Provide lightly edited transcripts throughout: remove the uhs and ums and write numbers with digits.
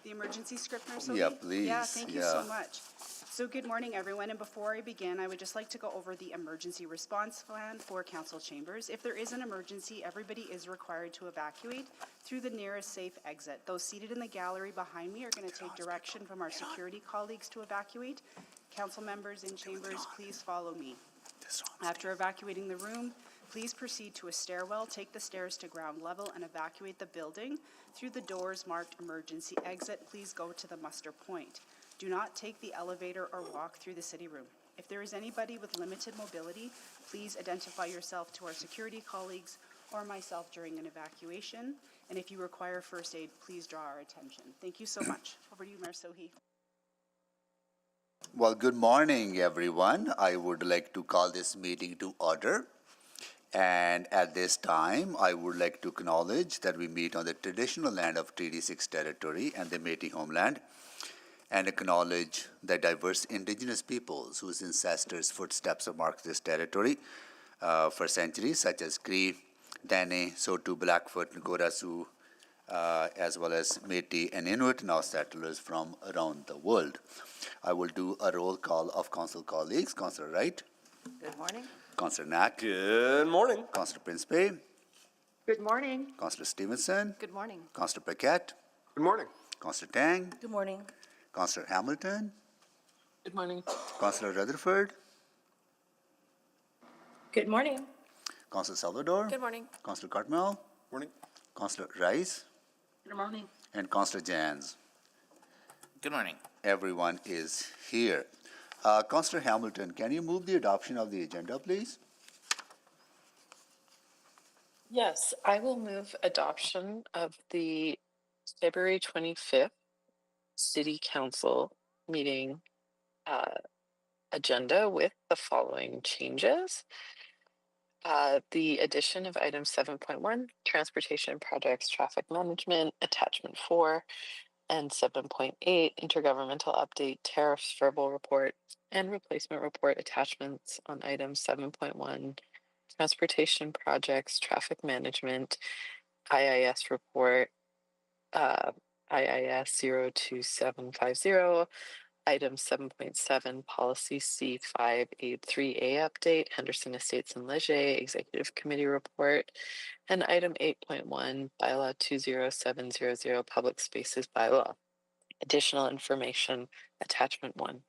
the emergency script, Sophie? Yeah, please. Yeah, thank you so much. So good morning, everyone. And before I begin, I would just like to go over the emergency response plan for council chambers. If there is an emergency, everybody is required to evacuate through the nearest safe exit. Those seated in the gallery behind me are going to take direction from our security colleagues to evacuate. Council members in chambers, please follow me. After evacuating the room, please proceed to a stairwell, take the stairs to ground level, and evacuate the building through the doors marked emergency exit. Please go to the muster point. Do not take the elevator or walk through the city room. If there is anybody with limited mobility, please identify yourself to our security colleagues or myself during an evacuation. And if you require first aid, please draw our attention. Thank you so much. Over to you, Mayor Sohi. Well, good morning, everyone. I would like to call this meeting to order. And at this time, I would like to acknowledge that we meet on the traditional land of Treaty 6 territory and the Métis homeland, and acknowledge the diverse Indigenous peoples whose ancestors' footsteps have marked this territory for centuries, such as Cree, Dene, Saulteaux, Blackfoot, Ngora Sioux, as well as Métis and Inuit now settlers from around the world. I will do a roll call of council colleagues. Councillor Wright. Good morning. Councillor Knack. Good morning. Councillor Prince-Bay. Good morning. Councillor Stevenson. Good morning. Councillor Paquette. Good morning. Councillor Tang. Good morning. Councillor Hamilton. Good morning. Councillor Rutherford. Good morning. Councillor Salvador. Good morning. Councillor Cartmel. Morning. Councillor Rice. Good morning. And Councillor Jans. Good morning. Everyone is here. Councillor Hamilton, can you move the adoption of the agenda, please? Yes, I will move adoption of the February 25th City Council meeting agenda with the following changes. The addition of item 7.1, transportation projects, traffic management, attachment 4, and 7.8, intergovernmental update, tariffs, verbal report, and replacement report attachments on item 7.1, transportation projects, traffic management, IIS report, IIS 02750, item 7.7, policy C583A update, Henderson Estates and Leger executive committee report, and item 8.1, bylaw 20700, public spaces bylaw. Additional information, attachment 1.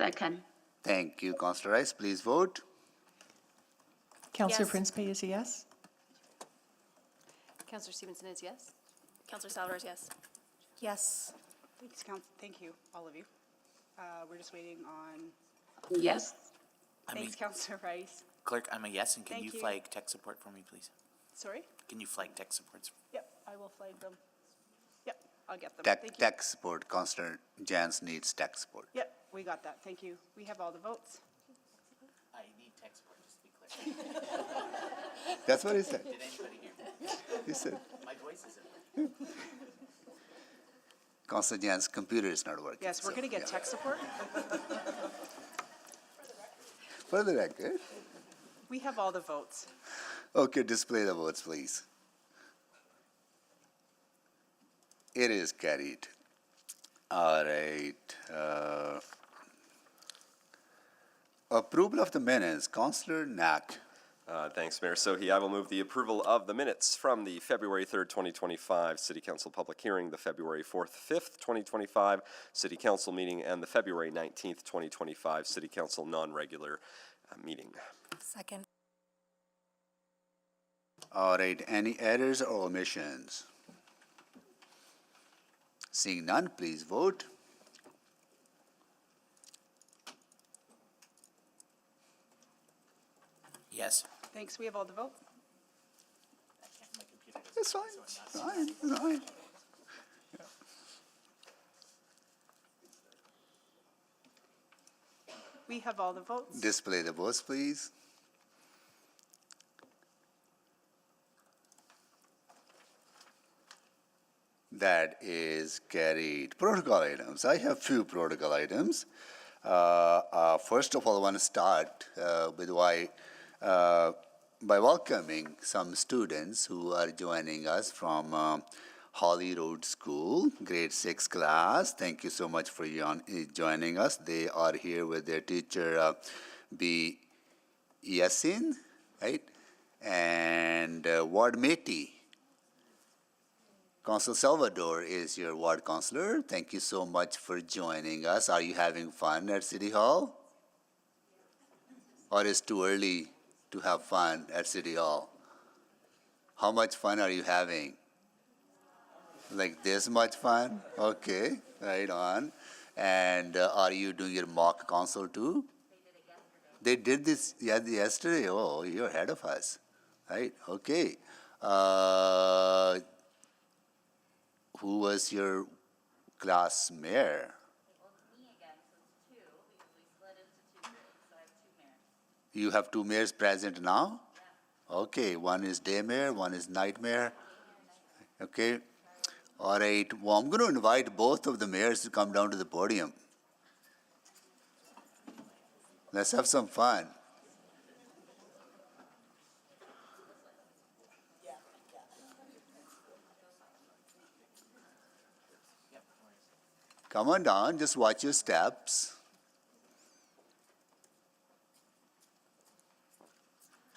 Second. Thank you, Councillor Rice. Please vote. Councillor Yes. Prince-Bay is a yes. Councillor Stevenson is yes. Councillor Salvador is yes. Yes. Thank you, all of you. We're just waiting on, Yes. thanks, Councillor Rice. Clerk, I'm a yes, and can Thank you you. flag tech support for me, please? Sorry? Can you flag tech supports? Yep, I will flag them. Yep, I'll get them. Tech, Thank you. tech support. Councillor Jans needs tech support. Yep, we got that. Thank you. We have all the votes. I need tech support, just to be clear. That's what he said. Did anybody hear me? He said. My voice isn't working. Councillor Jans' computer is not working. Yes, we're so, going to get yeah. tech support. For the record. We have all the votes. Okay, display the votes, please. It is carried. All right. Approval of the minutes. Councillor Knack. Thanks, Mayor Sohi. I will move the approval of the minutes from the February 3rd, 2025 City Council public hearing, the February 4th, 5th, 2025 City Council meeting, and the February 19th, 2025 City Council non-regular meeting. Second. All right, any errors or omissions? Seeing none, please vote. Yes. Thanks, we have all the votes. My computer doesn't It's fine, work, so it's I'm not fine, it's fine. We have all the votes. Display the votes, please. That is carried. Protocol items. I have few protocol items. First of all, I want to start by welcoming some students who are joining us from Holly Road School, grade 6 class. Thank you so much for joining us. They are here with their teacher, B. Yasin, right? And Ward Meti. Consul Salvador is your ward counselor. Thank you so much for joining us. Are you having fun at City Hall? Or is it too early to have fun at City Hall? How much fun are you having? Like this much fun? Okay, right on. And are you doing your mock console too? They did this yesterday. Oh, you're ahead of us, right? Okay. Who was your class mayor? Me again, so it's two. We split into two groups, so I have two mayors. You have two mayors present now? Yeah. Okay, one is day mayor, one is night mayor. Okay. All right. Well, I'm going to invite both of the mayors to come down to the podium. Let's have some fun. Come on down, just watch your steps.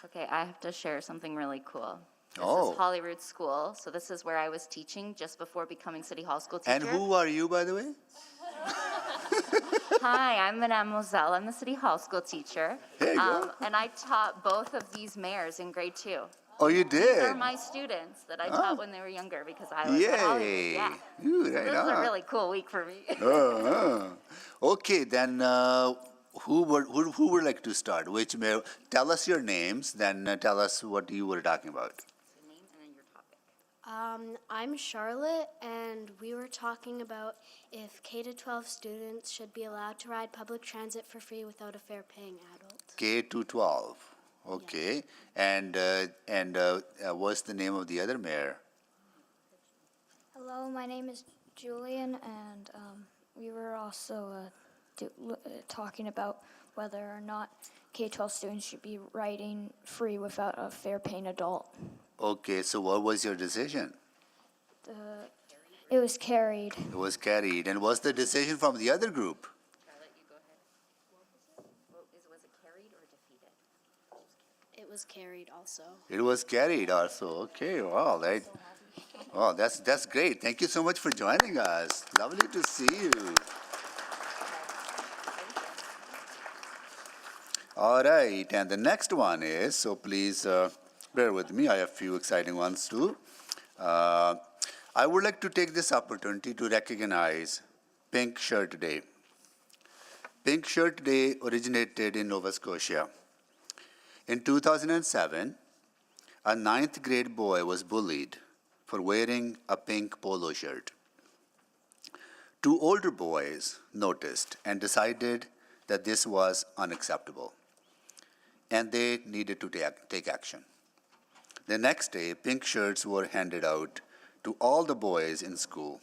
Okay, I have to share something really cool. This Oh. is Holyrood School, so this is where I was teaching just before becoming City Hall school teacher. And who are you, by the way? Hi, I'm Madame Moselle. I'm the City Hall school teacher. There you go. And I taught both of these mayors in grade 2. Oh, you did? They're my students that I taught when they were younger because I was at Hollywood. Yay. Yeah. Ooh, So right this is a on. really cool week for me. Okay, then who would like to start? Which mayor? Tell us your names, then tell us what you were talking about. Name and then your topic. I'm Charlotte, and we were talking about if K-12 students should be allowed to ride public transit for free without a fare-paying adult. K to 12. Okay, and what's the name of the other mayor? Hello, my name is Julian, and we were also talking about whether or not K-12 students should be riding free without a fare-paying adult. Okay, so what was your decision? It was carried. It was carried. And what's the decision from the other group? Charlotte, you go ahead. Was it carried or defeated? It was carried also. It was carried also. Okay, wow, right. Oh, that's great. Thank you so much for joining us. Lovely to see you. All right, and the next one is, so please bear with me. I have a few exciting ones too. I would like to take this opportunity to recognize Pink Shirt Day. Pink Shirt Day originated in Nova Scotia. In 2007, a 9th grade boy was bullied for wearing a pink polo shirt. 2 older boys noticed and decided that this was unacceptable, and they needed to take action. The next day, pink shirts were handed out to all the boys in school,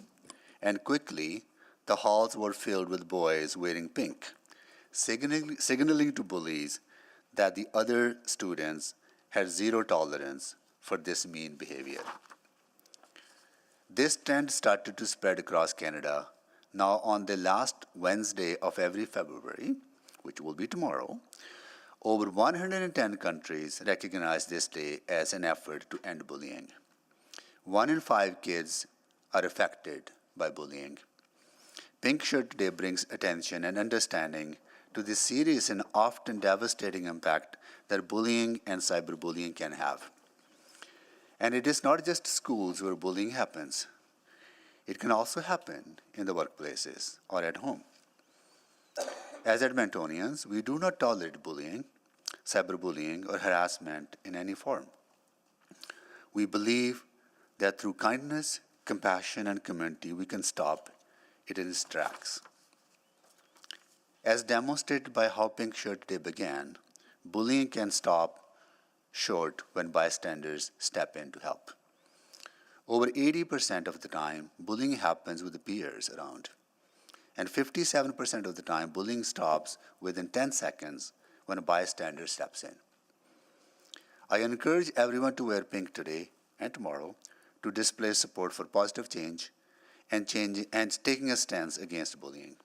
and quickly the halls were filled with boys wearing pink, signaling to bullies that the other students had zero tolerance for this mean behavior. This trend started to spread across Canada. Now, on the last Wednesday of every February, which will be tomorrow, over 110 countries recognize this day as an effort to end bullying. 1 in 5 kids are affected by bullying. Pink Shirt Day brings attention and understanding to the serious and often devastating impact that bullying and cyberbullying can have. And it is not just schools where bullying happens. It can also happen in the workplaces or at home. As Edmontonians, we do not tolerate bullying, cyberbullying, or harassment in any form. We believe that through kindness, compassion, and community, we can stop it in its tracks. As demonstrated by how Pink Shirt Day began, bullying can stop short when bystanders step in to help. Over 80% of the time, bullying happens with the peers around. And 57% of the time, bullying stops within 10 seconds when a bystander steps in. I encourage everyone to wear pink today and tomorrow to display support for positive change and taking a stance against bullying.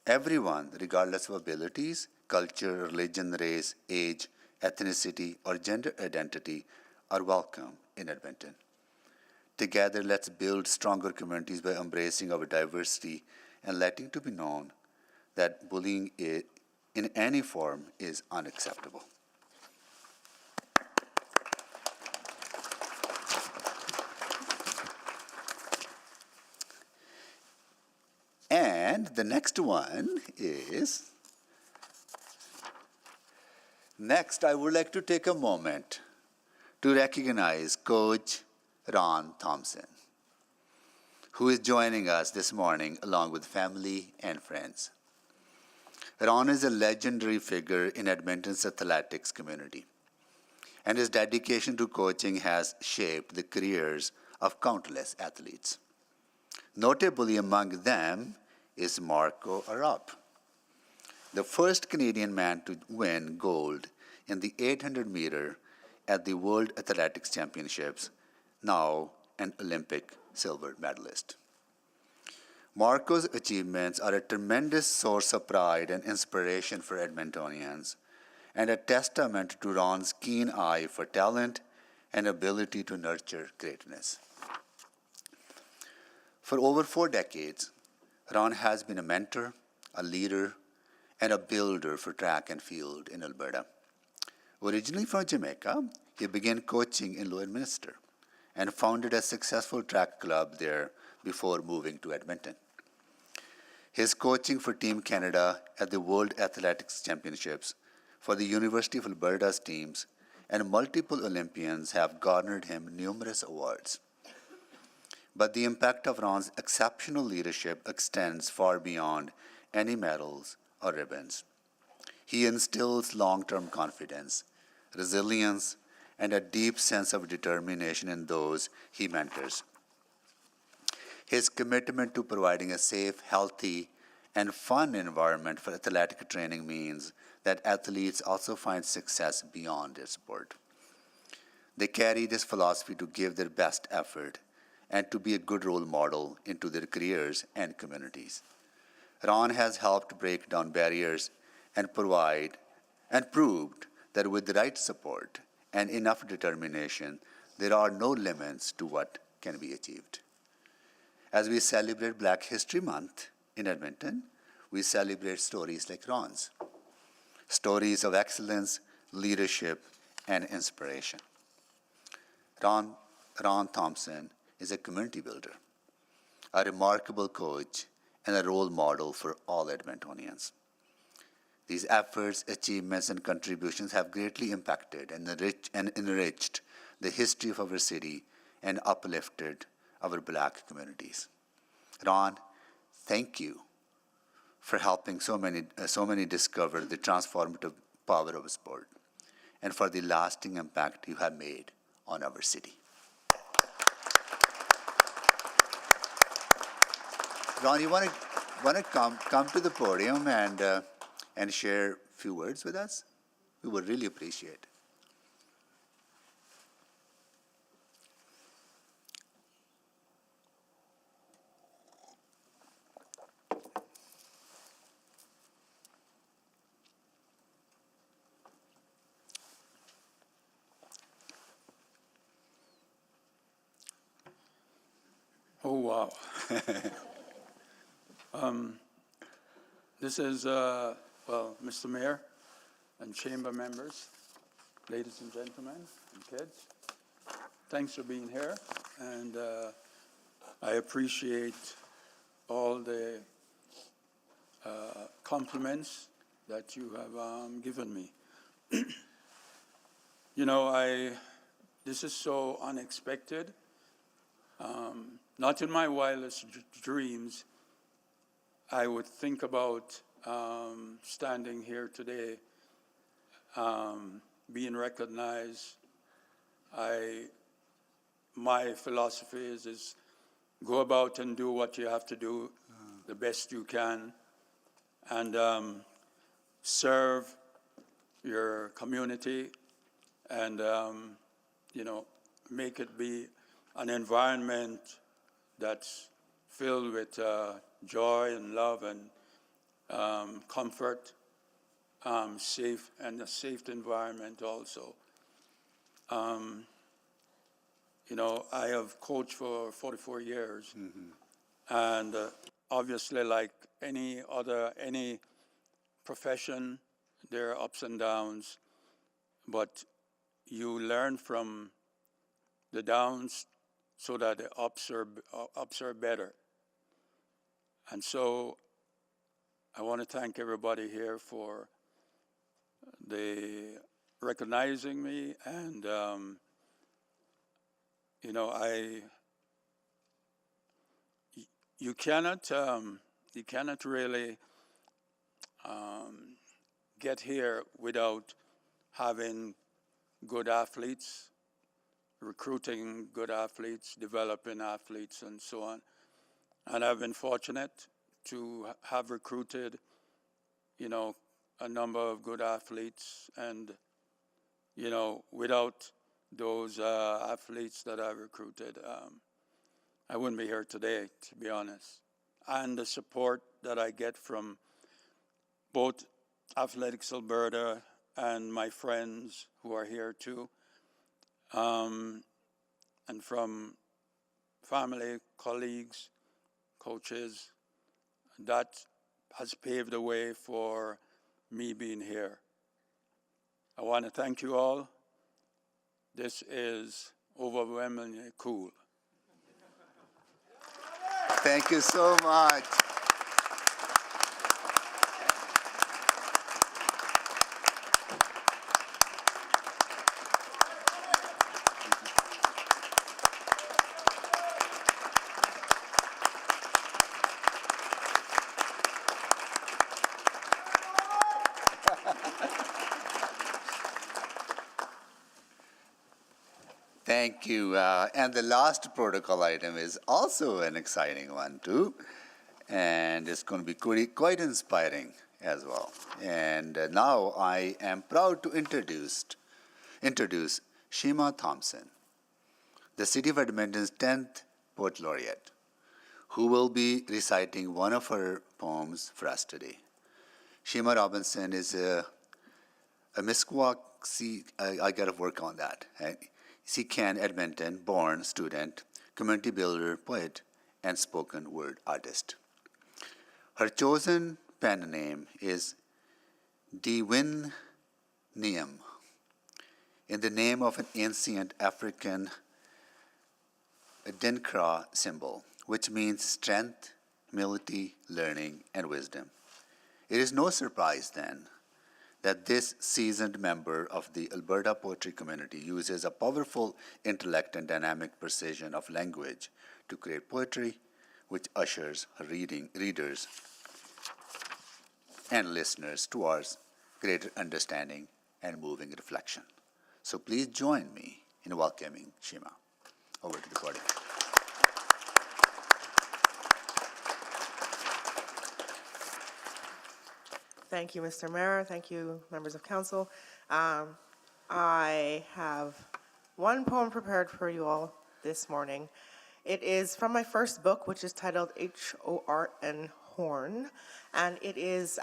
Everyone, regardless of abilities, culture, religion, race, age, ethnicity, or gender identity, are welcome in Edmonton. Together, let's build stronger communities by embracing our diversity and letting to be known that bullying in any form is unacceptable. And the next one is, next I would like to take a moment to recognize Coach Ron Thompson, who is joining us this morning along with family and friends. Ron is a legendary figure in Edmonton's athletics community, and his dedication to coaching has shaped the careers of countless athletes. Notably among them is Marco Arap, the first Canadian man to win gold in the 800-meter at the World Athletics Championships, now an Olympic silver medalist. Marco's achievements are a tremendous source of pride and inspiration for Edmontonians, and a testament to Ron's keen eye for talent and ability to nurture greatness. For over 4 decades, Ron has been a mentor, a leader, and a builder for track and field in Alberta. Originally from Jamaica, he began coaching in Lloydminster and founded a successful track club there before moving to Edmonton. His coaching for Team Canada at the World Athletics Championships, for the University of Alberta's teams, and multiple Olympians have garnered him numerous awards. But the impact of Ron's exceptional leadership extends far beyond any medals or ribbons. He instills long-term confidence, resilience, and a deep sense of determination in those he mentors. His commitment to providing a safe, healthy, and fun environment for athletic training means that athletes also find success beyond their sport. They carry this philosophy to give their best effort and to be a good role model into their careers and communities. Ron has helped break down barriers and proved that with the right support and enough determination, there are no limits to what can be achieved. As we celebrate Black History Month in Edmonton, we celebrate stories like Ron's. Stories of excellence, leadership, and inspiration. Ron Thompson is a community builder, a remarkable coach, and a role model for all Edmontonians. These efforts, achievements, and contributions have greatly impacted and enriched the history of our city and uplifted our Black communities. Ron, thank you for helping so many discover the transformative power of sport and for the lasting impact you have made on our city. Ron, you want to come to the podium and share a few words with us? We would really appreciate it. Oh, wow. This is, Mr. Mayor and chamber members, ladies and gentlemen, and kids. Thanks for being here, and I appreciate all the compliments that you have given me. You know, this is so unexpected. Not in my wildest dreams I would think about standing here today, being recognized. My philosophy is go about and do what you have to do the best you can, and serve your community, and make it be an environment that's filled with joy and love and comfort, safe, and a safe environment also. You know, I have coached for 44 years, and obviously, like any profession, there are ups and downs, but you learn from the downs so that the ups are better. And so I want to thank everybody here for the recognizing me, and you know, you cannot really get here without having good athletes, recruiting good athletes, developing athletes, and so on. And I've been fortunate to have recruited, you know, a number of good athletes, and, you know, without those athletes that I recruited, I wouldn't be here today, to be honest. And the support that I get from both Athletics Alberta and my friends who are here too, and from family, colleagues, coaches, that has paved the way for me being here. I want to thank you all. This is overwhelmingly cool. Thank you so much. Thank you. And the last protocol item is also an exciting one too, and it's going to be quite inspiring as well. And now I am proud to introduce Shima Thompson, the City of Edmonton's 10th Poet Laureate, who will be reciting one of her poems for us today. Shima Robinson is a Misquoc, I got to work on that. Sican Edmonton born student, community builder, poet, and spoken word artist. Her chosen pen name is Diwin Niem, in the name of an ancient African Dinkra symbol, which means strength, humility, learning, and wisdom. It is no surprise then that this seasoned member of the Alberta poetry community uses a powerful intellect and dynamic precision of language to create poetry, which ushers her readers and listeners towards greater understanding and moving reflection. So please join me in welcoming Shima. Over to the podium. Thank you, Mr. Mayor. Thank you, members of council. I have one poem prepared for you all this morning. It is from my first book, which is titled H-O-R-N Horn, and it is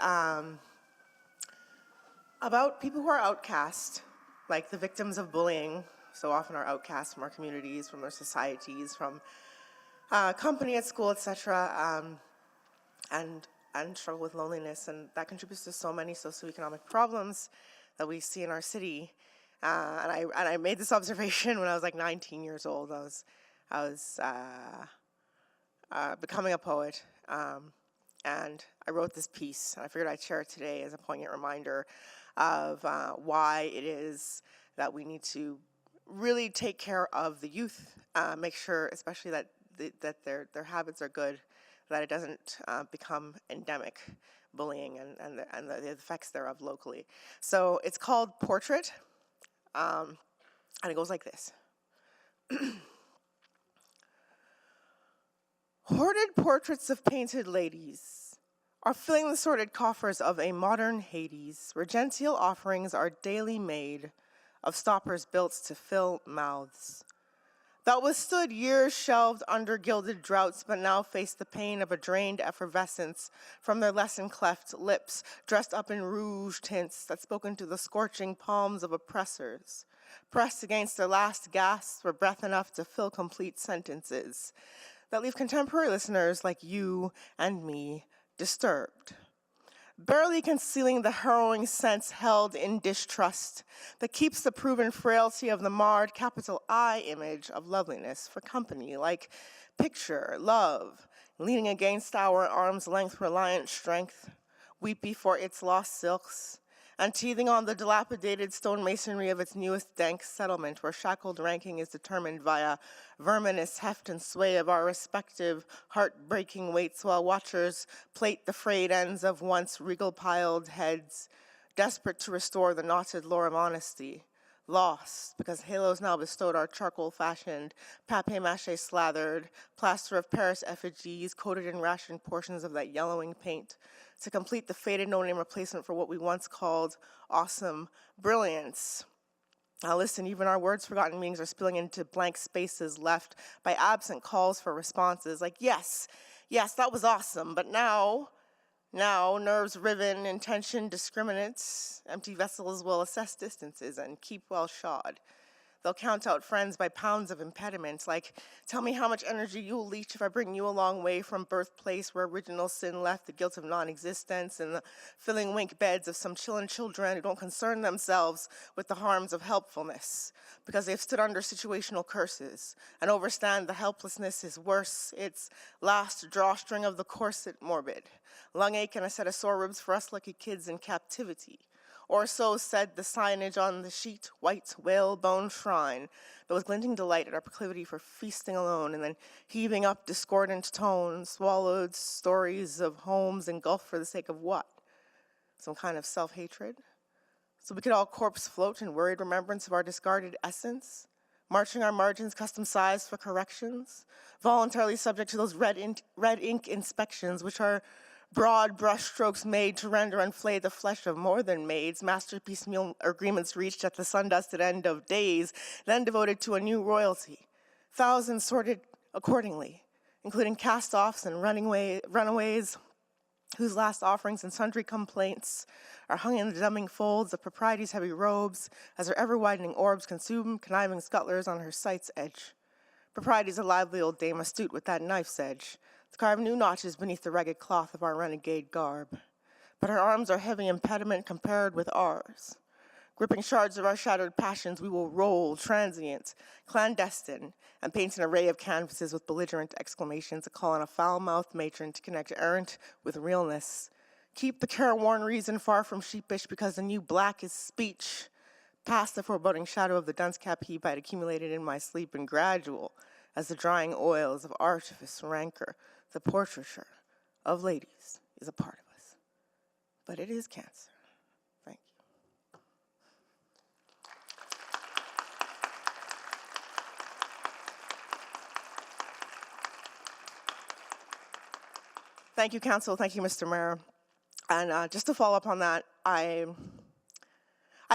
about people who are outcast, like the victims of bullying so often are outcast from our communities, from their societies, from company at school, etc., and struggle with loneliness, and that contributes to so many socioeconomic problems that we see in our city. And I made this observation when I was like 19 years old. I was becoming a poet, and I wrote this piece. And I figured I'd share it today as a poignant reminder of why it is that we need to really take care of the youth, make sure, especially that their habits are good, that it doesn't become endemic, bullying and the effects thereof locally. So it's called Portrait, and it goes like this. Hoarded portraits of painted ladies are filling the sordid coffers of a modern Hades, where genteel offerings are daily made of stoppers built to fill mouths. that withstood years shelved under gilded droughts, but now face the pain of a drained effervescence from their lesson-cleft lips, dressed up in rouge tints that spoke into the scorching palms of oppressors, pressed against their last gasps for breath enough to fill complete sentences, that leave contemporary listeners like you and me disturbed, barely concealing the harrowing sense held in distrust that keeps the proven frailty of the marred capital I image of loveliness for company, like picture, love, leaning against our arm's length reliant strength, weep before its lost silks, and teething on the dilapidated stonemasonry of its newest dank settlement, where shackled ranking is determined via verminous heft and sway of our respective heart-breaking weights, while watchers plait the frayed ends of once regal-piled heads, desperate to restore the knotted lore of honesty, lost because halos now bestowed our charcoal-fashioned, papier-mâché slathered, plaster of Paris effigies coated in rationed portions of that yellowing paint, to complete the faded no-name replacement for what we once called awesome brilliance. Now listen, even our words forgotten meanings are spilling into blank spaces left by absent calls for responses, like yes, that was awesome, but now, nerves riven, intention discriminates, empty vessels will assess distances and keep well shod. They'll count out friends by pounds of impediments, like, tell me how much energy you'll leach if I bring you a long way from birthplace where original sin left the guilt of non-existence and the filling wink beds of some chillin' children who don't concern themselves with the harms of helpfulness because they've stood under situational curses and overstand the helplessness is worse. It's last drawstring of the corset morbid, lung ache and a set of sore ribs for us lucky kids in captivity. Or so said the signage on the sheet, white whalebone shrine, that was glinting delight at our proclivity for feasting alone, and then heaving up discordant tones, swallowed stories of homes engulfed for the sake of what? Some kind of self-hatred? So we could all corpse float in worried remembrance of our discarded essence, marching our margins custom sized for corrections, voluntarily subject to those red ink inspections, which are broad brushstrokes made to render and flay the flesh of more than maids, masterpiece meal agreements reached at the sun-dusted end of days, then devoted to a new royalty. Thousands sorted accordingly, including cast-offs and runaways, whose last offerings and sundry complaints are hung in the dumbing folds of propriety's heavy robes, as her ever-widening orbs consume conniving scutlers on her sight's edge. Propriety's a lively old dame, astute with that knife's edge, to carve new notches beneath the ragged cloth of our renegade garb. But her arms are heavy impediment compared with ours. Gripping shards of our shattered passions, we will roll, transient, clandestine, and paint an array of canvases with belligerent exclamations to call on a foul-mouthed matron to connect errant with realness. Keep the careworn reason far from sheepish, because the new black is speech. Past the foreboding shadow of the dunce-cap heap I had accumulated in my sleep, and gradual, as the drying oils of artifice rancor, the portraiture of ladies is a part of us. But it is cancer. Thank you. Thank you, Council. Thank you, Mr. Mayor. And just to follow up on that, I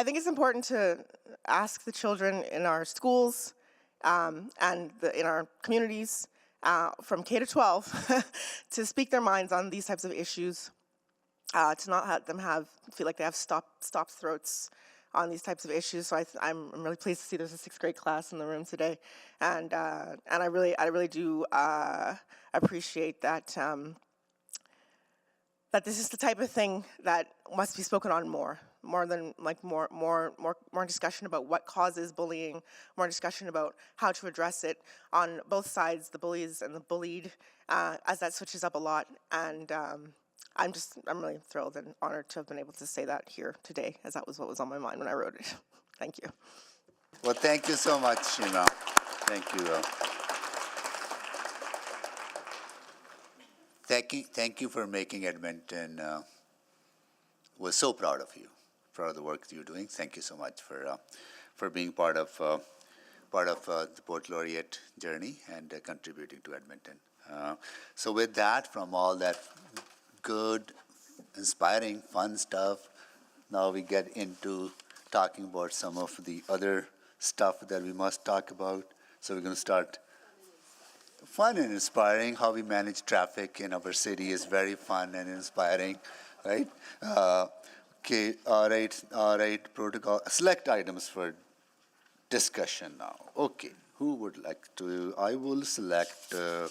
think it's important to ask the children in our schools and in our communities from K to 12 to speak their minds on these types of issues, to not have them feel like they have stopped throats on these types of issues. So I'm really pleased to see there's a 6th grade class in the room today, and I really do appreciate that. That this is the type of thing that must be spoken on more than like more discussion about what causes bullying, more discussion about how to address it on both sides, the bullies and the bullied, as that switches up a lot. And I'm really thrilled and honored to have been able to say that here today, as that was what was on my mind when I wrote it. Thank you. Well, thank you so much, Shima. Thank you. Thank you for making Edmonton. We're so proud of you, proud of the work that you're doing. Thank you so much for being part of the Port Laureate journey and contributing to Edmonton. So with that, from all that good, inspiring, fun stuff, now we get into talking about some of the other stuff that we must talk about. So we're going to start. Fun and inspiring. How we manage traffic in our city is very fun and inspiring, right? Okay, all right. Protocol. Select items for discussion now. Okay, who would like to? I will select I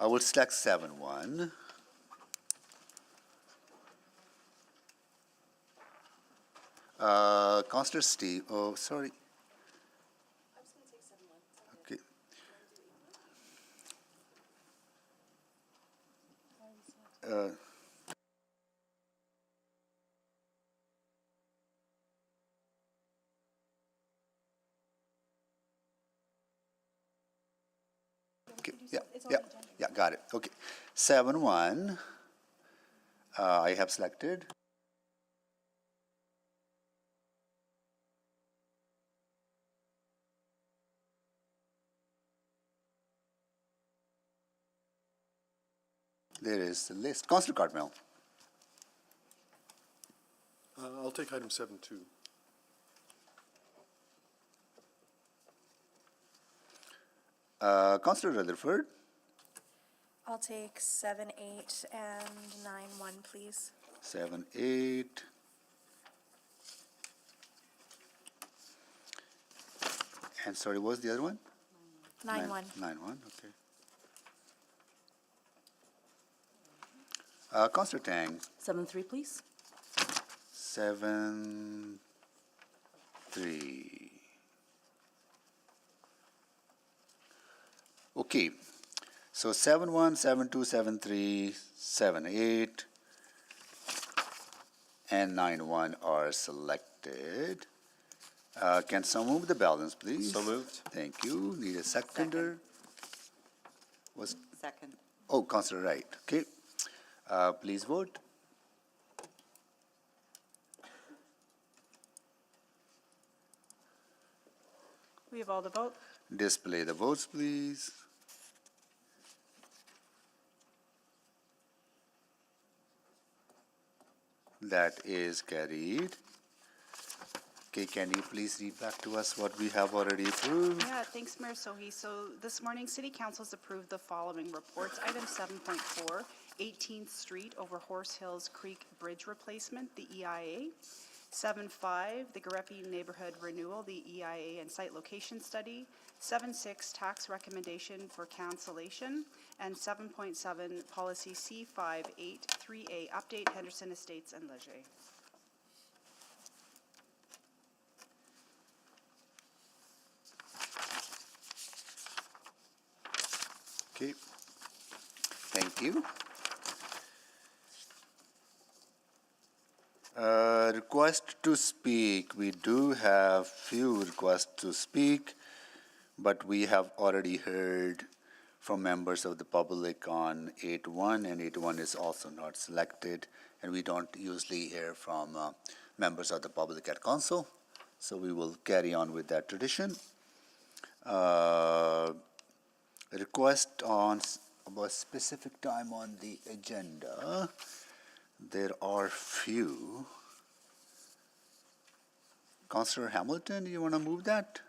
will select 7-1. Counselor Steve. Oh, sorry. Okay. Okay. Yeah, got it. Okay. 7-1. I have selected. There is the list. Councillor Cartmel. I'll take item 7-2. Councillor Rutherford. I'll take 7, 8, and 9, 1, please. 7, 8. And sorry, what was the other one? 9, 1. 9, 1, okay. Councillor Tang. 7, 3, please. 7, 3. Okay. So 7-1, 7-2, 7-3, 7-8, and 9-1 are selected. Can someone move the balance, please? So moved. Thank you. Need a seconder. Was Second. Oh, Councillor Wright. Okay. Please vote. We have all the vote. Display the votes, please. That is carried. Okay, can you please read back to us what we have already approved? Yeah, thanks, Mayor Sohi. So this morning, City Council's approved the following reports. Item 7.4, 18th Street over Horse Hills Creek Bridge Replacement, the EIA. 7.5, the Garepi Neighborhood Renewal, the EIA and Site Location Study. 7.6, Tax Recommendation for Cancellation. And 7.7, Policy C583A, Update Henderson Estates and Leger. Okay. Thank you. Request to speak. We do have few requests to speak, but we have already heard from members of the public on 8.1, and 8.1 is also not selected, and we don't usually hear from members of the public at council, so we will carry on with that tradition. Request on a specific time on the agenda. There are few. Councillor Hamilton, you want to move that?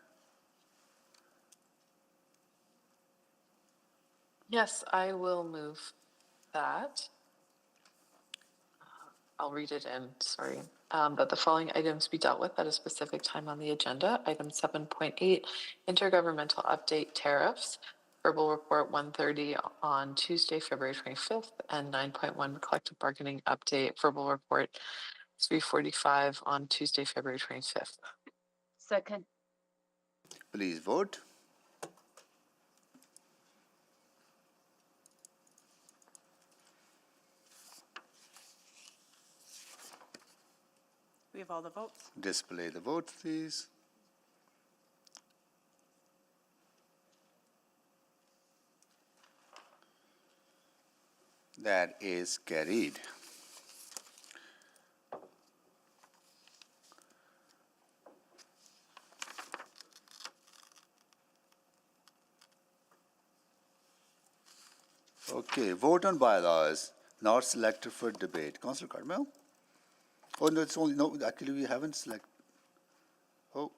Yes, I will move that. I'll read it in, sorry. That the following items be dealt with at a specific time on the agenda. Item 7.8, intergovernmental update tariffs. Verbal report 1:30 on Tuesday, February 25th, and 9.1 collective bargaining update. Verbal report 3:45 on Tuesday, February 25th. Second. Please vote. We have all the votes. Display the vote, please. That is carried. Okay, vote on bylaws, not selected for debate. Councillor Carmel? Oh, no, it's only, no, actually we haven't selected. Oh,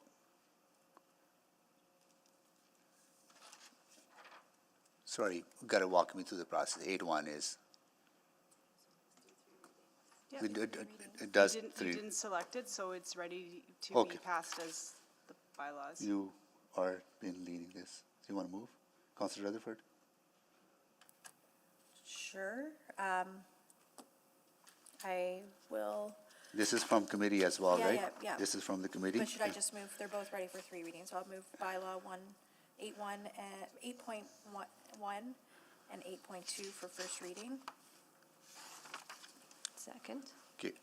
Sorry, you got to walk me through the process. 8.1 is, Yeah. it does You three. didn't select it, so it's ready to Okay. be passed as the bylaws. You are been leading this. Do you want to move? Councillor Rutherford? Sure. I will, This is from committee as well, Yeah, right? yeah. This is from the committee? but should I just move, they're both ready for 3 readings, so I'll move bylaw 8.1 and 8.1 and 8.2 for first reading. Second. Okay.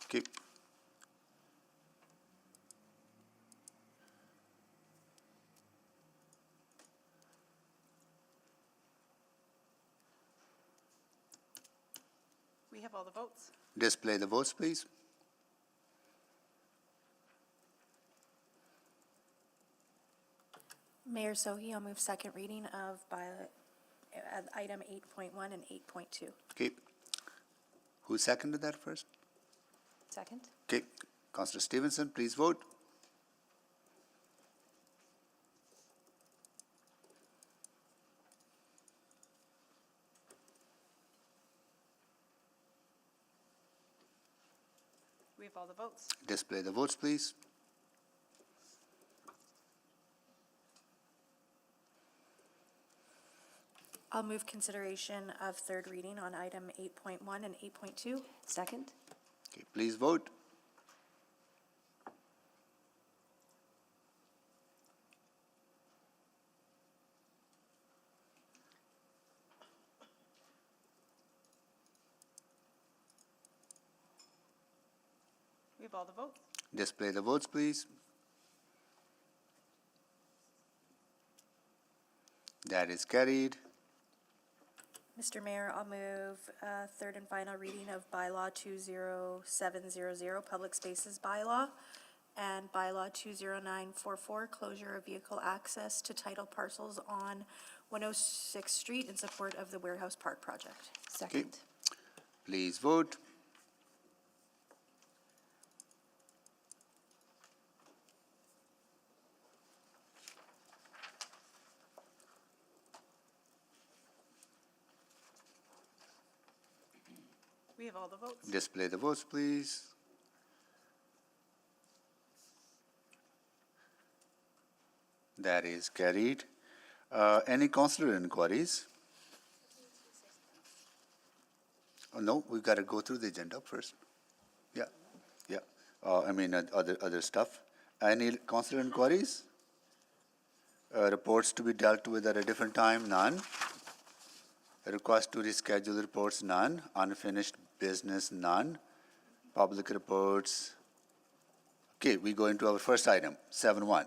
Okay. We have all the votes. Display the votes, please. Mayor Sohi, I'll move second reading of item 8.1 and 8.2. Okay. Who seconded that first? Second. Okay. Councillor Stevenson, please vote. We have all the votes. Display the votes, please. I'll move consideration of third reading on item 8.1 and 8.2. Second. Okay, please vote. We have all the votes. Display the votes, please. That is carried. Mr. Mayor, I'll move third and final reading of bylaw 20700, public spaces bylaw, and bylaw 20944, closure of vehicle access to title parcels on 106th Street in support of the Warehouse Park project. Second. Please vote. We have all the votes. Display the votes, please. That is carried. Any councillor inquiries? Oh, no, we've got to go through the agenda first. Yeah, yeah. Other stuff. Any councillor inquiries? Reports to be dealt with at a different time? None. Request to reschedule reports? None. Unfinished business? None. Public reports? Okay, we go into our first item, 7.1.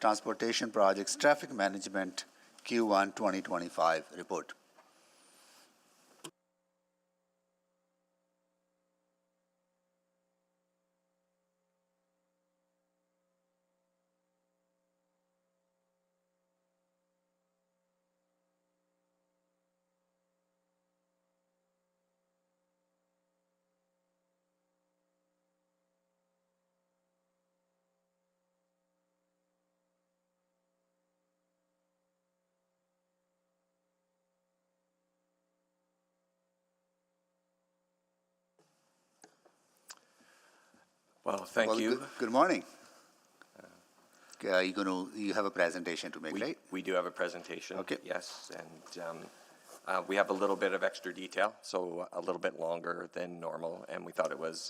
Transportation Projects Traffic Management Q1 2025 report. Well, thank you. Good morning. Okay, you have a presentation to make, right? We do have a presentation. Okay. Yes, and we have a little bit of extra detail, so a little bit longer than normal, and we thought it was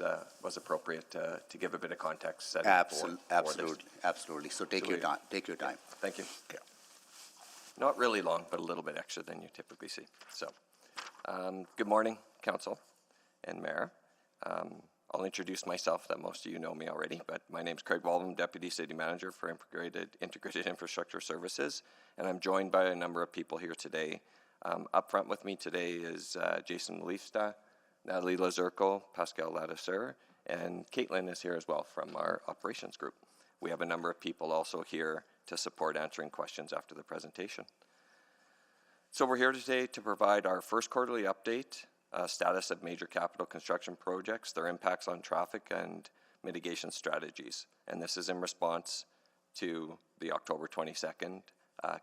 appropriate to give a bit of context. Setting Absolutely. So take your time. Take your time. Thank you. Okay. Not really long, but a little bit extra than you typically see. So, good morning, Council and Mayor. I'll introduce myself, that most of you know me already, but my name's Craig Waldman, Deputy City Manager for Integrated Infrastructure Services, and I'm joined by a number of people here today. Up front with me today is Jason Malista, Natalie Lazurko, Pascal Ladisseur, and Caitlin is here as well from our operations group. We have a number of people also here to support answering questions after the presentation. So we're here today to provide our first quarterly update, status of major capital construction projects, their impacts on traffic and mitigation strategies. And this is in response to the October 22nd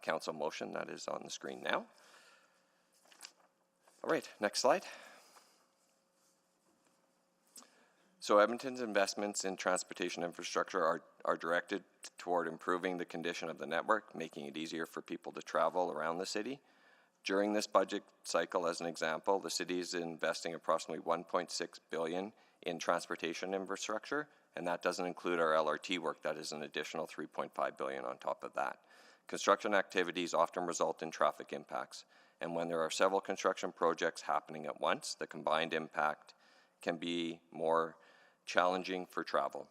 council motion that is on the screen now. All right, next slide. So Edmonton's investments in transportation infrastructure are directed toward improving the condition of the network, making it easier for people to travel around the city. During this budget cycle, as an example, the city is investing approximately $1.6 billion in transportation infrastructure, and that doesn't include our LRT work. That is an additional $3.5 billion on top of that. Construction activities often result in traffic impacts, and when there are several construction projects happening at once, the combined impact can be more challenging for travel.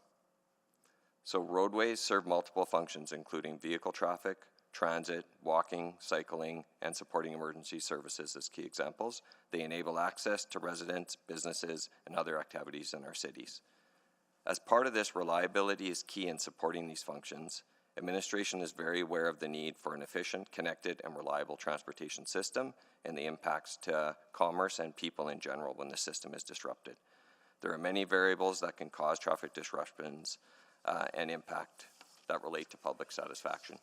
So roadways serve multiple functions, including vehicle traffic, transit, walking, cycling, and supporting emergency services as key examples. They enable access to residents, businesses, and other activities in our cities. As part of this, reliability is key in supporting these functions. Administration is very aware of the need for an efficient, connected, and reliable transportation system and the impacts to commerce and people in general when the system is disrupted. There are many variables that can cause traffic disruptions and impact that relate to public satisfaction.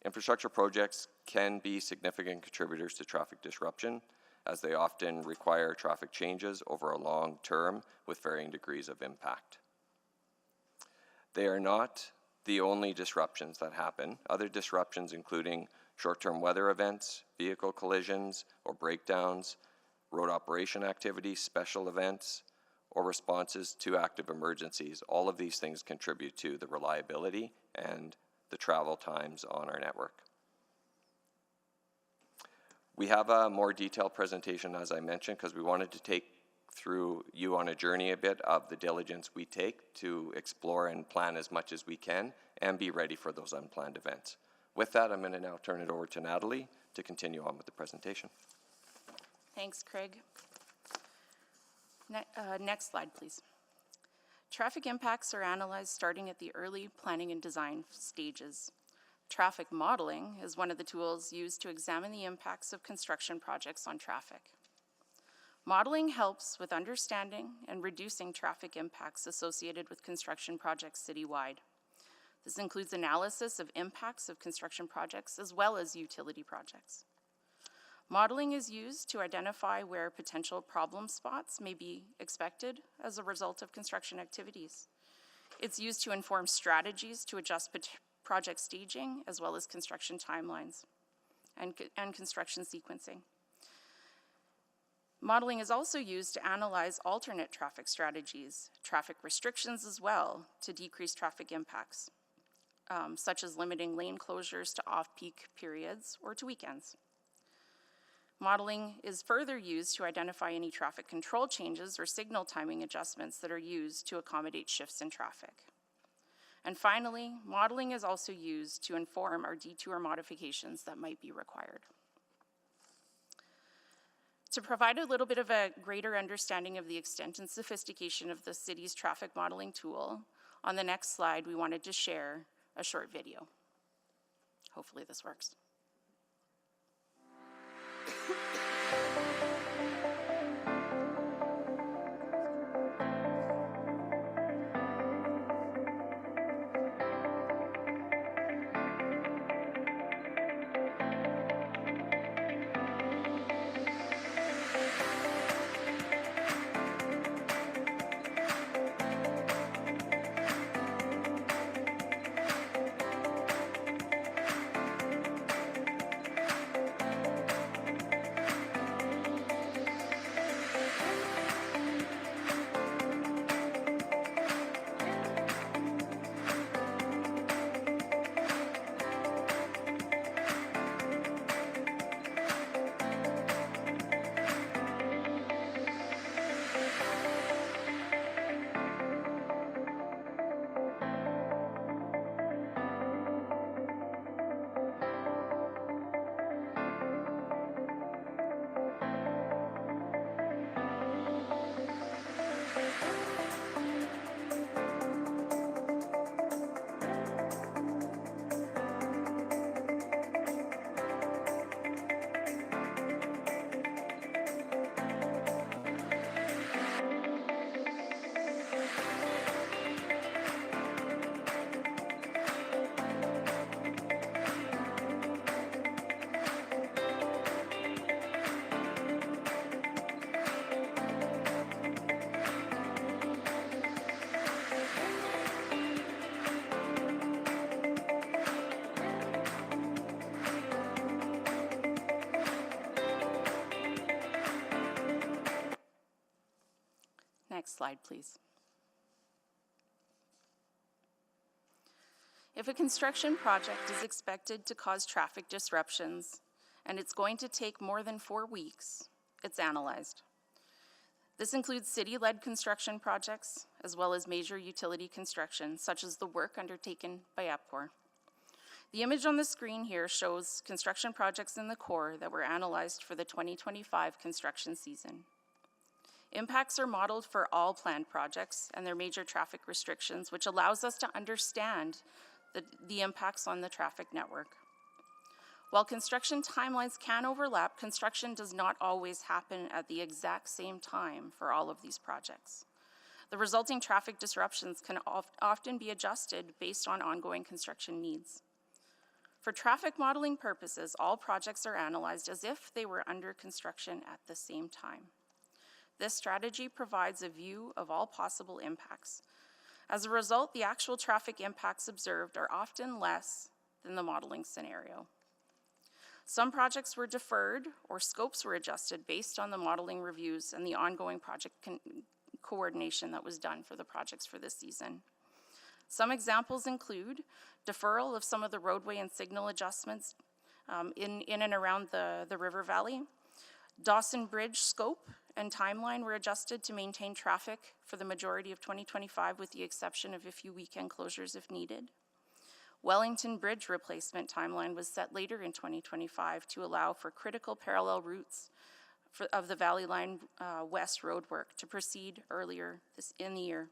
Infrastructure projects can be significant contributors to traffic disruption, as they often require traffic changes over a long term with varying degrees of impact. They are not the only disruptions that happen. Other disruptions including short-term weather events, vehicle collisions or breakdowns, road operation activities, special events, or responses to active emergencies. All of these things contribute to the reliability and the travel times on our network. We have a more detailed presentation, as I mentioned, because we wanted to take through you on a journey a bit of the diligence we take to explore and plan as much as we can and be ready for those unplanned events. With that, I'm going to now turn it over to Natalie to continue on with the presentation. Thanks, Craig. Next slide, please. Traffic impacts are analyzed starting at the early planning and design stages. Traffic modeling is one of the tools used to examine the impacts of construction projects on traffic. Modeling helps with understanding and reducing traffic impacts associated with construction projects citywide. This includes analysis of impacts of construction projects as well as utility projects. Modeling is used to identify where potential problem spots may be expected as a result of construction activities. It's used to inform strategies to adjust project staging as well as construction timelines and construction sequencing. Modeling is also used to analyze alternate traffic strategies, traffic restrictions as well, to decrease traffic impacts, such as limiting lane closures to off-peak periods or to weekends. Modeling is further used to identify any traffic control changes or signal timing adjustments that are used to accommodate shifts in traffic. And finally, modeling is also used to inform our detour modifications that might be required. To provide a little bit of a greater understanding of the extent and sophistication of the city's traffic modeling tool, on the next slide, we wanted to share a short video. Hopefully this works. Next slide, please. If a construction project is expected to cause traffic disruptions and it's going to take more than 4 weeks, it's analyzed. This includes city-led construction projects as well as major utility construction, such as the work undertaken by EPCOR. The image on the screen here shows construction projects in the core that were analyzed for the 2025 construction season. Impacts are modeled for all planned projects and their major traffic restrictions, which allows us to understand the impacts on the traffic network. While construction timelines can overlap, construction does not always happen at the exact same time for all of these projects. The resulting traffic disruptions can often be adjusted based on ongoing construction needs. For traffic modeling purposes, all projects are analyzed as if they were under construction at the same time. This strategy provides a view of all possible impacts. As a result, the actual traffic impacts observed are often less than the modeling scenario. Some projects were deferred or scopes were adjusted based on the modeling reviews and the ongoing project coordination that was done for the projects for this season. Some examples include deferral of some of the roadway and signal adjustments in and around the river valley. Dawson Bridge scope and timeline were adjusted to maintain traffic for the majority of 2025, with the exception of a few weekend closures if needed. Wellington Bridge replacement timeline was set later in 2025 to allow for critical parallel routes of the Valley Line West roadwork to proceed earlier in the year.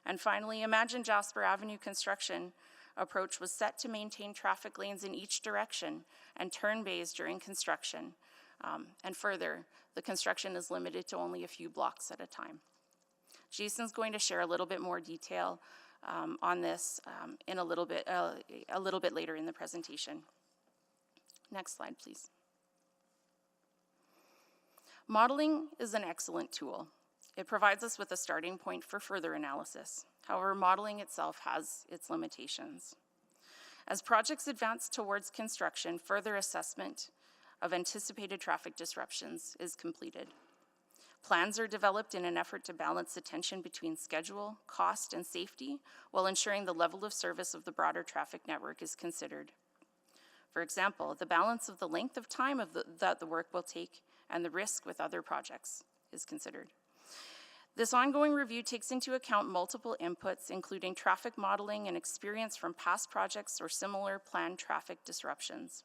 And finally, Imagine Jasper Avenue construction approach was set to maintain traffic lanes in each direction and turn bays during construction. And further, the construction is limited to only a few blocks at a time. Jason's going to share a little bit more detail on this in a little bit later in the presentation. Next slide, please. Modeling is an excellent tool. It provides us with a starting point for further analysis. However, modeling itself has its limitations. As projects advance towards construction, further assessment of anticipated traffic disruptions is completed. Plans are developed in an effort to balance the tension between schedule, cost, and safety, while ensuring the level of service of the broader traffic network is considered. For example, the balance of the length of time that the work will take and the risk with other projects is considered. This ongoing review takes into account multiple inputs, including traffic modeling and experience from past projects or similar planned traffic disruptions.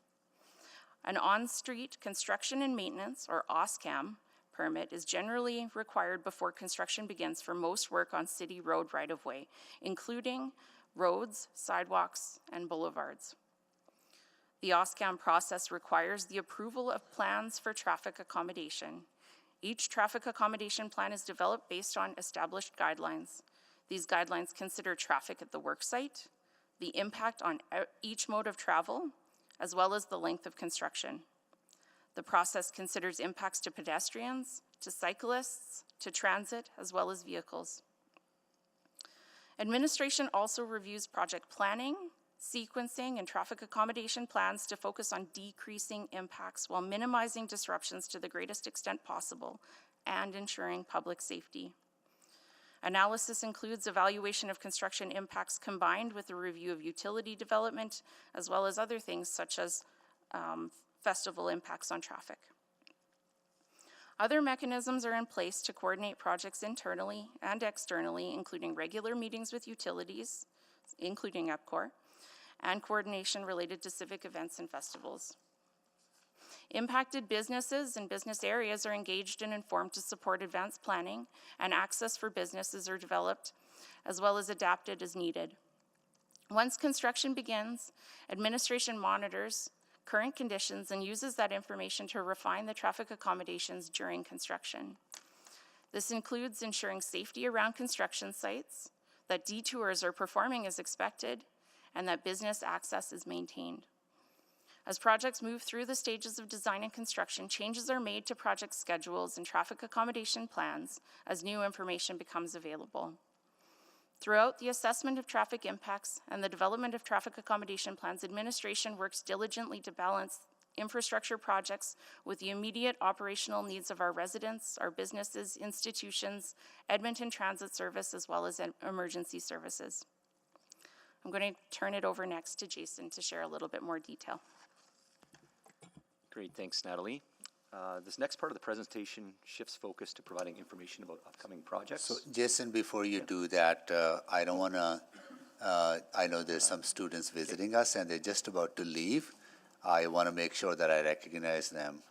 An on-street construction and maintenance, or OSCAM, permit is generally required before construction begins for most work on city road right-of-way, including roads, sidewalks, and boulevards. The OSCAM process requires the approval of plans for traffic accommodation. Each traffic accommodation plan is developed based on established guidelines. These guidelines consider traffic at the work site, the impact on each mode of travel, as well as the length of construction. The process considers impacts to pedestrians, to cyclists, to transit, as well as vehicles. Administration also reviews project planning, sequencing, and traffic accommodation plans to focus on decreasing impacts while minimizing disruptions to the greatest extent possible and ensuring public safety. Analysis includes evaluation of construction impacts combined with a review of utility development, as well as other things such as festival impacts on traffic. Other mechanisms are in place to coordinate projects internally and externally, including regular meetings with utilities, including EPCOR, and coordination related to civic events and festivals. Impacted businesses and business areas are engaged and informed to support advanced planning, and access for businesses are developed as well as adapted as needed. Once construction begins, administration monitors current conditions and uses that information to refine the traffic accommodations during construction. This includes ensuring safety around construction sites, that detours are performing as expected, and that business access is maintained. As projects move through the stages of design and construction, changes are made to project schedules and traffic accommodation plans as new information becomes available. Throughout the assessment of traffic impacts and the development of traffic accommodation plans, administration works diligently to balance infrastructure projects with the immediate operational needs of our residents, our businesses, institutions, Edmonton Transit Service, as well as emergency services. I'm going to turn it over next to Jason to share a little bit more detail. Great, thanks, Natalie. This next part of the presentation shifts focus to providing information about upcoming projects. So, Jason, before you do that, I don't want to, I know there's some students visiting us and they're just about to leave. I want to make sure that I recognize them.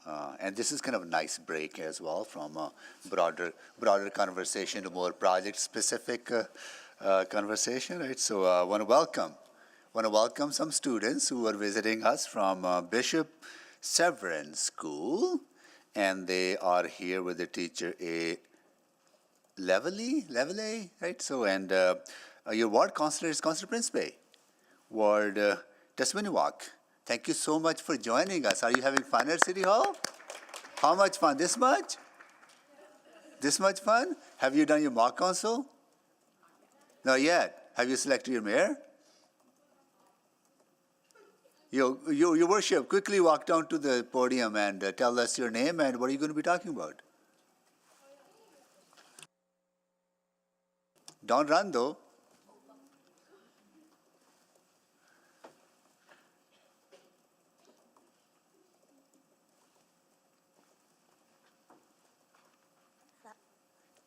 And this is kind of a nice break as well from a broader conversation to more project-specific conversation, right? So I want to welcome some students who are visiting us from Bishop Severin School, and they are here with the teacher Levely, right? So, and your ward counselor is Councillor Principe, Ward Tasmaniwak. Thank you so much for joining us. Are you having fun at City Hall? How much fun? This much? This much fun? Have you done your mock council? Not yet. Have you selected your mayor? Your worship, quickly walk down to the podium and tell us your name and what are you going to be talking about? Don't run though.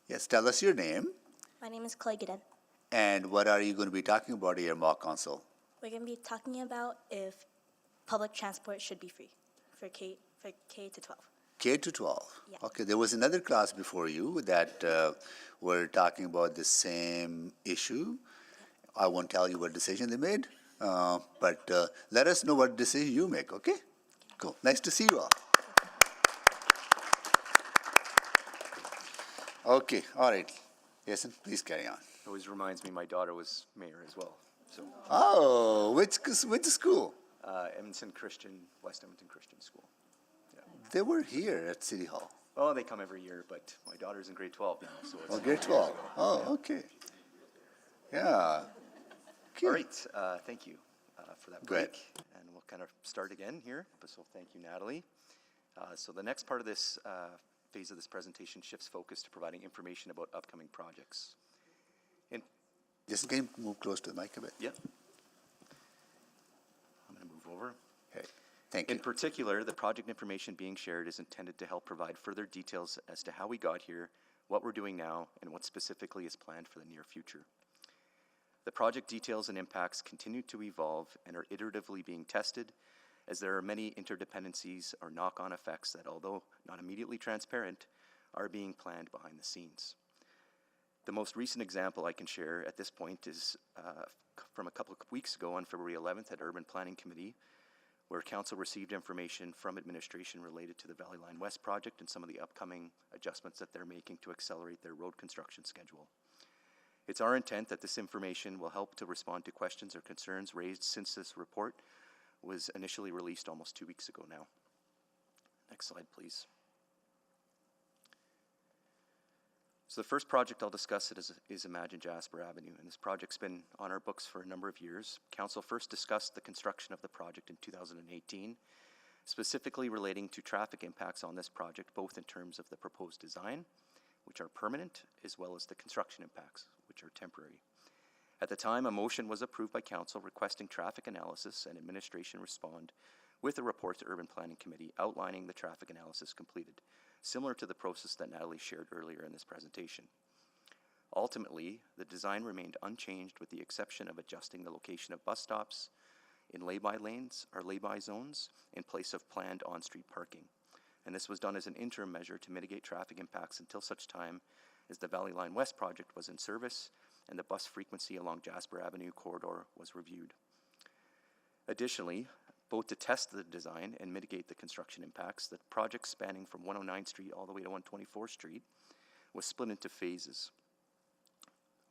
Yes, tell us your name. My name is Clay Gooden. And what are you going to be talking about at your mock council? We're going to be talking about if public transport should be free for K to 12. K to 12? Yeah. Okay, there was another class before you that were talking about the same issue. I won't tell you what decision they made, but let us know what decision you make, okay? Cool. Nice to see you all. Okay, all right. Jason, please carry on. It always reminds me my daughter was mayor as well. So. Oh, which school? Edmonton Christian, West Edmonton Christian School. Yeah. They were here at City Hall. Well, they come every year, but my daughter's in grade 12 now, so it's... Oh, grade 12. Oh, okay. Yeah. Okay. All right, thank you for that break. Great. And we'll kind of start again here, so thank you, Natalie. So the next part of this phase of this presentation shifts focus to providing information about upcoming projects. Just can you move close to the mic a bit? Yeah. I'm going to move over. Okay, thank you. In particular, the project information being shared is intended to help provide further details as to how we got here, what we're doing now, and what specifically is planned for the near future. The project details and impacts continue to evolve and are iteratively being tested, as there are many interdependencies or knock-on effects that, although not immediately transparent, are being planned behind the scenes. The most recent example I can share at this point is from a couple of weeks ago on February 11th at Urban Planning Committee, where Council received information from administration related to the Valley Line West project and some of the upcoming adjustments that they're making to accelerate their road construction schedule. It's our intent that this information will help to respond to questions or concerns raised since this report was initially released almost 2 weeks ago now. Next slide, please. So the first project I'll discuss is Imagine Jasper Avenue, and this project's been on our books for a number of years. Council first discussed the construction of the project in 2018, specifically relating to traffic impacts on this project, both in terms of the proposed design, which are permanent, as well as the construction impacts, which are temporary. At the time, a motion was approved by Council requesting traffic analysis and administration respond with a report to Urban Planning Committee outlining the traffic analysis completed, similar to the process that Natalie shared earlier in this presentation. Ultimately, the design remained unchanged with the exception of adjusting the location of bus stops in lay-by lanes or lay-by zones in place of planned on-street parking. And this was done as an interim measure to mitigate traffic impacts until such time as the Valley Line West project was in service and the bus frequency along Jasper Avenue corridor was reviewed. Additionally, both to test the design and mitigate the construction impacts, the project spanning from 109th Street all the way to 124th Street was split into phases,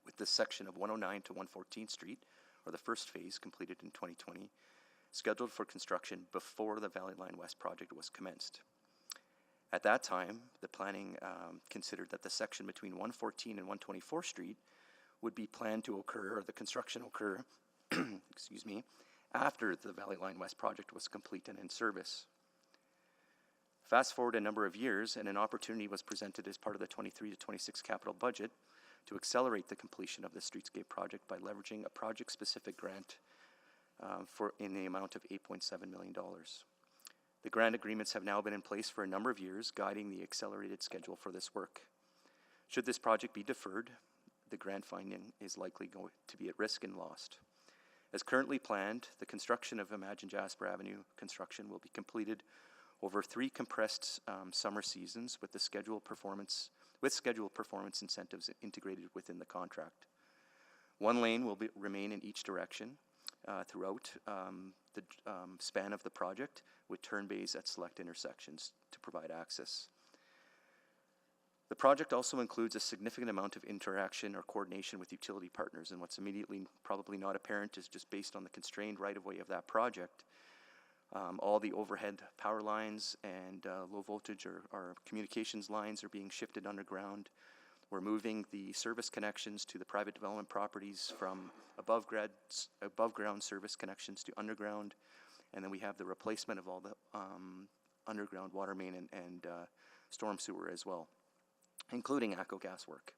with this section of 109 to 114th Street, or the first phase completed in 2020, scheduled for construction before the Valley Line West project was commenced. At that time, the planning considered that the section between 114 and 124th Street would be planned to occur, or the construction occur, excuse me, after the Valley Line West project was complete and in service. Fast forward a number of years, and an opportunity was presented as part of the 23 to 26 capital budget to accelerate the completion of the streetscape project by leveraging a project-specific grant in the amount of $8.7 million. The grant agreements have now been in place for a number of years, guiding the accelerated schedule for this work. Should this project be deferred, the grant funding is likely going to be at risk and lost. As currently planned, the construction of Imagine Jasper Avenue construction will be completed over 3 compressed summer seasons with scheduled performance incentives integrated within the contract. 1 lane will remain in each direction throughout the span of the project, with turn bays at select intersections to provide access. The project also includes a significant amount of interaction or coordination with utility partners, and what's immediately probably not apparent is just based on the constrained right-of-way of that project. All the overhead power lines and low voltage or communications lines are being shifted underground. We're moving the service connections to the private development properties from above ground service connections to underground, and then we have the replacement of all the underground water main and storm sewer as well, including ACO gas work.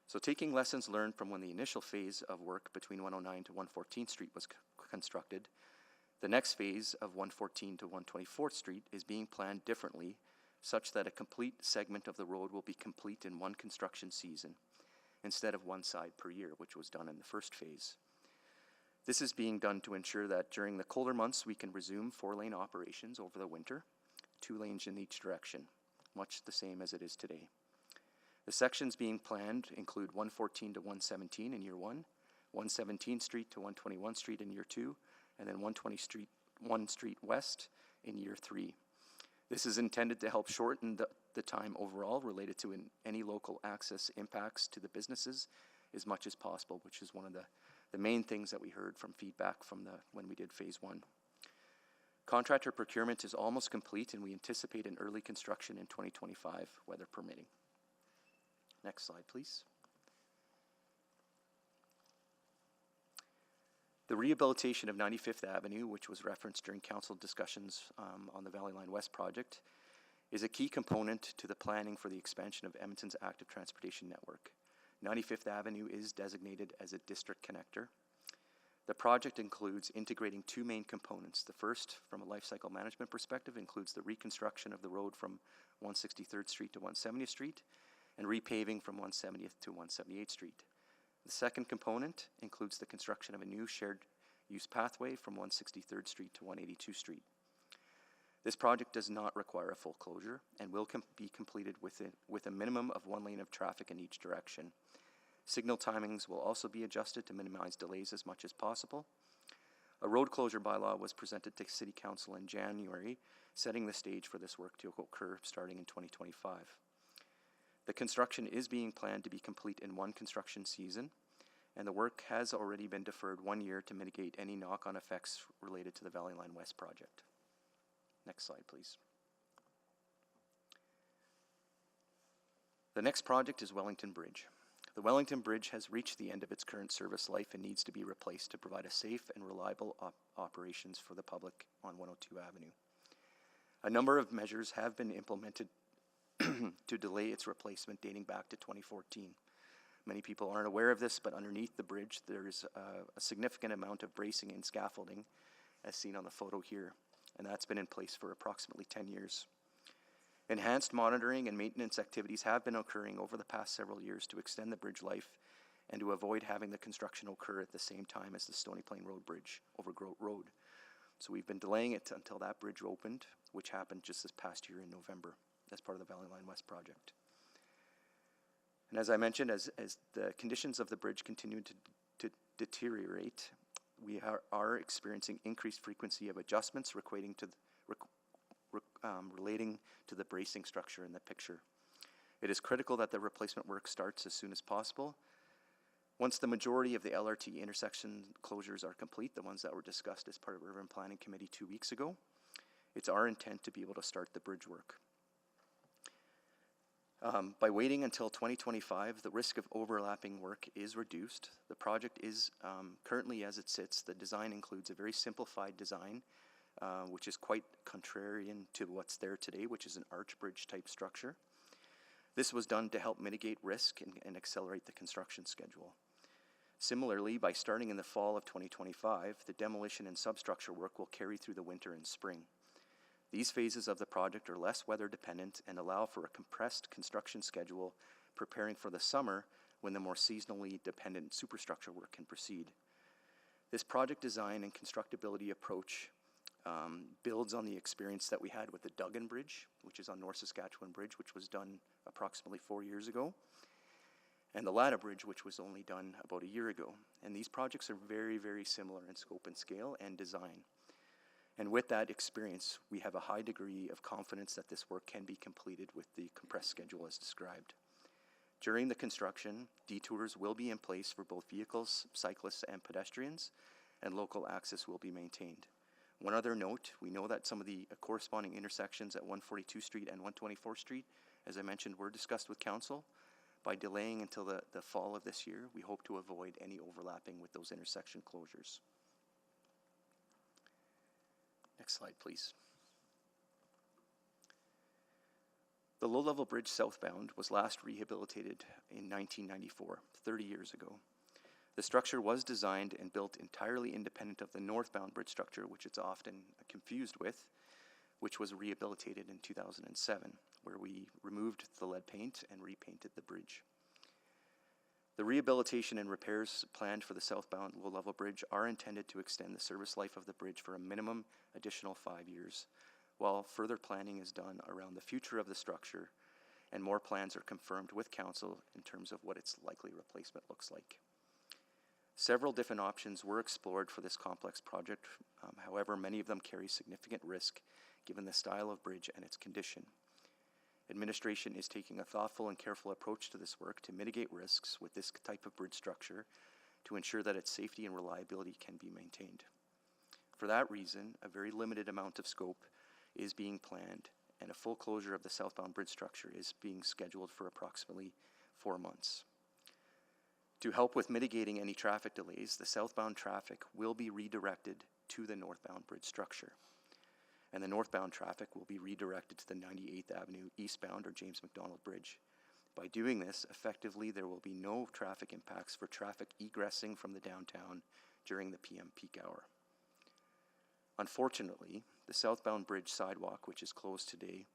So taking lessons learned from when the initial phase of work between 109 to 114th Street was constructed, the next phase of 114 to 124th Street is being planned differently, such that a complete segment of the road will be complete in 1 construction season, instead of 1 side per year, which was done in the first phase. This is being done to ensure that during the colder months we can resume 4-lane operations over the winter, 2 lanes in each direction, much the same as it is today. The sections being planned include 114 to 117 in year 1, 117th Street to 121 Street in year 2, and then 1 Street West in year 3. This is intended to help shorten the time overall related to any local access impacts to the businesses as much as possible, which is one of the main things that we heard from feedback from when we did phase 1. Contractor procurement is almost complete, and we anticipate an early construction in 2025, weather permitting. Next slide, please. The rehabilitation of 95th Avenue, which was referenced during council discussions on the Valley Line West project, is a key component to the planning for the expansion of Edmonton's active transportation network. 95th Avenue is designated as a district connector. The project includes integrating 2 main components. The first, from a life cycle management perspective, includes the reconstruction of the road from 163rd Street to 170th Street and repaving from 170th to 178th Street. The second component includes the construction of a new shared use pathway from 163rd Street to 182nd Street. This project does not require a full closure and will be completed with a minimum of 1 lane of traffic in each direction. Signal timings will also be adjusted to minimize delays as much as possible. A road closure bylaw was presented to City Council in January, setting the stage for this work to occur starting in 2025. The construction is being planned to be complete in 1 construction season, and the work has already been deferred 1 year to mitigate any knock-on effects related to the Valley Line West project. Next slide, please. The next project is Wellington Bridge. The Wellington Bridge has reached the end of its current service life and needs to be replaced to provide a safe and reliable operations for the public on 102 Avenue. A number of measures have been implemented to delay its replacement dating back to 2014. Many people aren't aware of this, but underneath the bridge there is a significant amount of bracing and scaffolding, as seen on the photo here, and that's been in place for approximately 10 years. Enhanced monitoring and maintenance activities have been occurring over the past several years to extend the bridge life and to avoid having the construction occur at the same time as the Stony Plain Road Bridge over Grote Road. So we've been delaying it until that bridge opened, which happened just this past year in November as part of the Valley Line West project. And as I mentioned, as the conditions of the bridge continue to deteriorate, we are experiencing increased frequency of adjustments relating to the bracing structure in the picture. It is critical that the replacement work starts as soon as possible. Once the majority of the LRT intersection closures are complete, the ones that were discussed as part of Urban Planning Committee 2 weeks ago, it's our intent to be able to start the bridge work. By waiting until 2025, the risk of overlapping work is reduced. The project is currently, as it sits, the design includes a very simplified design which is quite contrarian to what's there today, which is an arch bridge type structure. This was done to help mitigate risk and accelerate the construction schedule. Similarly, by starting in the fall of 2025, the demolition and substructure work will carry through the winter and spring. These phases of the project are less weather dependent and allow for a compressed construction schedule, preparing for the summer when the more seasonally dependent superstructure work can proceed. This project design and constructability approach builds on the experience that we had with the Duggan Bridge, which is on North Saskatchewan Bridge, which was done approximately 4 years ago, and the Latta Bridge, which was only done about a year ago. And these projects are very, very similar in scope and scale and design. And with that experience, we have a high degree of confidence that this work can be completed with the compressed schedule as described. During the construction, detours will be in place for both vehicles, cyclists, and pedestrians, and local access will be maintained. One other note, we know that some of the corresponding intersections at 142 Street and 124 Street, as I mentioned, were discussed with Council. By delaying until the fall of this year, we hope to avoid any overlapping with those intersection closures. Next slide, please. The low-level bridge southbound was last rehabilitated in 1994, 30 years ago. The structure was designed and built entirely independent of the northbound bridge structure, which it's often confused with, which was rehabilitated in 2007, where we removed the lead paint and repainted the bridge. The rehabilitation and repairs planned for the southbound low-level bridge are intended to extend the service life of the bridge for a minimum additional 5 years, while further planning is done around the future of the structure and more plans are confirmed with Council in terms of what its likely replacement looks like. Several different options were explored for this complex project. However, many of them carry significant risk given the style of bridge and its condition. Administration is taking a thoughtful and careful approach to this work to mitigate risks with this type of bridge structure to ensure that its safety and reliability can be maintained. For that reason, a very limited amount of scope is being planned and a full closure of the southbound bridge structure is being scheduled for approximately 4 months. To help with mitigating any traffic delays, the southbound traffic will be redirected to the northbound bridge structure. And the northbound traffic will be redirected to the 98th Avenue eastbound or James McDonald Bridge. By doing this, effectively there will be no traffic impacts for traffic egressing from the downtown during the PM peak hour. Unfortunately, the southbound bridge sidewalk, which is closed today,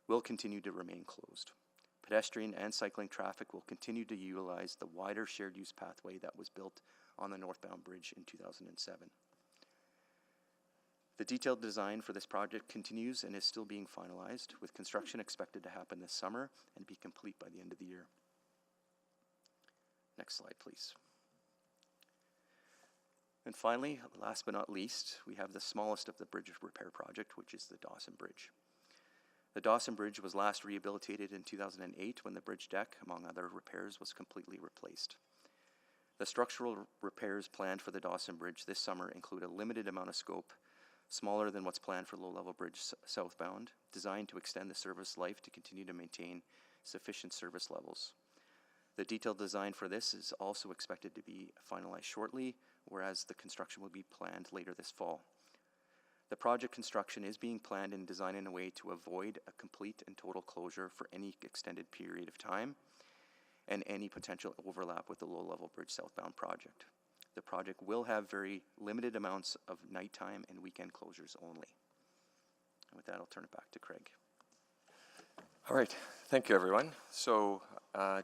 will continue to remain closed. Pedestrian and cycling traffic will continue to utilize the wider shared use pathway that was built on the northbound bridge in 2007. The detailed design for this project continues and is still being finalized, with construction expected to happen this summer and be complete by the end of the year. Next slide, please. And finally, last but not least, we have the smallest of the bridge repair project, which is the Dawson Bridge. The Dawson Bridge was last rehabilitated in 2008 when the bridge deck, among other repairs, was completely replaced. The structural repairs planned for the Dawson Bridge this summer include a limited amount of scope, smaller than what's planned for low-level bridge southbound, designed to extend the service life to continue to maintain sufficient service levels. The detailed design for this is also expected to be finalized shortly, whereas the construction will be planned later this fall. The project construction is being planned and designed in a way to avoid a complete and total closure for any extended period of time and any potential overlap with the low-level bridge southbound project. The project will have very limited amounts of nighttime and weekend closures only. And with that, I'll turn it back to Craig. All right, thank you, everyone. So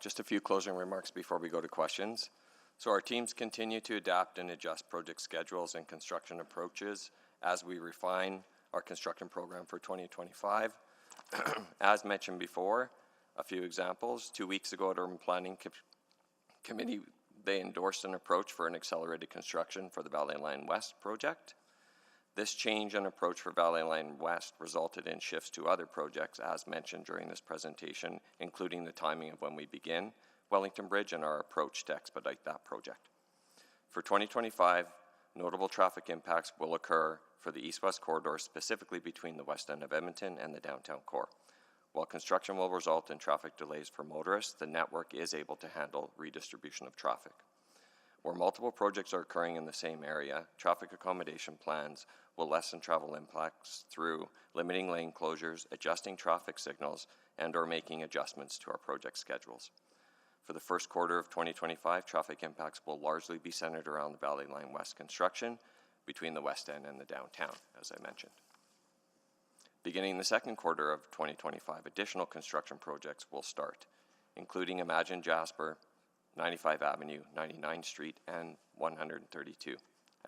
just a few closing remarks before we go to questions. So our teams continue to adapt and adjust project schedules and construction approaches as we refine our construction program for 2025. As mentioned before, a few examples. 2 weeks ago at Urban Planning Committee, they endorsed an approach for an accelerated construction for the Valley Line West project. This change in approach for Valley Line West resulted in shifts to other projects, as mentioned during this presentation, including the timing of when we begin Wellington Bridge and our approach to expedite that project. For 2025, notable traffic impacts will occur for the east-west corridor, specifically between the west end of Edmonton and the downtown core. While construction will result in traffic delays for motorists, the network is able to handle redistribution of traffic. Where multiple projects are occurring in the same area, traffic accommodation plans will lessen travel impacts through limiting lane closures, adjusting traffic signals, and/or making adjustments to our project schedules. For the first quarter of 2025, traffic impacts will largely be centered around the Valley Line West construction between the West End and the downtown, as I mentioned. Beginning the second quarter of 2025, additional construction projects will start, including Imagine Jasper, 95 Avenue, 99th Street, and 132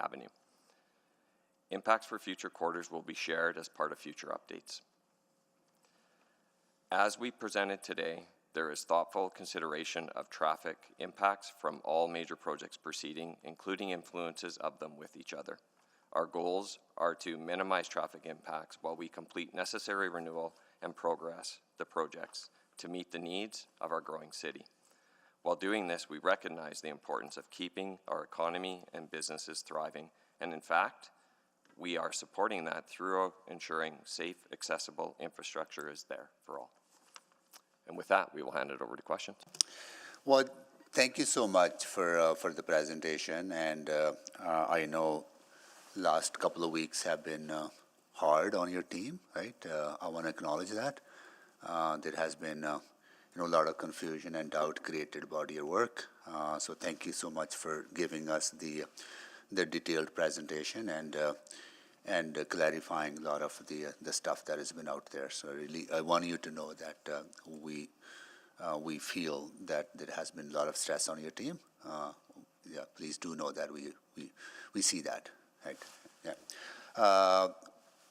Avenue. Impacts for future quarters will be shared as part of future updates. As we presented today, there is thoughtful consideration of traffic impacts from all major projects proceeding, including influences of them with each other. Our goals are to minimize traffic impacts while we complete necessary renewal and progress the projects to meet the needs of our growing city. While doing this, we recognize the importance of keeping our economy and businesses thriving, and in fact, we are supporting that through ensuring safe, accessible infrastructure is there for all. And with that, we will hand it over to questions. Well, thank you so much for the presentation, and I know last couple of weeks have been hard on your team, right? I want to acknowledge that. There has been a lot of confusion and doubt created about your work. So thank you so much for giving us the detailed presentation and clarifying a lot of the stuff that has been out there. So really, I want you to know that we feel that there has been a lot of stress on your team. Yeah, please do know that we see that. Right? Yeah.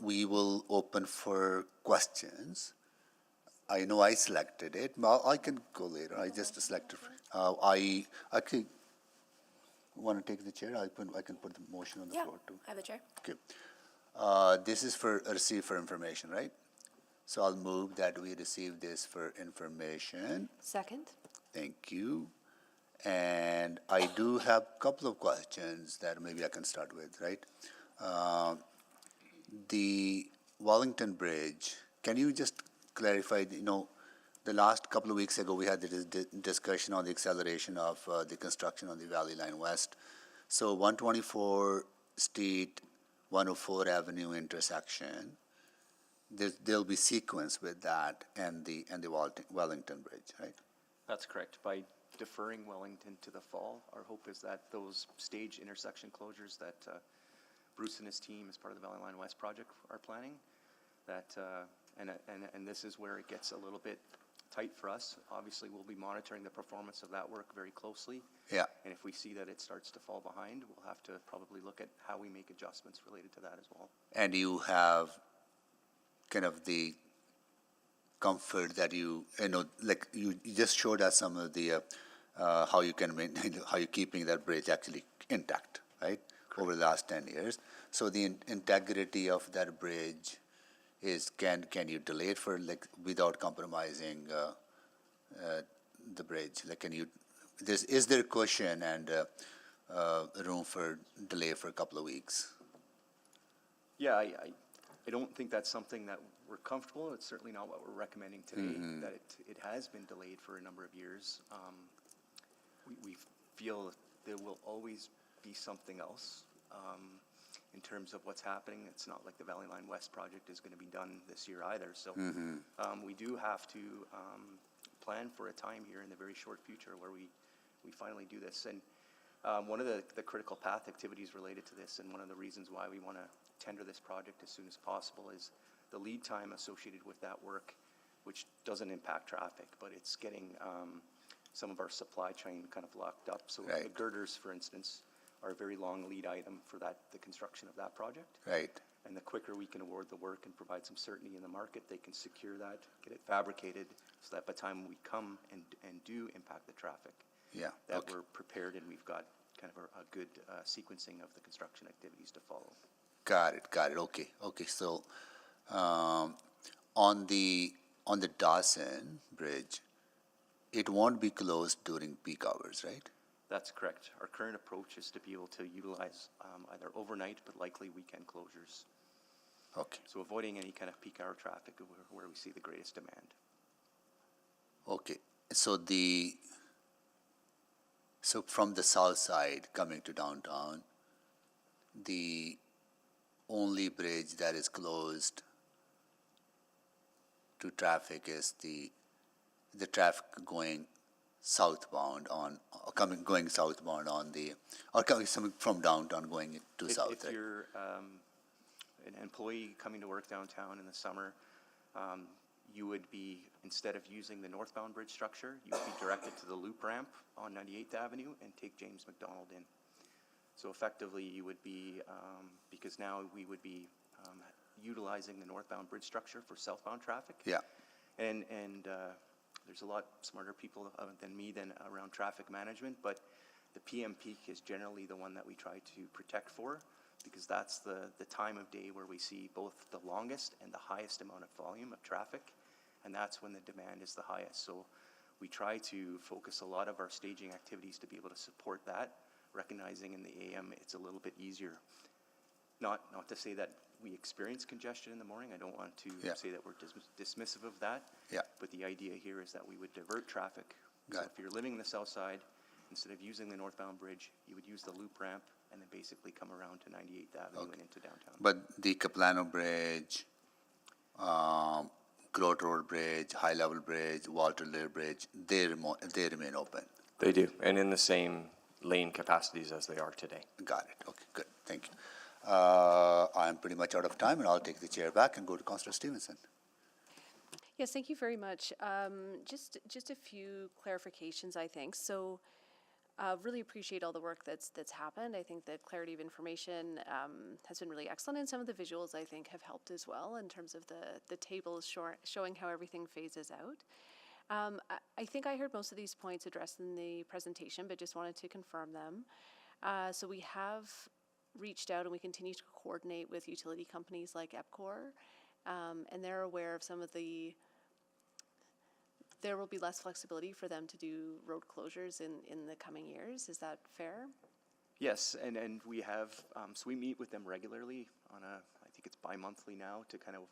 We will open for questions. I know I selected it. Well, I can go later. I just selected. I actually want to take the chair. I can put the motion on the floor too. I have the chair. Okay. This is for receive for information, right? So I'll move that we receive this for information. Second. Thank you. And I do have a couple of questions that maybe I can start with, right? The Wellington Bridge, can you just clarify, the last couple of weeks ago we had this discussion on the acceleration of the construction on the Valley Line West. So 124 Street, 104 Avenue intersection, there'll be sequence with that and the Wellington Bridge, right? That's correct. By deferring Wellington to the fall, our hope is that those stage intersection closures that Bruce and his team, as part of the Valley Line West project, are planning, that and this is where it gets a little bit tight for us. Obviously, we'll be monitoring the performance of that work very closely. Yeah. And if we see that it starts to fall behind, we'll have to probably look at how we make adjustments related to that as well. And you have kind of the comfort that like you just showed us some of the how you can maintain, how you're keeping that bridge actually intact, right? Correct. Over the last 10 years. So the integrity of that bridge is, can you delay it for, like, without compromising the bridge? Like, is there cushion and room for delay for a couple of weeks? Yeah, I don't think that's something that we're comfortable. It's certainly not what we're recommending today, that it has been delayed for a number of years. We feel there will always be something else in terms of what's happening. It's not like the Valley Line West project is going to be done this year either. So we do have to plan for a time here in the very short future where we finally do this. And one of the critical path activities related to this, and one of the reasons why we want to tender this project as soon as possible, is the lead time associated with that work, which doesn't impact traffic, but it's getting some of our supply chain kind of locked up. So the girders, for instance, are a very long lead item for the construction of that project. Right. And the quicker we can award the work and provide some certainty in the market, they can secure that, get it fabricated, so that by the time we come and do impact the traffic, that we're prepared and we've got kind of a good sequencing of the construction activities to follow. Got it. Okay. So on the Dawson Bridge, it won't be closed during peak hours, right? That's correct. Our current approach is to be able to utilize either overnight but likely weekend closures. Okay. So avoiding any kind of peak hour traffic where we see the greatest demand. Okay. So from the south side coming to downtown, the only bridge that is closed to traffic is the traffic going southbound on, or going southbound on the, or coming from downtown going to south. If you're an employee coming to work downtown in the summer, you would be, instead of using the northbound bridge structure, you would be directed to the loop ramp on 98th Avenue and take James McDonald in. So effectively, you would be, because now we would be utilizing the northbound bridge structure for southbound traffic. Yeah. And there's a lot smarter people than me around traffic management, but the PM peak is generally the one that we try to protect for, because that's the time of day where we see both the longest and the highest amount of volume of traffic, and that's when the demand is the highest. So we try to focus a lot of our staging activities to be able to support that, recognizing in the AM it's a little bit easier. Not to say that we experience congestion in the morning. I don't want to say that we're dismissive of that. Yeah. But the idea here is that we would divert traffic. So if you're living in the south side, instead of using the northbound bridge, you would use the loop ramp and then basically come around to 98th Avenue and into downtown. But the Caplano Bridge, Grote Road Bridge, High Level Bridge, Walter Lear Bridge, they remain open. They do, and in the same lane capacities as they are today. Got it. Okay, good. Thank you. I'm pretty much out of time, and I'll take the chair back and go to Councillor Stevenson. Yes, thank you very much. Just a few clarifications, I think. So, really appreciate all the work that's happened. I think the clarity of information has been really excellent, and some of the visuals I think have helped as well in terms of the tables showing how everything phases out. I think I heard most of these points addressed in the presentation, but just wanted to confirm them. So we have reached out and we continue to coordinate with utility companies like EPCOR, and they're aware of some of there will be less flexibility for them to do road closures in the coming years. Is that fair? Yes, and we have, so we meet with them regularly on I think it's bi-monthly now, to kind of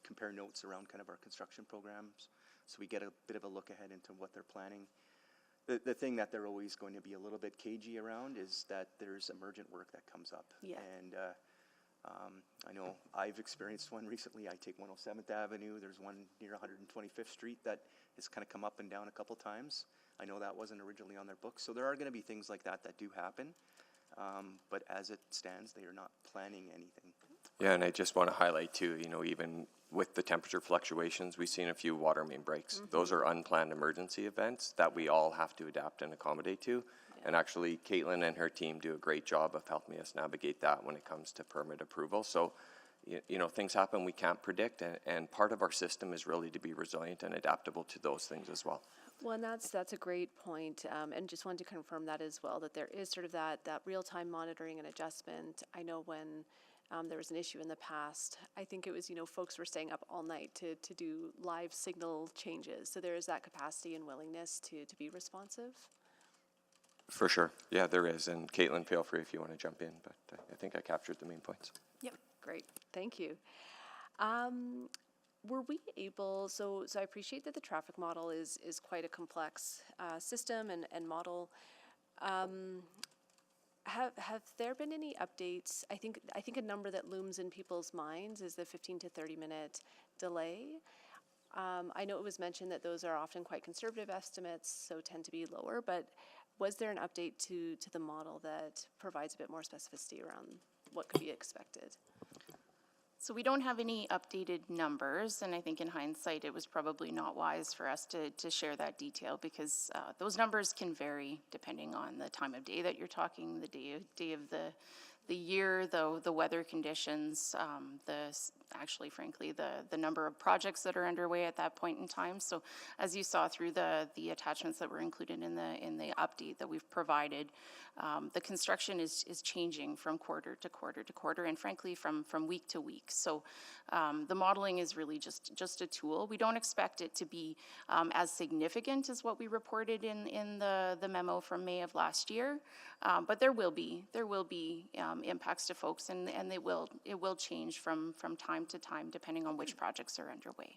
compare notes around kind of our construction programs. So we get a bit of a look ahead into what they're planning. The thing that they're always going to be a little bit cagey around is that there's emergent work that comes up. Yeah. And I know I've experienced one recently. I take 107th Avenue. There's one near 125th Street that has kind of come up and down a couple times. I know that wasn't originally on their books. So there are going to be things like that do happen. But as it stands, they are not planning anything. Yeah, and I just want to highlight too, even with the temperature fluctuations, we've seen a few water main breaks. Mm-hmm. Those are unplanned emergency events that we all have to adapt and accommodate to. Yeah. And actually, Caitlin and her team do a great job of helping us navigate that when it comes to permit approval. So, things happen we can't predict, and part of our system is really to be resilient and adaptable to those things as well. Well, and that's a great point, and just wanted to confirm that as well, that there is sort of that real-time monitoring and adjustment. I know when there was an issue in the past, I think it was, folks were staying up all night to do live signal changes. So there is that capacity and willingness to be responsive. For sure. Yeah, there is. And Caitlin, feel free if you want to jump in, but I think I captured the main points. Yep. Great. Thank you. Were we able, so I appreciate that the traffic model is quite a complex system and model. Have there been any updates? I think a number that looms in people's minds is the 15 to 30 minute delay. I know it was mentioned that those are often quite conservative estimates, so tend to be lower, but was there an update to the model that provides a bit more specificity around what could be expected? So we don't have any updated numbers, and I think in hindsight it was probably not wise for us to share that detail, because those numbers can vary depending on the time of day that you're talking, the day of the year, the weather conditions, actually, frankly, the number of projects that are underway at that point in time. So as you saw through the attachments that were included in the update that we've provided, the construction is changing from quarter to quarter to quarter, and frankly from week to week. So the modeling is really just a tool. We don't expect it to be as significant as what we reported in the memo from May of last year, but there will be impacts to folks, and it will change from time to time depending on which projects are underway.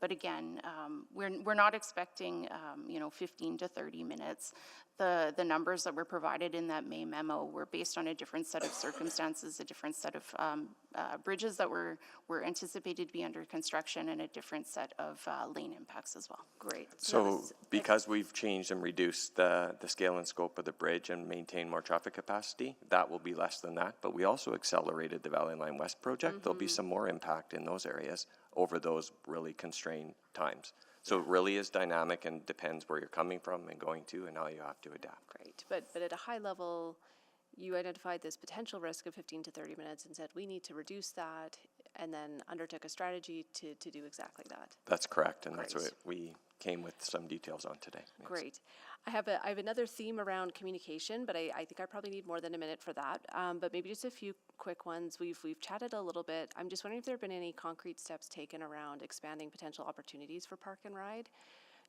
But again, we're not expecting 15 to 30 minutes. The numbers that were provided in that May memo were based on a different set of circumstances, a different set of bridges that were anticipated to be under construction, and a different set of lane impacts as well. Great. So because we've changed and reduced the scale and scope of the bridge and maintained more traffic capacity, that will be less than that. But we also accelerated the Valley Line West project. There'll be some more impact in those areas over those really constrained times. So it really is dynamic and depends where you're coming from and going to and how you have to adapt. Great, but at a high level, you identified this potential risk of 15 to 30 minutes and said we need to reduce that, and then undertook a strategy to do exactly that. That's correct, and Great. that's what we came with some details on today. Yes. Great. I have another theme around communication, but I think I probably need more than a minute for that. But maybe just a few quick ones. We've chatted a little bit. I'm just wondering if there have been any concrete steps taken around expanding potential opportunities for Park and Ride,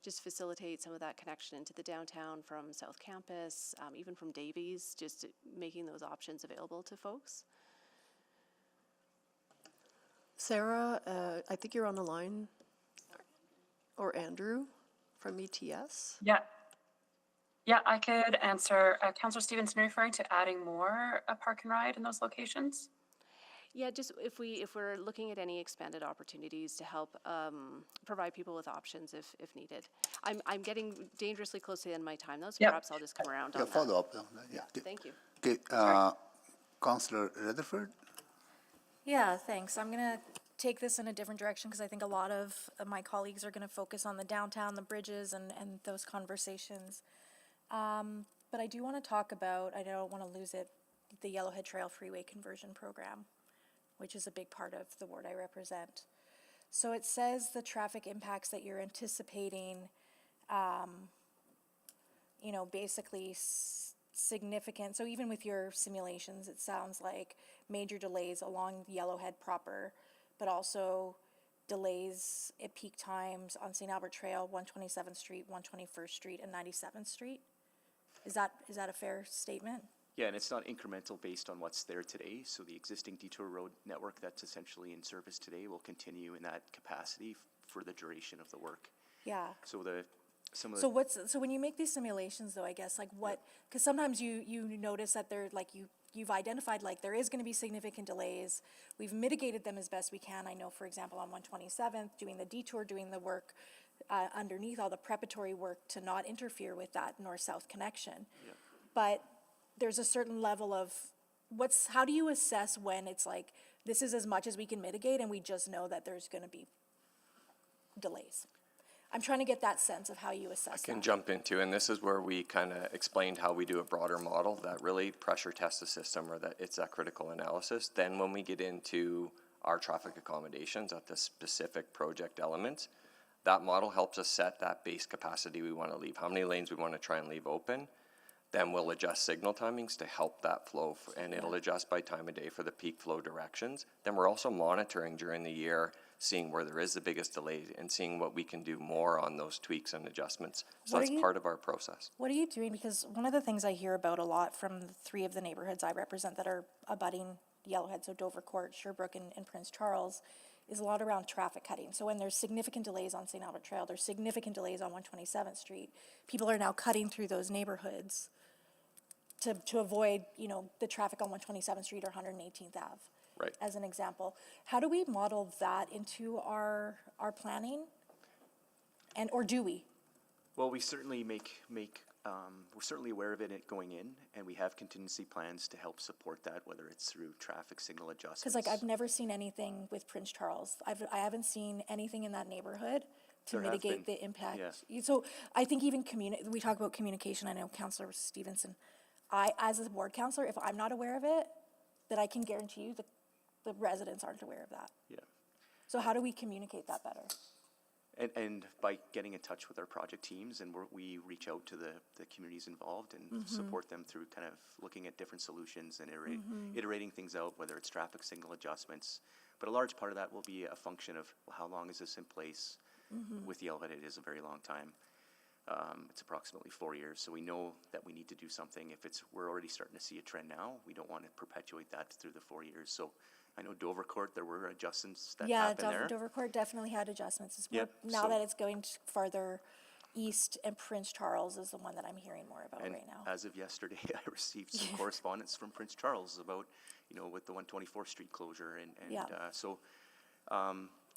just facilitate some of that connection into the downtown from South Campus, even from Davies, just making those options available to folks. Sarah, I think you're on the line, or Andrew from ETS. Yeah, I could answer. Councillor Stevenson, referring to adding more Park and Ride in those locations? Yeah, just if we're looking at any expanded opportunities to help provide people with options if needed. I'm getting dangerously close to the end of my time though, so perhaps I'll just come around on that. Follow up on that. Yeah. Thank you. Okay, Councillor Rutherford. Yeah, thanks. I'm going to take this in a different direction because I think a lot of my colleagues are going to focus on the downtown, the bridges, and those conversations. But I do want to talk about, I don't want to lose it, the Yellowhead Trail Freeway Conversion Program, which is a big part of the ward I represent. So it says the traffic impacts that you're anticipating, basically significant. So even with your simulations, it sounds like major delays along Yellowhead proper, but also delays at peak times on St. Albert Trail, 127th Street, 121st Street, and 97th Street. Is that a fair statement? Yeah, and it's not incremental based on what's there today. So the existing detour road network that's essentially in service today will continue in that capacity for the duration of the work. Yeah. So So when you make these simulations though, I guess, like what, because sometimes you notice that they're like you've identified like there is going to be significant delays. We've mitigated them as best we can. I know, for example, on 127th, doing the detour, doing the work underneath, all the preparatory work to not interfere with that north-south connection. Yeah. But there's a certain level of how do you assess when it's like, this is as much as we can mitigate and we just know that there's going to be delays? I'm trying to get that sense of how you assess I can that. jump into, and this is where we kind of explained how we do a broader model that really pressure tests the system, or that it's that critical analysis. Then when we get into our traffic accommodations at the specific project elements, that model helps us set that base capacity we want to leave, how many lanes we want to try and leave open. Then we'll adjust signal timings to help that flow, and it'll adjust by time of day for the peak flow directions. Then we're also monitoring during the year, seeing where there is the biggest delay and seeing what we can do more on those tweaks and adjustments. So that's part of our process. What are you doing? Because one of the things I hear about a lot from the three of the neighborhoods I represent that are abutting Yellowhead, so Dovercourt, Sherbrooke, and Prince Charles, is a lot around traffic cutting. So when there's significant delays on St. Albert Trail, there's significant delays on 127th Street. People are now cutting through those neighborhoods to avoid, the traffic on 127th Street or 118th Ave. Right. As an example. How do we model that into our planning? Or do we? Well, we certainly we're certainly aware of it going in, and we have contingency plans to help support that, whether it's through traffic signal adjustments. Because I've never seen anything with Prince Charles. I haven't seen anything in that neighborhood to mitigate the impact. Yeah. So I think even we talk about communication. I know Councillor Stevenson. As a ward councillor, if I'm not aware of it, then I can guarantee you that the residents aren't aware of that. Yeah. So how do we communicate that better? And by getting in touch with our project teams, and we reach out to the communities involved and support them through kind of looking at different solutions and iterating things out, whether it's traffic signal adjustments. But a large part of that will be a function of, well, how long is this in place? With Yellowhead, it is a very long time. It's approximately 4 years, so we know that we need to do something. We're already starting to see a trend now. We don't want to perpetuate that through the 4 years. So I know Dovercourt, there were adjustments that happened there. Yeah, Dovercourt definitely had adjustments. It's more, Yep, now so- that it's going farther east, and Prince Charles is the one that I'm hearing more about And right now. as of yesterday, I received some correspondence from Prince Charles about, with the 124th Street closure, and Yeah. so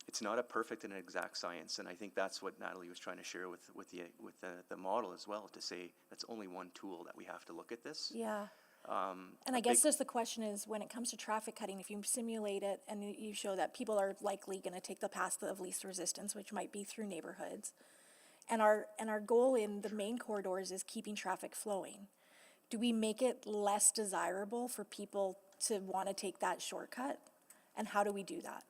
it's not a perfect and exact science, and I think that's what Natalie was trying to share with the model as well, to say that's only one tool that we have to look at this. Yeah. And a I guess big- just the question is, when it comes to traffic cutting, if you simulate it and you show that people are likely going to take the path of least resistance, which might be through neighborhoods, and our goal in the main corridors is keeping traffic flowing, do we make it less desirable for people to want to take that shortcut? And how do we do that?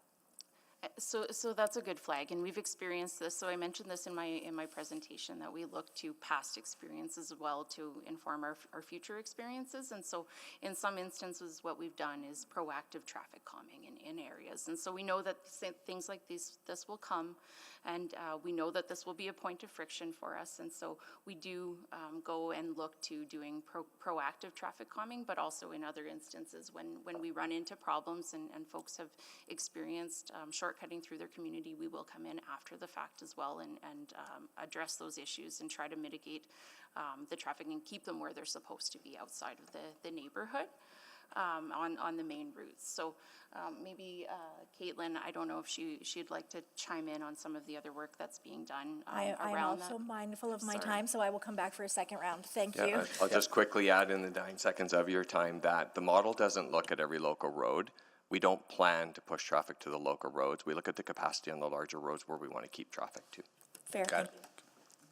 So that's a good flag, and we've experienced this. So I mentioned this in my presentation, that we look to past experiences as well to inform our future experiences. And so in some instances, what we've done is proactive traffic calming in areas. And so we know that things like this will come, and we know that this will be a point of friction for us. And so we do go and look to doing proactive traffic calming, but also in other instances when we run into problems and folks have experienced shortcutting through their community, we will come in after the fact as well and address those issues and try to mitigate the traffic and keep them where they're supposed to be outside of the neighborhood on the main routes. So maybe Caitlin, I don't know if she'd like to chime in on some of the other work that's being done I'm around that. also mindful of my Sorry. time, so I will come back for a second round. Thank Yeah, you. I'll just quickly add in the 9 seconds of your time that the model doesn't look at every local road. We don't plan to push traffic to the local roads. We look at the capacity on the larger roads where we want to keep traffic to. Fair. Got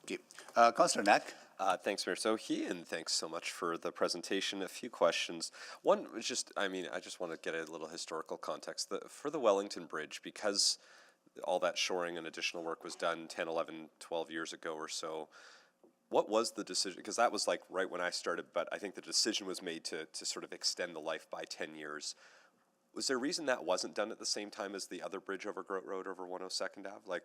it. Councillor Knack. Thanks, Mayor. So thanks so much for the presentation. A few questions. One was just, I just want to get a little historical context. For the Wellington Bridge, because all that shoring and additional work was done 10, 11, 12 years ago or so, what was the decision? Because that was like right when I started, but I think the decision was made to sort of extend the life by 10 years. Was there a reason that wasn't done at the same time as the other bridge over Grote Road over 102nd Ave? Like,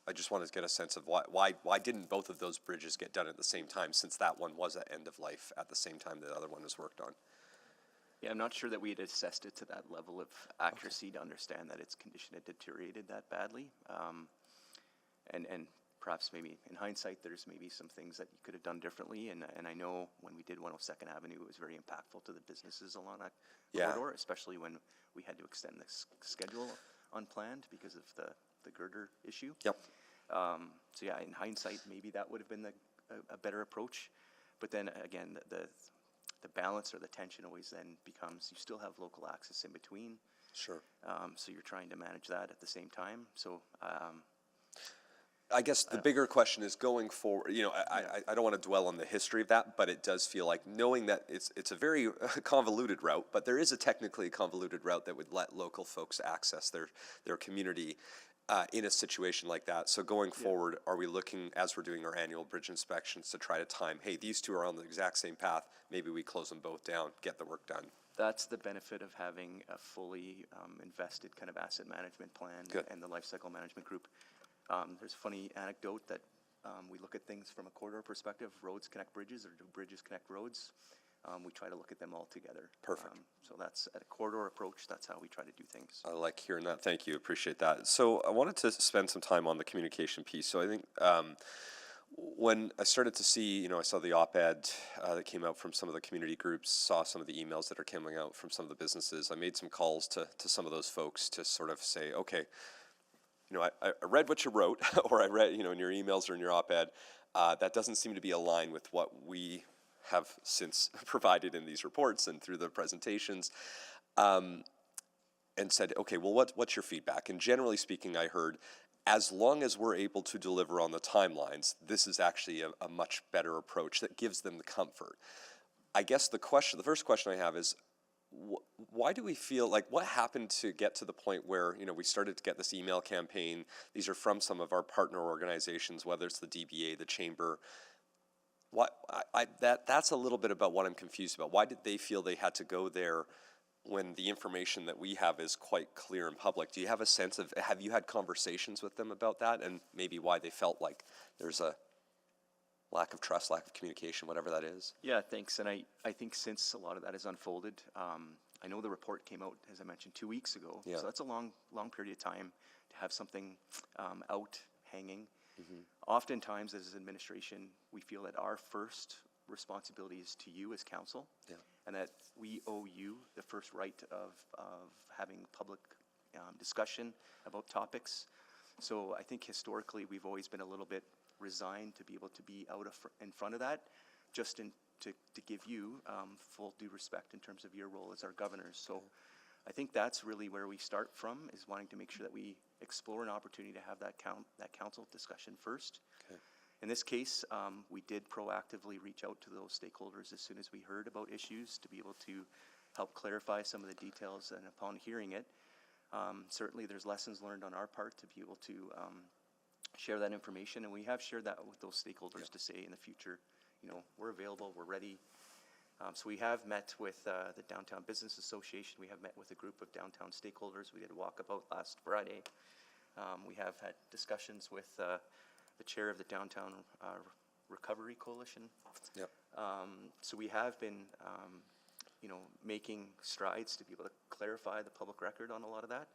I just wanted to get a sense of why didn't both of those bridges get done at the same time, since that one was at end of life at the same time the other one was worked on? Yeah, I'm not sure that we had assessed it to that level of accuracy to understand that its condition had deteriorated that badly. And perhaps maybe in hindsight, there's maybe some things that you could have done differently. And I know when we did 102nd Avenue, it was very impactful to the businesses along that corridor, especially when we had to extend the schedule unplanned because of the girder issue. Yep. So yeah, in hindsight, maybe that would have been a better approach. But then again, the balance or the tension always then becomes you still have local access in between. Sure. So you're trying to manage that at the same time. So I guess the bigger question is going forward, I don't want to dwell on the history of that, but it does feel like knowing that it's a very convoluted route, but there is a technically convoluted route that would let local folks access their community in a situation like that. So going forward, are we looking, as we're doing our annual bridge inspections, to try to time, hey, these two are on the exact same path, maybe we close them both down, get the work done? that's the benefit of having a fully invested kind of asset management plan and the life cycle management group. There's a funny anecdote that we look at things from a corridor perspective. Roads connect bridges, or do bridges connect roads? We try to look at them all together. Perfect. So that's at a corridor approach. That's how we try to do things. I like hearing that. Thank you. Appreciate that. So I wanted to spend some time on the communication piece. So I think when I started to see, I saw the op-ed that came out from some of the community groups, saw some of the emails that are coming out from some of the businesses. I made some calls to some of those folks to sort of say, okay, I read what you wrote, or I read, in your emails or in your op-ed. That doesn't seem to be aligned with what we have since provided in these reports and through the presentations, and said, okay, well, what's your feedback? And generally speaking, I heard, as long as we're able to deliver on the timelines, this is actually a much better approach that gives them the comfort. I guess the first question I have is, why do we feel like, what happened to get to the point where, we started to get this email campaign? These are from some of our partner organizations, whether it's the DBA, the Chamber. That's a little bit about what I'm confused about. Why did they feel they had to go there when the information that we have is quite clear and public? Do you have a sense of, have you had conversations with them about that, and maybe why they felt like there's a lack of trust, lack of communication, whatever that is. Yeah, thanks. And I think since a lot of that has unfolded, I know the report came out, as I mentioned, 2 weeks ago. Yeah. So that's a long period of time to have something out hanging. Oftentimes, as administration, we feel that our first responsibility is to you as council, and that we owe you the first right of having public discussion about topics. So I think historically, we've always been a little bit resigned to be able to be out in front of that, just to give you full due respect in terms of your role as our governors. So I think that's really where we start from, is wanting to make sure that we explore an opportunity to have that council discussion first. Okay. In this case, we did proactively reach out to those stakeholders as soon as we heard about issues to be able to help clarify some of the details, and upon hearing it, certainly there's lessons learned on our part to be able to share that information, and we have shared that with those stakeholders to say in the future, you know, we're available, we're ready. So we have met with the Downtown Business Association. We have met with a group of downtown stakeholders. We did a walkabout last Friday. We have had discussions with the chair of the Downtown Recovery Coalition. Yep. So we have been, you know, making strides to be able to clarify the public record on a lot of that.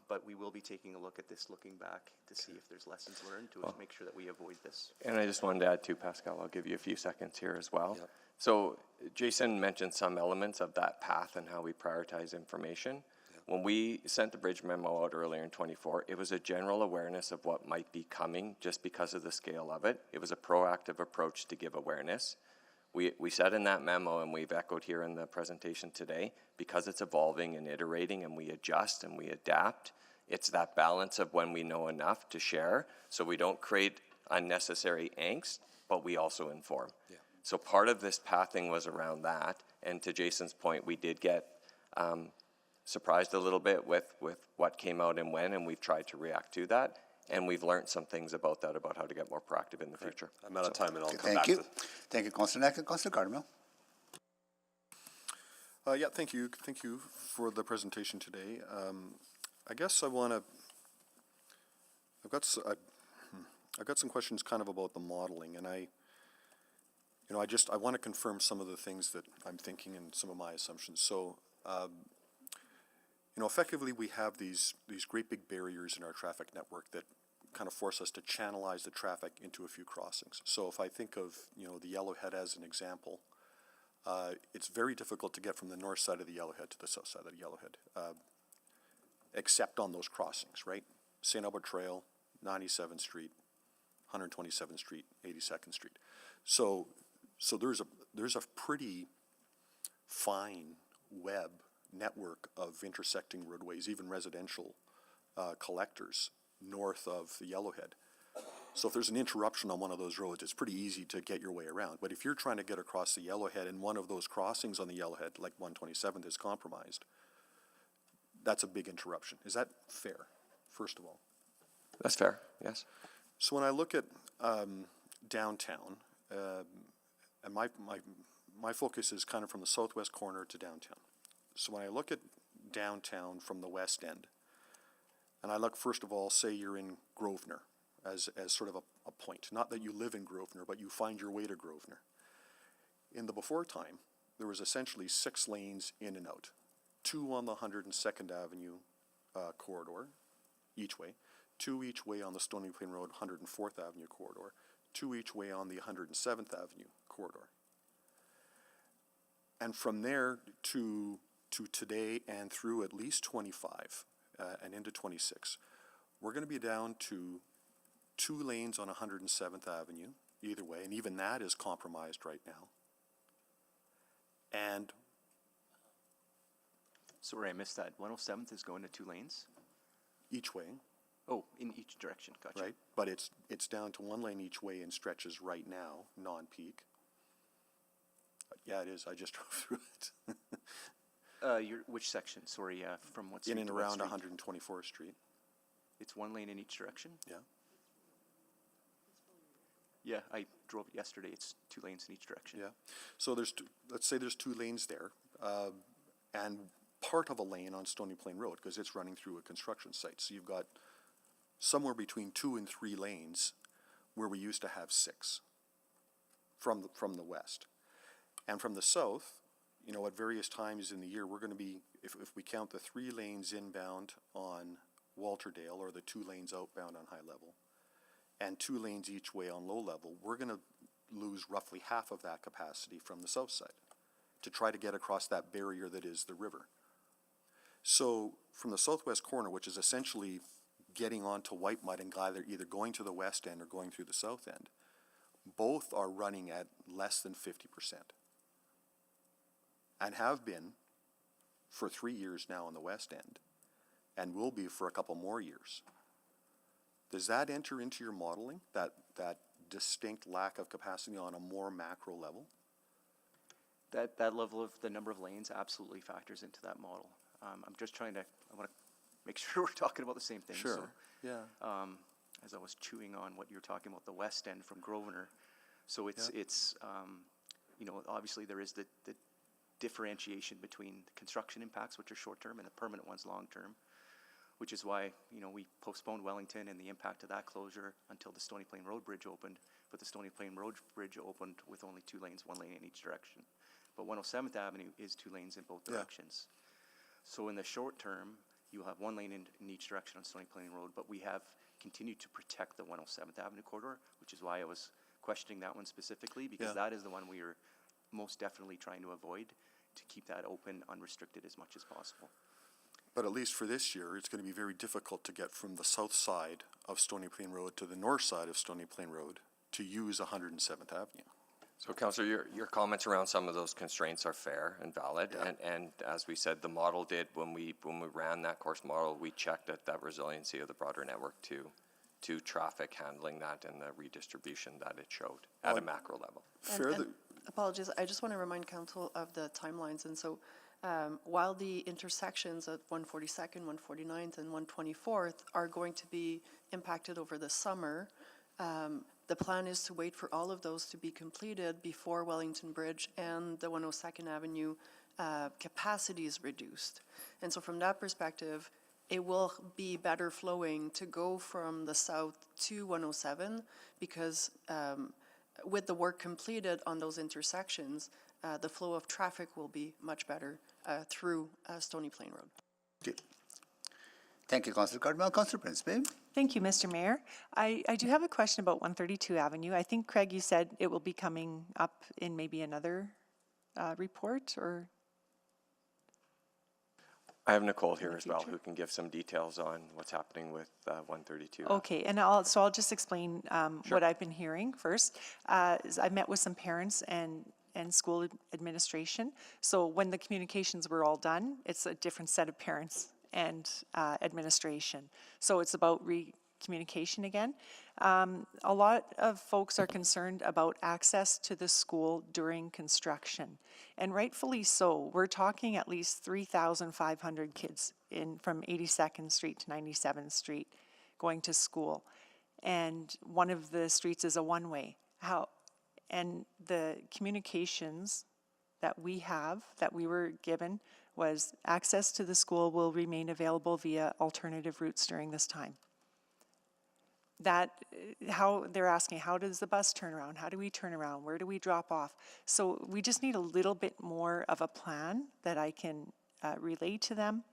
But we will be taking a look at this, looking back to see if there's lessons learned to make sure that we avoid this. And I just wanted to add too, Pascal, I'll give you a few seconds here as well. Yep. So Jason mentioned some elements of that path and how we prioritize information. Yep. When we sent the bridge memo out earlier in 24, it was a general awareness of what might be coming just because of the scale of it. It was a proactive approach to give awareness. We said in that memo, and we've echoed here in the presentation today, because it's evolving and iterating and we adjust and we adapt, it's that balance of when we know enough to share so we don't create unnecessary angst, but we also inform. Yeah. So part of this pathing was around that, and to Jason's point, we did get surprised a little bit with what came out and when, and we've tried to react to that. And we've learned some things about that, about how to get more proactive in the future. I'm out of time, and I'll come Thank back you. to Thank you, Councillor Neck and Councillor Cardinal. Yeah, thank you. Thank you for the presentation today. I guess I want to, I've got some questions kind of about the modeling, and I want to confirm some of the things that I'm thinking and some of my assumptions. So, effectively we have these great big barriers in our traffic network that kind of force us to channelize the traffic into a few crossings. So if I think of, the Yellowhead as an example, it's very difficult to get from the north side of the Yellowhead to the south side of the Yellowhead, except on those crossings, right? St. Albert Trail, 97th Street, 127th Street, 82nd Street. So there's a pretty fine web network of intersecting roadways, even residential collectors north of the Yellowhead. So if there's an interruption on one of those roads, it's pretty easy to get your way around. But if you're trying to get across the Yellowhead and one of those crossings on the Yellowhead, like 127th, is compromised, that's a big interruption. Is that fair, first of all? That's fair, yes. So when I look at downtown, and my focus is kind of from the southwest corner to downtown. So when I look at downtown from the west end, and I look, first of all, say you're in Grosvenor as sort of a point. Not that you live in Grosvenor, but you find your way to Grosvenor. In the before time, there was essentially 6 lanes in and out. 2 on the 102nd Avenue corridor, each way. 2 each way on the Stony Plain Road 104th Avenue corridor. 2 each way on the 107th Avenue corridor. And from there to today and through at least 25 and into 26, we're going to be down to 2 lanes on 107th Avenue, either way, and even that is compromised right now. And sorry, I missed that. 107th is going to 2 lanes? Each way. Oh, in each direction, gotcha. Right, but it's down to 1 lane each way and stretches right now, non-peak. Yeah, it is. I just drove through it. Which section? Sorry, from what street in and to what around street? 124th Street. It's 1 lane in each direction? Yeah. Yeah, I drove it yesterday. It's 2 lanes in each direction. Yeah. So let's say there's 2 lanes there, and part of a lane on Stony Plain Road, because it's running through a construction site. So you've got somewhere between 2 and 3 lanes where we used to have 6. from the west. And from the south, you know, at various times in the year, we're going to be, if we count the 3 lanes inbound on Walterdale or the 2 lanes outbound on high level, and 2 lanes each way on low level, we're going to lose roughly half of that capacity from the south side to try to get across that barrier that is the river. So from the southwest corner, which is essentially getting onto White Mud and either going to the west end or going through the south end, both are running at less than 50%. And have been for 3 years now on the west end, and will be for a couple more years. Does that enter into your modeling, that distinct lack of capacity on a more macro level? That level of the number of lanes absolutely factors into that model. I'm just trying to, I want to make sure we're talking about the same thing. Sure, So, yeah. as I was chewing on what you're talking about, the west end from Grosvenor. So it's you know, obviously there is the differentiation between the construction impacts, which are short-term, and the permanent ones long-term, which is why, you know, we postponed Wellington and the impact of that closure until the Stony Plain Road Bridge opened, but the Stony Plain Road Bridge opened with only 2 lanes, 1 lane in each direction. But 107th Avenue is 2 lanes in both directions. So in the short term, you'll have 1 lane in each direction on Stony Plain Road, but we have continued to protect the 107th Avenue corridor, which is why I was questioning that one specifically, because that is the one we are most definitely trying to avoid, to keep that open, unrestricted as much as possible. But at least for this year, it's going to be very difficult to get from the south side of Stony Plain Road to the north side of Stony Plain Road to use 107th Avenue. So, Councillor, your comments around some of those constraints are fair and valid, and as we said, the model did, when we ran that course model, we checked at that resiliency of the broader network to traffic handling that and the redistribution that it showed at a macro level. And apologies, I just want to remind Council of the timelines. And so while the intersections at 142nd, 149th, and 124th are going to be impacted over the summer, the plan is to wait for all of those to be completed before Wellington Bridge and the 102nd Avenue capacity is reduced. And so from that perspective, it will be better flowing to go from the south to 107 because with the work completed on those intersections, the flow of traffic will be much better through Stony Plain Road. Okay. Thank you, Councillor Cardwell. Councillor Prince, babe. Thank you, Mr. Mayor. I do have a question about 132 Avenue. I think, Craig, you said it will be coming up in maybe another report, or? I have Nicole here as well, who can give some details on what's happening with 132. Okay, and I'll just explain what I've been hearing first. Is I met with some parents and school administration. So when the communications were all done, it's a different set of parents and administration. So it's about communication again. A lot of folks are concerned about access to the school during construction, and rightfully so. We're talking at least 3,500 kids from 82nd Street to 97th Street going to school, and one of the streets is a one-way. And the communications that we were given, was access to the school will remain available via alternative routes during this time. How they're asking, how does the bus turn around? How do we turn around? Where do we drop off? So we just need a little bit more of a plan that I can relay to them,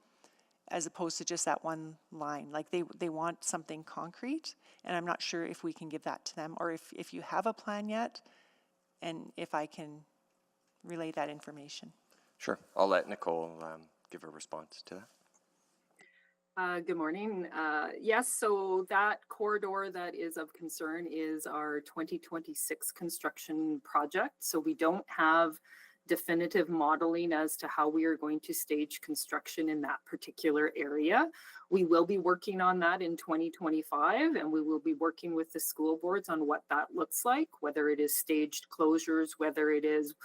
as opposed to just that one line. Like they want something concrete, and I'm not sure if we can give that to them, or if you have a plan yet, and if I can relay that information. Sure, I'll let Nicole give a response to that. Good morning. Yes, so that corridor that is of concern is our 2026 construction project. So we don't have definitive modeling as to how we are going to stage construction in that particular area. We will be working on that in 2025, and we will be working with the school boards on what that looks like, whether it is staged closures, whether it is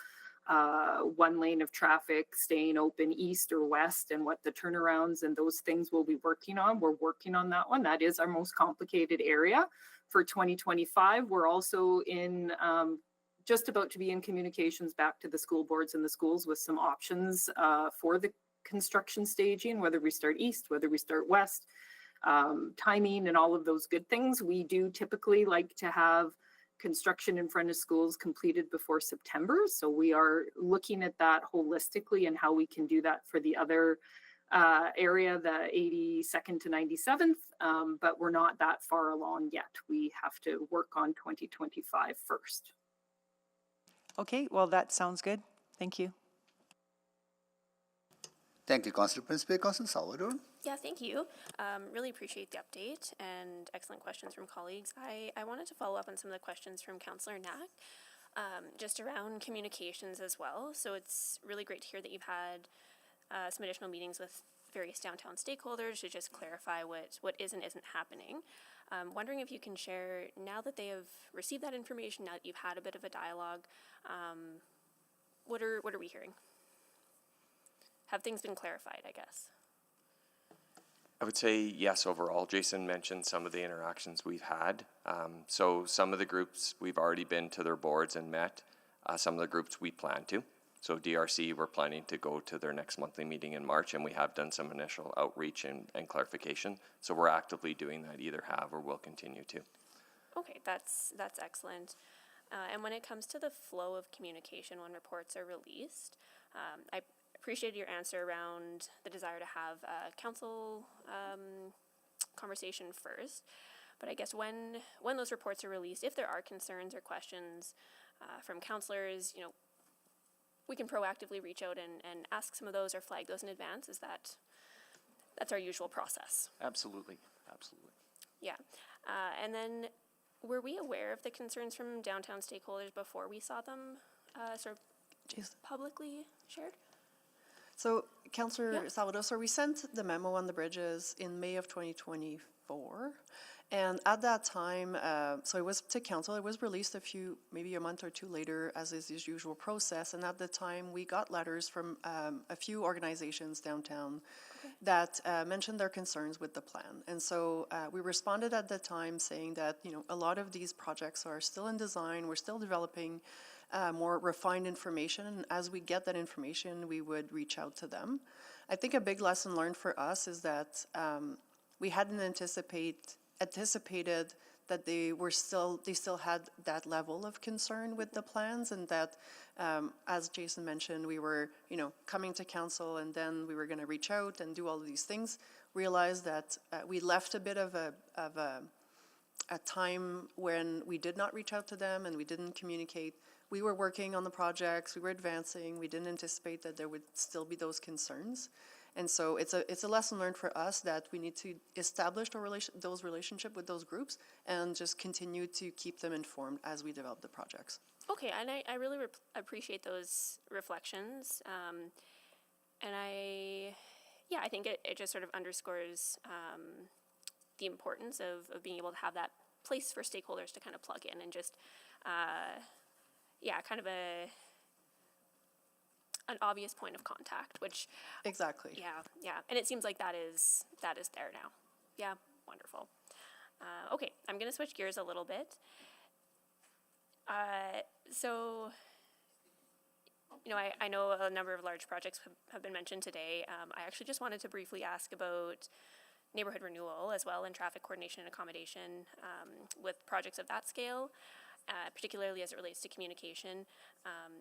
one lane of traffic staying open east or west, and what the turnarounds and those things we'll be working on. We're working on that one. That is our most complicated area for 2025. We're also in just about to be in communications back to the school boards and the schools with some options for the construction staging, whether we start east, whether we start west, timing and all of those good things. We do typically like to have construction in front of schools completed before September. So we are looking at that holistically and how we can do that for the other area, the 82nd to 97th, but we're not that far along yet. We have to work on 2025 first. Okay, well, that sounds good. Thank you. Thank you, Councillor Principe. Councillor Salvador. Yeah, thank you. Really appreciate the update and excellent questions from colleagues. I wanted to follow up on some of the questions from Councillor Knack, just around communications as well. So it's really great to hear that you've had some additional meetings with various downtown stakeholders to just clarify what is and isn't happening. Wondering if you can share, now that they have received that information, now that you've had a bit of a dialogue, what are we hearing? Have things been clarified, I guess? I would say yes overall. Jason mentioned some of the interactions we've had. So some of the groups we've already been to their boards and met. Some of the groups we plan to. So DRC, we're planning to go to their next monthly meeting in March, and we have done some initial outreach and clarification. So we're actively doing that, either have or will continue to. Okay, that's excellent. And when it comes to the flow of communication when reports are released, I appreciated your answer around the desire to have a council conversation first. But I guess when those reports are released, if there are concerns or questions from councillors, you know, we can proactively reach out and ask some of those or flag those in advance. That's our usual process? Absolutely, absolutely. Yeah. And then were we aware of the concerns from downtown stakeholders before we saw them sort of publicly shared? So, Councillor Salvador, so we sent the memo on the bridges in May of 2024. And at that time, so it was to council, it was released maybe a month or two later, as is the usual process. And at the time, we got letters from a few organizations downtown that mentioned their concerns with the plan. And so we responded at the time saying that, you know, a lot of these projects are still in design, we're still developing more refined information. And as we get that information, we would reach out to them. I think a big lesson learned for us is that we hadn't anticipated that they still had that level of concern with the plans, and that as Jason mentioned, we were, you know, coming to council and then we were going to reach out and do all of these things. Realized that we left a bit of a time when we did not reach out to them and we didn't communicate. We were working on the projects, we were advancing, we didn't anticipate that there would still be those concerns. And so it's a lesson learned for us that we need to establish those relationships with those groups and just continue to keep them informed as we develop the projects. Okay, and I really appreciate those reflections. And I think it just sort of underscores the importance of being able to have that place for stakeholders to kind of plug in and just, kind of an obvious point of contact, which exactly. Yeah, and it seems like that is there now. Yeah, wonderful. Okay, I'm going to switch gears a little bit. So, you know, I know a number of large projects have been mentioned today. I actually just wanted to briefly ask about neighborhood renewal as well, and traffic coordination and accommodation with projects of that scale. Particularly as it relates to communication.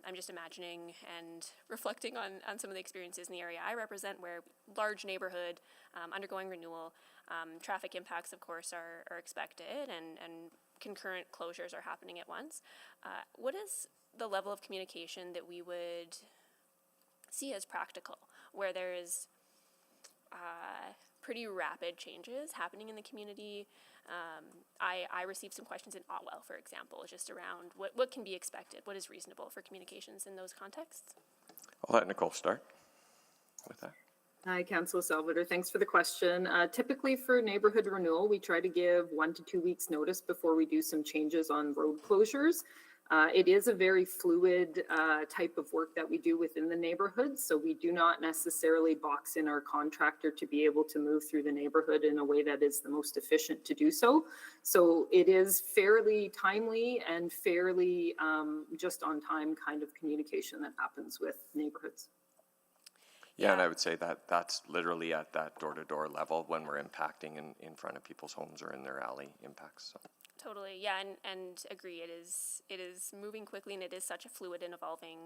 I'm just imagining and reflecting on some of the experiences in the area I represent, where large neighborhood undergoing renewal, traffic impacts, of course, are expected, and concurrent closures are happening at once. What is the level of communication that we would see as practical, where there is pretty rapid changes happening in the community? I received some questions in Otwell, for example, just around what can be expected, what is reasonable for communications in those contexts. I'll let Nicole start with that. Hi, Councillor Salvador. Thanks for the question. Typically for neighborhood renewal, we try to give 1 to 2 weeks notice before we do some changes on road closures. It is a very fluid type of work that we do within the neighborhood, so we do not necessarily box in our contractor to be able to move through the neighborhood in a way that is the most efficient to do so. So it is fairly timely and fairly just on time kind of communication that happens with neighborhoods. Yeah, and I would say that that's literally at that door-to-door level when we're impacting in front of people's homes or in their alley impacts. So. Totally, yeah, and agree. It is moving quickly, and it is such a fluid and evolving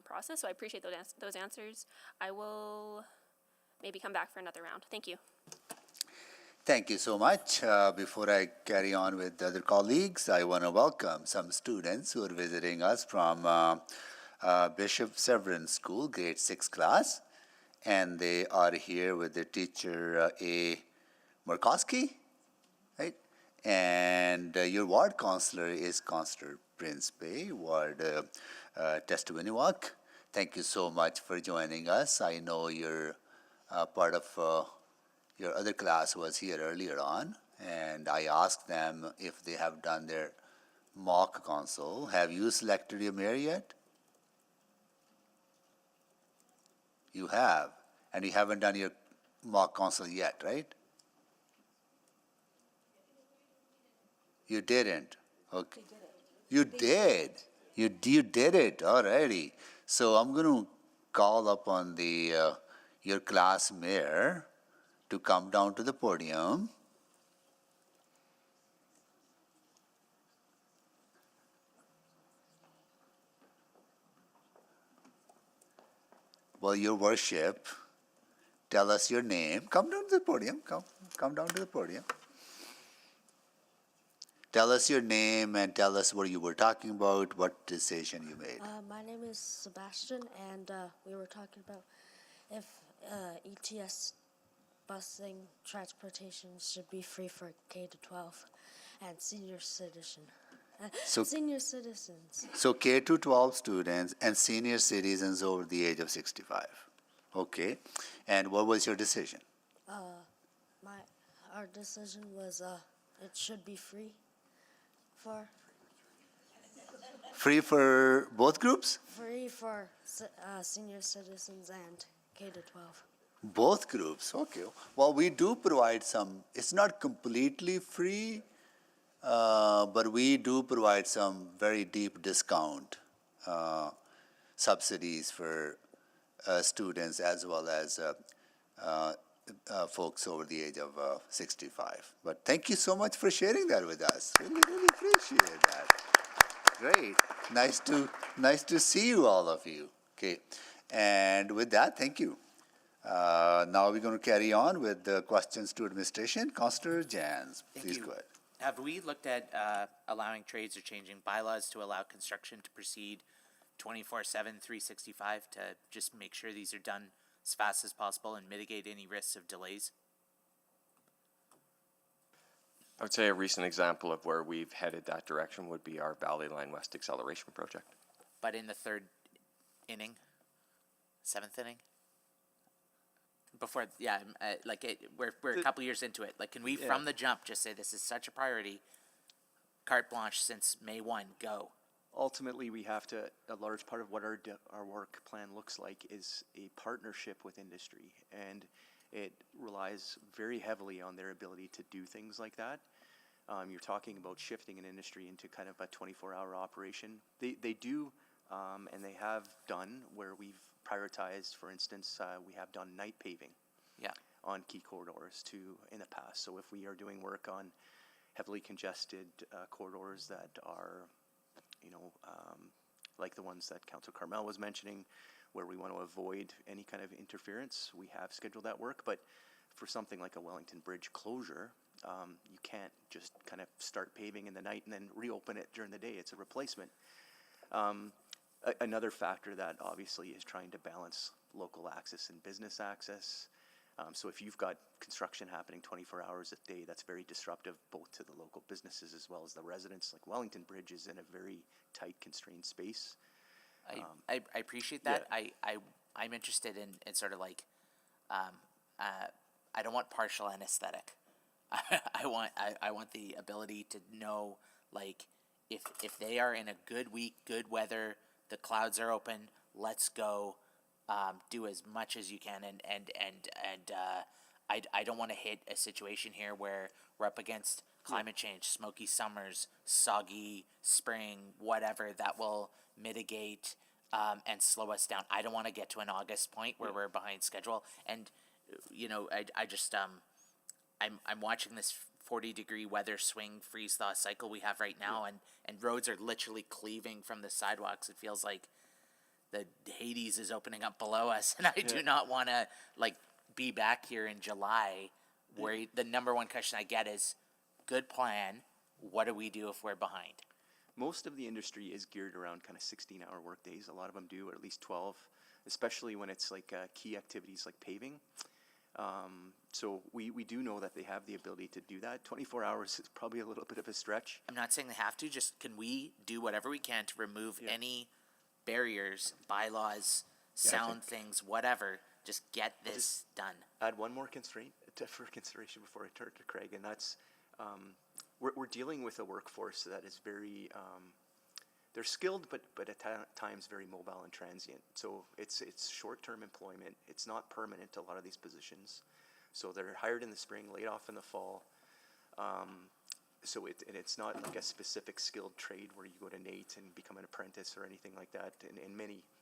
process. So I appreciate those answers. I will maybe come back for another round. Thank you. Thank you so much. Before I carry on with the other colleagues, I want to welcome some students who are visiting us from Bishop Severin School, grade 6 class, and they are here with their teacher, A. Murkowski, right? And your ward counselor is Counselor Prince Bay, Ward Testawiniwak. Thank you so much for joining us. I know you're part of your other class was here earlier on, and I asked them if they have done their mock council. Have you selected your mayor yet? You have, and you haven't done your mock council yet, right? You didn't. Okay. You did. You did it already. So I'm going to call upon the your class mayor to come down to the podium. Well, your worship, tell us your name. Come down to the podium. Come down to the podium. Tell us your name and tell us what you were talking about, what decision you made. My name is Sebastian, and we were talking about if ETS busing transportation should be free for K to 12 and senior citizens. So K to 12 students and senior citizens over the age of 65. Okay. And what was your decision? Our decision was it should be free for both groups? Free for senior citizens and K to 12. Both groups, okay. Well, we do provide some, it's not completely free, but we do provide some very deep discount subsidies for students as well as folks over the age of 65. But thank you so much for sharing that with us. Really, really appreciate that. Great. Nice to see you, all of you. Okay. And with that, thank you. Now we're going to carry on with the questions to administration. Councillor Jans, please go ahead. Have we looked at allowing trades or changing bylaws to allow construction to proceed 24/7, 365 to just make sure these are done as fast as possible and mitigate any risks of delays? I would say a recent example of where we've headed that direction would be our Valley Line West Acceleration Project. But in the third inning, seventh inning? Before, yeah, we're a couple years into it. Like, can we, from the jump, just say this is such a priority, carte blanche since May 1, go? Ultimately, we have to, a large part of what our work plan looks like is a partnership with industry, and it relies very heavily on their ability to do things like that. You're talking about shifting an industry into kind of a 24-hour operation. They do, and they have done, where we've prioritized, for instance, we have done night paving on key corridors in the past. So if we are doing work on heavily congested corridors that are, like the ones that Councillor Carmel was mentioning, where we want to avoid any kind of interference, we have scheduled that work. But for something like a Wellington Bridge closure, you can't just kind of start paving in the night and then reopen it during the day. It's a replacement. Another factor that obviously is trying to balance local access and business access. So if you've got construction happening 24 hours a day, that's very disruptive both to the local businesses as well as the residents. Like Wellington Bridge is in a very tight, constrained space. I appreciate that. Yeah. I'm interested in sort of like, I don't want partial anesthetic. I want the ability to know, like, if they are in a good week, good weather, the clouds are open, let's go, do as much as you can, and I don't want to hit a situation here where we're up against climate change, smoky summers, soggy spring, whatever that will mitigate and slow us down. I don't want to get to an August point where we're behind schedule. And I just I'm watching this 40-degree weather swing freeze thaw cycle we have right now, and roads are literally cleaving from the sidewalks. It feels like the Hades is opening up below us, and I do not want to like be back here in July where the number one question I get is, good plan, what do we do if we're behind? Most of the industry is geared around kind of 16-hour work days. A lot of them do, or at least 12, especially when it's like key activities like paving. So we do know that they have the ability to do that. 24 hours is probably a little bit of a stretch. I'm not saying they have to, just can we do whatever we can to remove any barriers, bylaws, sound things, whatever, just get this done. Add one more constraint for consideration before I turn to Craig, and that's we're dealing with a workforce that is very they're skilled, but at times very mobile and transient. So it's short-term employment. It's not permanent, a lot of these positions. So they're hired in the spring, laid off in the fall. So it's not like a specific skilled trade where you go to NATE and become an apprentice or anything like that.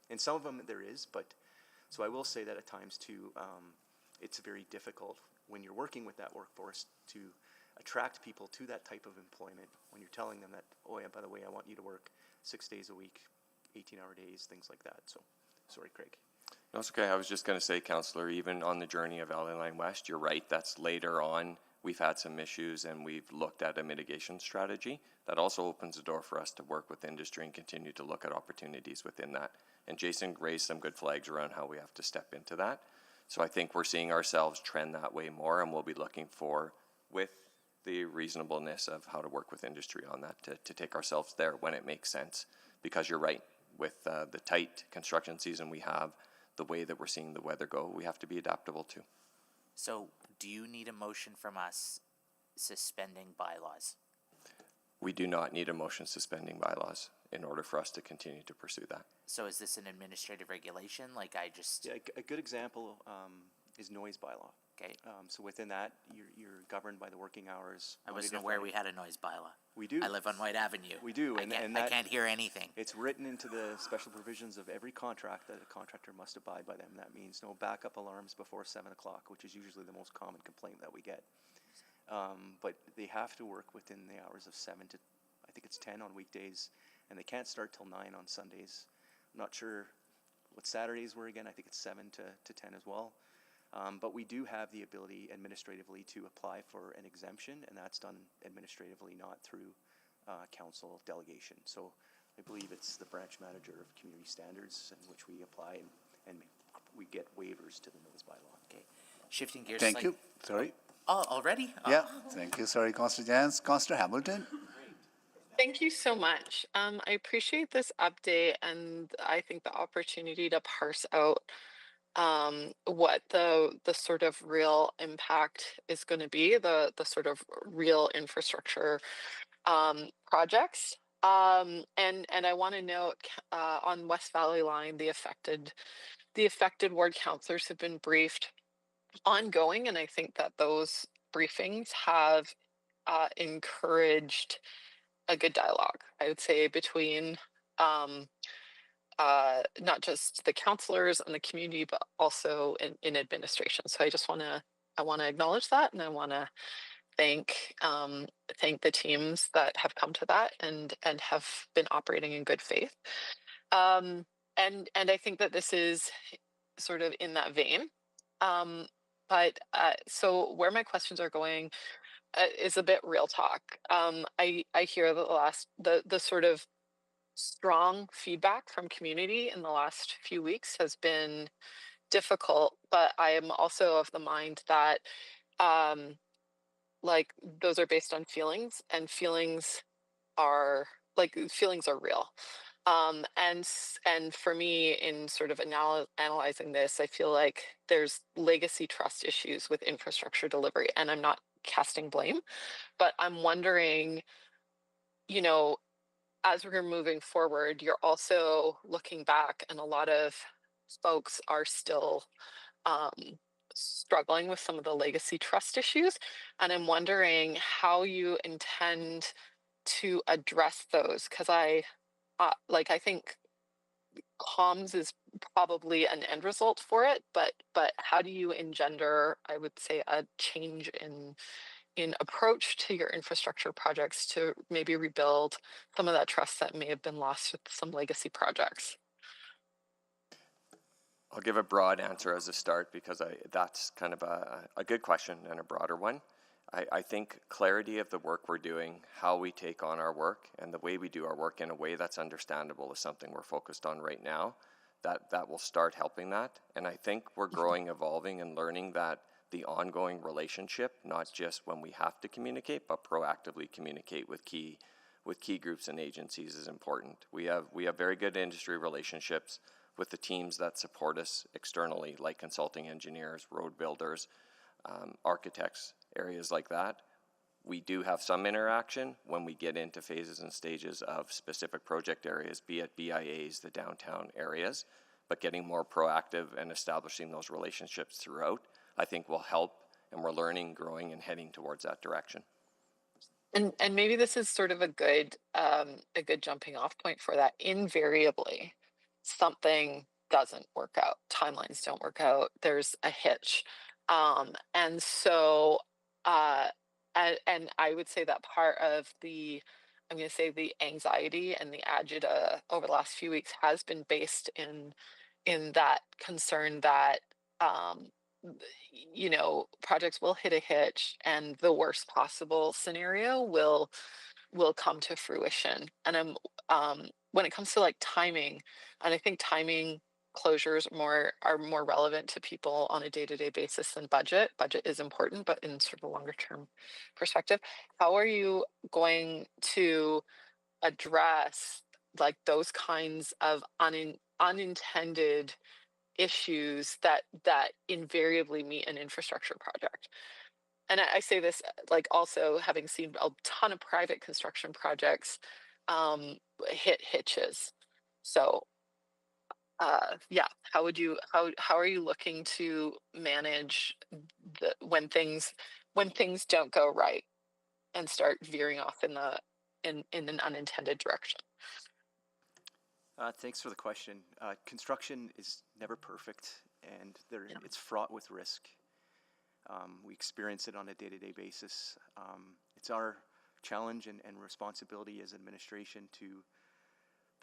In some of them there is, but so I will say that at times too, it's very difficult when you're working with that workforce to attract people to that type of employment when you're telling them that, oh yeah, by the way, I want you to work 6 days a week, 18-hour days, things like that. So, sorry, Craig. No, it's okay. I was just going to say, Councillor, even on the journey of LA Line West, you're right. That's later on. We've had some issues and we've looked at a mitigation strategy. That also opens the door for us to work with industry and continue to look at opportunities within that. And Jason raised some good flags around how we have to step into that. So I think we're seeing ourselves trend that way more, and we'll be looking for, with the reasonableness of how to work with industry on that, to take ourselves there when it makes sense. Because you're right, with the tight construction season we have, the way that we're seeing the weather go, we have to be adaptable too. So do you need a motion from us suspending bylaws? We do not need a motion suspending bylaws in order for us to continue to pursue that. So is this an administrative regulation? Like I just... Yeah, a good example is noise bylaw. Okay. So within that, you're governed by the working hours. I wasn't aware we had a noise bylaw. We do. I live on White Avenue. We do. I can't hear anything. It's written into the special provisions of every contract that a contractor must abide by them. That means no backup alarms before 7 o'clock, which is usually the most common complaint that we get. But they have to work within the hours of 7 to, I think it's 10 on weekdays, and they can't start till 9 on Sundays. I'm not sure what Saturdays were again. I think it's 7 to 10 as well. But we do have the ability administratively to apply for an exemption, and that's done administratively, not through council delegation. So I believe it's the branch manager of community standards in which we apply, and we get waivers to the noise bylaw. Okay. Shifting gears. Thank you. Sorry. Oh, already? Oh. Yeah, thank you. Sorry, Councillor Jans. Councillor Hamilton. Thank you so much. I appreciate this update, and I think the opportunity to parse out what the sort of real impact is going to be, the sort of real infrastructure projects. And I want to note on West Valley Line, the affected ward councillors have been briefed ongoing, and I think that those briefings have encouraged a good dialogue, I would say, between not just the councillors and the community, but also in administration. So I want to acknowledge that, and I want to thank the teams that have come to that and have been operating in good faith. And I think that this is sort of in that vein. But so where my questions are going is a bit real talk. I hear the sort of strong feedback from community in the last few weeks has been difficult, but I am also of the mind that like those are based on feelings, and feelings are real. And for me, in sort of analyzing this, I feel like there's legacy trust issues with infrastructure delivery, and I'm not casting blame, but I'm wondering, as we're moving forward, you're also looking back, and a lot of folks are still struggling with some of the legacy trust issues. And I'm wondering how you intend to address those, because I think comms is probably an end result for it, but how do you engender, I would say, a change approach to your infrastructure projects to maybe rebuild some of that trust that may have been lost with some legacy projects? I'll give a broad answer as a start because that's kind of a good question and a broader one. I think clarity of the work we're doing, how we take on our work, and the way we do our work in a way that's understandable is something we're focused on right now. That will start helping that. And I think we're growing, evolving, and learning that the ongoing relationship, not just when we have to communicate, but proactively communicate with key groups and agencies is important. We have very good industry relationships with the teams that support us externally, like consulting engineers, road builders, architects, areas like that. We do have some interaction when we get into phases and stages of specific project areas, be it BIAs, the downtown areas, but getting more proactive and establishing those relationships throughout, I think will help, and we're learning, growing, and heading towards that direction. And maybe this is sort of a good jumping off point for that. Invariably, something doesn't work out. Timelines don't work out. There's a hitch. And so, and I would say that part of the, I'm going to say the anxiety and the agita over the last few weeks has been based in that concern that, you know, projects will hit a hitch and the worst possible scenario will come to fruition. And when it comes to like timing, and I think timing closures are more relevant to people on a day-to-day basis than budget. Budget is important, but in sort of a longer term perspective, how are you going to address like those kinds of unintended issues that invariably meet an infrastructure project? And I say this like also having seen a ton of private construction projects hit hitches. So yeah, how are you looking to manage when things don't go right and start veering off in an unintended direction? Thanks for the question. Construction is never perfect, and it's fraught with risk. We experience it on a day-to-day basis. It's our challenge and responsibility as administration to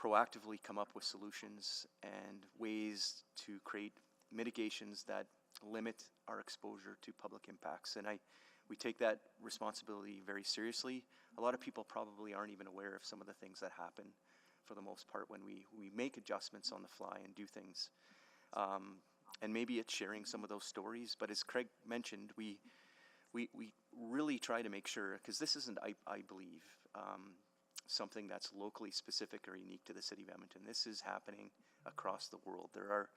proactively come up with solutions and ways to create mitigations that limit our exposure to public impacts. And we take that responsibility very seriously. A lot of people probably aren't even aware of some of the things that happen for the most part when we make adjustments on the fly and do things. And maybe it's sharing some of those stories, but as Craig mentioned, we really try to make sure, because this isn't, I believe, something that's locally specific or unique to the city of Edmonton. This is happening across the world. There are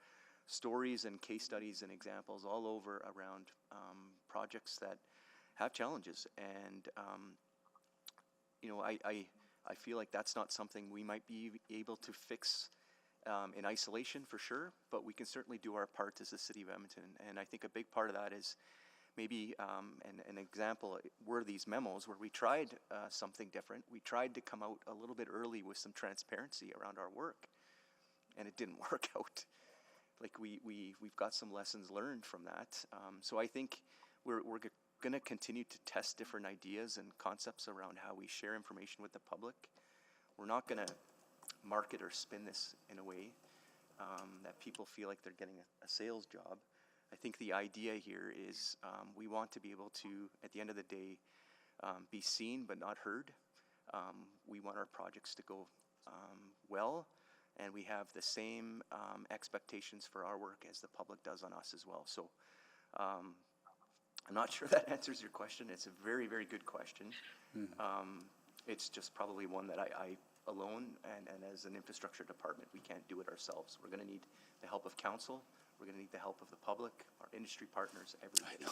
stories and case studies and examples all over around projects that have challenges. And, you know, I feel like that's not something we might be able to fix in isolation for sure, but we can certainly do our part as the city of Edmonton. And I think a big part of that is maybe an example were these memos where we tried something different. We tried to come out a little bit early with some transparency around our work, and it didn't work out. Like we've got some lessons learned from that. So I think we're going to continue to test different ideas and concepts around how we share information with the public. We're not going to market or spin this in a way that people feel like they're getting a sales job. I think the idea here is we want to be able to, at the end of the day, be seen but not heard. We want our projects to go well, and we have the same expectations for our work as the public does on us as well. So I'm not sure that answers your question. It's a very, very good question. It's just probably one that I alone and as an infrastructure department, we can't do it ourselves. We're going to need the help of council. We're going to need the help of the public, our industry partners, everybody.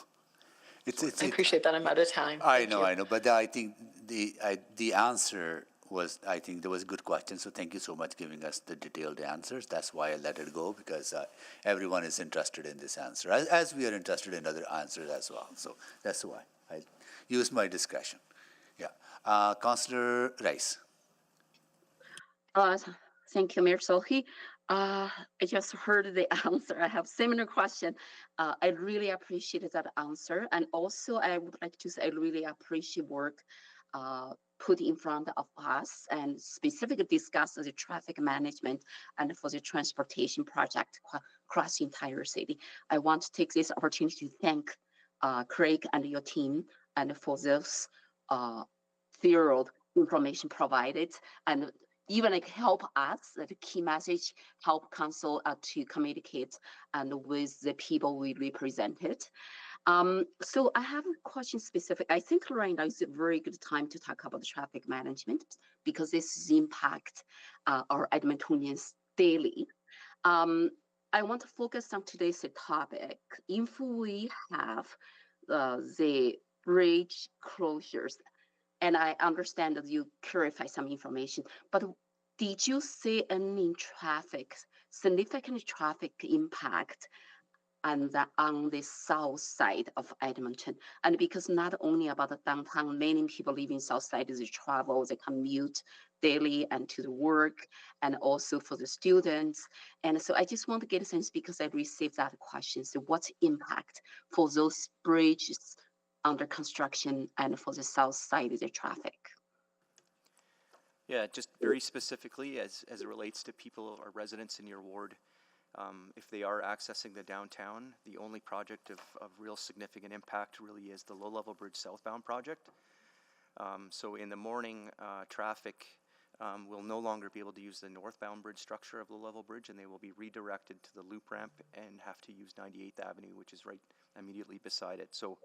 I appreciate that. I'm out of time. I know, but I think the answer was, I think there was a good question, so thank you so much giving us the detailed answers. That's why I let it go, because everyone is interested in this answer, as we are interested in other answers as well. So that's why I used my discretion. Yeah. Councillor Rice. Thank you, Mayor Sohi. I just heard the answer. I have similar question. I really appreciate that answer. And also I would like to say I really appreciate work put in front of us and specifically discuss the traffic management and for the transportation project across the entire city. I want to take this opportunity to thank Craig and your team and for this thorough information provided and even like help us, the key message, help council to communicate and with the people we represented. So I have a question specific. I think right now is a very good time to talk about the traffic management because this is impact our Edmontonians daily. I want to focus on today's topic. If we have the bridge closures, and I understand that you clarify some information, but did you see any significant traffic impact on the south side of Edmonton? And because not only about the downtown, many people living south side, they travel, they commute daily and to the work, and also for the students. And so I just want to get a sense because I received that question. So what's impact for those bridges under construction and for the south side of the traffic? Yeah, just very specifically as it relates to people or residents in your ward, if they are accessing the downtown, the only project of real significant impact really is the low-level bridge southbound project. So in the morning, traffic will no longer be able to use the northbound bridge structure of the low-level bridge, and they will be redirected to the loop ramp and have to use 98th Avenue, which is right immediately beside it. So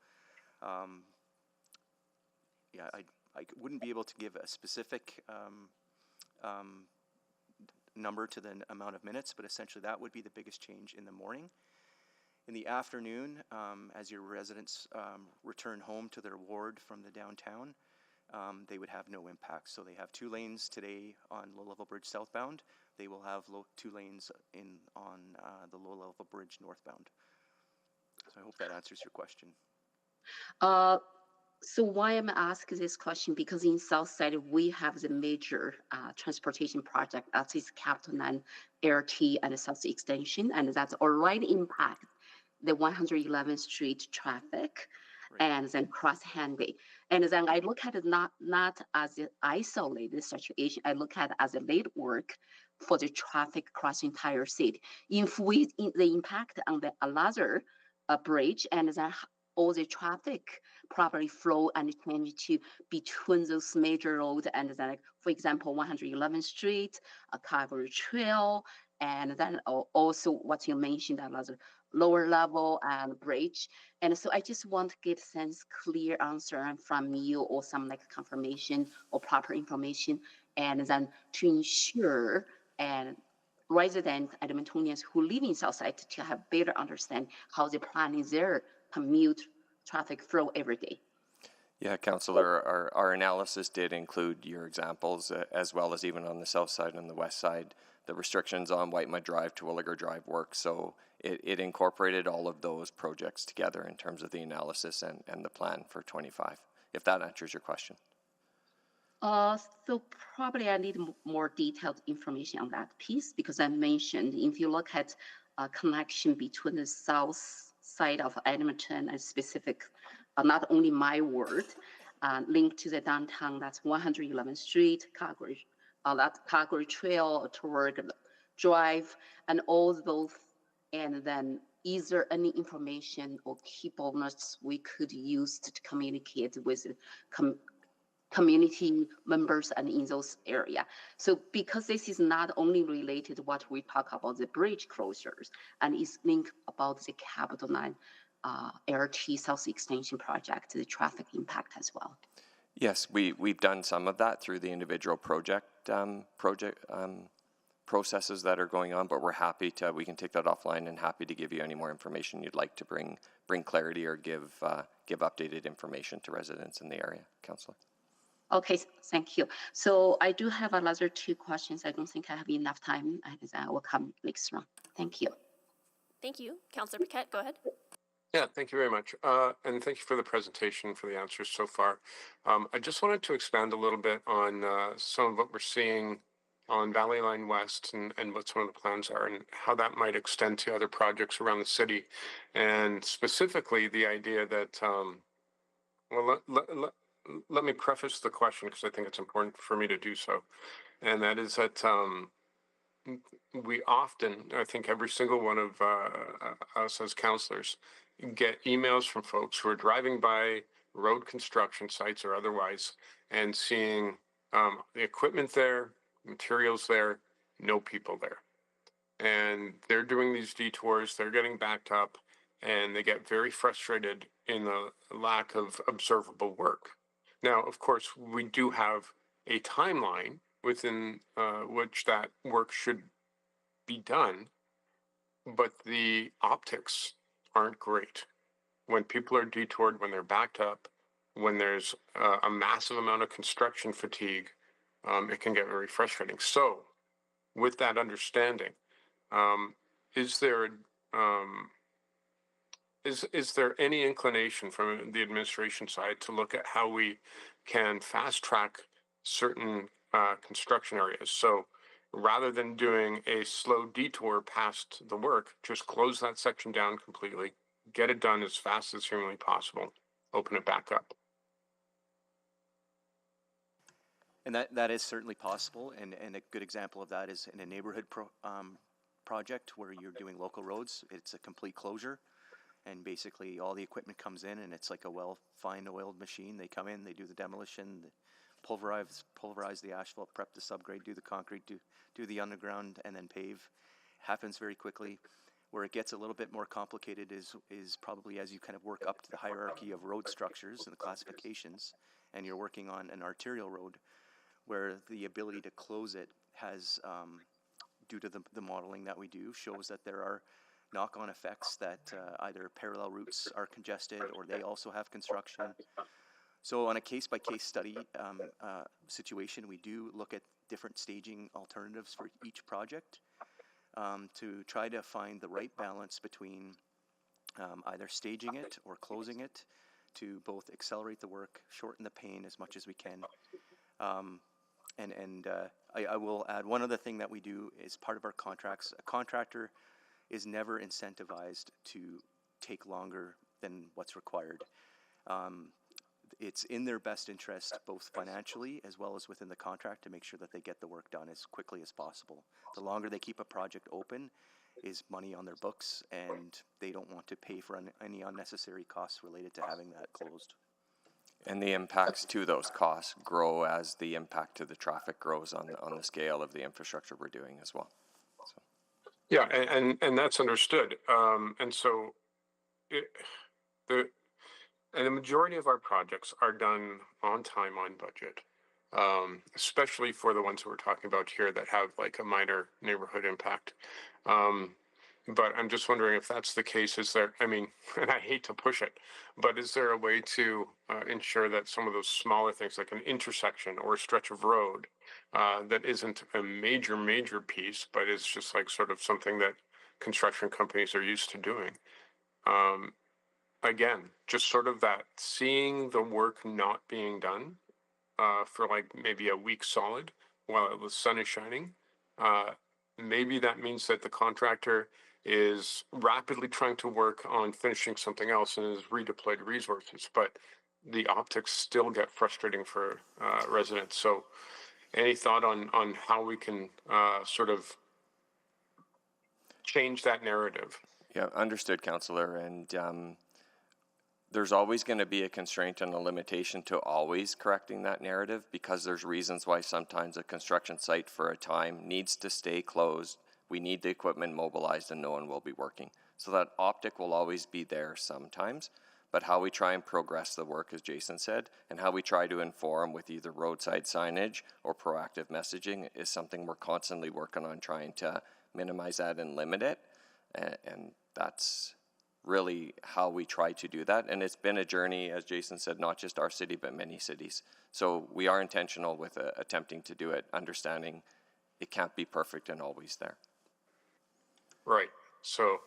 yeah, I wouldn't be able to give a specific number to the amount of minutes, but essentially that would be the biggest change in the morning. In the afternoon, as your residents return home to their ward from the downtown, they would have no impact. So they have 2 lanes today on low-level bridge southbound. They will have 2 lanes on the low-level bridge northbound. So I hope that answers your question. So why I'm asking this question, because in Southside, we have the major transportation project, that is Capital 9 LRT and the South Extension, and that's already impact the 111th Street traffic, and then cross Henry. And then I look at it not as an isolated situation, I look at it as a lead work for the traffic across the entire city. If we, the impact on the another bridge, and then all the traffic properly flow and change to between those major roads, and then, like, for example, 111th Street, a Calvary Trail, and then also what you mentioned, another lower level and bridge. And so I just want to get sense, clear answer from you or some like confirmation or proper information, and then to ensure and residents, Edmontonians who live in Southside to have better understand how they plan their commute traffic flow every day. Yeah, Councillor, our analysis did include your examples, as well as even on the south side and the west side, the restrictions on Whitemud Drive to Williger Drive work. So it incorporated all of those projects together in terms of the analysis and the plan for 25, if that answers your question. So probably I need more detailed information on that piece, because I mentioned if you look at a connection between the south side of Edmonton and specific, not only my ward, linked to the downtown, that's 111th Street, Calgary, that Calgary Trail, toward Drive, and all those, and then is there any information or key bonus we could use to communicate with community members and in those area? So because this is not only related to what we talk about the bridge closures, and it's linked about the Capital 9 LRT South Extension project, the traffic impact as well. Yes, we've done some of that through the individual processes that are going on, but we're happy to, we can take that offline and happy to give you any more information you'd like to bring clarity or give updated information to residents in the area, Councillor. Okay, thank you. So I do have another 2 questions. I don't think I have enough time, and I will come next round. Thank you. Thank you. Councillor Paquette, go ahead. Yeah, thank you very much. And thank you for the presentation, for the answers so far. I just wanted to expand a little bit on some of what we're seeing on Valley Line West and what some of the plans are and how that might extend to other projects around the city. And specifically the idea that, well, let me preface the question because I think it's important for me to do so. And that is that we often, I think every single one of us as counselors, get emails from folks who are driving by road construction sites or otherwise and seeing the equipment there, materials there, no people there. And they're doing these detours, they're getting backed up, and they get very frustrated in the lack of observable work. Now, of course, we do have a timeline within which that work should be done, but the optics aren't great. When people are detoured, when they're backed up, when there's a massive amount of construction fatigue, it can get very frustrating. So, with that understanding, is there any inclination from the administration side to look at how we can fast track certain construction areas? So, rather than doing a slow detour past the work, just close that section down completely, get it done as fast as humanly possible, open it back up. And that is certainly possible, and a good example of that is in a neighborhood project where you're doing local roads. It's a complete closure, and basically all the equipment comes in, and it's like a fine oiled machine. They come in, they do the demolition, pulverize the asphalt, prep the subgrade, do the concrete, do the underground, and then pave. Happens very quickly. Where it gets a little bit more complicated is probably as you kind of work up to the hierarchy of road structures and the classifications, and you're working on an arterial road, where the ability to close it has, due to the modeling that we do, shows that there are knock-on effects that either parallel routes are congested or they also have construction. So on a case-by-case study situation, we do look at different staging alternatives for each project to try to find the right balance between either staging it or closing it to both accelerate the work, shorten the pain as much as we can. I will add one other thing that we do is part of our contracts. A contractor is never incentivized to take longer than what's required. It's in their best interest, both financially as well as within the contract, to make sure that they get the work done as quickly as possible. The longer they keep a project open is money on their books, and they don't want to pay for any unnecessary costs related to having that closed. And the impacts to those costs grow as the impact to the traffic grows on the scale of the infrastructure we're doing as well. So. Yeah, and that's understood. And so the majority of our projects are done on time, on budget, especially for the ones that we're talking about here that have like a minor neighborhood impact. But I'm just wondering if that's the case, is there, I mean, and I hate to push it, but is there a way to ensure that some of those smaller things like an intersection or a stretch of road that isn't a major piece, but is just like sort of something that construction companies are used to doing? Again, just sort of that seeing the work not being done for like maybe a week solid while the sun is shining. Maybe that means that the contractor is rapidly trying to work on finishing something else and has redeployed resources, but the optics still get frustrating for residents. So any thought on how we can sort of change that narrative? Yeah, understood, Councillor. And there's always going to be a constraint and a limitation to always correcting that narrative, because there's reasons why sometimes a construction site for a time needs to stay closed. We need the equipment mobilized and no one will be working. So that optic will always be there sometimes, but how we try and progress the work, as Jason said, and how we try to inform with either roadside signage or proactive messaging is something we're constantly working on, trying to minimize that and limit it. And that's really how we try to do that. And it's been a journey, as Jason said, not just our city, but many cities. So we are intentional with attempting to do it, understanding it can't be perfect and always there. Right. So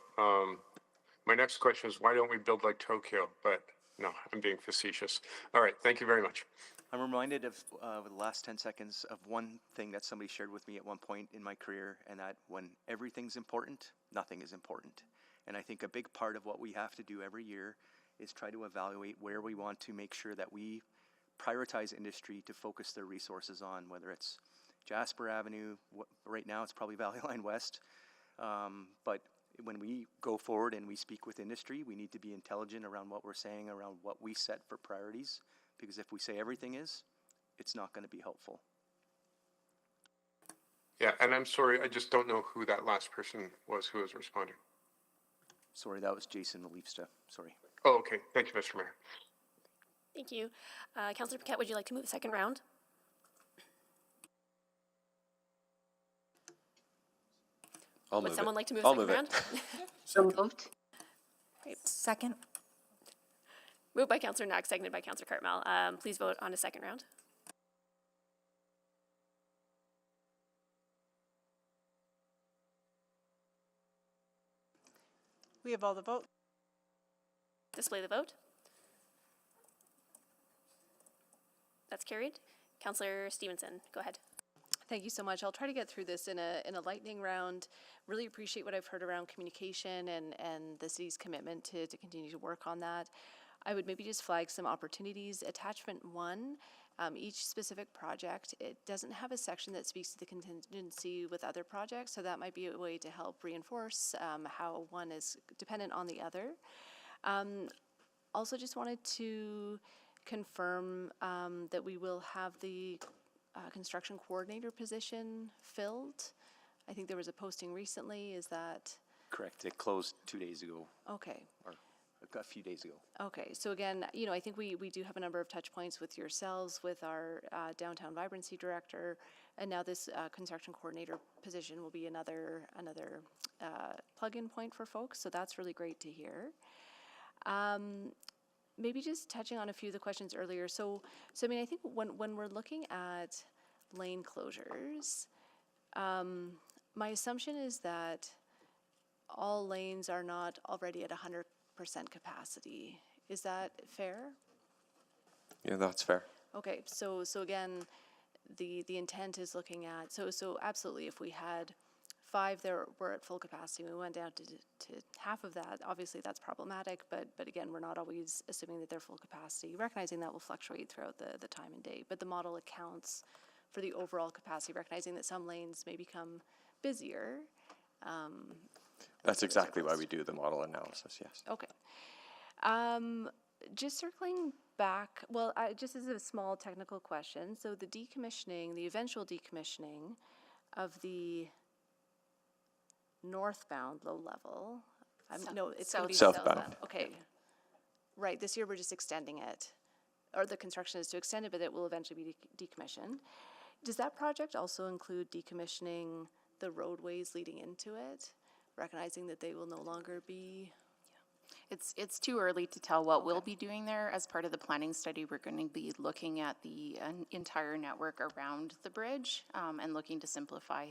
my next question is, why don't we build like Tokyo? But no, I'm being facetious. All right. Thank you very much. I'm reminded of the last 10 seconds of one thing that somebody shared with me at one point in my career, and that when everything's important, nothing is important. And I think a big part of what we have to do every year is try to evaluate where we want to make sure that we prioritize industry to focus their resources on, whether it's Jasper Avenue, right now it's probably Valley Line West, but when we go forward and we speak with industry, we need to be intelligent around what we're saying, around what we set for priorities, because if we say everything is, it's not going to be helpful. Yeah, and I'm sorry, I just don't know who that last person was who was responding. Sorry, that was Jason Leafsta. Sorry. Oh, okay. Thank you, Mr. Mayor. Thank you. Councillor Paquette, would you like to move the second round? Would someone like to move the second round? So moved. Great. Second. Moved by Councillor Knack, seconded by Councillor Cartmel. Please vote on a second round. We have all the vote. Display the vote. That's carried. Councillor Stevenson, go ahead. Thank you so much. I'll try to get through this in a lightning round. Really appreciate what I've heard around communication and the city's commitment to continue to work on that. I would maybe just flag some opportunities. Attachment 1, each specific project, it doesn't have a section that speaks to the contingency with other projects, so that might be a way to help reinforce how one is dependent on the other. Also just wanted to confirm that we will have the construction coordinator position filled. I think there was a posting recently. Is that Correct. It closed 2 days ago. okay? Or a few days ago. Okay, so again, I think we do have a number of touch points with yourselves, with our downtown vibrancy director, and now this construction coordinator position will be another plug-in point for folks. So that's really great to hear. Maybe just touching on a few of the questions earlier. So I mean, I think when we're looking at lane closures, my assumption is that all lanes are not already at 100% capacity. Is that fair? Yeah, that's fair. Okay, so again, the intent is looking at, so absolutely, if we had 5 that were at full capacity, we went down to half of that, obviously that's problematic, but again, we're not always assuming that they're full capacity, recognizing that will fluctuate throughout the time and day, but the model accounts for the overall capacity, recognizing that some lanes may become busier. That's exactly why we do the model analysis, yes. Okay. Just circling back, well, just as a small technical question, so the decommissioning, the eventual decommissioning of the northbound low level, no, it's going to be southbound. Okay. Right, this year we're just extending it, or the construction is to extend it, but it will eventually be decommissioned. Does that project also include decommissioning the roadways leading into it, recognizing that they will no longer be? It's too early to tell what we'll be doing there. As part of the planning study, we're going to be looking at the entire network around the bridge and looking to simplify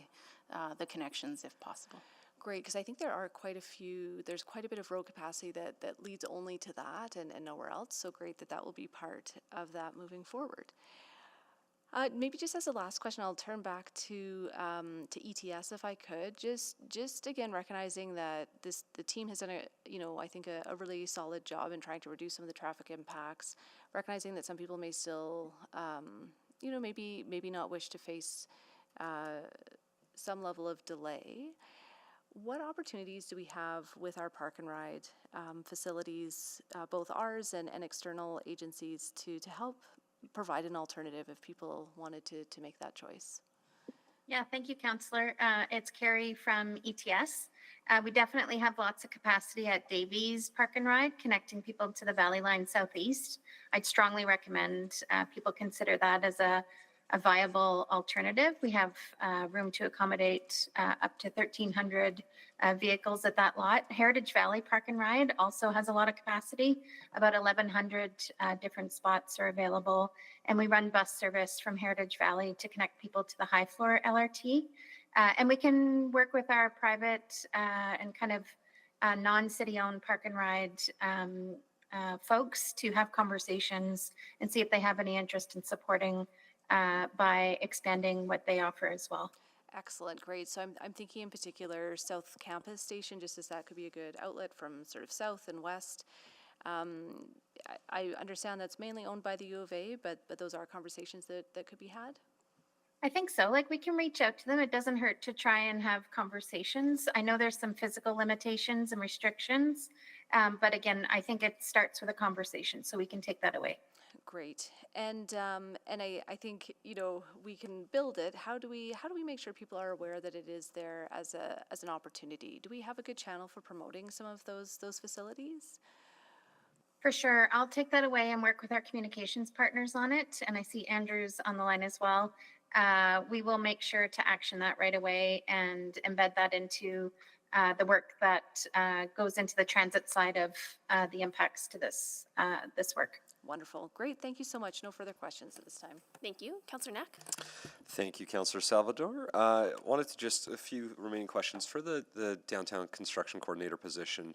the connections if possible. Great, because I think there are there's quite a bit of road capacity that leads only to that and nowhere else, so great that will be part of that moving forward. Maybe just as a last question, I'll turn back to ETS if I could. Just again recognizing that the team has done I think a really solid job in trying to reduce some of the traffic impacts. Recognizing that some people may still maybe not wish to face some level of delay. What opportunities do we have with our park and ride facilities, both ours and external agencies, to help provide an alternative if people wanted to make that choice? Yeah, thank you, Councillor. It's Carrie from ETS. We definitely have lots of capacity at Davies Park and Ride, connecting people to the Valley Line Southeast. I'd strongly recommend people consider that as a viable alternative. We have room to accommodate up to 1,300 vehicles at that lot. Heritage Valley Park and Ride also has a lot of capacity. About 1,100 different spots are available. And we run bus service from Heritage Valley to connect people to the high floor LRT. And we can work with our private and kind of non-city owned park and ride folks to have conversations and see if they have any interest in supporting by expanding what they offer as well. Excellent, great. So I'm thinking in particular South Campus Station, just as that could be a good outlet from sort of south and west. I understand that's mainly owned by the U of A, but those are conversations that could be had. I think so. Like, we can reach out to them. It doesn't hurt to try and have conversations. I know there's some physical limitations and restrictions, but again, I think it starts with a conversation, so we can take that away. Great, and I think, you know, we can build it. How do we make sure people are aware that it is there as an opportunity? Do we have a good channel for promoting some of those facilities? For sure. I'll take that away and work with our communications partners on it. And I see Andrew's on the line as well. We will make sure to action that right away and embed that into the work that goes into the transit side of the impacts to this work. Wonderful. Great. Thank you so much. No further questions at this time. Thank you. Councillor Knack? Thank you, Councillor Salvador. Wanted to just a few remaining questions for the downtown construction coordinator position.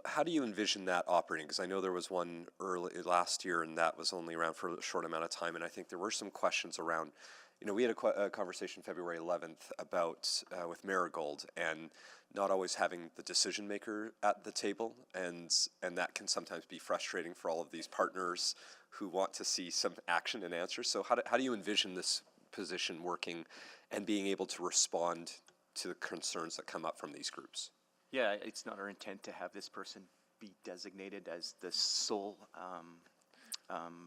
How do you envision that operating? Because I know there was one early last year, and that was only around for a short amount of time. And I think there were some questions around, you know, we had a conversation February 11th about with Marigold and not always having the decision maker at the table, and that can sometimes be frustrating for all of these partners who want to see some action and answers. So how do you envision this position working and being able to respond to the concerns that come up from these groups? Yeah, it's not our intent to have this person be designated as the sole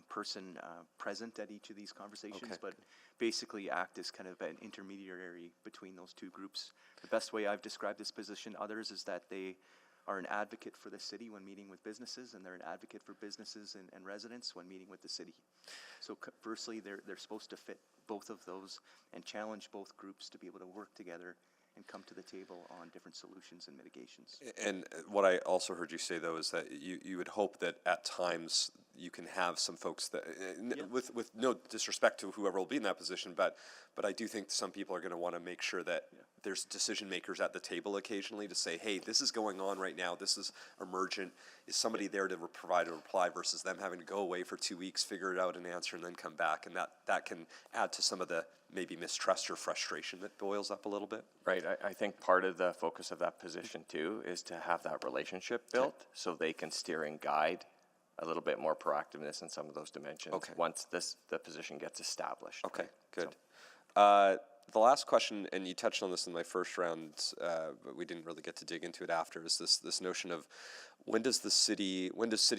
person present at each of these conversations, but basically act as kind of an intermediary between those two groups. The best way I've described this position to others is that they are an advocate for the city when meeting with businesses, and they're an advocate for businesses and residents when meeting with the city. So conversely, they're supposed to fit both of those and challenge both groups to be able to work together and come to the table on different solutions and mitigations. And what I also heard you say, though, is that you would hope that at times you can have some folks that, with no disrespect to whoever will be in that position, but I do think some people are going to want to make sure that there's decision makers at the table occasionally to say, hey, this is going on right now, this is emergent. Is somebody there to provide a reply versus them having to go away for 2 weeks, figure it out and answer, and then come back? And that can add to some of the maybe mistrust or frustration that boils up a little bit. Right. I think part of the focus of that position too is to have that relationship built so they can steer and guide a little bit more proactiveness in some of those dimensions once the position gets established. Okay, good. So. The last question, and you touched on this in my first round, but we didn't really get to dig into it after, is this notion of when does city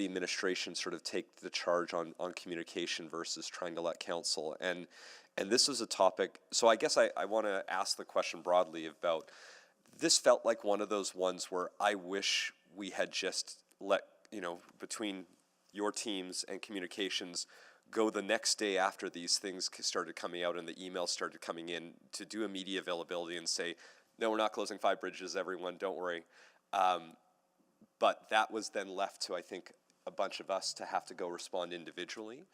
administration sort of take the charge on communication versus trying to let council? And this is a topic, so I guess I want to ask the question broadly about, this felt like one of those ones where I wish we had just let, between your teams and communications, go the next day after these things started coming out and the emails started coming in to do a media availability and say, no, we're not closing 5 bridges, everyone, don't worry. But that was then left to, I think, a bunch of us to have to go respond individually.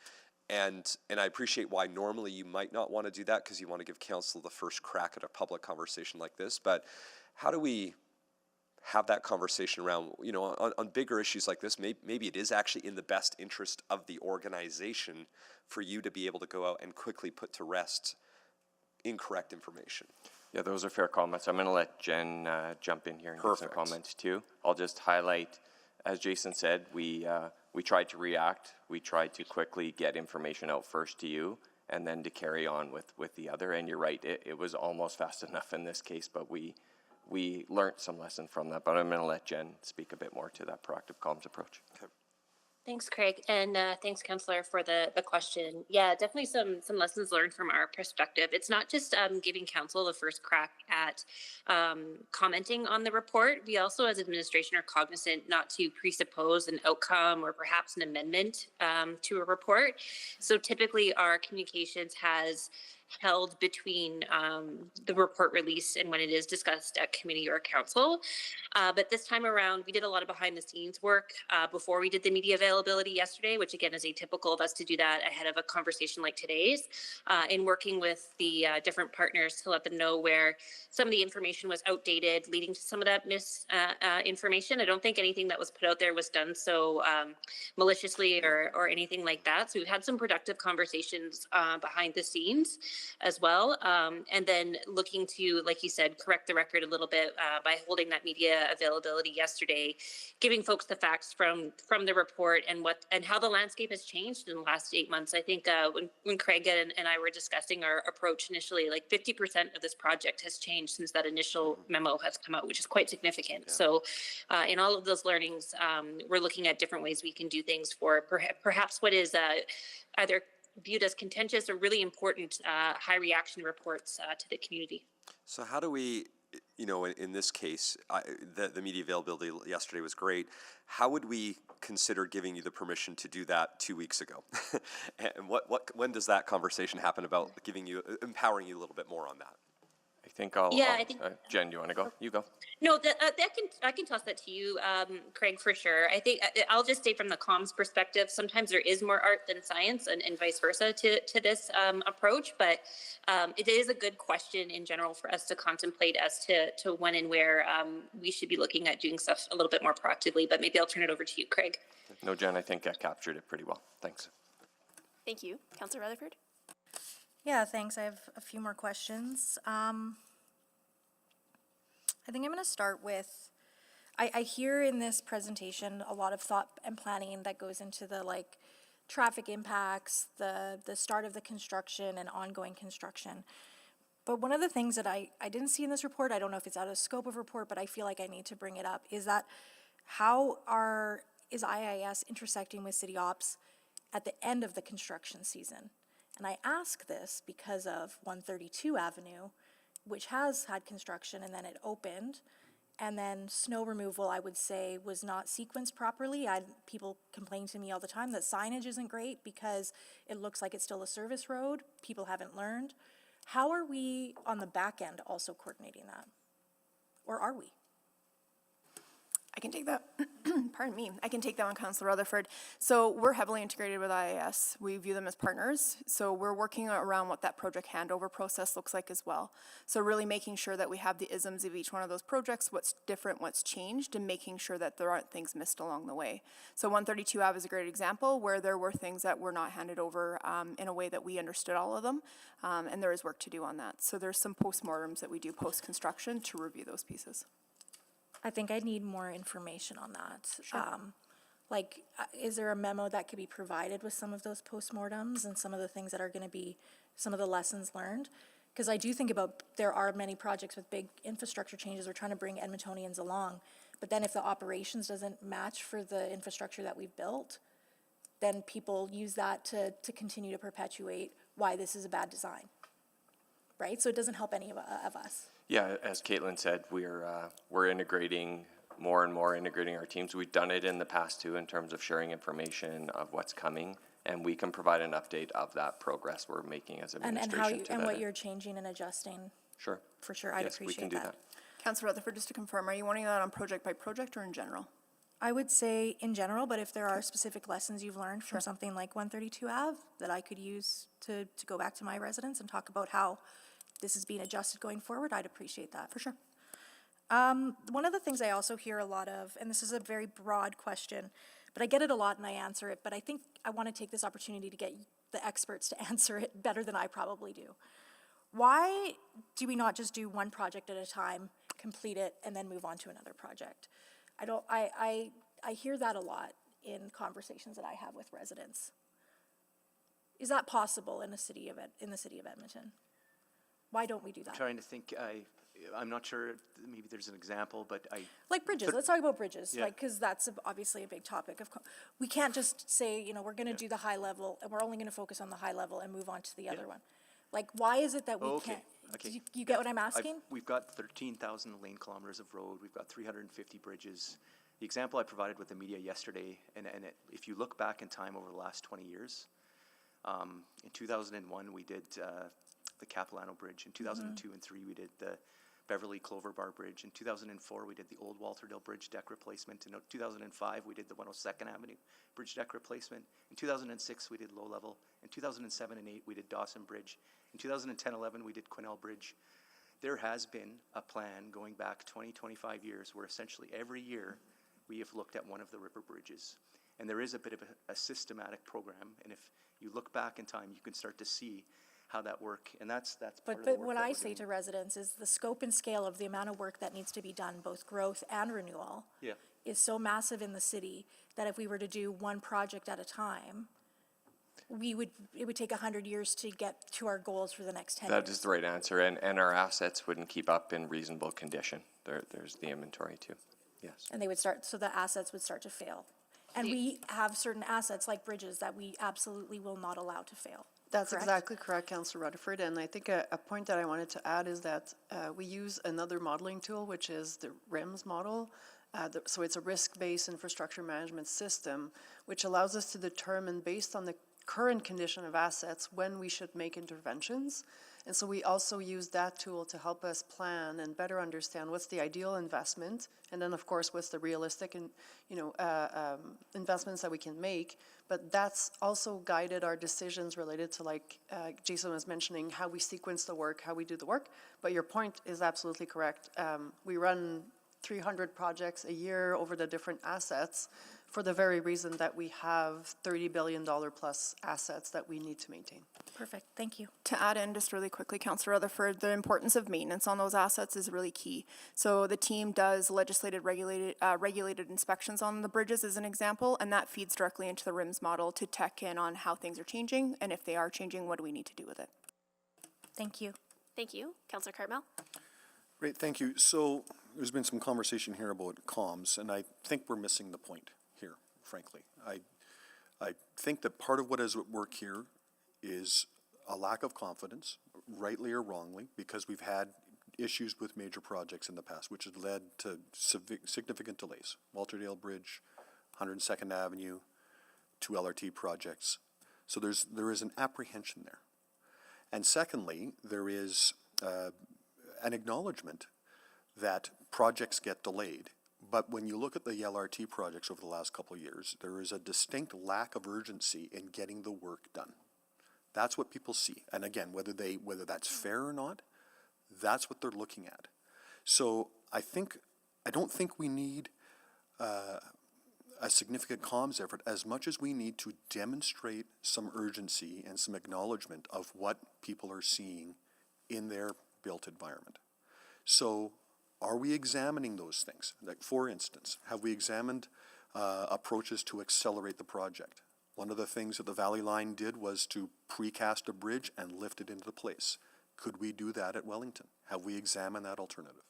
And I appreciate why normally you might not want to do that because you want to give council the first crack at a public conversation like this. But how do we have that conversation around, on bigger issues like this? Maybe it is actually in the best interest of the organization for you to be able to go out and quickly put to rest incorrect information. Yeah, those are fair comments. I'm going to let Jen jump in here and give some comments too. I'll just highlight, as Jason said, we tried to react. We tried to quickly get information out first to you and then to carry on with the other. And you're right, it was almost fast enough in this case, but we learned some lesson from that. But I'm going to let Jen speak a bit more to that proactive comms approach. Okay. Thanks, Craig, and thanks, Councillor, for the question. Yeah, definitely some lessons learned from our perspective. It's not just giving council the first crack at commenting on the report. We also, as administration, are cognizant not to presuppose an outcome or perhaps an amendment to a report. So typically, our communications has held between the report release and when it is discussed at committee or council. But this time around, we did a lot of behind the scenes work before we did the media availability yesterday, which again is atypical of us to do that ahead of a conversation like today's, in working with the different partners to let them know where some of the information was outdated, leading to some of that misinformation. I don't think anything that was put out there was done so maliciously or anything like that. So we've had some productive conversations behind the scenes as well. And then looking to, like you said, correct the record a little bit by holding that media availability yesterday, giving folks the facts from the report and how the landscape has changed in the last 8 months. I think when Craig and I were discussing our approach initially, like 50% of this project has changed since that initial memo has come out, which is quite significant. Yeah. So in all of those learnings, we're looking at different ways we can do things for perhaps what is either viewed as contentious or really important high reaction reports to the community. So how do we, in this case, the media availability yesterday was great. How would we consider giving you the permission to do that 2 weeks ago? And when does that conversation happen about empowering you a little bit more on that? I think Jen, you want to go? You go. No, I can toss that to you, Craig, for sure. I think I'll just say from the comms perspective, sometimes there is more art than science and vice versa to this approach. But it is a good question in general for us to contemplate as to when and where we should be looking at doing stuff a little bit more proactively. But maybe I'll turn it over to you, Craig. No, Jen, I think I captured it pretty well. Thanks. Thank you. Councillor Rutherford? Yeah, thanks. I have a few more questions. I think I'm going to start with, I hear in this presentation a lot of thought and planning that goes into the traffic impacts, the start of the construction and ongoing construction. But one of the things that I didn't see in this report, I don't know if it's out of scope of report, but I feel like I need to bring it up, is that is IIS intersecting with city ops at the end of the construction season? And I ask this because of 132 Avenue, which has had construction and then it opened, and then snow removal, I would say, was not sequenced properly. People complain to me all the time that signage isn't great because it looks like it's still a service road. People haven't learned. How are we on the back end also coordinating that? Or are we? I can take that. Pardon me. I can take that one, Councillor Rutherford. So we're heavily integrated with IIS. We view them as partners. So we're working around what that project handover process looks like as well. So really making sure that we have the isms of each one of those projects, what's different, what's changed, and making sure that there aren't things missed along the way. So 132 Ave is a great example where there were things that were not handed over in a way that we understood all of them. And there is work to do on that. So there's some postmortems that we do post-construction to review those pieces. I think I need more information on that. Sure. Is there a memo that could be provided with some of those postmortems and some of the things that are going to be some of the lessons learned? Because I do think about there are many projects with big infrastructure changes. We're trying to bring Edmontonians along. But then if the operations doesn't match for the infrastructure that we've built, then people use that to continue to perpetuate why this is a bad design, right? So it doesn't help any of us. Yeah, as Caitlin said, we're integrating more and more, integrating our teams. We've done it in the past too in terms of sharing information of what's coming, and we can provide an update of that progress we're making as administration. And what you're changing and adjusting. Sure. For sure, I'd appreciate that. Yes, we can do that. Councillor Rutherford, just to confirm, are you wanting that on project by project or in general? I would say in general, but if there are specific lessons you've learned from something like 132 Ave that I could use to go back to my residents and talk about how this is being adjusted going forward, I'd appreciate that. For sure. One of the things I also hear a lot of, and this is a very broad question, but I get it a lot and I answer it, but I think I want to take this opportunity to get the experts to answer it better than I probably do. Why do we not just do one project at a time, complete it, and then move on to another project? I hear that a lot in conversations that I have with residents. Is that possible in the city of Edmonton? Why don't we do that? I'm trying to think. I'm not sure. Maybe there's an example, but like bridges. Let's talk about bridges, yeah. Because that's obviously a big topic. We can't just say, we're going to do the high level, and we're only going to focus on the high level and move on to the other one. Why is it that we can't? Okay. You get what I'm asking? We've got 13,000 lane kilometers of road. We've got 350 bridges. The example I provided with the media yesterday, if you look back in time over the last 20 years, in 2001 we did the Capilano Bridge. In 2002 and 3, we did the Beverly Clover Bar Bridge. In 2004, we did the Old Walterdale Bridge deck replacement. In 2005, we did the 102nd Avenue Bridge deck replacement. In 2006, we did Low Level. In 2007 and 8, we did Dawson Bridge. In 2010-11, we did Quesnel Bridge. There has been a plan going back 20, 25 years where essentially every year we have looked at one of the river bridges. And there is a bit of a systematic program. And if you look back in time, you can start to see how that work, and that's part of the But work what that I we're say doing. to residents is the scope and scale of the amount of work that needs to be done, both growth and renewal, Yeah. is so massive in the city that if we were to do one project at a time, it would take 100 years to get to our goals for the next 10 years. That is the right answer, and our assets wouldn't keep up in reasonable condition. There's the inventory too. Yes. And they would start, so the assets would start to fail. And we have certain assets like bridges that we absolutely will not allow to fail. That's correct? exactly correct, Councillor Rutherford. And I think a point that I wanted to add is that we use another modeling tool, which is the RIMS model. So it's a risk-based infrastructure management system, which allows us to determine, based on the current condition of assets, when we should make interventions. And so we also use that tool to help us plan and better understand what's the ideal investment, and then of course what's the realistic and investments that we can make. But that's also guided our decisions related to, like Jason was mentioning, how we sequence the work, how we do the work. But your point is absolutely correct. We run 300 projects a year over the different assets for the very reason that we have $30 billion plus assets that we need to maintain. Perfect, thank you. To add in just really quickly, Councillor Rutherford, the importance of maintenance on those assets is really key. So the team does regulated inspections on the bridges as an example, and that feeds directly into the RIMS model to check in on how things are changing, and if they are changing, what do we need to do with it? Thank you. Thank you. Councillor Cartmel? Great, thank you. So there's been some conversation here about comms, and I think we're missing the point here, frankly. I think that part of what is at work here is a lack of confidence, rightly or wrongly, because we've had issues with major projects in the past, which has led to significant delays. Walterdale Bridge, 102nd Avenue, 2 LRT projects. So there is an apprehension there. And secondly, there is an acknowledgement that projects get delayed. But when you look at the LRT projects over the last couple of years, there is a distinct lack of urgency in getting the work done. That's what people see. And again, whether that's fair or not, that's what they're looking at. So I don't think we need a significant comms effort as much as we need to demonstrate some urgency and some acknowledgement of what people are seeing in their built environment. So are we examining those things? Like, for instance, have we examined approaches to accelerate the project? One of the things that the Valley Line did was to precast a bridge and lift it into place. Could we do that at Wellington? Have we examined that alternative?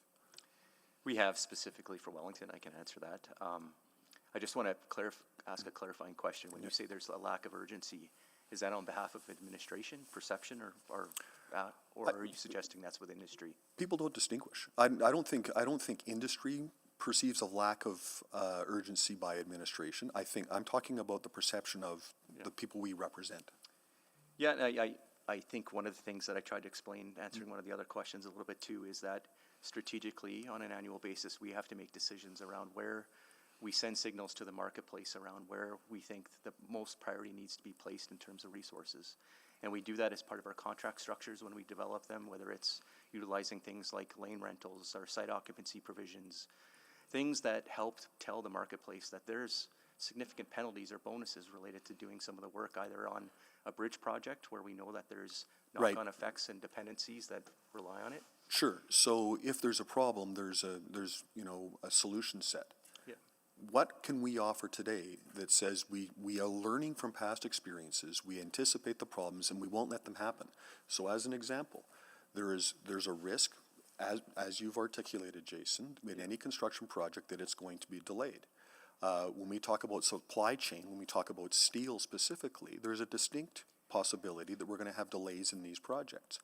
We have specifically for Wellington. I can answer that. I just want to ask a clarifying question. When you say there's a lack of urgency, is that on behalf of administration, perception, or are you suggesting that's with industry? People don't distinguish. I don't think industry perceives a lack of urgency by administration. I'm talking about the perception of the people we represent. Yeah, I think one of the things that I tried to explain, answering one of the other questions a little bit too, is that strategically, on an annual basis, we have to make decisions around where we send signals to the marketplace around where we think the most priority needs to be placed in terms of resources. And we do that as part of our contract structures when we develop them, whether it's utilizing things like lane rentals or site occupancy provisions, things that help tell the marketplace that there's significant penalties or bonuses related to doing some of the work, either on a bridge project where we know that there's knock-on effects and dependencies that rely on it. Sure. So if there's a problem, there's a solution set. Yeah. What can we offer today that says we are learning from past experiences, we anticipate the problems, and we won't let them happen? So as an example, there's a risk, as you've articulated, Jason, in any construction project that it's going to be delayed. When we talk about supply chain, when we talk about steel specifically, there's a distinct possibility that we're going to have delays in these projects.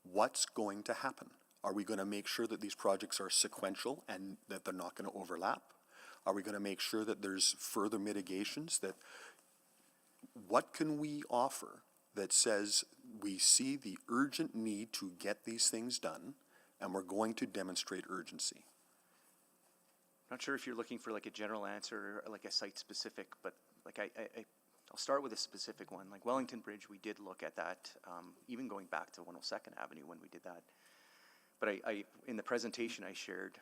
What's going to happen? Are we going to make sure that these projects are sequential and that they're not going to overlap? Are we going to make sure that there's further mitigations? What can we offer that says we see the urgent need to get these things done, and we're going to demonstrate urgency. Not sure if you're looking for like a general answer or like a site-specific, but like I'll start with a specific one. Like Wellington Bridge, we did look at that, even going back to 102nd Avenue when we did that. But I in the presentation I shared,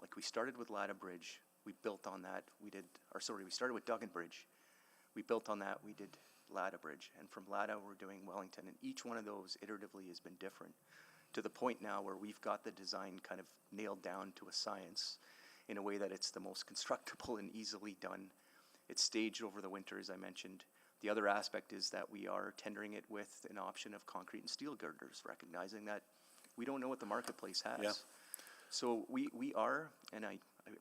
like we started with Latta Bridge, we built on that. We started with Duggan Bridge. We built on that, we did Latta Bridge. And from Latta, we're doing Wellington. And each one of those iteratively has been different to the point now where we've got the design kind of nailed down to a science in a way that it's the most constructible and easily done. It's staged over the winter, as I mentioned. The other aspect is that we are tendering it with an option of concrete and steel girders, recognizing that we don't know what the marketplace has. Yeah. So we are, and I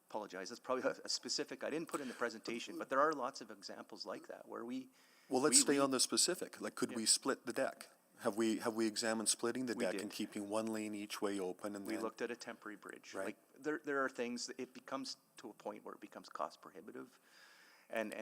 apologize, that's probably a specific, I didn't put in the presentation, but there are lots of examples like that where we... Well, let's stay on the specific. Like, could we split the deck? Have we examined splitting the deck and keeping one lane each way open? And we then looked at a temporary bridge. Right. Like there are things that it becomes to a point where it becomes cost prohibitive, and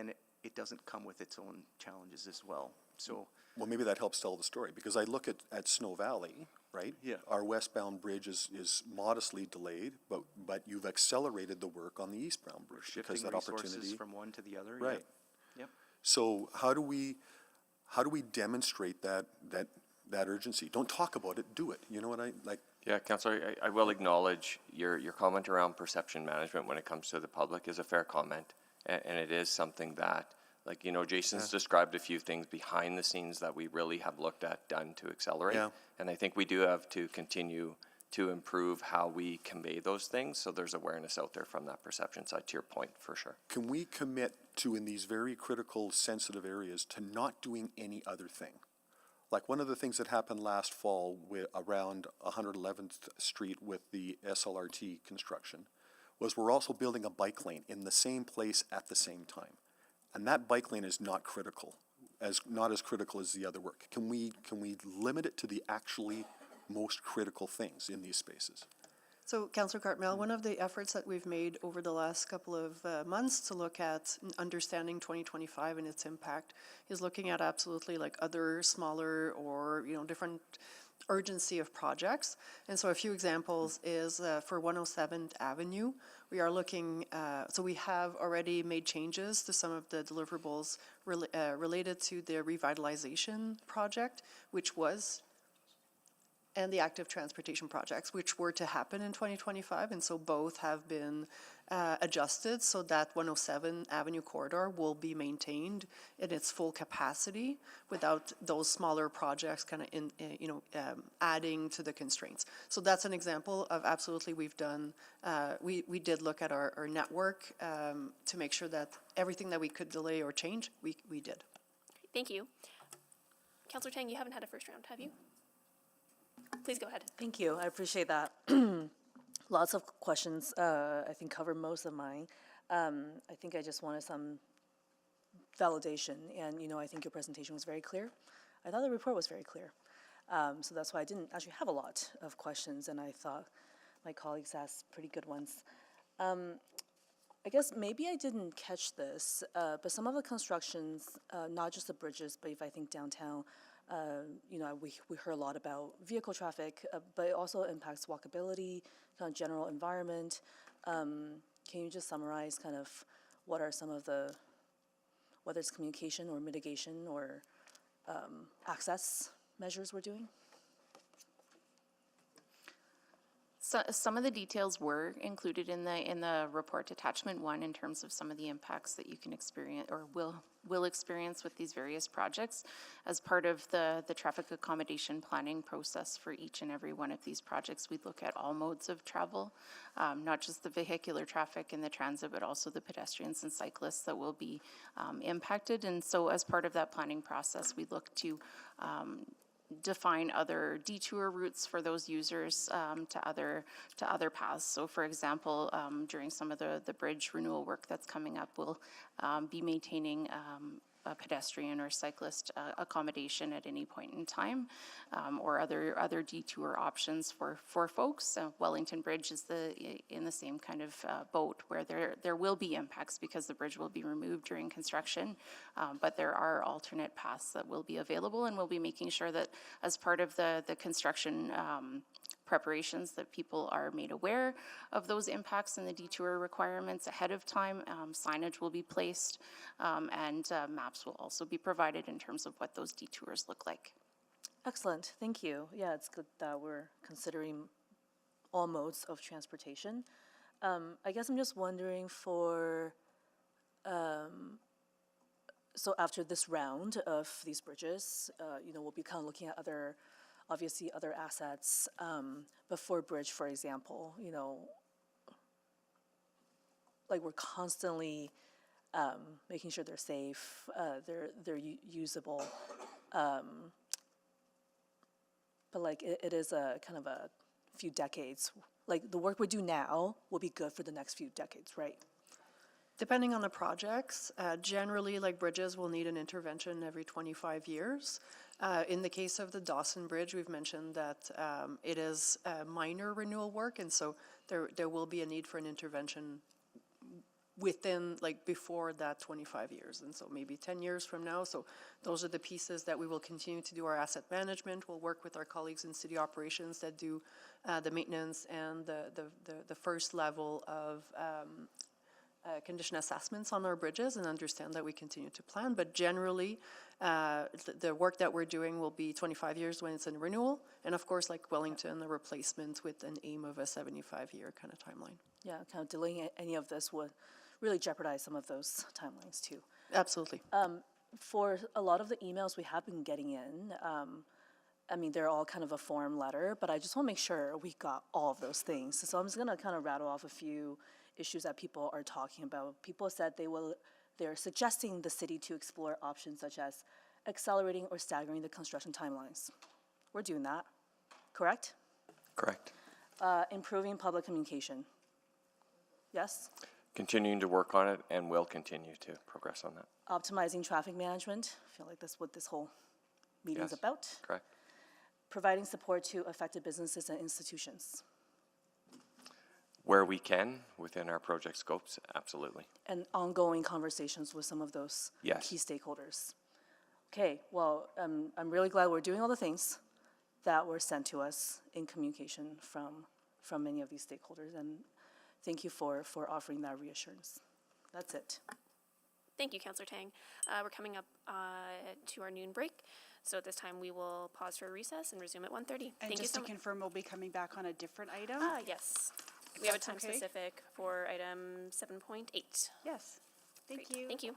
it doesn't come with its own challenges as well. So well, maybe that helps tell the story, because I look at Snow Valley, right? Yeah. Our westbound bridge is modestly delayed, but you've accelerated the work on the eastbound bridge shifting because that resources opportunity from one to the other. Right. Yep. So how do we demonstrate that urgency? Don't talk about it, do it. You know what I like? Yeah, Councillor, I will acknowledge your comment around perception management when it comes to the public is a fair comment. And it is something that, like, you know, Jason's described a few things behind the scenes that we really have looked at, done to accelerate. Yeah. And I think we do have to continue to improve how we convey those things, so there's awareness out there from that perception side, to your point, for sure. Can we commit to, in these very critical, sensitive areas, to not doing any other thing? Like one of the things that happened last fall around 111th Street with the SLRT construction was we're also building a bike lane in the same place at the same time. And that bike lane is not critical, not as critical as the other work. Can we limit it to the actually most critical things in these spaces? So, Councillor Cartmel, one of the efforts that we've made over the last couple of months to look at understanding 2025 and its impact is looking at absolutely like other smaller or, you know, different urgency of projects. And so a few examples is for 107th Avenue, we are looking, so we have already made changes to some of the deliverables related to the revitalization project, which was and the active transportation projects, which were to happen in 2025. And so both have been adjusted so that 107 Avenue corridor will be maintained in its full capacity without those smaller projects kind of adding to the constraints. So that's an example of absolutely we've done, we did look at our network to make sure that everything that we could delay or change, we did. Thank you. Councillor Tang, you haven't had a first round, have you? Please go ahead. Thank you. I appreciate that. Lots of questions, I think, cover most of mine. I think I just wanted some validation. And, you know, I think your presentation was very clear. I thought the report was very clear. So that's why I didn't actually have a lot of questions. And I thought my colleagues asked pretty good ones. I guess maybe I didn't catch this, but some of the constructions, not just the bridges, but if I think downtown, you know, we heard a lot about vehicle traffic, but it also impacts walkability, kind of general environment. Can you just summarize kind of what are some of the, whether it's communication or mitigation or access measures we're doing? So some of the details were included in the report attachment 1 in terms of some of the impacts that you can experience or will experience with these various projects as part of the traffic accommodation planning process for each and every one of these projects. We look at all modes of travel, not just the vehicular traffic and the transit, but also the pedestrians and cyclists that will be impacted. And so as part of that planning process, we look to define other detour routes for those users to other paths. So for example, during some of the bridge renewal work that's coming up, we'll be maintaining a pedestrian or cyclist accommodation at any point in time, or other detour options for folks. Wellington Bridge is in the same kind of boat where there will be impacts because the bridge will be removed during construction, but there are alternate paths that will be available, and we'll be making sure that as part of the construction preparations that people are made aware of those impacts and the detour requirements ahead of time. Signage will be placed, and maps will also be provided in terms of what those detours look like. Excellent, thank you. Yeah, it's good that we're considering all modes of transportation. I guess I'm just wondering so after this round of these bridges, we'll be kind of looking at other assets, but for bridge, for example, like we're constantly making sure they're safe, they're usable, but like it is a kind of a few decades. Like the work we do now will be good for the next few decades, right? Depending on the projects, generally, like bridges will need an intervention every 25 years. In the case of the Dawson Bridge, we've mentioned that it is minor renewal work, and so there will be a need for an intervention within, like, before that 25 years, and so maybe 10 years from now. So those are the pieces that we will continue to do our asset management. We'll work with our colleagues in city operations that do the maintenance and the first level of condition assessments on our bridges, and understand that we continue to plan. But generally, the work that we're doing will be 25 years when it's in renewal, and of course, like Wellington, the replacement with an aim of a 75-year kind of timeline. Yeah, kind of delaying any of this would really jeopardize some of those timelines too. Absolutely. For a lot of the emails we have been getting in, I mean, they're all kind of a form letter, but I just want to make sure we got all of those things. So I'm just going to kind of rattle off a few issues that people are talking about. People said they're suggesting the city to explore options such as accelerating or staggering the construction timelines. We're doing that, correct? Correct. Improving public communication. Yes? Continuing to work on it, and will continue to progress on that. Optimizing traffic management. I feel like that's what this whole meeting is Yes, about. correct. Providing support to affected businesses and institutions. Where we can, within our project scopes, absolutely. And ongoing conversations with some of those Yes. key stakeholders. Okay, well, I'm really glad we're doing all the things that were sent to us in communication from many of these stakeholders, and thank you for offering that reassurance. That's it. Thank you, Councillor Tang. We're coming up to our noon break, so at this time we will pause for a recess and resume at 1:30. And Thank you just so to much. confirm, we'll be coming back on a different item? Yes. We have a that's time okay. specific for item 7.8. Yes. Thank you. Thank you.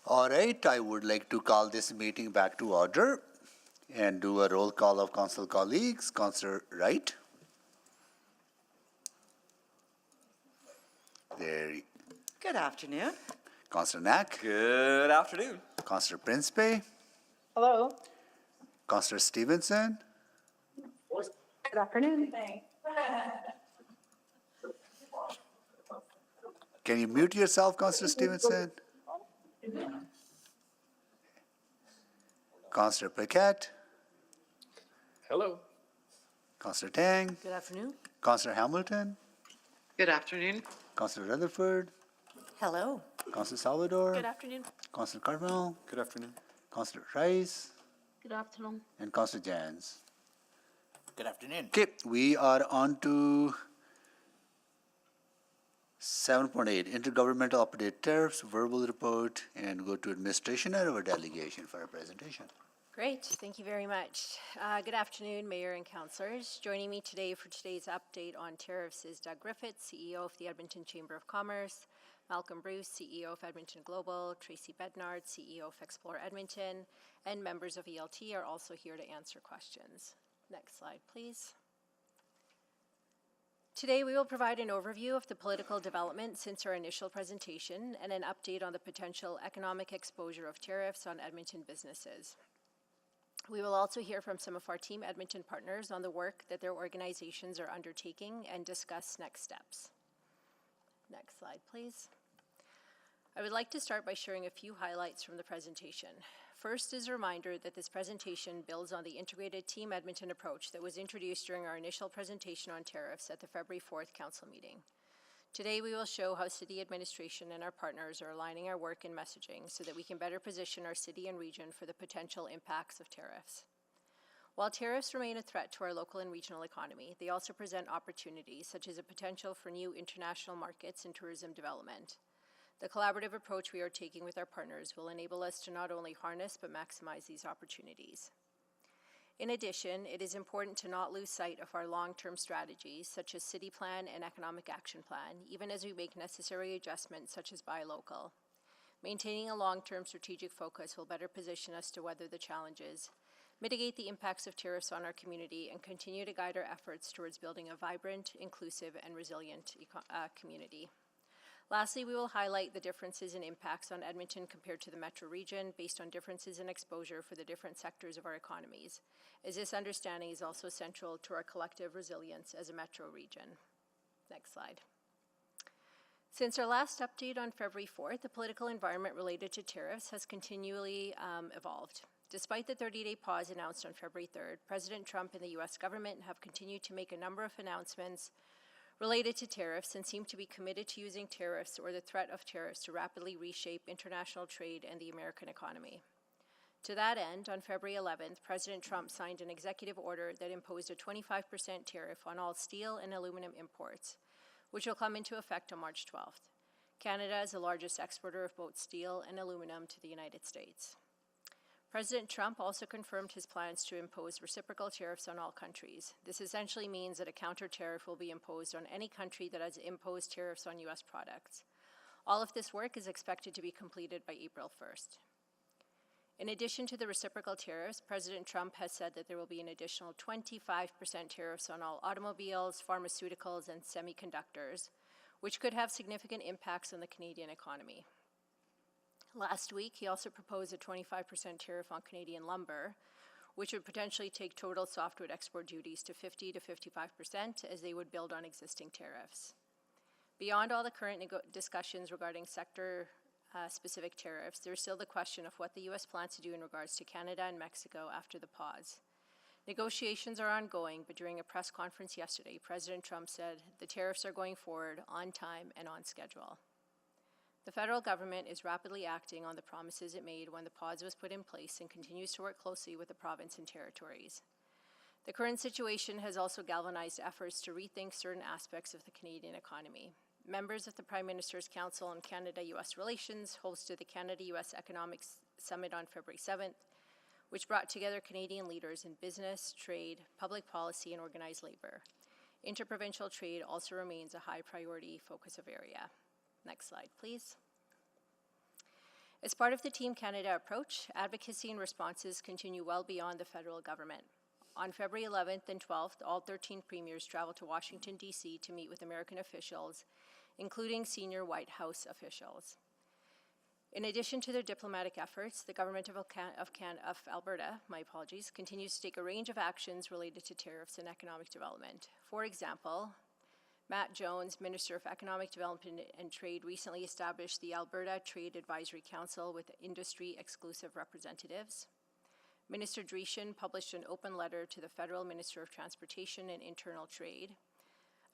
All right, I would like to call this meeting back to order and do a roll call of council colleagues. Councillor Wright. There. Good afternoon. Councillor Knack. Good afternoon. Councillor Principe. Hello. Councillor Stevenson. Good afternoon. Can you mute yourself, Councillor Stevenson? Councillor Paquette. Hello. Councillor Tang. Good afternoon. Councillor Hamilton. Good afternoon. Councillor Rutherford. Hello. Councillor Salvador. Good afternoon. Councillor Carmel. Good afternoon. Councillor Rice. Good afternoon. And Councillor Jans. Good afternoon. Okay, we are on to 7.8, intergovernmental update tariffs, verbal report, and go to administration and our delegation for a presentation. Great, thank you very much. Good afternoon, Mayor and Councillors. Joining me today for today's update on tariffs is Doug Griffith, CEO of the Edmonton Chamber of Commerce, Malcolm Bruce, CEO of Edmonton Global, Tracy Bednard, CEO of Explore Edmonton, and members of ELT are also here to answer questions. Next slide, please. Today, we will provide an overview of the political development since our initial presentation and an update on the potential economic exposure of tariffs on Edmonton businesses. We will also hear from some of our Team Edmonton partners on the work that their organizations are undertaking and discuss next steps. Next slide, please. I would like to start by sharing a few highlights from the presentation. First is a reminder that this presentation builds on the integrated Team Edmonton approach that was introduced during our initial presentation on tariffs at the February 4th Council meeting. Today, we will show how City Administration and our partners are aligning our work and messaging so that we can better position our city and region for the potential impacts of tariffs. While tariffs remain a threat to our local and regional economy, they also present opportunities such as a potential for new international markets and tourism development. The collaborative approach we are taking with our partners will enable us to not only harness but maximize these opportunities. In addition, it is important to not lose sight of our long-term strategies, such as City Plan and Economic Action Plan, even as we make necessary adjustments such as Buy Local. Maintaining a long-term strategic focus will better position us to weather the challenges, mitigate the impacts of tariffs on our community, and continue to guide our efforts towards building a vibrant, inclusive, and resilient community. Lastly, we will highlight the differences in impacts on Edmonton compared to the metro region based on differences in exposure for the different sectors of our economies, as this understanding is also central to our collective resilience as a metro region. Next slide. Since our last update on February 4th, the political environment related to tariffs has continually evolved. Despite the 30-day pause announced on February 3rd, President Trump and the U.S. government have continued to make a number of announcements related to tariffs and seem to be committed to using tariffs or the threat of tariffs to rapidly reshape international trade and the American economy. To that end, on February 11th, President Trump signed an executive order that imposed a 25% tariff on all steel and aluminum imports, which will come into effect on March 12th. Canada is the largest exporter of both steel and aluminum to the United States. President Trump also confirmed his plans to impose reciprocal tariffs on all countries. This essentially means that a counter tariff will be imposed on any country that has imposed tariffs on U.S. products. All of this work is expected to be completed by April 1st. In addition to the reciprocal tariffs, President Trump has said that there will be an additional 25% tariffs on all automobiles, pharmaceuticals, and semiconductors, which could have significant impacts on the Canadian economy. Last week, he also proposed a 25% tariff on Canadian lumber, which would potentially take total softwood export duties to 50 to 55% as they would build on existing tariffs. Beyond all the current discussions regarding sector-specific tariffs, there is still the question of what the U.S. plans to do in regards to Canada and Mexico after the pause. Negotiations are ongoing, but during a press conference yesterday, President Trump said the tariffs are going forward on time and on schedule. The federal government is rapidly acting on the promises it made when the pause was put in place and continues to work closely with the province and territories. The current situation has also galvanized efforts to rethink certain aspects of the Canadian economy. Members of the Prime Minister's Council on Canada-U.S. Relations hosted the Canada-U.S. Economic Summit on February 7th, which brought together Canadian leaders in business, trade, public policy, and organized labor. Interprovincial trade also remains a high priority focus of area. Next slide, please. As part of the Team Canada approach, advocacy and responses continue well beyond the federal government. On February 11th and 12th, all 13 premiers traveled to Washington, D.C. to meet with American officials, including senior White House officials. In addition to their diplomatic efforts, the Government of Alberta, continues to take a range of actions related to tariffs and economic development. For example, Matt Jones, Minister of Economic Development and Trade, recently established the Alberta Trade Advisory Council with industry-exclusive representatives. Minister Dreeshen published an open letter to the Federal Minister of Transportation and Internal Trade,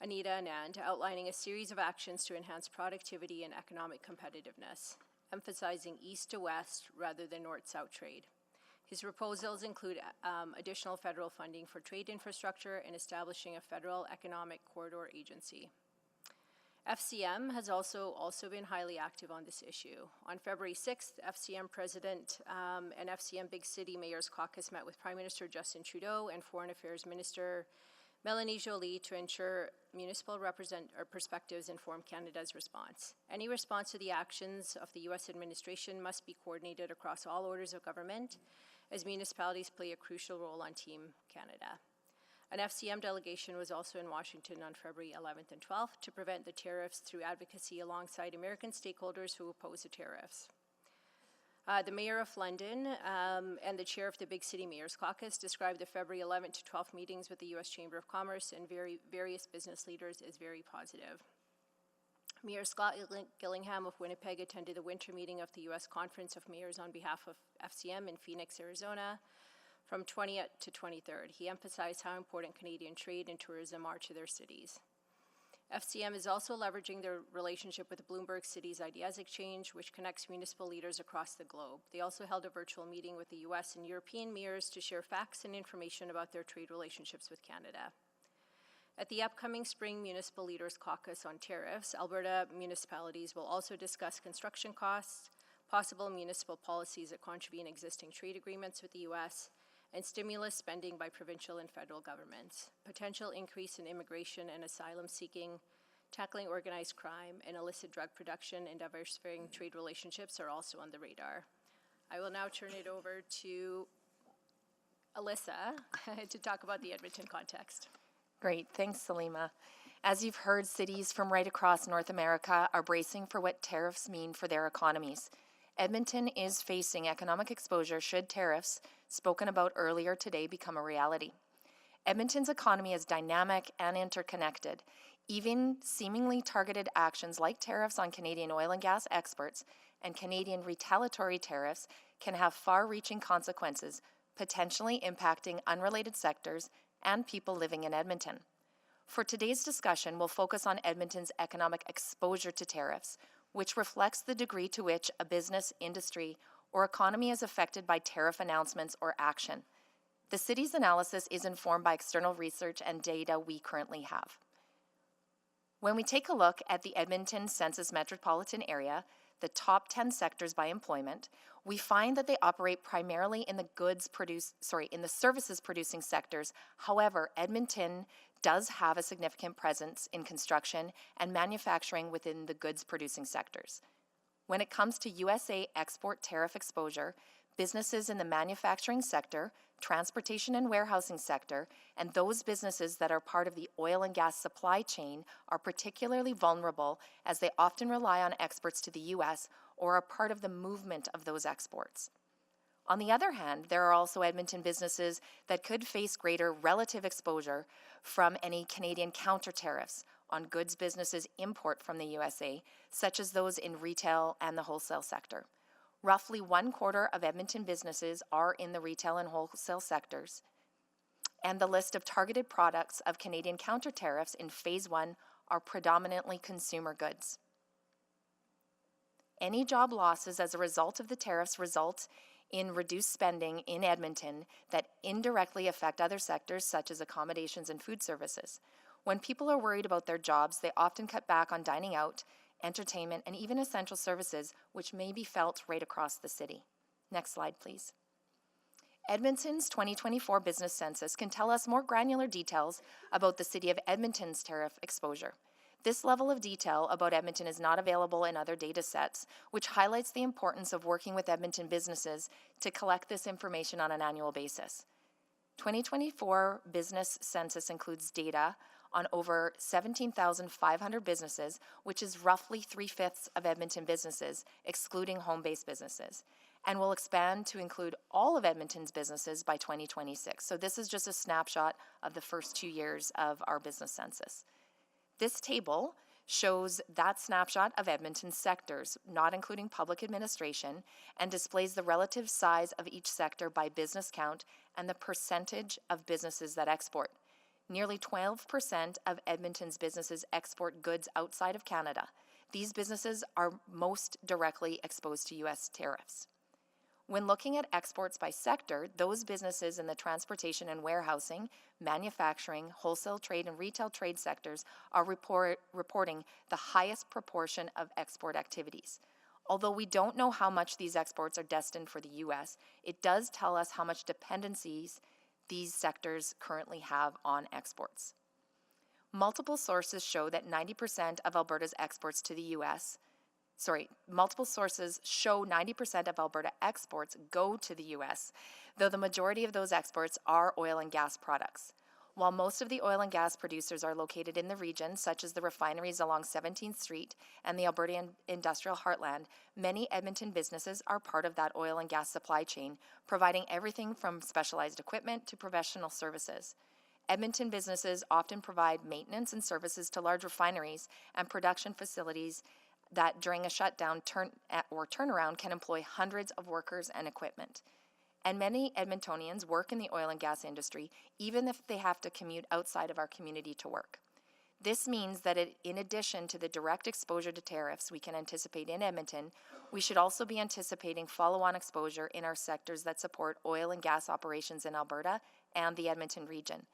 Anita Anand, outlining a series of actions to enhance productivity and economic competitiveness, emphasizing east to west rather than north-south trade. His proposals include additional federal funding for trade infrastructure and establishing a federal economic corridor agency. FCM has also been highly active on this issue. On February 6th, FCM President and FCM Big City Mayor's Caucus met with Prime Minister Justin Trudeau and Foreign Affairs Minister Melanie Joly to ensure municipal perspectives inform Canada's response. Any response to the actions of the U.S. administration must be coordinated across all orders of government, as municipalities play a crucial role on Team Canada. An FCM delegation was also in Washington on February 11th and 12th to prevent the tariffs through advocacy alongside American stakeholders who oppose the tariffs. The Mayor of London and the Chair of the Big City Mayor's Caucus described the February 11th to 12th meetings with the U.S. Chamber of Commerce and various business leaders as very positive. Mayor Scott Gillingham of Winnipeg attended the winter meeting of the U.S. Conference of Mayors on behalf of FCM in Phoenix, Arizona, from 20th to 23rd. He emphasized how important Canadian trade and tourism are to their cities. FCM is also leveraging their relationship with the Bloomberg Cities Ideas Exchange, which connects municipal leaders across the globe. They also held a virtual meeting with the U.S. and European mayors to share facts and information about their trade relationships with Canada. At the upcoming Spring Municipal Leaders Caucus on tariffs, Alberta municipalities will also discuss construction costs, possible municipal policies that contravene existing trade agreements with the U.S., and stimulus spending by provincial and federal governments. Potential increase in immigration and asylum seeking, tackling organized crime, and illicit drug production and diversifying trade relationships are also on the radar. I will now turn it over to Alyssa to talk about the Edmonton context. Great, thanks, Salima. As you've heard, cities from right across North America are bracing for what tariffs mean for their economies. Edmonton is facing economic exposure should tariffs, spoken about earlier today, become a reality. Edmonton's economy is dynamic and interconnected. Even seemingly targeted actions like tariffs on Canadian oil and gas exports and Canadian retaliatory tariffs can have far-reaching consequences, potentially impacting unrelated sectors and people living in Edmonton. For today's discussion, we'll focus on Edmonton's economic exposure to tariffs, which reflects the degree to which a business, industry, or economy is affected by tariff announcements or action. The city's analysis is informed by external research and data we currently have. When we take a look at the Edmonton Census Metropolitan Area, the top 10 sectors by employment, we find that they operate primarily in the services producing sectors. However, Edmonton does have a significant presence in construction and manufacturing within the goods producing sectors. When it comes to USA export tariff exposure, businesses in the manufacturing sector, transportation and warehousing sector, and those businesses that are part of the oil and gas supply chain are particularly vulnerable as they often rely on exports to the US or are part of the movement of those exports. On the other hand, there are also Edmonton businesses that could face greater relative exposure from any Canadian counter tariffs on goods businesses import from the USA, such as those in retail and the wholesale sector. Roughly 1/4 of Edmonton businesses are in the retail and wholesale sectors, and the list of targeted products of Canadian counter tariffs in Phase 1 are predominantly consumer goods. Any job losses as a result of the tariffs result in reduced spending in Edmonton that indirectly affect other sectors such as accommodations and food services. When people are worried about their jobs, they often cut back on dining out, entertainment, and even essential services, which may be felt right across the city. Next slide, please. Edmonton's 2024 business census can tell us more granular details about the City of Edmonton's tariff exposure. This level of detail about Edmonton is not available in other data sets, which highlights the importance of working with Edmonton businesses to collect this information on an annual basis. 2024 business census includes data on over 17,500 businesses, which is roughly 3/5 of Edmonton businesses, excluding home-based businesses, and will expand to include all of Edmonton's businesses by 2026. So this is just a snapshot of the first 2 years of our business census. This table shows that snapshot of Edmonton's sectors, not including public administration, and displays the relative size of each sector by business count and the percentage of businesses that export. Nearly 12% of Edmonton's businesses export goods outside of Canada. These businesses are most directly exposed to U.S. tariffs. When looking at exports by sector, those businesses in the transportation and warehousing, manufacturing, wholesale trade, and retail trade sectors are reporting the highest proportion of export activities. Although we don't know how much these exports are destined for the U.S., it does tell us how much dependencies these sectors currently have on exports. Multiple sources show that 90% of Alberta's exports to the U.S. Multiple sources show 90% of Alberta exports go to the U.S., though the majority of those exports are oil and gas products. While most of the oil and gas producers are located in the region, such as the refineries along 17th Street and the Alberta Industrial Heartland, many Edmonton businesses are part of that oil and gas supply chain, providing everything from specialized equipment to professional services. Edmonton businesses often provide maintenance and services to large refineries and production facilities that during a shutdown or turnaround can employ hundreds of workers and equipment. And many Edmontonians work in the oil and gas industry, even if they have to commute outside of our community to work. This means that in addition to the direct exposure to tariffs we can anticipate in Edmonton, we should also be anticipating follow-on exposure in our sectors that support oil and gas operations in Alberta and the Edmonton region.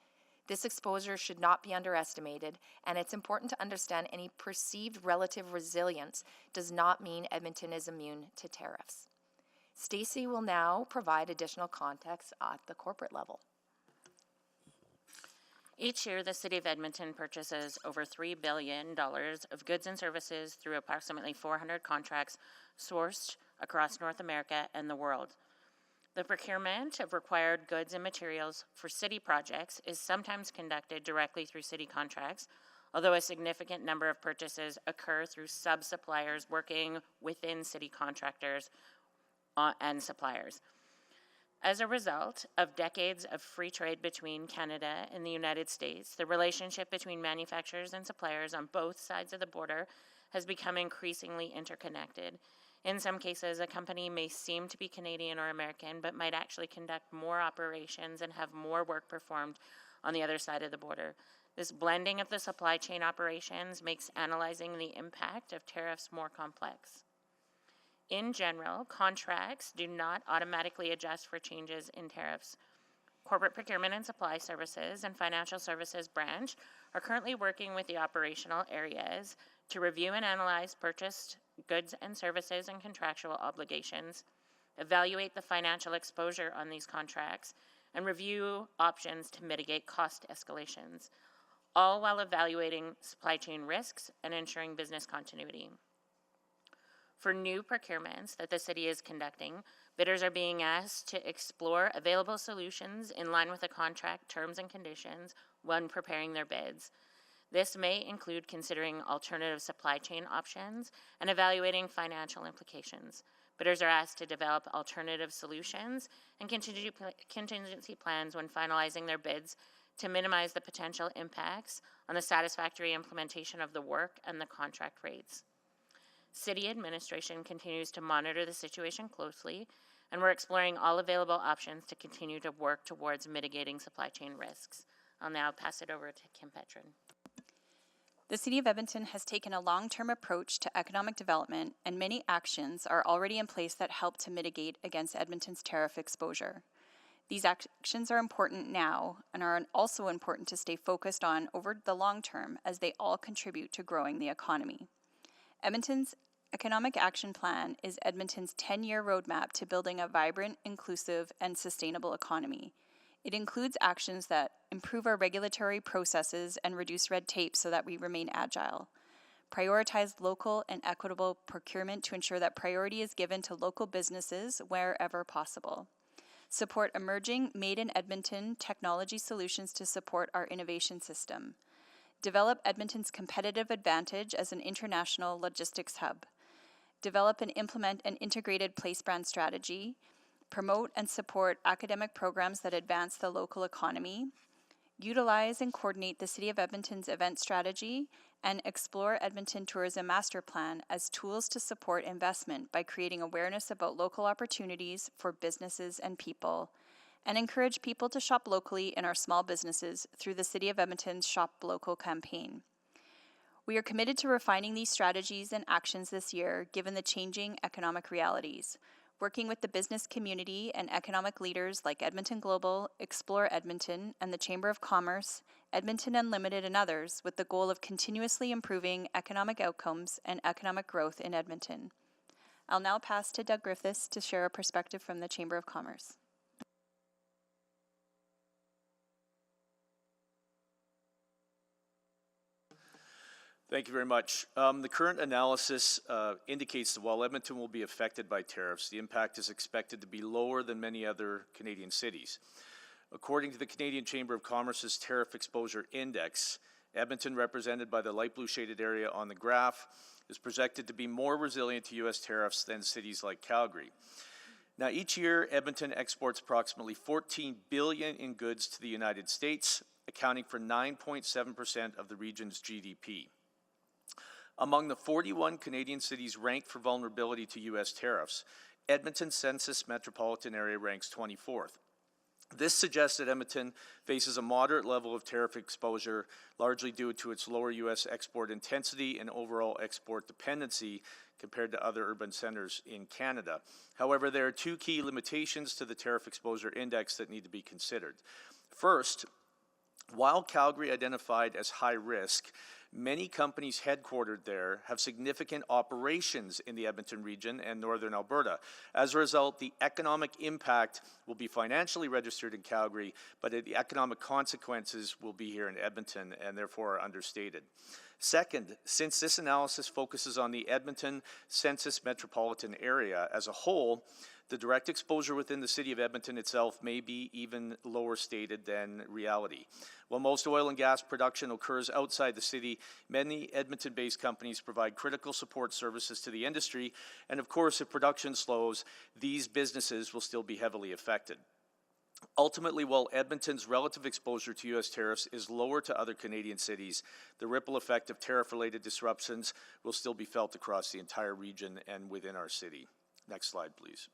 This exposure should not be underestimated, and it's important to understand any perceived relative resilience does not mean Edmonton is immune to tariffs. Stacey will now provide additional context at the corporate level. Each year, the City of Edmonton purchases over $3 billion of goods and services through approximately 400 contracts sourced across North America and the world. The procurement of required goods and materials for city projects is sometimes conducted directly through city contracts, although a significant number of purchases occur through sub-suppliers working within city contractors and suppliers. As a result of decades of free trade between Canada and the United States, the relationship between manufacturers and suppliers on both sides of the border has become increasingly interconnected. In some cases, a company may seem to be Canadian or American, but might actually conduct more operations and have more work performed on the other side of the border. This blending of the supply chain operations makes analyzing the impact of tariffs more complex. In general, contracts do not automatically adjust for changes in tariffs. Corporate Procurement and Supply Services and Financial Services Branch are currently working with the operational areas to review and analyze purchased goods and services and contractual obligations, evaluate the financial exposure on these contracts, and review options to mitigate cost escalations, all while evaluating supply chain risks and ensuring business continuity. For new procurements that the city is conducting, bidders are being asked to explore available solutions in line with the contract terms and conditions when preparing their bids. This may include considering alternative supply chain options and evaluating financial implications. Bidders are asked to develop alternative solutions and contingency plans when finalizing their bids to minimize the potential impacts on the satisfactory implementation of the work and the contract rates. City administration continues to monitor the situation closely, and we're exploring all available options to continue to work towards mitigating supply chain risks. I'll now pass it over to Kim Petrin. The City of Edmonton has taken a long-term approach to economic development, and many actions are already in place that help to mitigate against Edmonton's tariff exposure. These actions are important now and are also important to stay focused on over the long term as they all contribute to growing the economy. Edmonton's Economic Action Plan is Edmonton's 10-year roadmap to building a vibrant, inclusive, and sustainable economy. It includes actions that improve our regulatory processes and reduce red tape so that we remain agile. prioritize local and equitable procurement to ensure that priority is given to local businesses wherever possible. Support emerging Made in Edmonton technology solutions to support our innovation system. Develop Edmonton's competitive advantage as an international logistics hub. Develop and implement an integrated place brand strategy. Promote and support academic programs that advance the local economy. Utilize and coordinate the City of Edmonton's event strategy, and explore Edmonton Tourism Master Plan as tools to support investment by creating awareness about local opportunities for businesses and people, and encourage people to shop locally in our small businesses through the City of Edmonton's Shop Local campaign. We are committed to refining these strategies and actions this year, given the changing economic realities, working with the business community and economic leaders like Edmonton Global, Explore Edmonton, and the Chamber of Commerce, Edmonton Unlimited, and others, with the goal of continuously improving economic outcomes and economic growth in Edmonton. I'll now pass to Doug Griffiths to share a perspective from the Chamber of Commerce. Thank you very much. The current analysis indicates that while Edmonton will be affected by tariffs, the impact is expected to be lower than many other Canadian cities. According to the Canadian Chamber of Commerce's Tariff Exposure Index, Edmonton, represented by the light blue shaded area on the graph, is projected to be more resilient to U.S. tariffs than cities like Calgary. Now, each year, Edmonton exports approximately $14 billion in goods to the United States, accounting for 9.7% of the region's GDP. Among the 41 Canadian cities ranked for vulnerability to U.S. tariffs, Edmonton's census metropolitan area ranks 24th. This suggests that Edmonton faces a moderate level of tariff exposure, largely due to its lower U.S. export intensity and overall export dependency compared to other urban centers in Canada. However, there are two key limitations to the Tariff Exposure Index that need to be considered. First, while Calgary identified as high risk, many companies headquartered there have significant operations in the Edmonton region and northern Alberta. As a result, the economic impact will be financially registered in Calgary, but the economic consequences will be here in Edmonton and therefore are understated. Second, since this analysis focuses on the Edmonton census metropolitan area as a whole, the direct exposure within the city of Edmonton itself may be even lower stated than reality. While most oil and gas production occurs outside the city, many Edmonton-based companies provide critical support services to the industry, and of course, if production slows, these businesses will still be heavily affected. Ultimately, while Edmonton's relative exposure to U.S. tariffs is lower to other Canadian cities, the ripple effect of tariff-related disruptions will still be felt across the entire region and within our city. Next slide, please.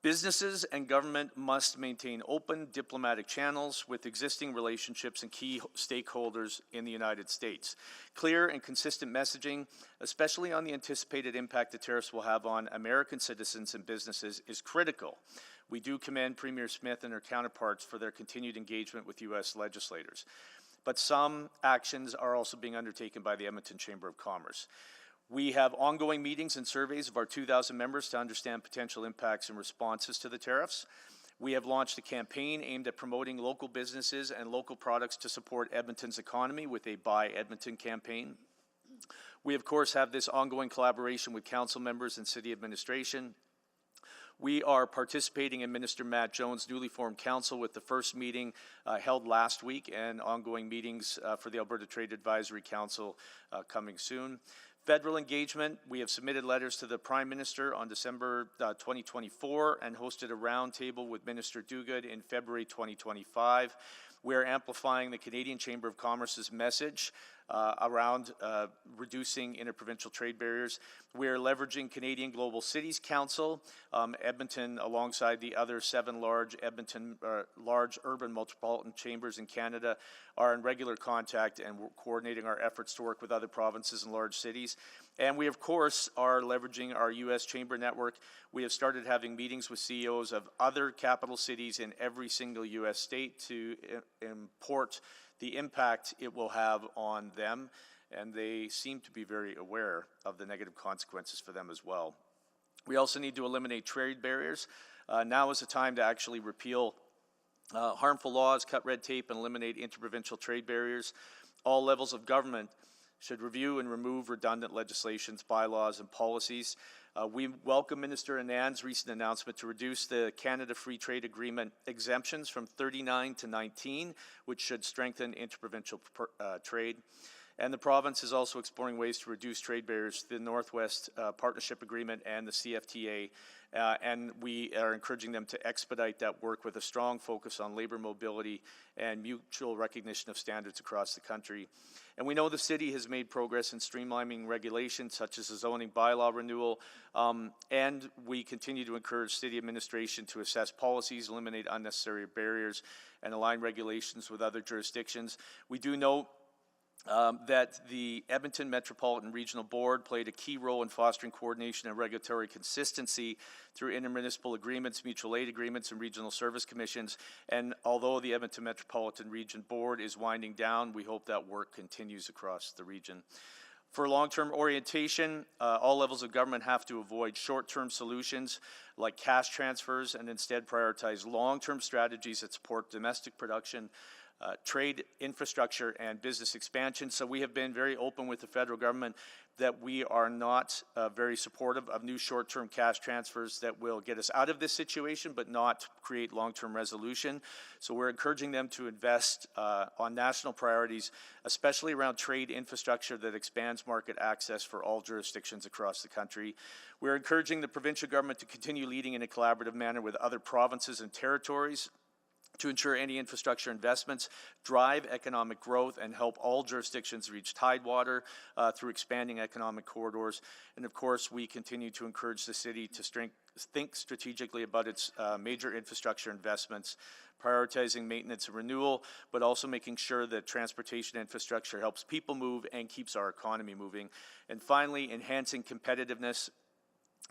Businesses and government must maintain open diplomatic channels with existing relationships and key stakeholders in the United States. Clear and consistent messaging, especially on the anticipated impact the tariffs will have on American citizens and businesses, is critical. We do commend Premier Smith and her counterparts for their continued engagement with U.S. legislators. But some actions are also being undertaken by the Edmonton Chamber of Commerce. We have ongoing meetings and surveys of our 2,000 members to understand potential impacts and responses to the tariffs. We have launched a campaign aimed at promoting local businesses and local products to support Edmonton's economy with a Buy Edmonton campaign. We, of course, have this ongoing collaboration with council members and city administration. We are participating in Minister Matt Jones' newly formed council with the first meeting held last week and ongoing meetings for the Alberta Trade Advisory Council coming soon. Federal engagement, we have submitted letters to the Prime Minister on December 2024 and hosted a roundtable with Minister Duguid in February 2025. We are amplifying the Canadian Chamber of Commerce's message around reducing interprovincial trade barriers. We are leveraging Canadian Global Cities Council, Edmonton, alongside the other 7 large large urban metropolitan chambers in Canada, are in regular contact and we're coordinating our efforts to work with other provinces and large cities. And we, of course, are leveraging our U.S. chamber network. We have started having meetings with CEOs of other capital cities in every single U.S. state to import the impact it will have on them, and they seem to be very aware of the negative consequences for them as well. We also need to eliminate trade barriers. Now is the time to actually repeal harmful laws, cut red tape, and eliminate interprovincial trade barriers. All levels of government should review and remove redundant legislations, bylaws, and policies. We welcome Minister Anand's recent announcement to reduce the Canada Free Trade Agreement exemptions from 39 to 19, which should strengthen interprovincial trade. And the province is also exploring ways to reduce trade barriers to the Northwest Partnership Agreement and the CFTA. And we are encouraging them to expedite that work with a strong focus on labor mobility and mutual recognition of standards across the country. And we know the city has made progress in streamlining regulations such as the zoning bylaw renewal, and we continue to encourage city administration to assess policies, eliminate unnecessary barriers, and align regulations with other jurisdictions. We do know that the Edmonton Metropolitan Regional Board played a key role in fostering coordination and regulatory consistency through intermunicipal agreements, mutual aid agreements, and regional service commissions. And although the Edmonton Metropolitan Region Board is winding down, we hope that work continues across the region. For long-term orientation, all levels of government have to avoid short-term solutions like cash transfers and instead prioritize long-term strategies that support domestic production, trade, infrastructure, and business expansion. So we have been very open with the federal government that we are not very supportive of new short-term cash transfers that will get us out of this situation but not create long-term resolution. So we're encouraging them to invest on national priorities, especially around trade infrastructure that expands market access for all jurisdictions across the country. We're encouraging the provincial government to continue leading in a collaborative manner with other provinces and territories to ensure any infrastructure investments drive economic growth and help all jurisdictions reach tidewater through expanding economic corridors. And of course, we continue to encourage the city to think strategically about its major infrastructure investments, prioritizing maintenance and renewal, but also making sure that transportation infrastructure helps people move and keeps our economy moving. And finally, enhancing competitiveness.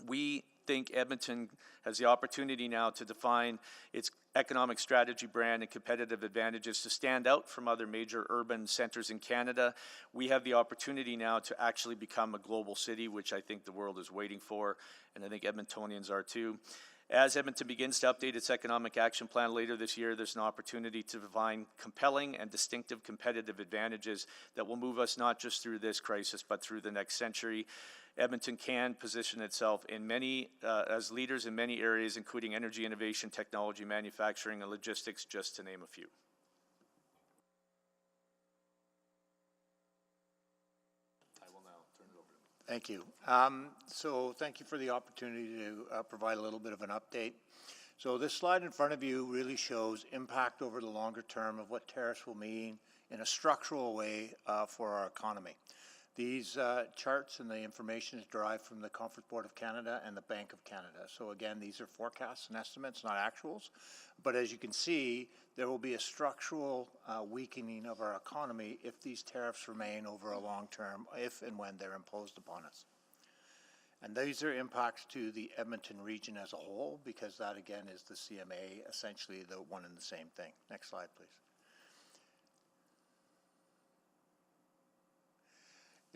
We think Edmonton has the opportunity now to define its economic strategy, brand, and competitive advantages to stand out from other major urban centers in Canada. We have the opportunity now to actually become a global city, which I think the world is waiting for, and I think Edmontonians are too. As Edmonton begins to update its economic action plan later this year, there's an opportunity to define compelling and distinctive competitive advantages that will move us not just through this crisis, but through the next century. Edmonton can position itself in as leaders in many areas, including energy innovation, technology, manufacturing, and logistics, just to name a few. I will now turn it over to you. Thank you. So thank you for the opportunity to provide a little bit of an update. So this slide in front of you really shows impact over the longer term of what tariffs will mean in a structural way for our economy. These charts and the information is derived from the Conference Board of Canada and the Bank of Canada. So again, these are forecasts and estimates, not actuals. But as you can see, there will be a structural weakening of our economy if these tariffs remain over a long term, if and when they're imposed upon us. And these are impacts to the Edmonton region as a whole, because that again is the CMA, essentially the one and the same thing. Next slide, please.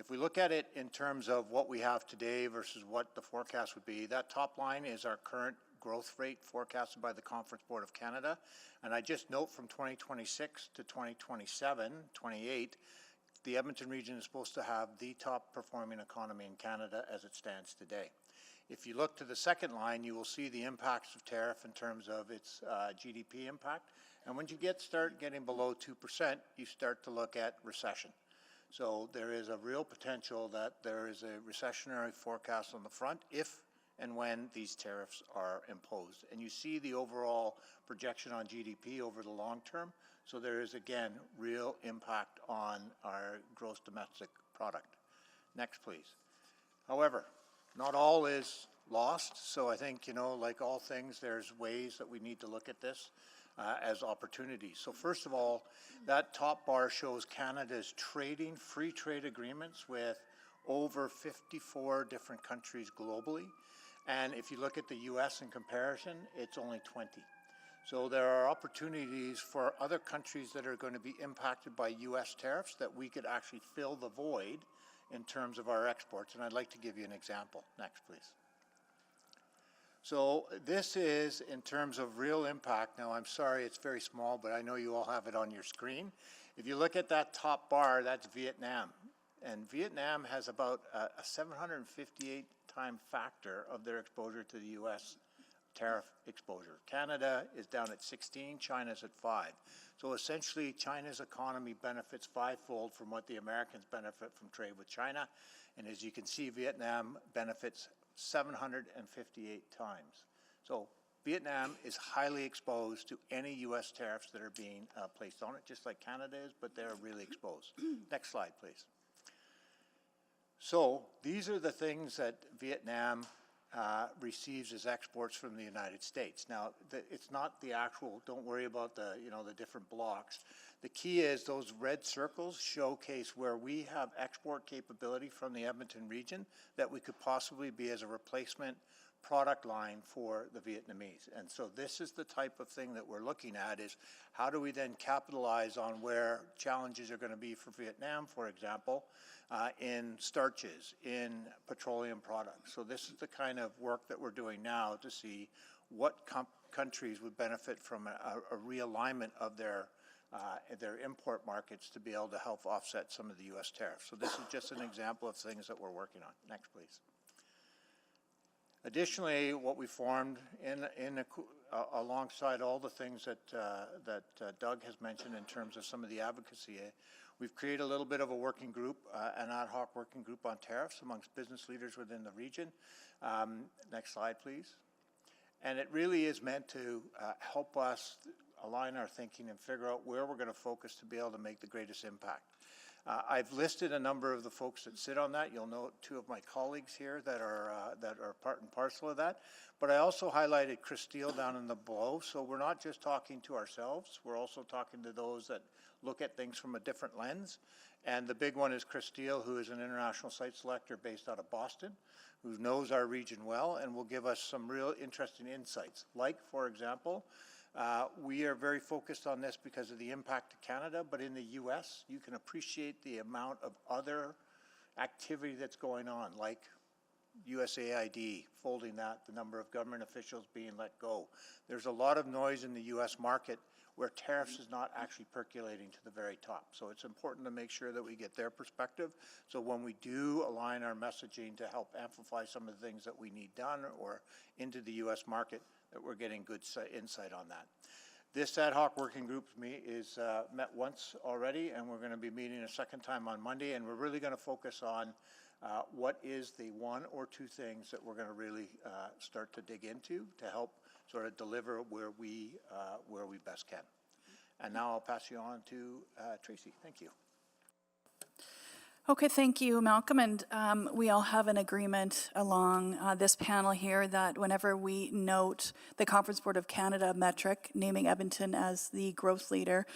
If we look at it in terms of what we have today versus what the forecast would be, that top line is our current growth rate forecasted by the Conference Board of Canada. And I just note from 2026 to 2027, 28, the Edmonton region is supposed to have the top performing economy in Canada as it stands today. If you look to the second line, you will see the impacts of tariff in terms of its GDP impact. And when you start getting below 2%, you start to look at recession. So there is a real potential that there is a recessionary forecast on the front if and when these tariffs are imposed. And you see the overall projection on GDP over the long term. So there is, again, real impact on our gross domestic product. Next, please. However, not all is lost. So I think, like all things, there's ways that we need to look at this as opportunities. So first of all, that top bar shows Canada's free trade agreements with over 54 different countries globally. And if you look at the US in comparison, it's only 20. So there are opportunities for other countries that are going to be impacted by US tariffs that we could actually fill the void in terms of our exports. And I'd like to give you an example. Next, please. So this is in terms of real impact. Now, I'm sorry, it's very small, but I know you all have it on your screen. If you look at that top bar, that's Vietnam. And Vietnam has about a 758-time factor of their exposure to the U.S. tariff exposure. Canada is down at 16, China's at 5. So essentially, China's economy benefits fivefold from what the Americans benefit from trade with China. And as you can see, Vietnam benefits 758 times. So Vietnam is highly exposed to any U.S. tariffs that are being placed on it, just like Canada is, but they're really exposed. Next slide, please. So these are the things that Vietnam receives as exports from the United States. Now, it's not the actual, don't worry about the, the different blocks. The key is those red circles showcase where we have export capability from the Edmonton region that we could possibly be as a replacement product line for the Vietnamese. And so this is the type of thing that we're looking at, is how do we then capitalize on where challenges are going to be for Vietnam, for example, in starches, in petroleum products. So this is the kind of work that we're doing now to see what countries would benefit from a realignment of their import markets to be able to help offset some of the U.S. tariffs. So this is just an example of things that we're working on. Next, please. Additionally, what we formed alongside all the things that Doug has mentioned in terms of some of the advocacy, we've created a little bit of a working group, an ad hoc working group on tariffs amongst business leaders within the region. Next slide, please. And it really is meant to help us align our thinking and figure out where we're going to focus to be able to make the greatest impact. I've listed a number of the folks that sit on that. You'll note two of my colleagues here that are part and parcel of that. But I also highlighted Chris Steele down in the below. So we're not just talking to ourselves. We're also talking to those that look at things from a different lens. And the big one is Chris Steele, who is an international site selector based out of Boston, who knows our region well and will give us some real interesting insights. Like, for example, we are very focused on this because of the impact to Canada, but in the U.S., you can appreciate the amount of other activity that's going on, like USAID, folding that, the number of government officials being let go. There's a lot of noise in the U.S. market where tariffs is not actually percolating to the very top. So it's important to make sure that we get their perspective. So when we do align our messaging to help amplify some of the things that we need done or into the U.S. market, that we're getting good insight on that. This ad hoc working group is met once already, and we're going to be meeting a second time on Monday, and we're really going to focus on what is the one or two things that we're going to really start to dig into to help sort of deliver where we best can. And now I'll pass you on to Tracy. Thank you. Okay, thank you, Malcolm. And we all have an agreement along this panel here that whenever we note the Conference Board of Canada metric, naming Edmonton as the growth leader,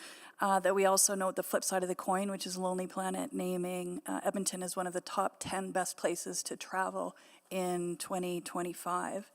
that we also note the flip side of the coin, which is Lonely Planet naming Edmonton as one of the top 10 best places to travel in 2025.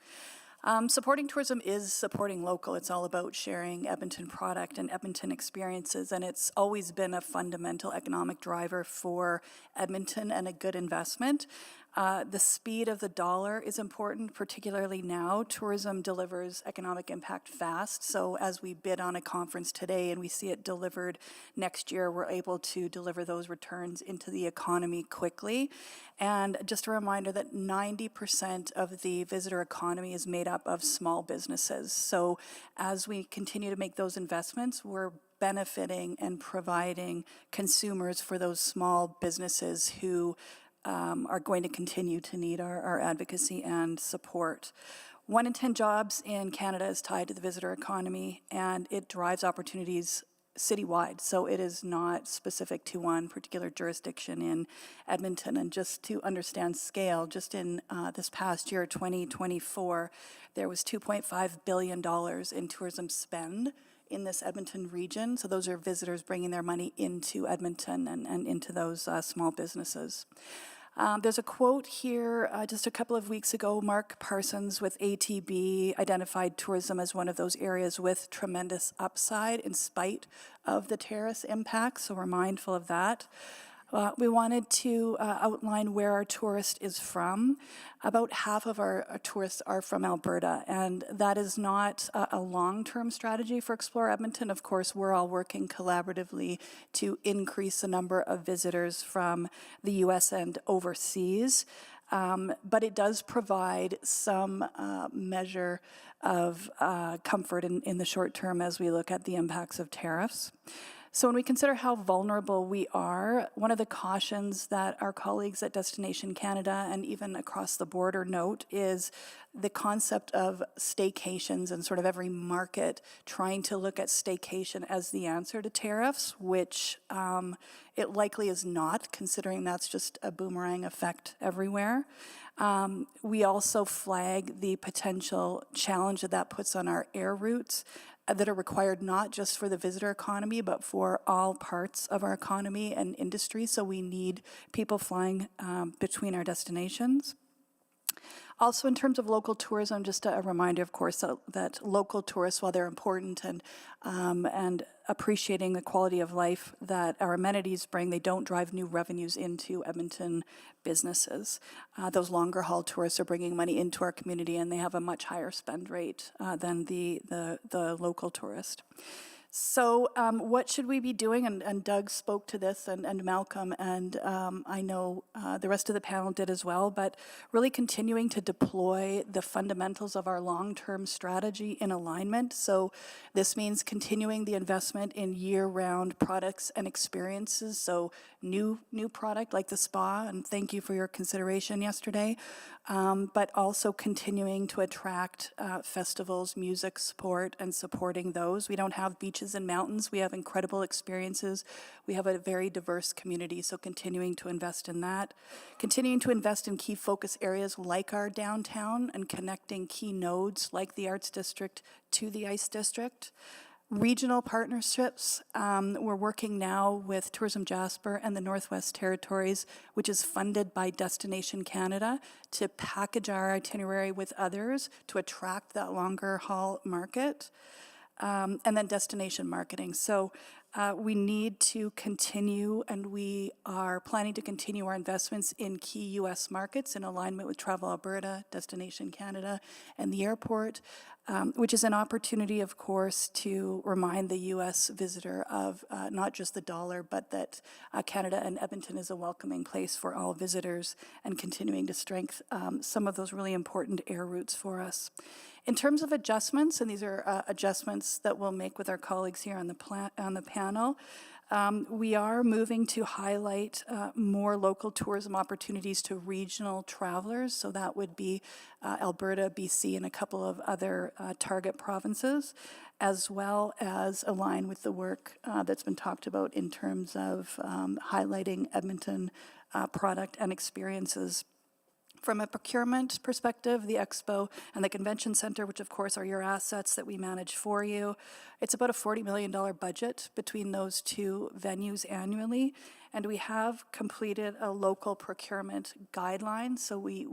Supporting tourism is supporting local. It's all about sharing Edmonton product and Edmonton experiences, and it's always been a fundamental economic driver for Edmonton and a good investment. The speed of the dollar is important, particularly now. Tourism delivers economic impact fast, so as we bid on a conference today and we see it delivered next year, we're able to deliver those returns into the economy quickly. And just a reminder that 90% of the visitor economy is made up of small businesses. So as we continue to make those investments, we're benefiting and providing consumers for those small businesses who are going to continue to need our advocacy and support. 1 in 10 jobs in Canada is tied to the visitor economy, and it drives opportunities citywide. So it is not specific to one particular jurisdiction in Edmonton. And just to understand scale, just in this past year, 2024, there was $2.5 billion in tourism spend in this Edmonton region. So those are visitors bringing their money into Edmonton and into those small businesses. There's a quote here, just a couple of weeks ago, Mark Parsons with ATB identified tourism as one of those areas with tremendous upside in spite of the tariff impacts, so we're mindful of that. We wanted to outline where our tourist is from. About half of our tourists are from Alberta, and that is not a long-term strategy for Explore Edmonton. Of course, we're all working collaboratively to increase the number of visitors from the US and overseas. But it does provide some measure of comfort in the short term as we look at the impacts of tariffs. So when we consider how vulnerable we are, one of the cautions that our colleagues at Destination Canada and even across the border note is the concept of staycations and sort of every market trying to look at staycation as the answer to tariffs, which it likely is not, considering that's just a boomerang effect everywhere. We also flag the potential challenge that puts on our air routes that are required not just for the visitor economy, but for all parts of our economy and industry. So we need people flying between our destinations. Also, in terms of local tourism, just a reminder, of course, that local tourists, while they're important and appreciating the quality of life that our amenities bring, they don't drive new revenues into Edmonton businesses. Those longer haul tourists are bringing money into our community, and they have a much higher spend rate than the local tourist. So what should we be doing? And Doug spoke to this, and Malcolm, and I know the rest of the panel did as well, but really continuing to deploy the fundamentals of our long-term strategy in alignment. So this means continuing the investment in year-round products and experiences. So new product like the spa, and thank you for your consideration yesterday, but also continuing to attract festivals, music, sport, and supporting those. We don't have beaches and mountains. We have incredible experiences. We have a very diverse community, so continuing to invest in that. Continuing to invest in key focus areas like our downtown and connecting key nodes like the Arts District to the Ice District. Regional partnerships, we're working now with Tourism Jasper and the Northwest Territories, which is funded by Destination Canada, to package our itinerary with others to attract that longer haul market, and then destination marketing. So we need to continue, and we are planning to continue our investments in key U.S. markets in alignment with Travel Alberta, Destination Canada, and the airport, which is an opportunity, of course, to remind the U.S. visitor of not just the dollar, but that Canada and Edmonton is a welcoming place for all visitors, and continuing to strengthen some of those really important air routes for us. In terms of adjustments, and these are adjustments that we'll make with our colleagues here on the panel, we are moving to highlight more local tourism opportunities to regional travelers. So that would be Alberta, BC, and a couple of other target provinces, as well as align with the work that's been talked about in terms of highlighting Edmonton product and experiences. From a procurement perspective, the Expo and the Convention Center, which of course are your assets that we manage for you, it's about a $40 million budget between those two venues annually. And we have completed a local procurement guideline. So we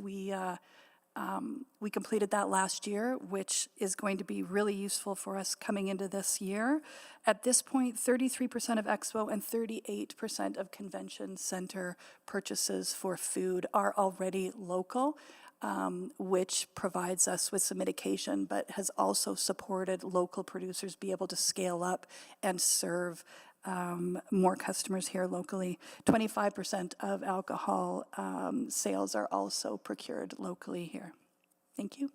completed that last year, which is going to be really useful for us coming into this year. At this point, 33% of Expo and 38% of Convention Center purchases for food are already local, which provides us with some mitigation, but has also supported local producers be able to scale up and serve more customers here locally. 25% of alcohol sales are also procured locally here. Thank you.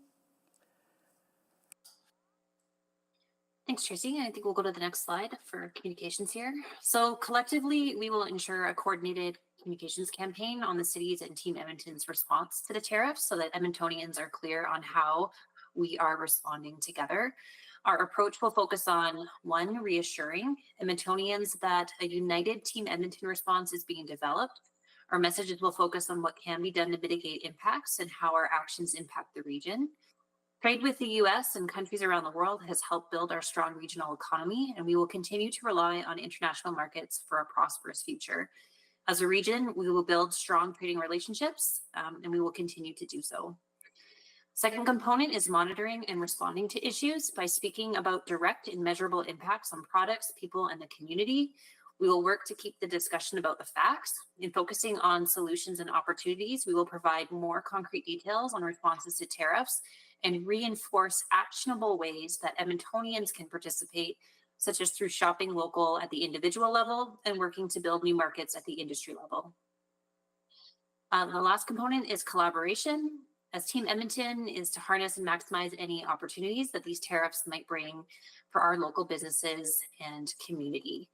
Thanks, Tracy. I think we'll go to the next slide for communications here. So collectively, we will ensure a coordinated communications campaign on the city's and Team Edmonton's response to the tariffs so that Edmontonians are clear on how we are responding together. Our approach will focus on, one, reassuring Edmontonians that a united Team Edmonton response is being developed. Our messages will focus on what can be done to mitigate impacts and how our actions impact the region. Trade with the U.S. and countries around the world has helped build our strong regional economy, and we will continue to rely on international markets for a prosperous future. As a region, we will build strong trading relationships, and we will continue to do so. Second component is monitoring and responding to issues by speaking about direct and measurable impacts on products, people, and the community. We will work to keep the discussion about the facts. In focusing on solutions and opportunities, we will provide more concrete details on responses to tariffs and reinforce actionable ways that Edmontonians can participate, such as through shopping local at the individual level and working to build new markets at the industry level. The last component is collaboration. As Team Edmonton is to harness and maximize any opportunities that these tariffs might bring for our local businesses and community.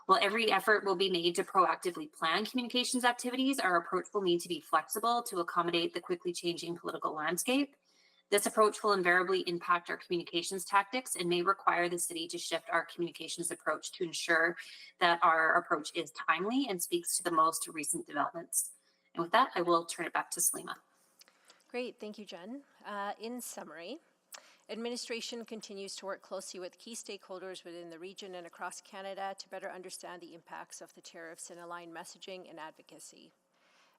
While every effort will be made to proactively plan communications activities, our approach will need to be flexible to accommodate the quickly changing political landscape. This approach will invariably impact our communications tactics and may require the city to shift our communications approach to ensure that our approach is timely and speaks to the most recent developments. And with that, I will turn it back to Salima. Great, thank you, Jen. In summary, administration continues to work closely with key stakeholders within the region and across Canada to better understand the impacts of the tariffs and align messaging and advocacy.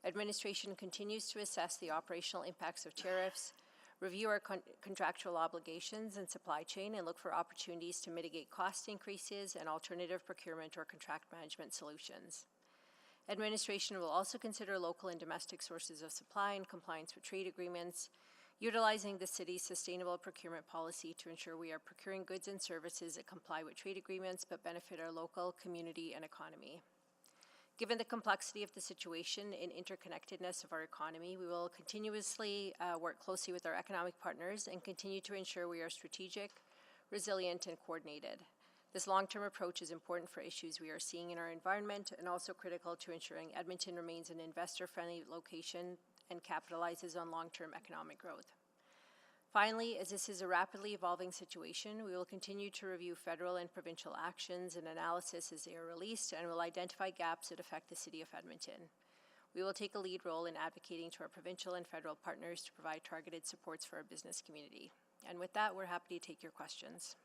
Administration continues to assess the operational impacts of tariffs, review our contractual obligations and supply chain, and look for opportunities to mitigate cost increases and alternative procurement or contract management solutions. Administration will also consider local and domestic sources of supply in compliance with trade agreements, utilizing the city's sustainable procurement policy to ensure we are procuring goods and services that comply with trade agreements but benefit our local community and economy. Given the complexity of the situation and interconnectedness of our economy, we will continuously work closely with our economic partners and continue to ensure we are strategic, resilient, and coordinated. This long-term approach is important for issues we are seeing in our environment and also critical to ensuring Edmonton remains an investor-friendly location and capitalizes on long-term economic growth. Finally, as this is a rapidly evolving situation, we will continue to review federal and provincial actions and analysis as they are released and will identify gaps that affect the City of Edmonton. We will take a lead role in advocating to our provincial and federal partners to provide targeted supports for our business community. And with that, we're happy to take your questions.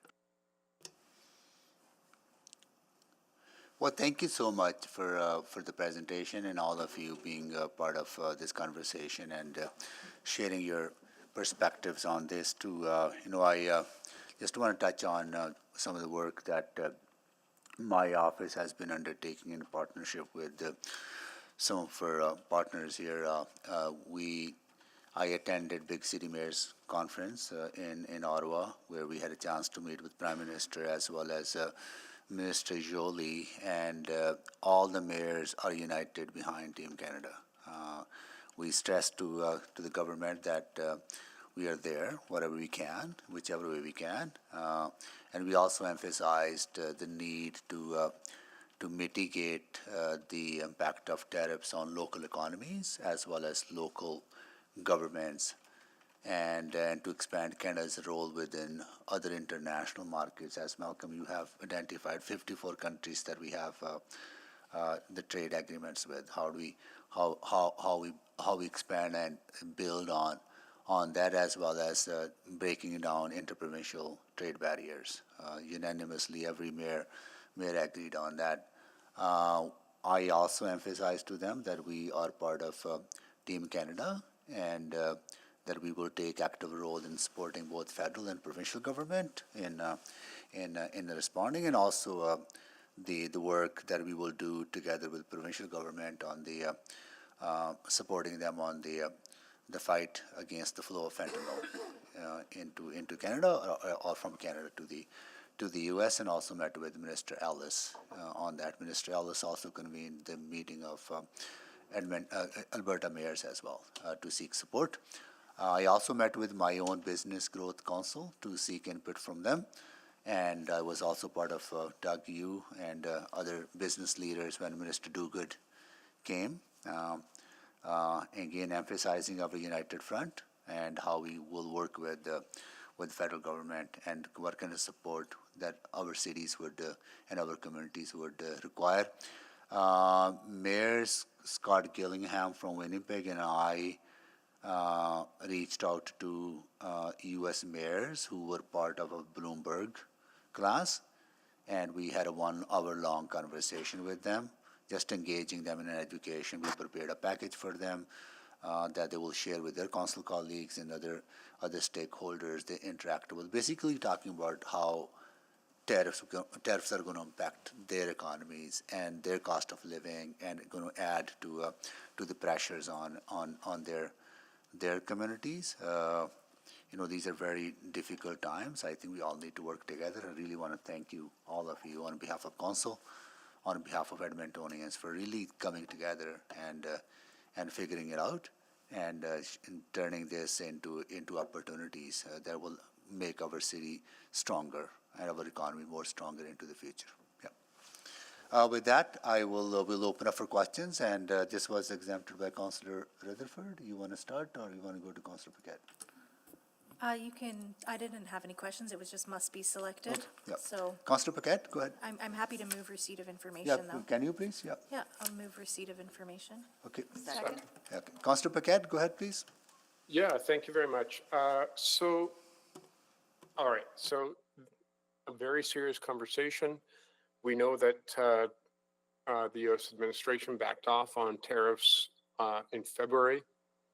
Well, thank you so much for the presentation and all of you being part of this conversation and sharing your perspectives on this too. I just want to touch on some of the work that my office has been undertaking in partnership with some of our partners here. I attended Big City Mayors Conference in Ottawa, where we had a chance to meet with Prime Minister as well as Minister Joly, and all the mayors are united behind Team Canada. We stress to the government that we are there whatever we can, whichever way we can, and we also emphasized the need to mitigate the impact of tariffs on local economies as well as local governments, and to expand Canada's role within other international markets. As Malcolm, you have identified 54 countries that we have the trade agreements with. How we expand and build on that, as well as breaking down interprovincial trade barriers. Unanimously, every mayor agreed on that. I also emphasized to them that we are part of Team Canada, and that we will take active role in supporting both federal and provincial government in responding, and also the work that we will do together with provincial government on the supporting them on the fight against the flow of fentanyl into Canada or from Canada to the U.S., and also met with Minister Ellis on that. Minister Ellis also convened the meeting of Alberta mayors as well to seek support. I also met with my own Business Growth Council to seek input from them, and I was also part of Doug Yu and other business leaders when Minister Duguid came, again emphasizing our united front and how we will work with federal government and what kind of support that our cities would and our communities would require. Mayor Scott Gillingham from Winnipeg and I reached out to U.S. mayors who were part of a Bloomberg class, and we had a 1 hour long conversation with them, just engaging them in an education. We prepared a package for them that they will share with their council colleagues and other stakeholders they interact with, basically talking about how tariffs are going to impact their economies and their cost of living, and going to add to the pressures on their communities. These are very difficult times. I think we all need to work together. I really want to thank you, all of you, on behalf of Council, on behalf of Edmontonians, for really coming together and figuring it out, and turning this into opportunities that will make our city stronger and our economy more stronger into the future. Yeah. With that, we'll open up for questions, and this was exempted by Councillor Rutherford. You want to start, or you want to go to Councillor Paquette? You can, I didn't have any questions, it was just must be selected. Okay, yeah. So Councillor Paquette, go ahead. I'm happy to move receipt of Yeah, information, though. can you please? Yeah. Yeah, I'll move receipt of information. Okay. Second. Okay. Councillor Paquette, go ahead, please. Yeah, thank you very much. All right, so a very serious conversation. We know that the U.S. administration backed off on tariffs in February.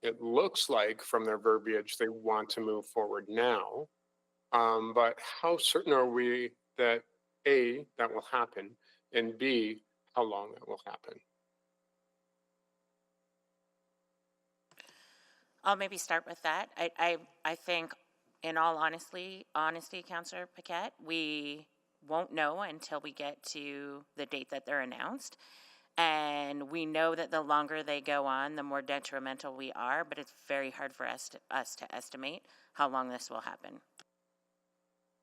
It looks like from their verbiage they want to move forward now. But how certain are we that A, that will happen, and B, how long that will happen? I'll maybe start with that. I think, in all honesty, Councillor Paquette, we won't know until we get to the date that they're announced. And we know that the longer they go on, the more detrimental we are, but it's very hard for us to estimate how long this will happen.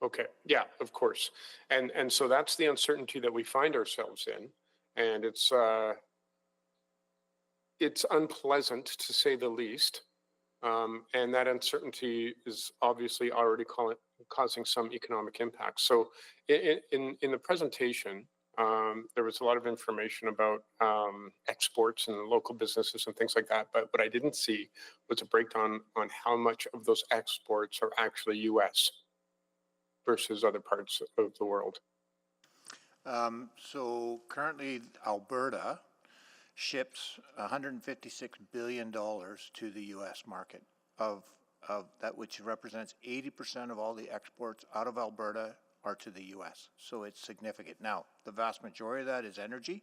Okay, yeah, of course. And so that's the uncertainty that we find ourselves in. And it's unpleasant, to say the least. And that uncertainty is obviously already causing some economic impact. So in the presentation, there was a lot of information about exports and local businesses and things like that. But what I didn't see was a breakdown on how much of those exports are actually U.S. versus other parts of the world. So currently Alberta ships $156 billion to the U.S. market, of that, which represents 80% of all the exports out of Alberta are to the U.S. So it's significant. Now, the vast majority of that is energy,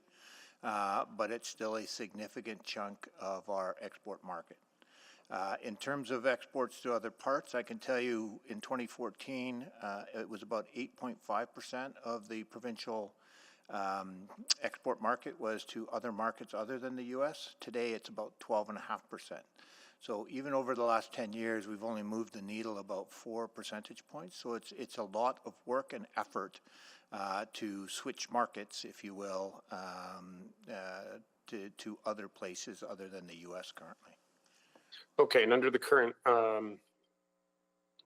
but it's still a significant chunk of our export market. In terms of exports to other parts, I can tell you in 2014, it was about 8.5% of the provincial export market was to other markets other than the U.S. Today, it's about 12.5%. So even over the last 10 years, we've only moved the needle about 4 percentage points. So it's a lot of work and effort to switch markets, if you will, to other places other than the U.S. currently. Okay, and under the current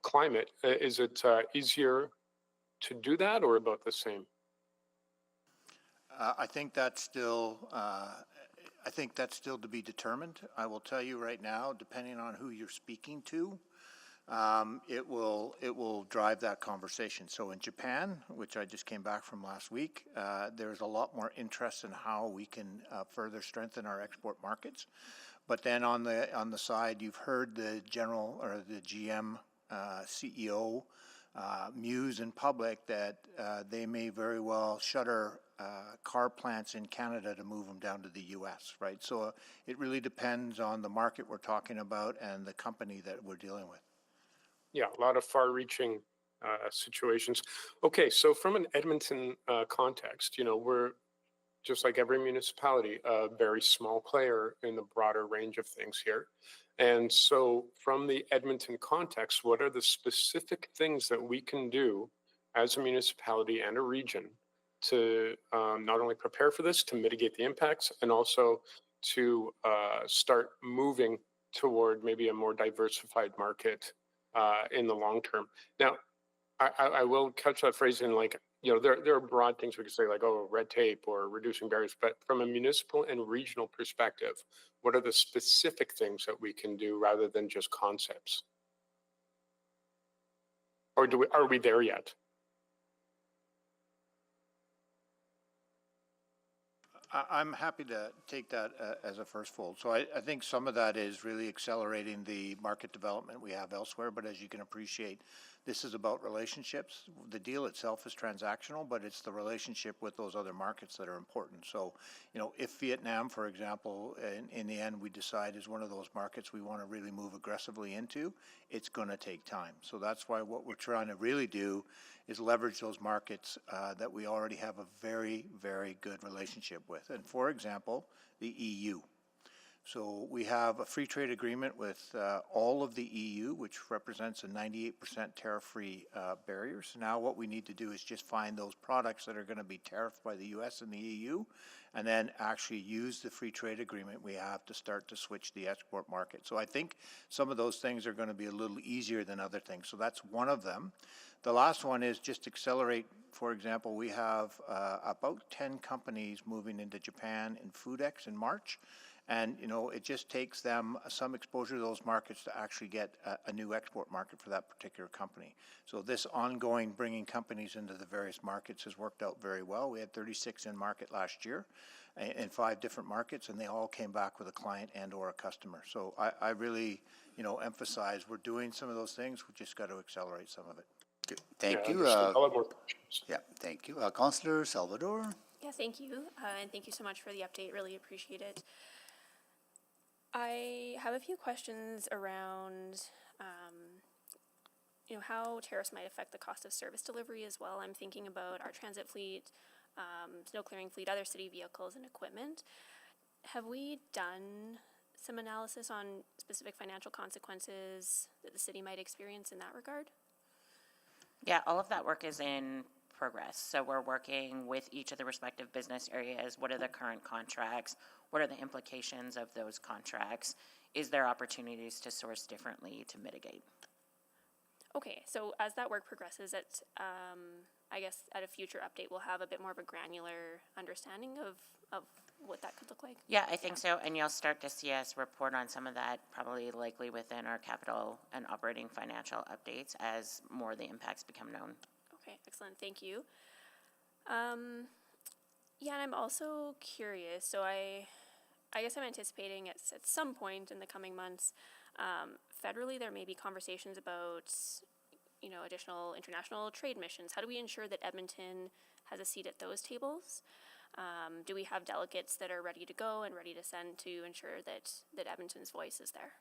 climate, is it easier to do that or about the same? I think that's still to be determined. I will tell you right now, depending on who you're speaking to, it will drive that conversation. So in Japan, which I just came back from last week, there's a lot more interest in how we can further strengthen our export markets. But then on the side, you've heard the general or the GM CEO muse in public that they may very well shutter car plants in Canada to move them down to the U.S., right? So it really depends on the market we're talking about and the company that we're dealing with. Yeah, a lot of far-reaching situations. Okay, so from an Edmonton context, we're just like every municipality, a very small player in the broader range of things here. And so from the Edmonton context, what are the specific things that we can do as a municipality and a region to not only prepare for this, to mitigate the impacts, and also to start moving toward maybe a more diversified market in the long term? Now, I will catch that phrase in there are broad things we could say like, oh, red tape or reducing barriers, but from a municipal and regional perspective, what are the specific things that we can do rather than just concepts? Or are we there yet? I'm happy to take that as a first fold. So I think some of that is really accelerating the market development we have elsewhere, but as you can appreciate, this is about relationships. The deal itself is transactional, but it's the relationship with those other markets that are important. So, you know, if Vietnam, for example, in the end we decide is one of those markets we want to really move aggressively into, it's going to take time. So that's why what we're trying to really do is leverage those markets that we already have a very, very good relationship with. And for example, the EU. So we have a free trade agreement with all of the EU, which represents a 98% tariff-free barrier. So now what we need to do is just find those products that are going to be tariffed by the US and the EU, and then actually use the free trade agreement we have to start to switch the export market. So I think some of those things are going to be a little easier than other things. So that's one of them. The last one is just accelerate. For example, we have about 10 companies moving into Japan in FoodX in March. And, you know, it just takes them some exposure to those markets to actually get a new export market for that particular company. So this ongoing bringing companies into the various markets has worked out very well. We had 36 in market last year in 5 different markets, and they all came back with a client and or a customer. So I really, you know, emphasize we're doing some of those things. We just got to accelerate some of it. Okay, thank Yeah, you. understood. I'll have more questions. Yeah, thank you. Councillor Salvador. Yeah, thank you, and thank you so much for the update. Really appreciate it. I have a few questions around, you know, how tariffs might affect the cost of service delivery as well. I'm thinking about our transit fleet, snow clearing fleet, other city vehicles and equipment. Have we done some analysis on specific financial consequences that the city might experience in that regard? Yeah, all of that work is in progress. So we're working with each of the respective business areas. What are the current contracts? What are the implications of those contracts? Is there opportunities to source differently to mitigate? Okay, so as that work progresses, I guess at a future update, we'll have a bit more of a granular understanding of what that could look like. Yeah, I think so. And you'll start to see us report on some of that probably likely within our capital and operating financial updates as more of the impacts become known. Okay, excellent. Thank you. Yeah, and I'm also curious. So I guess I'm anticipating at some point in the coming months, federally, there may be conversations about, you know, additional international trade missions. How do we ensure that Edmonton has a seat at those tables? Do we have delegates that are ready to go and ready to send to ensure that Edmonton's voice is there?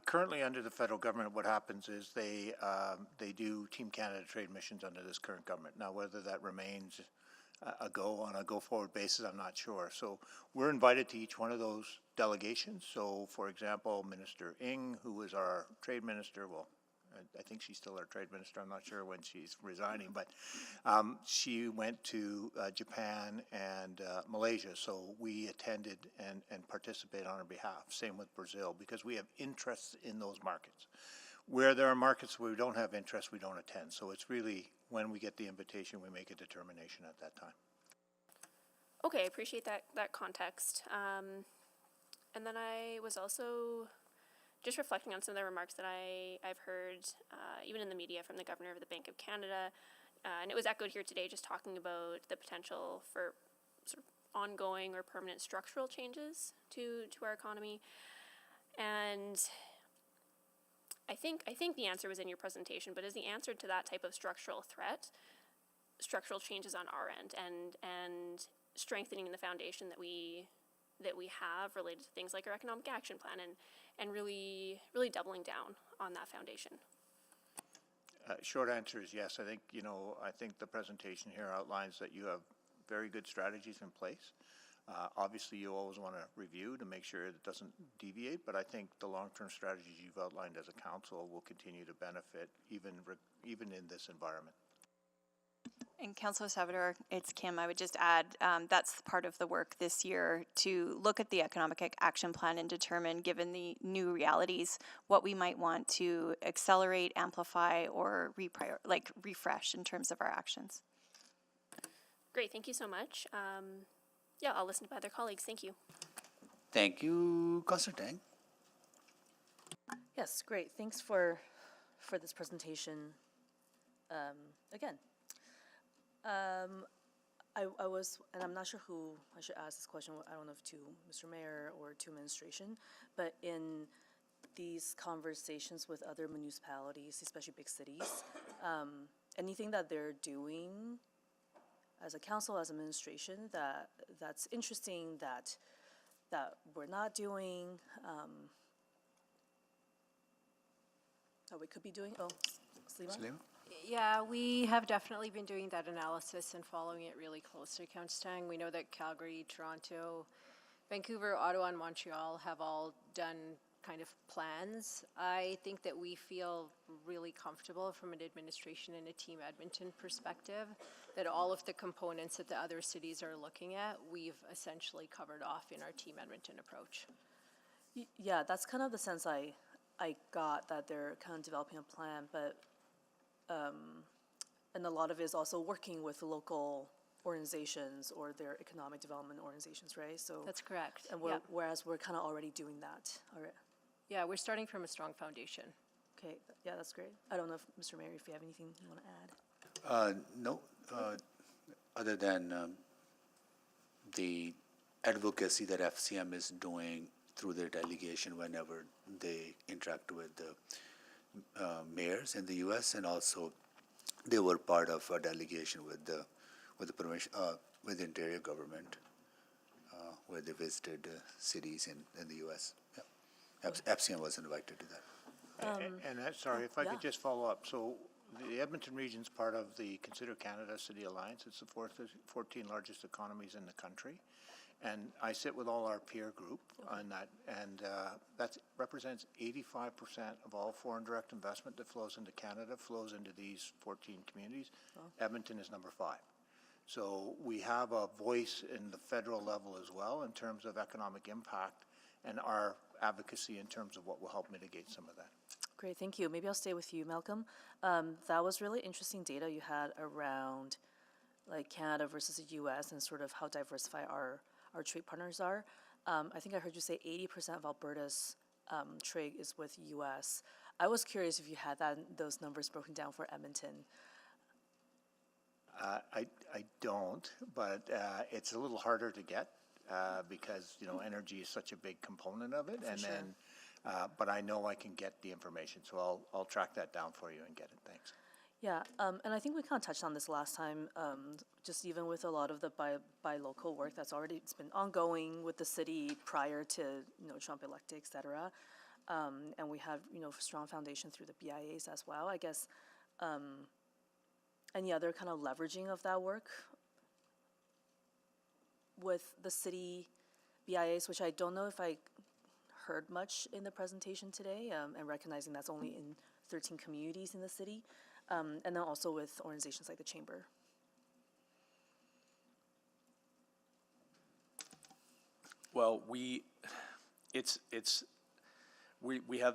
Currently under the federal government, what happens is they do Team Canada trade missions under this current government. Now, whether that remains on a go-forward basis, I'm not sure. So we're invited to each one of those delegations. So, for example, Minister Ng, who was our trade minister, well, I think she's still our trade minister. I'm not sure when she's resigning, but she went to Japan and Malaysia. So we attended and participated on her behalf. Same with Brazil, because we have interests in those markets. Where there are markets where we don't have interest, we don't attend. So it's really when we get the invitation, we make a determination at that time. Okay, I appreciate that context. And then I was also just reflecting on some of the remarks that I've heard, even in the media, from the Governor of the Bank of Canada, and it was echoed here today, just talking about the potential for sort of ongoing or permanent structural changes to our economy. And I think the answer was in your presentation, but is the answer to that type of structural threat structural changes on our end and strengthening the foundation that we have related to things like our economic action plan and really doubling down on that foundation? Short answer is yes. I think the presentation here outlines that you have very good strategies in place. Obviously, you always want to review to make sure it doesn't deviate, but I think the long-term strategies you've outlined as a council will continue to benefit even in this environment. And Councillor Salvador, it's Kim. I would just add that's part of the work this year to look at the economic action plan and determine, given the new realities, what we might want to accelerate, amplify, or refresh in terms of our actions. Great, thank you so much. Yeah, I'll listen to my other colleagues. Thank you. Thank you, Councillor Tang. Yes, great. Thanks for this presentation. Again, I was, and I'm not sure who I should ask this question. I don't know if to Mr. Mayor or to administration, but in these conversations with other municipalities, especially big cities, anything that they're doing as a council, as administration, that's interesting, that we're not doing, that we could be doing? Oh, Salima? Yeah, we have definitely been doing that analysis and following it really closely, Councillor Tang. We know that Calgary, Toronto, Vancouver, Ottawa, and Montreal have all done kind of plans. I think that we feel really comfortable from an administration and a Team Edmonton perspective that all of the components that the other cities are looking at, we've essentially covered off in our Team Edmonton approach. Yeah, that's kind of the sense I got, that they're kind of developing a plan, but and a lot of it is also working with local organizations or their economic development organizations, right? So that's correct. And whereas we're kind of already doing that. All right. Yeah, we're starting from a strong foundation. Okay, yeah, that's great. I don't know if Mr. Mayor, if you have anything you want to add. No, other than the advocacy that FCM is doing through their delegation whenever they interact with the mayors in the U.S., and also they were part of a delegation with the provincial with the Ontario government, where they visited cities in the U.S. Yeah. FCM was invited to that. Sorry, if I yeah. could just follow up. So the Edmonton region's part of the Consider Canada City Alliance. It's the 14 largest economies in the country. And I sit with all our peer group on that, and that represents 85% of all foreign direct investment that flows into Canada flows into these 14 communities. Edmonton is number 5. So we have a voice in the federal level as well in terms of economic impact and our advocacy in terms of what will help mitigate some of that. Great, thank you. Maybe I'll stay with you, Malcolm. That was really interesting data you had around like Canada versus the U.S. and sort of how diversified our trade partners are. I think I heard you say 80% of Alberta's trade is with U.S. I was curious if you had those numbers broken down for Edmonton. I don't, but it's a little harder to get because energy is such a big component of it, and then but I know I can get the information, so I'll track that down for you and get it. Thanks. Yeah, and I think we kind of touched on this last time, just even with a lot of the buy local work that's it's been ongoing with the city prior to, Trump elected, et cetera. And we have, strong foundation through the BIAs as well, I guess. Any other kind of leveraging of that work with the city BIAs, which I don't know if I heard much in the presentation today, and recognizing that's only in 13 communities in the city. And then also with organizations like the Chamber. Well, we have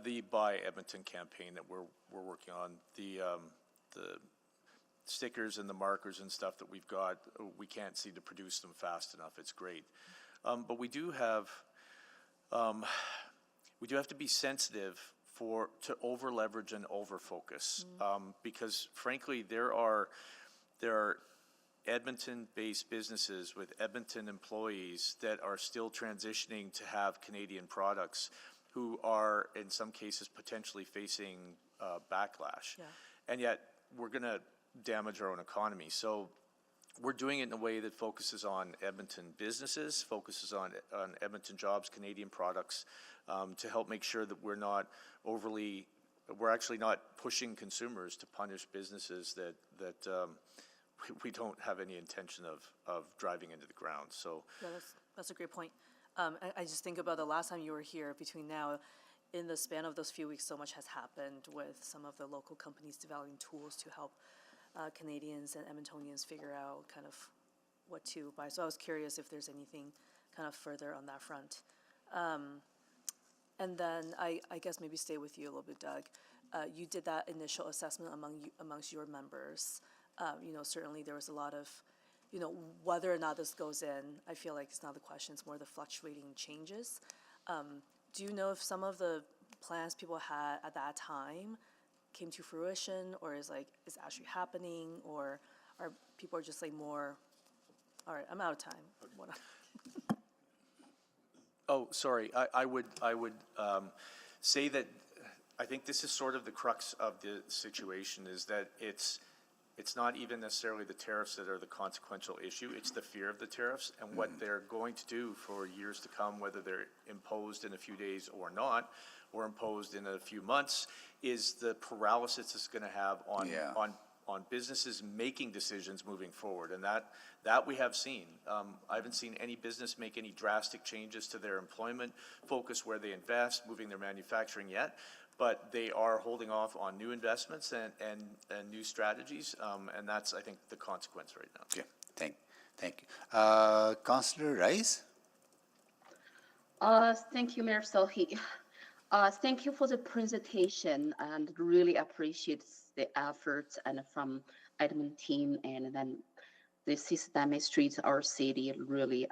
the Buy Edmonton campaign that we're working on. The stickers and the markers and stuff that we've got, we can't seem to produce them fast enough. It's great, but we do have to be sensitive to over leverage and over focus, because frankly there are Edmonton-based businesses with Edmonton employees that are still transitioning to have Canadian products, who are in some cases potentially facing backlash, and yet we're going to damage our own economy. So we're doing it in a way that focuses on Edmonton businesses, focuses on Edmonton jobs, Canadian products, to help make sure that we're actually not pushing consumers to punish businesses that we don't have any intention of driving into the ground. So yeah, that's a great point. I just think about the last time you were here. Between now, in the span of those few weeks, so much has happened with some of the local companies developing tools to help Canadians and Edmontonians figure out kind of what to buy. So I was curious if there's anything kind of further on that front. And then I guess maybe stay with you a little bit, Doug. You did that initial assessment amongst your members. Certainly there was a lot of, whether or not this goes in, I feel like it's not the question, it's more the fluctuating changes. Do you know if some of the plans people had at that time came to fruition, or is actually happening, or are people just like more, all right, I'm out of time. Oh, sorry. I would say that I think this is sort of the crux of the situation, is that it's not even necessarily the tariffs that are the consequential issue. It's the fear of the tariffs and what they're going to do for years to come, whether they're imposed in a few days or not, or imposed in a few months, is the paralysis it's going to have on businesses making decisions moving forward. And that we have seen. I haven't seen any business make any drastic changes to their employment focus, where they invest, moving their manufacturing yet, but they are holding off on new investments and new strategies, and that's, I think, the consequence right now. Okay, thank you. Councillor Rice? Thank you, Mayor Sohi. Thank you for the presentation, and really appreciate the efforts and from Edmonton team, and then the systemic streets, our city really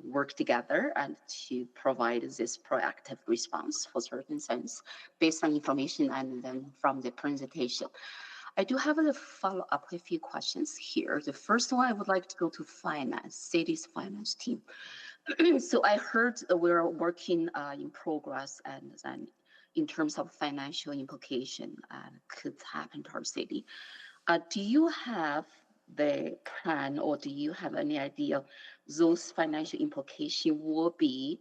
work together and to provide this proactive response for certain things based on information and then from the presentation. I do have a follow-up with a few questions here. The first one, I would like to go to finance, city's finance team. So I heard we're working in progress, and then in terms of financial implication could happen to our city. Do you have the plan, or do you have any idea those financial implications will be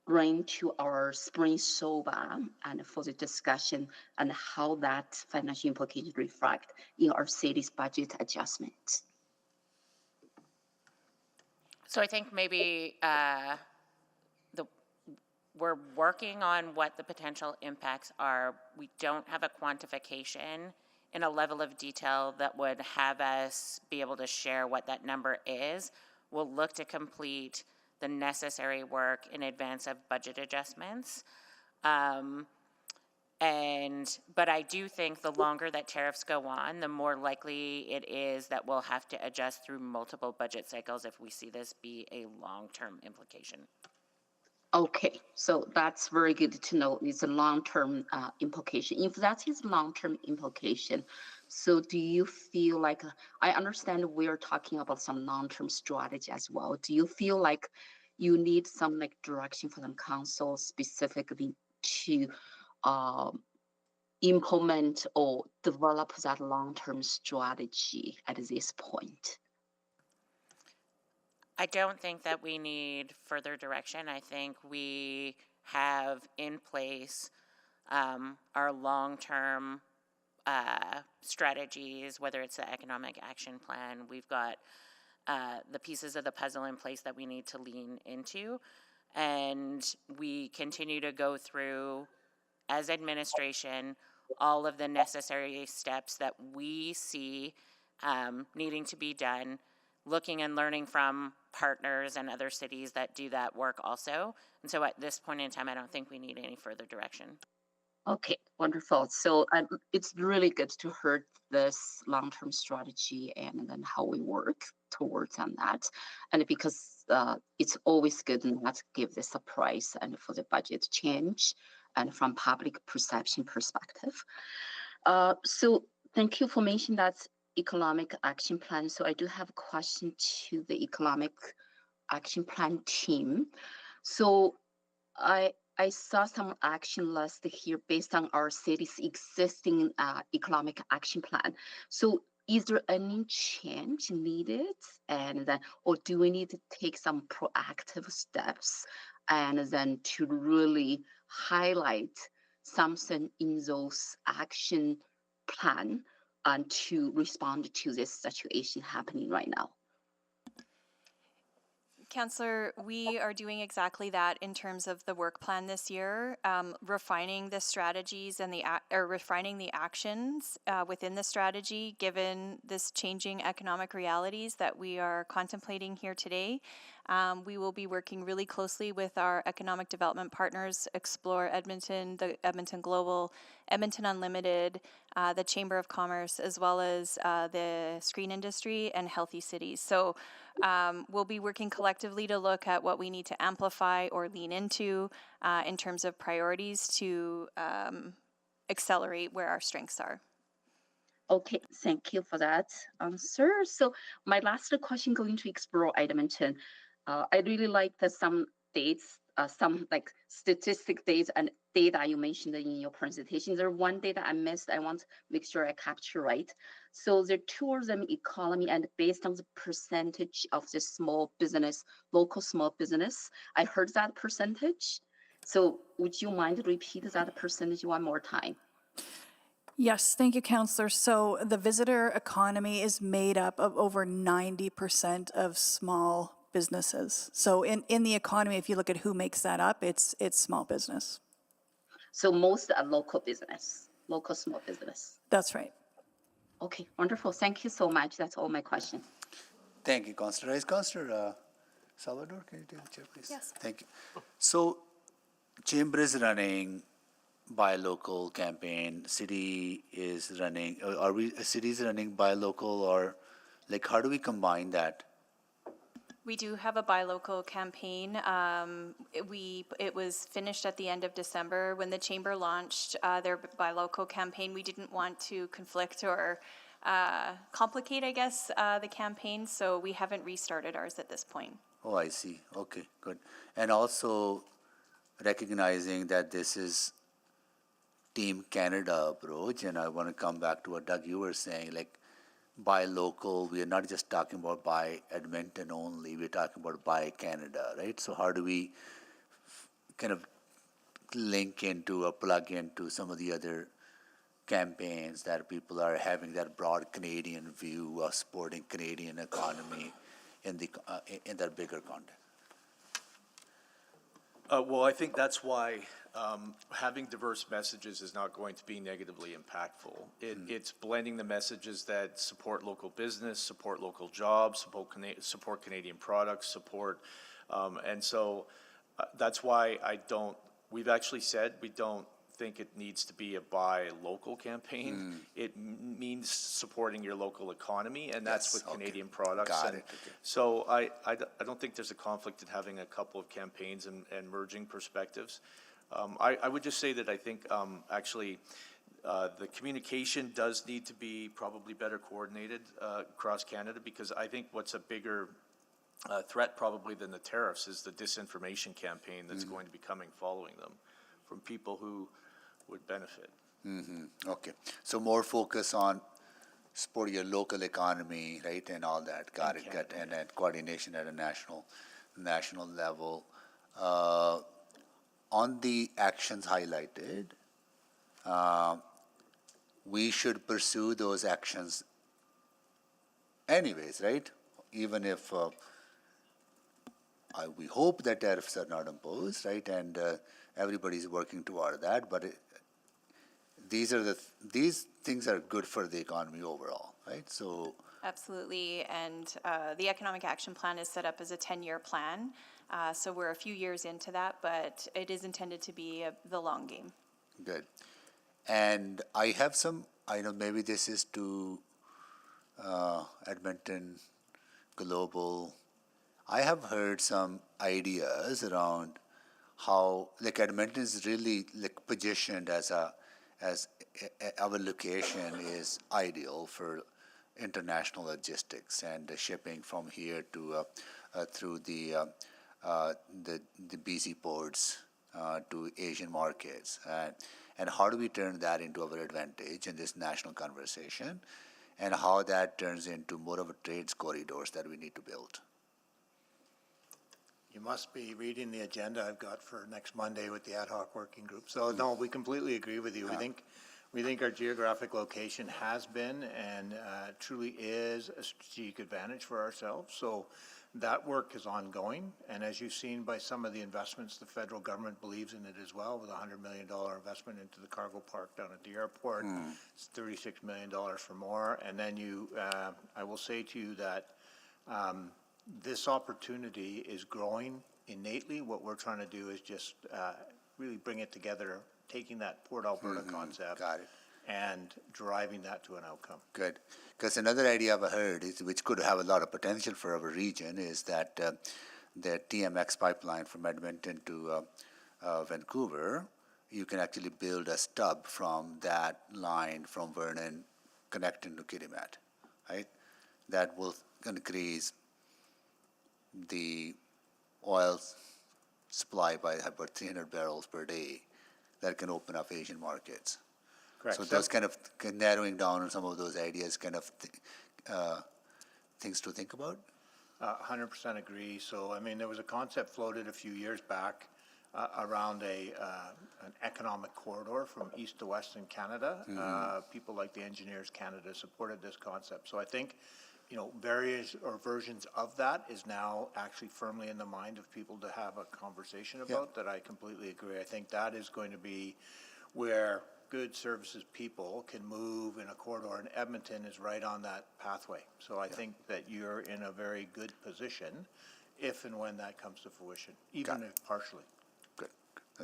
bring to our spring SOBA and for the discussion, and how that financial implications reflect in our city's budget adjustment? So I think maybe we're working on what the potential impacts are. We don't have a quantification in a level of detail that would have us be able to share what that number is. We'll look to complete the necessary work in advance of budget adjustments. But I do think the longer that tariffs go on, the more likely it is that we'll have to adjust through multiple budget cycles if we see this be a long-term implication. Okay, so that's very good to know. It's a long-term implication. If that is long-term implication, so do you feel like, I understand we're talking about some long-term strategy as well. Do you feel like you need some direction from the council specifically to implement or develop that long-term strategy at this point? I don't think that we need further direction. I think we have in place our long-term strategies, whether it's the economic action plan. We've got the pieces of the puzzle in place that we need to lean into. And we continue to go through, as administration, all of the necessary steps that we see needing to be done, looking and learning from partners and other cities that do that work also. And so at this point in time, I don't think we need any further direction. Okay, wonderful. So it's really good to hear this long-term strategy and then how we work towards on that. And because it's always good not to give the surprise and for the budget change and from public perception perspective. So thank you for mentioning that economic action plan. So I do have a question to the economic action plan team. So I saw some action list here based on our city's existing economic action plan. So is there any change needed, and then, or do we need to take some proactive steps and then to really highlight something in those action plan and to respond to this situation happening right now? Councillor, we are doing exactly that in terms of the work plan this year, refining the strategies and refining the actions within the strategy, given this changing economic realities that we are contemplating here today. We will be working really closely with our economic development partners, Explore Edmonton, the Edmonton Global, Edmonton Unlimited, the Chamber of Commerce, as well as the screen industry and Healthy Cities. So we'll be working collectively to look at what we need to amplify or lean into in terms of priorities to accelerate where our strengths are. Okay, thank you for that answer. So my last question going to Explore Edmonton. I really like some dates, some like statistic dates and data you mentioned in your presentation. There's one data I missed. I want to make sure I capture right. So the tourism economy, and based on the percentage of the small business, local small business, I heard that percentage. So would you mind to repeat that percentage one more time? Yes, thank you, Councillor. So the visitor economy is made up of over 90% of small businesses. So in the economy, if you look at who makes that up, it's small business. So most are local business, local small business. That's right. Okay, wonderful. Thank you so much. That's all my question. Thank you, Councillor. Is Councillor Salvador, can you take the chair, please? Yes. Thank you. So, Chamber is running buy local campaign. City is running. City is running buy local, or like how do we combine that? We do have a buy local campaign. It was finished at the end of December when the Chamber launched their buy local campaign. We didn't want to conflict or complicate, I guess, the campaign, so we haven't restarted ours at this point. Oh, I see. Okay, good. And also recognizing that this is Team Canada approach, and I want to come back to what Doug, you were saying, like buy local, we are not just talking about buy Edmonton only, we're talking about buy Canada, right? So how do we kind of link into or plug into some of the other campaigns that people are having, that broad Canadian view of supporting Canadian economy in that bigger context? Well, I think that's why having diverse messages is not going to be negatively impactful. It's blending the messages that support local business, support local jobs, support Canadian products, and so that's why we've actually said we don't think it needs to be a buy local campaign. It means supporting your local economy, and that's with Canadian products. Got it. Okay. So I don't think there's a conflict in having a couple of campaigns and merging perspectives. I would just say that I think actually the communication does need to be probably better coordinated across Canada, because I think what's a bigger threat probably than the tariffs is the disinformation campaign that's going to be coming following them from people who would benefit. Okay, so more focus on support your local economy, right, and all that. Got it. And then coordination at a national level. On the actions highlighted, we should pursue those actions anyways, right? Even if we hope that tariffs are not imposed, right, and everybody's working toward that, but these things are good for the economy overall, right? So absolutely, and the Economic Action Plan is set up as a 10-year plan, so we're a few years into that, but it is intended to be the long game. Good. And I have I know maybe this is to Edmonton Global. I have heard some ideas around how like Edmonton is really like positioned as our location is ideal for international logistics and the shipping from here to through the BC ports to Asian markets, and how do we turn that into our advantage in this national conversation, and how that turns into more of a trades corridors that we need to build. You must be reading the agenda I've got for next Monday with the ad hoc working group. So no, we completely agree with you. We think our geographic location has been and truly is a strategic advantage for ourselves. So that work is ongoing. And as you've seen by some of the investments, the federal government believes in it as well, with a $100 million investment into the cargo park down at the airport. It's $36 million for more. And then I will say to you that this opportunity is growing innately. What we're trying to do is just really bring it together, taking that Port Alberta concept and driving that to an outcome. Good. Because another idea I've heard, is, which could have a lot of potential for our region, is that the TMX pipeline from Edmonton to Vancouver, you can actually build a stub from that line from Vernon connecting to Kitimat, right? That will increase the oil supply by about 300 barrels per day. That can open up Asian markets. Correct. So those kind of narrowing down on some of those ideas, kind of things to think about. 100% agree. So, I mean, there was a concept floated a few years back around an economic corridor from east to west in Canada. People like the Engineers Canada supported this concept. So I think, you know, various or versions of that is now actually firmly in the mind of people to have a conversation about. That I completely agree. I think that is going to be where good services people can move in a corridor, and Edmonton is right on that pathway. So I think that you're in a very good position if and when that comes to fruition, even if partially. Good.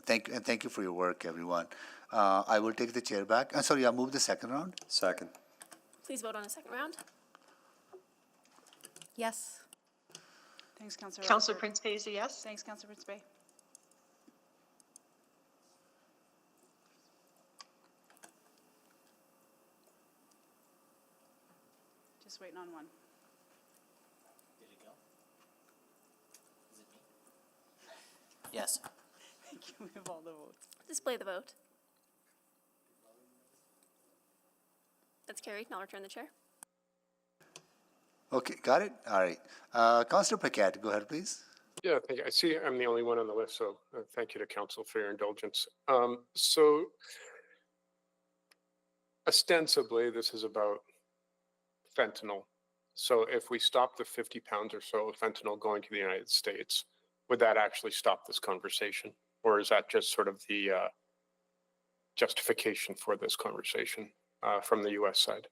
Thank you for your work, everyone. I will take the chair back. Sorry, I'll move the second round. Second. Please vote on the second round. Yes. Thanks, Councillor. Councillor Prince Bay is a yes. Thanks, Councillor Prince Bay. Just waiting on one. Did it go? Is it me? Yes. Thank you. We have all the votes. Display the vote. That's carried. Now return the chair. Okay, got it? All right. Councillor Paquette, go ahead, please. Yeah, thank you. I see I'm the only one on the list, so thank you to council for your indulgence. So ostensibly, this is about fentanyl. So if we stop the 50 pounds or so of fentanyl going to the United States, would that actually stop this conversation? Or is that just sort of the justification for this conversation from the US side?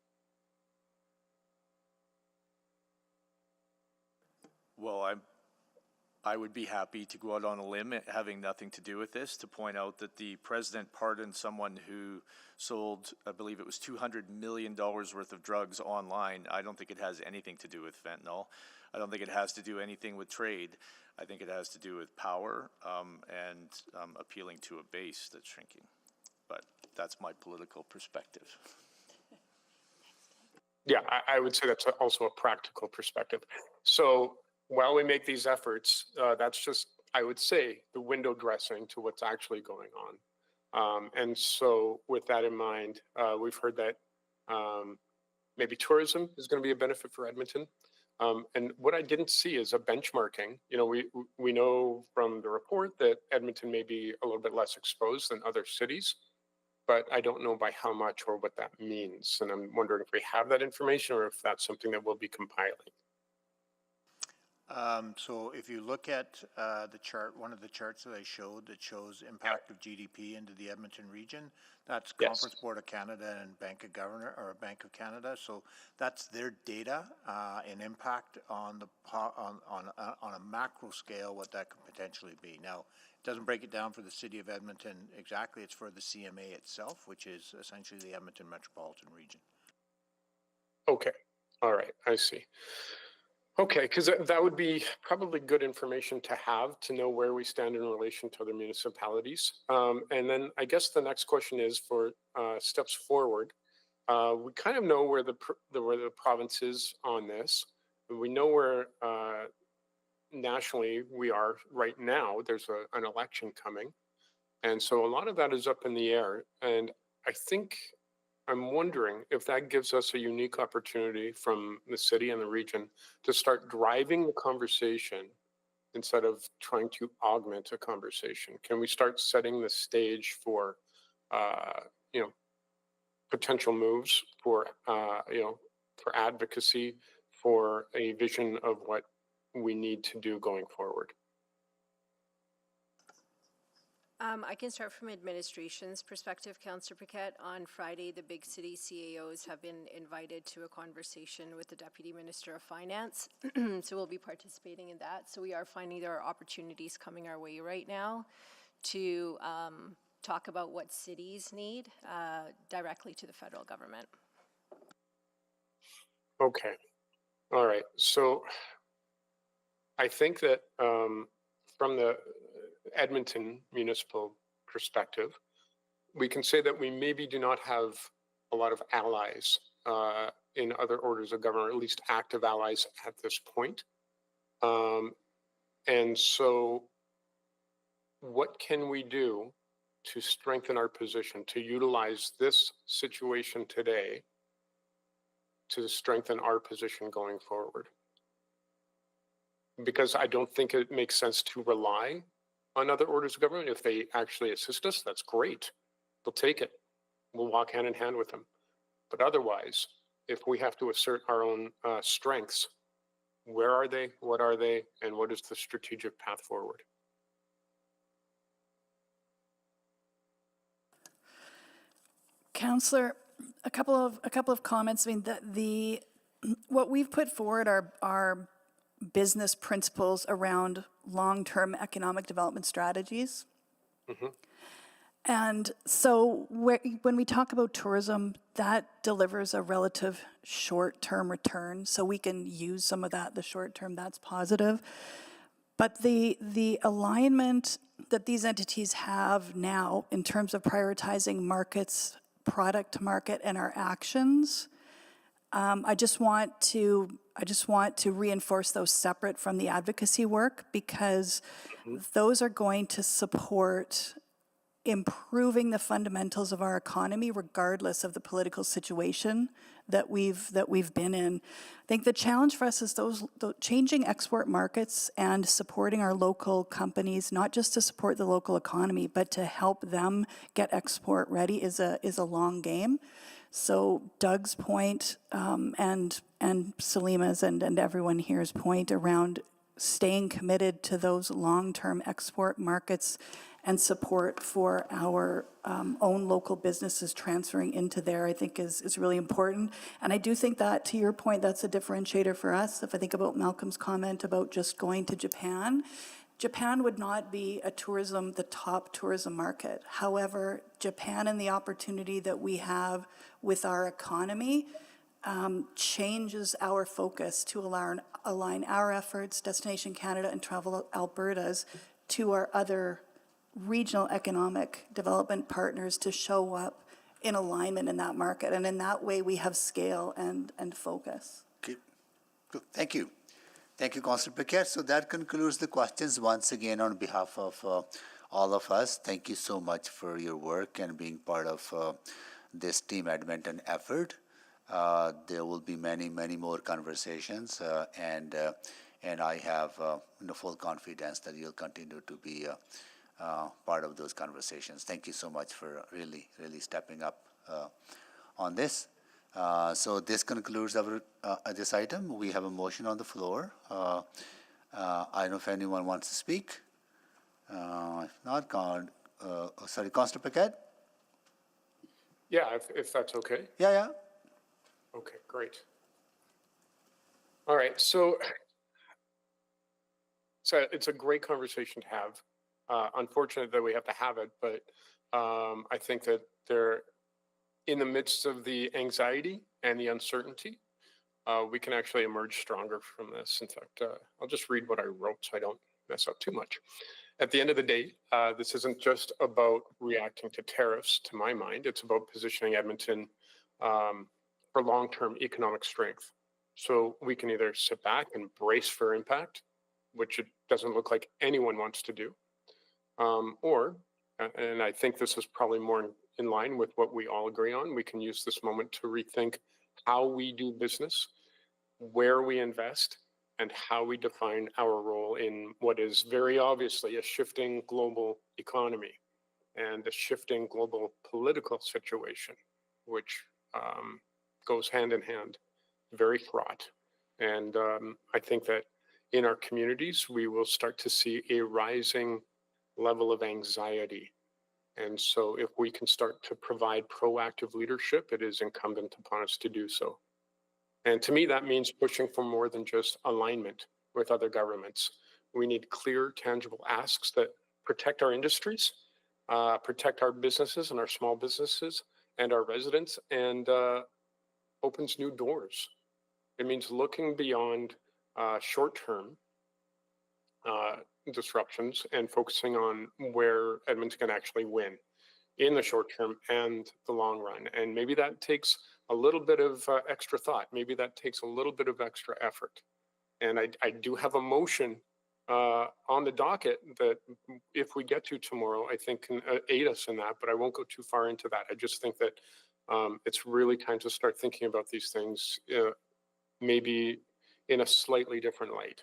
Well, I would be happy to go out on a limb, having nothing to do with this, to point out that the president pardoned someone who sold, I believe it was $200 million worth of drugs online. I don't think it has anything to do with fentanyl. I don't think it has to do anything with trade. I think it has to do with power and appealing to a base that's shrinking. But that's my political perspective. Yeah, I would say that's also a practical perspective. So while we make these efforts, that's just, I would say, the window dressing to what's actually going on. And so with that in mind, we've heard that maybe tourism is going to be a benefit for Edmonton. And what I didn't see is a benchmarking. You know, we know from the report that Edmonton may be a little bit less exposed than other cities, but I don't know by how much or what that means. And I'm wondering if we have that information or if that's something that we'll be compiling. So if you look at the chart, one of the charts that I showed that shows impact of GDP into the Edmonton region, that's Conference Board of Canada and Bank of Bank of Canada. So that's their data and impact on a macro scale, what that could potentially be. Now, it doesn't break it down for the city of Edmonton exactly. It's for the CMA itself, which is essentially the Edmonton metropolitan region. Okay. All right. I see. Okay, because that would be probably good information to have to know where we stand in relation to other municipalities. And then I guess the next question is for steps forward. We kind of know where the province is on this. We know where nationally we are right now. There's an election coming. And so a lot of that is up in the air. And I think I'm wondering if that gives us a unique opportunity from the city and the region to start driving the conversation instead of trying to augment a conversation. Can we start setting the stage for, potential moves for, for advocacy, for a vision of what we need to do going forward? I can start from administration's perspective, Councillor Paquette. On Friday, the big city CAOs have been invited to a conversation with the Deputy Minister of Finance. So we'll be participating in that. So we are finding there are opportunities coming our way right now to talk about what cities need directly to the federal government. Okay. All right. So I think that from the Edmonton municipal perspective, we can say that we maybe do not have a lot of allies in other orders of government, or at least active allies at this point. And so what can we do to strengthen our position, to utilize this situation today to strengthen our position going forward? Because I don't think it makes sense to rely on other orders of government. If they actually assist us, that's great. We'll take it. We'll walk hand in hand with them. But otherwise, if we have to assert our own strengths, where are they, what are they, and what is the strategic path forward? Councillor, a couple of comments. I mean, what we've put forward are business principles around long-term economic development strategies. Mm-hmm. And so when we talk about tourism, that delivers a relative short-term return. So we can use some of that, the short term, that's positive. But the alignment that these entities have now in terms of prioritizing markets, product to market, and our actions, I just want to reinforce those separate from the advocacy work, because those are going to support improving the fundamentals of our economy regardless of the political situation that we've been in. I think the challenge for us is those changing export markets and supporting our local companies, not just to support the local economy, but to help them get export ready is a long game. So Doug's point and Salima's and everyone here's point around staying committed to those long-term export markets and support for our own local businesses transferring into there, I think is really important. And I do think that, to your point, that's a differentiator for us. If I think about Malcolm's comment about just going to Japan, Japan would not be the top tourism market. However, Japan and the opportunity that we have with our economy changes our focus to align our efforts, Destination Canada and Travel Alberta's, to our other regional economic development partners to show up in alignment in that market. And in that way, we have scale and focus. Okay, good. Thank you. Thank you, Councillor Paquette. So that concludes the questions. Once again, on behalf of all of us, thank you so much for your work and being part of this Team Edmonton effort. There will be many more conversations, and I have full confidence that you'll continue to be part of those conversations. Thank you so much for really stepping up on this. So this concludes our this item. We have a motion on the floor. I don't know if anyone wants to speak. If not, Councillor Paquette? Yeah, if that's okay. Yeah. Okay, great. All right, so it's a great conversation to have. Unfortunate that we have to have it, but I think that they're in the midst of the anxiety and the uncertainty. We can actually emerge stronger from this. In fact, I'll just read what I wrote so I don't mess up too much. At the end of the day, this isn't just about reacting to tariffs, to my mind. It's about positioning Edmonton for long-term economic strength. So we can either sit back and brace for impact, which it doesn't look like anyone wants to do, or, and I think this is probably more in line with what we all agree on, we can use this moment to rethink how we do business, where we invest, and how we define our role in what is very obviously a shifting global economy and a shifting global political situation, which goes hand in hand, very fraught. And I think that in our communities, we will start to see a rising level of anxiety. And so if we can start to provide proactive leadership, it is incumbent upon us to do so. And to me, that means pushing for more than just alignment with other governments. We need clear, tangible asks that protect our industries, protect our businesses and our small businesses and our residents, and opens new doors. It means looking beyond short-term disruptions and focusing on where Edmonton can actually win in the short term and the long run. And maybe that takes a little bit of extra thought. Maybe that takes a little bit of extra effort. And I do have a motion on the docket that if we get to tomorrow, I think can aid us in that, but I won't go too far into that. I just think that it's really time to start thinking about these things maybe in a slightly different light.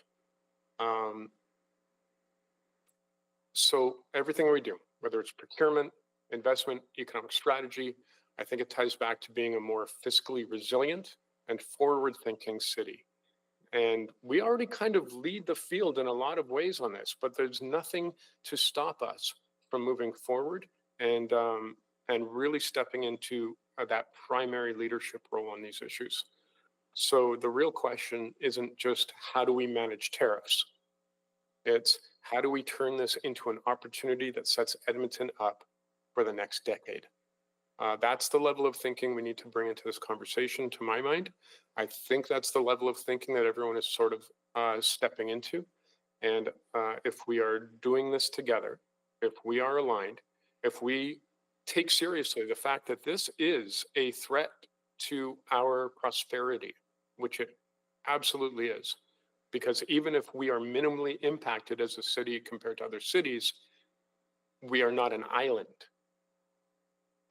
So everything we do, whether it's procurement, investment, economic strategy, I think it ties back to being a more fiscally resilient and forward-thinking city. And we already kind of lead the field in a lot of ways on this, but there's nothing to stop us from moving forward and really stepping into that primary leadership role on these issues. So the real question isn't just how do we manage tariffs? It's how do we turn this into an opportunity that sets Edmonton up for the next decade? That's the level of thinking we need to bring into this conversation, to my mind. I think that's the level of thinking that everyone is sort of stepping into. And if we are doing this together, if we are aligned, if we take seriously the fact that this is a threat to our prosperity, which it absolutely is, because even if we are minimally impacted as a city compared to other cities, we are not an island.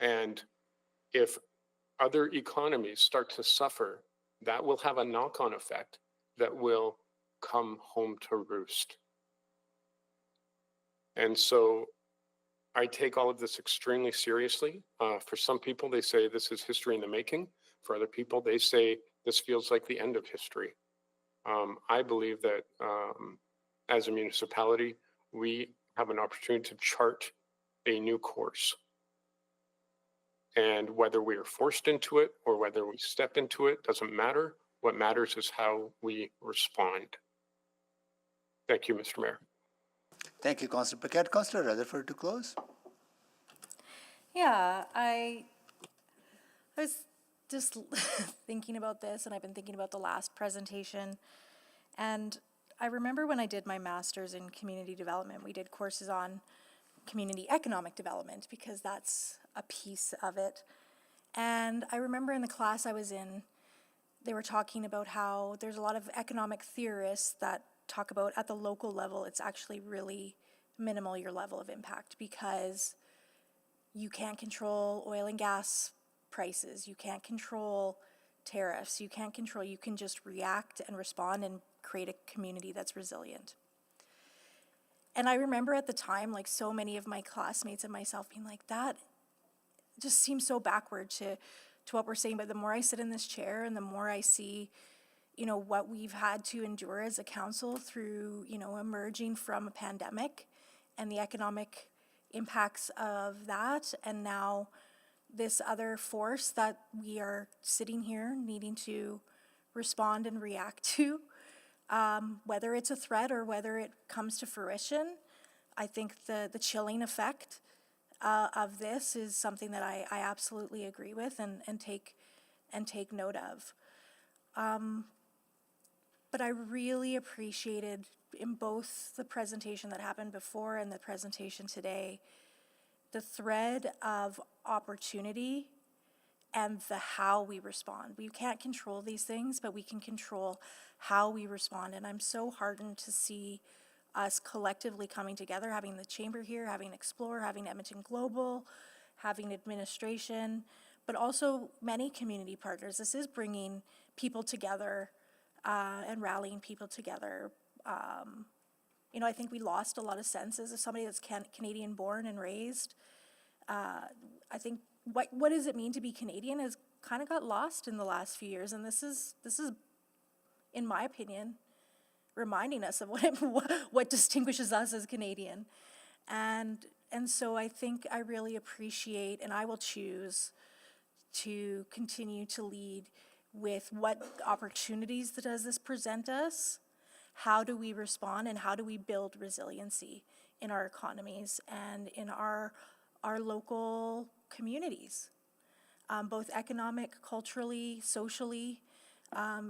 And if other economies start to suffer, that will have a knock-on effect that will come home to roost. And so I take all of this extremely seriously. For some people, they say this is history in the making. For other people, they say this feels like the end of history. I believe that as a municipality, we have an opportunity to chart a new course. And whether we are forced into it or whether we step into it doesn't matter. What matters is how we respond. Thank you, Mr. Mayor. Thank you, Councillor Paquette. Councillor Rutherford to close. Yeah, I was just thinking about this, and I've been thinking about the last presentation. And I remember when I did my master's in community development, we did courses on community economic development because that's a piece of it. And I remember in the class I was in, they were talking about how there's a lot of economic theorists that talk about at the local level, it's actually really minimal your level of impact because you can't control oil and gas prices, you can't control tariffs, you can just react and respond and create a community that's resilient. And I remember at the time, like so many of my classmates and myself being like, that just seems so backward to what we're saying. But the more I sit in this chair and the more I see, you know, what we've had to endure as a council through, you know, emerging from a pandemic and the economic impacts of that, and now this other force that we are sitting here needing to respond and react to, whether it's a threat or whether it comes to fruition. I think the chilling effect of this is something that I absolutely agree with and take note of. But I really appreciated in both the presentation that happened before and the presentation today, the thread of opportunity and the how we respond. We can't control these things, but we can control how we respond. And I'm so heartened to see us collectively coming together, having the chamber here, having Explore, having Edmonton Global, having administration, but also many community partners. This is bringing people together and rallying people together. You know, I think we lost a lot of sense as somebody that's Canadian born and raised. I think what does it mean to be Canadian has kind of got lost in the last few years, and this is, in my opinion, reminding us of what distinguishes us as Canadian. And so I think I really appreciate, and I will choose to continue to lead with what opportunities does this present us? How do we respond, and how do we build resiliency in our economies and in our local communities? Both economic, culturally, socially,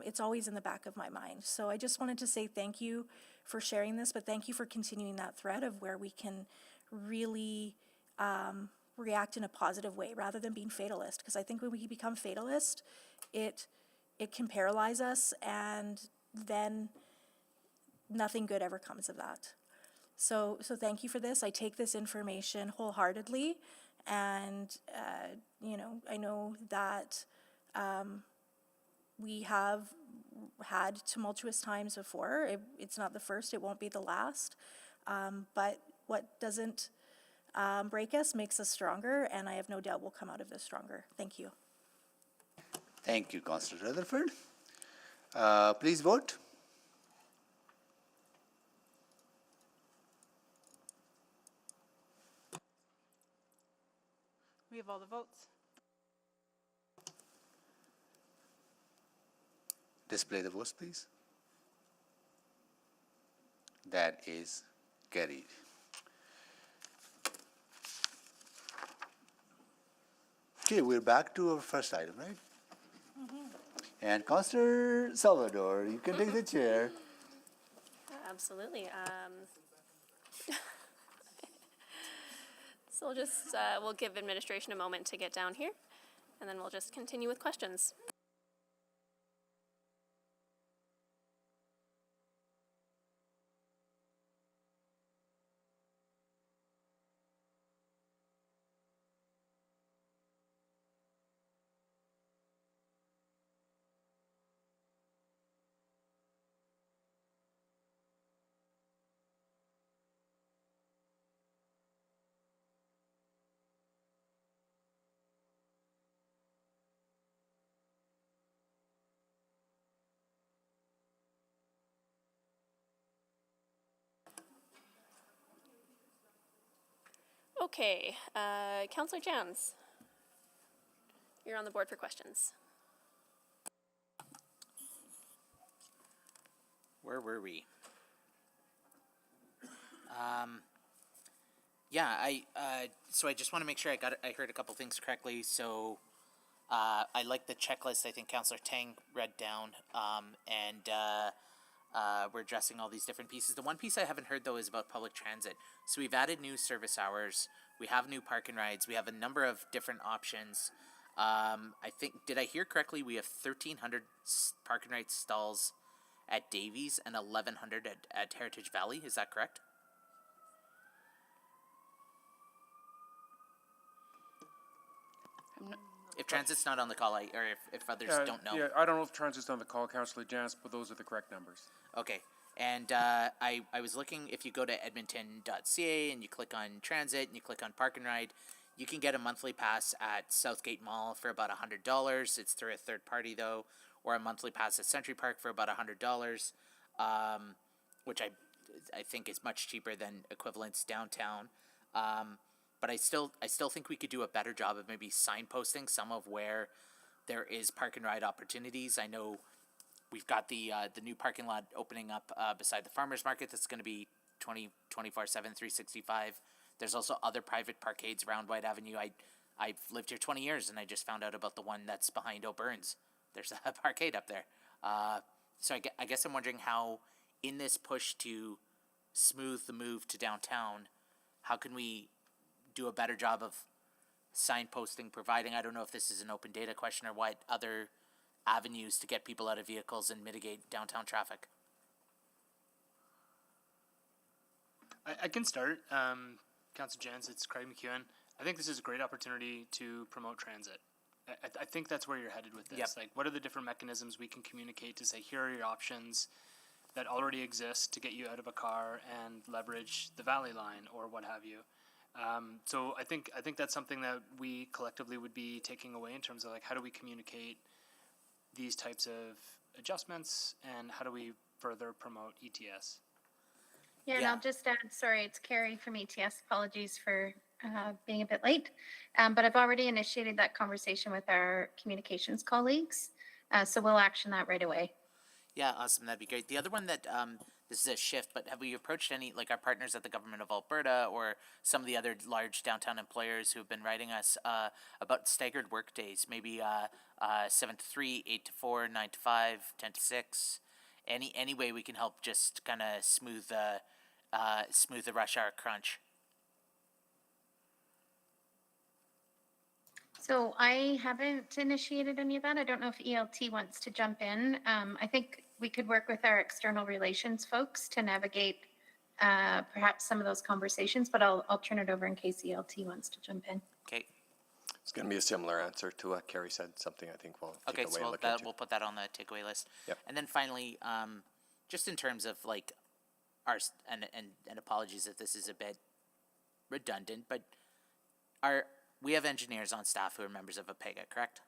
it's always in the back of my mind. So I just wanted to say thank you for sharing this, but thank you for continuing that thread of where we can really react in a positive way rather than being fatalist. Because I think when we become fatalist, it can paralyze us, and then nothing good ever comes of that. So thank you for this. I take this information wholeheartedly, and I know that we have had tumultuous times before. It's not the first, it won't be the last. But what doesn't break us makes us stronger, and I have no doubt we'll come out of this stronger. Thank you. Thank you, Councillor Rutherford. Please vote. We have all the votes. Display the votes, please. That is carried. Okay, we're back to our first item, right? And Councillor Salvador, you can take the chair. Absolutely. So we'll give administration a moment to get down here, and then we'll just continue with questions. Okay, Councillor Jans, you're on the board for questions. Where were we? So I just want to make sure I heard a couple things correctly. So I like the checklist I think Councillor Tang read down, and we're addressing all these different pieces. The one piece I haven't heard, though, is about public transit. So we've added new service hours. We have new park and rides. We have a number of different options. I think, did I hear correctly? We have 1,300 park and ride stalls at Davies and 1,100 at Heritage Valley. Is that correct? If transit's not on the call, or if others don't know. Yeah, I don't know if transit's on the call, Councillor Jans, but those are the correct numbers. Okay. And I was looking, if you go to edmonton.ca and you click on transit and you click on park and ride, you can get a monthly pass at Southgate Mall for about $100. It's through a third party, though. Or a monthly pass at Century Park for about $100, which I think is much cheaper than equivalents downtown. But I still think we could do a better job of maybe signposting some of where there is park and ride opportunities. I know we've got the new parking lot opening up beside the farmers market that's going to be 24/7, 365. There's also other private parkades around White Avenue. I've lived here 20 years, and I just found out about the one that's behind O'Byrne's. There's a parkade up there. So I guess I'm wondering how, in this push to smooth the move to downtown, how can we do a better job of signposting, providing, I don't know if this is an open data question or what, other avenues to get people out of vehicles and mitigate downtown traffic? I can start. Councillor Jans, it's Craig McEwen. I think this is a great opportunity to promote transit. I think that's where you're headed with this. Yep. Like, what are the different mechanisms we can communicate to say, here are your options that already exist to get you out of a car and leverage the Valley Line or what have you. So I think that's something that we collectively would be taking away in terms of, like, how do we communicate these types of adjustments and how do we further promote ETS? Yeah, and Yeah. I'll just add, sorry, it's Carrie from ETS. Apologies for being a bit late. But I've already initiated that conversation with our communications colleagues. So we'll action that right away. Yeah, awesome. That'd be great. The other one that this is a shift, but have we approached any like our partners at the government of Alberta or some of the other large downtown employers who've been writing us about staggered work days? Maybe 7 to 3, 8 to 4, 9 to 5, 10 to 6. Any way we can help just kind of smooth the rush hour crunch. So I haven't initiated any of that. I don't know if ELT wants to jump in. I think we could work with our external relations folks to navigate perhaps some of those conversations, but I'll turn it over in case ELT wants to jump in. Okay. It's going to be a similar answer to what Carrie said, something I think we'll take away and look into. We'll put that on the takeaway list. Yep. And then finally, just in terms of like and apologies if this is a bit redundant, but we have engineers on staff who are members of APEGA, correct?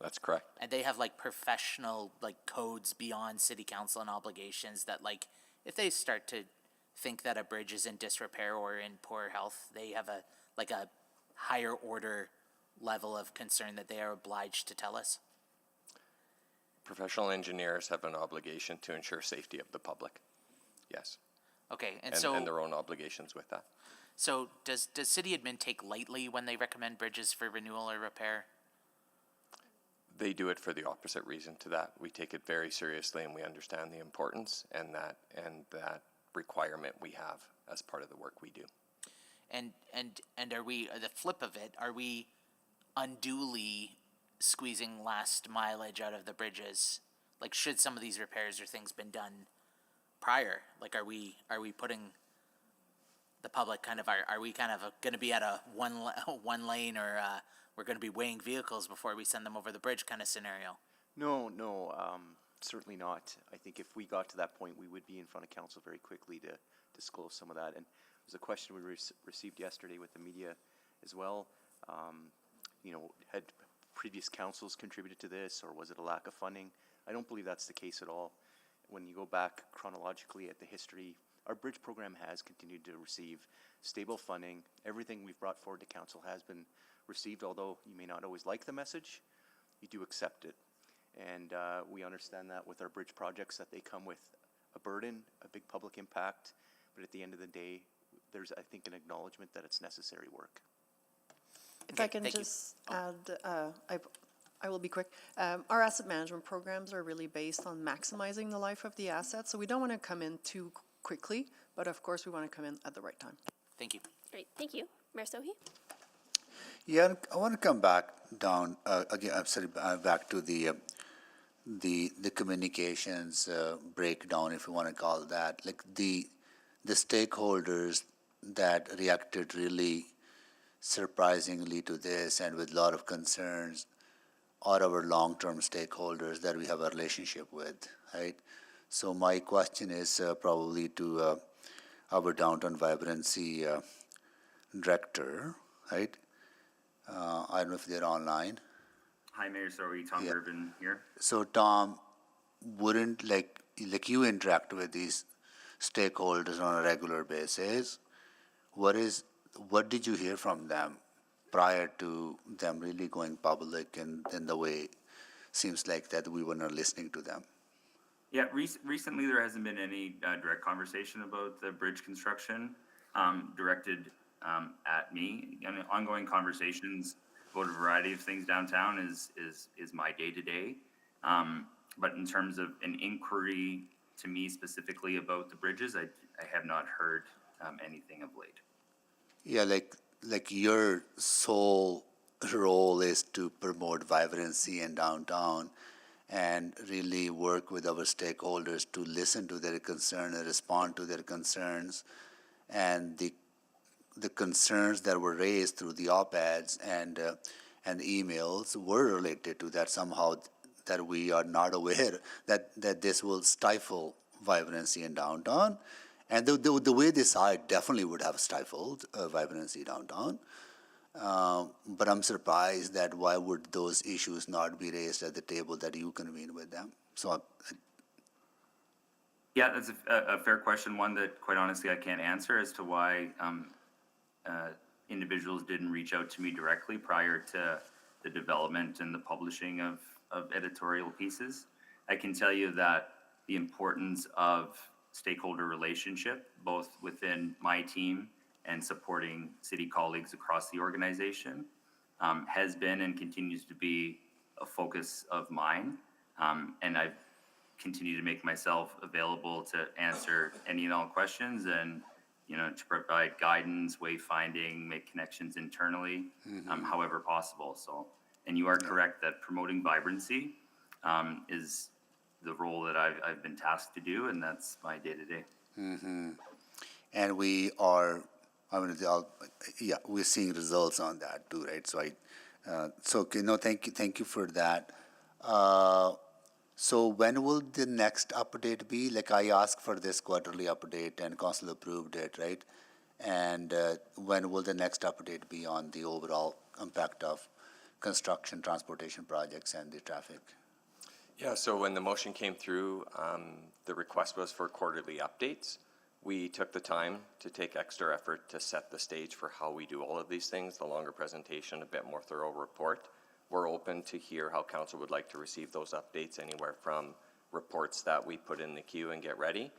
That's correct. And they have like professional like codes beyond city council and obligations that like if they start to think that a bridge is in disrepair or in poor health, they have a higher order level of concern that they are obliged to tell us. Professional engineers have an obligation to ensure safety of the public. Yes. Okay, and their own obligations with that. So does city admin take lightly when they recommend bridges for renewal or repair? They do it for the opposite reason to that. We take it very seriously and we understand the importance and that requirement we have as part of the work we do. And are we, the flip of it, are we unduly squeezing last mileage out of the bridges? Like should some of these repairs or things been done prior? Like are we putting the public kind of, are we kind of going to be at a one lane or we're going to be weighing vehicles before we send them over the bridge kind of scenario? No, certainly not. I think if we got to that point, we would be in front of council very quickly to disclose some of that. And it was a question we received yesterday with the media as well. Had previous councils contributed to this, or was it a lack of funding? I don't believe that's the case at all. When you go back chronologically at the history, our bridge program has continued to receive stable funding. Everything we've brought forward to council has been received, although you may not always like the message, you do accept it. And we understand that with our bridge projects, that they come with a burden, a big public impact, but at the end of the day, there's, I think, an acknowledgement that it's necessary work. If I can just add, I will be quick. Our asset management programs are really based on maximizing the life of the assets, so we don't want to come in too quickly, but of course we want to come in at the right time. Thank you. Great, thank you. Mayor Sohi? Yeah, I want to come back down again. I'm sorry, back to the communications breakdown, if you want to call it that. Like the stakeholders that reacted really surprisingly to this and with a lot of concerns are our long-term stakeholders that we have a relationship with, right? So my question is probably to our downtown vibrancy director, right? I don't know if they're online. Hi, Mayor Sohi, Tom Irvin here. So Tom, wouldn't like you interact with these stakeholders on a regular basis? What did you hear from them prior to them really going public in the way seems like that we were not listening to them? Yeah, recently there hasn't been any direct conversation about the bridge construction directed at me. I mean, ongoing conversations about a variety of things downtown is my day-to-day. But in terms of an inquiry to me specifically about the bridges, I have not heard anything of late. Yeah, like your sole role is to promote vibrancy in downtown and really work with our stakeholders to listen to their concerns and respond to their concerns. And the concerns that were raised through the op-eds and emails were related to that somehow, that we are not aware that this will stifle vibrancy in downtown. And the way they saw it definitely would have stifled vibrancy downtown. But I'm surprised that why would those issues not be raised at the table that you convene with them? So Yeah, that's a fair question, one that quite honestly I can't answer as to why individuals didn't reach out to me directly prior to the development and the publishing of editorial pieces. I can tell you that the importance of stakeholder relationship, both within my team and supporting city colleagues across the organization, has been and continues to be a focus of mine. And I've continued to make myself available to answer any and all questions and, you know, to provide guidance, wayfinding, make connections internally, however possible. So, and you are correct that promoting vibrancy is the role that I've been tasked to do, and that's my day-to-day. And we are, we're seeing results on that too, right? So thank you for that. So when will the next update be? Like I asked for this quarterly update and council approved it, right? And when will the next update be on the overall impact of construction, transportation projects and the traffic? Yeah, so when the motion came through, the request was for quarterly updates. We took the time to take extra effort to set the stage for how we do all of these things, the longer presentation, a bit more thorough report. We're open to hear how council would like to receive those updates, anywhere from reports that we put in the queue and get ready.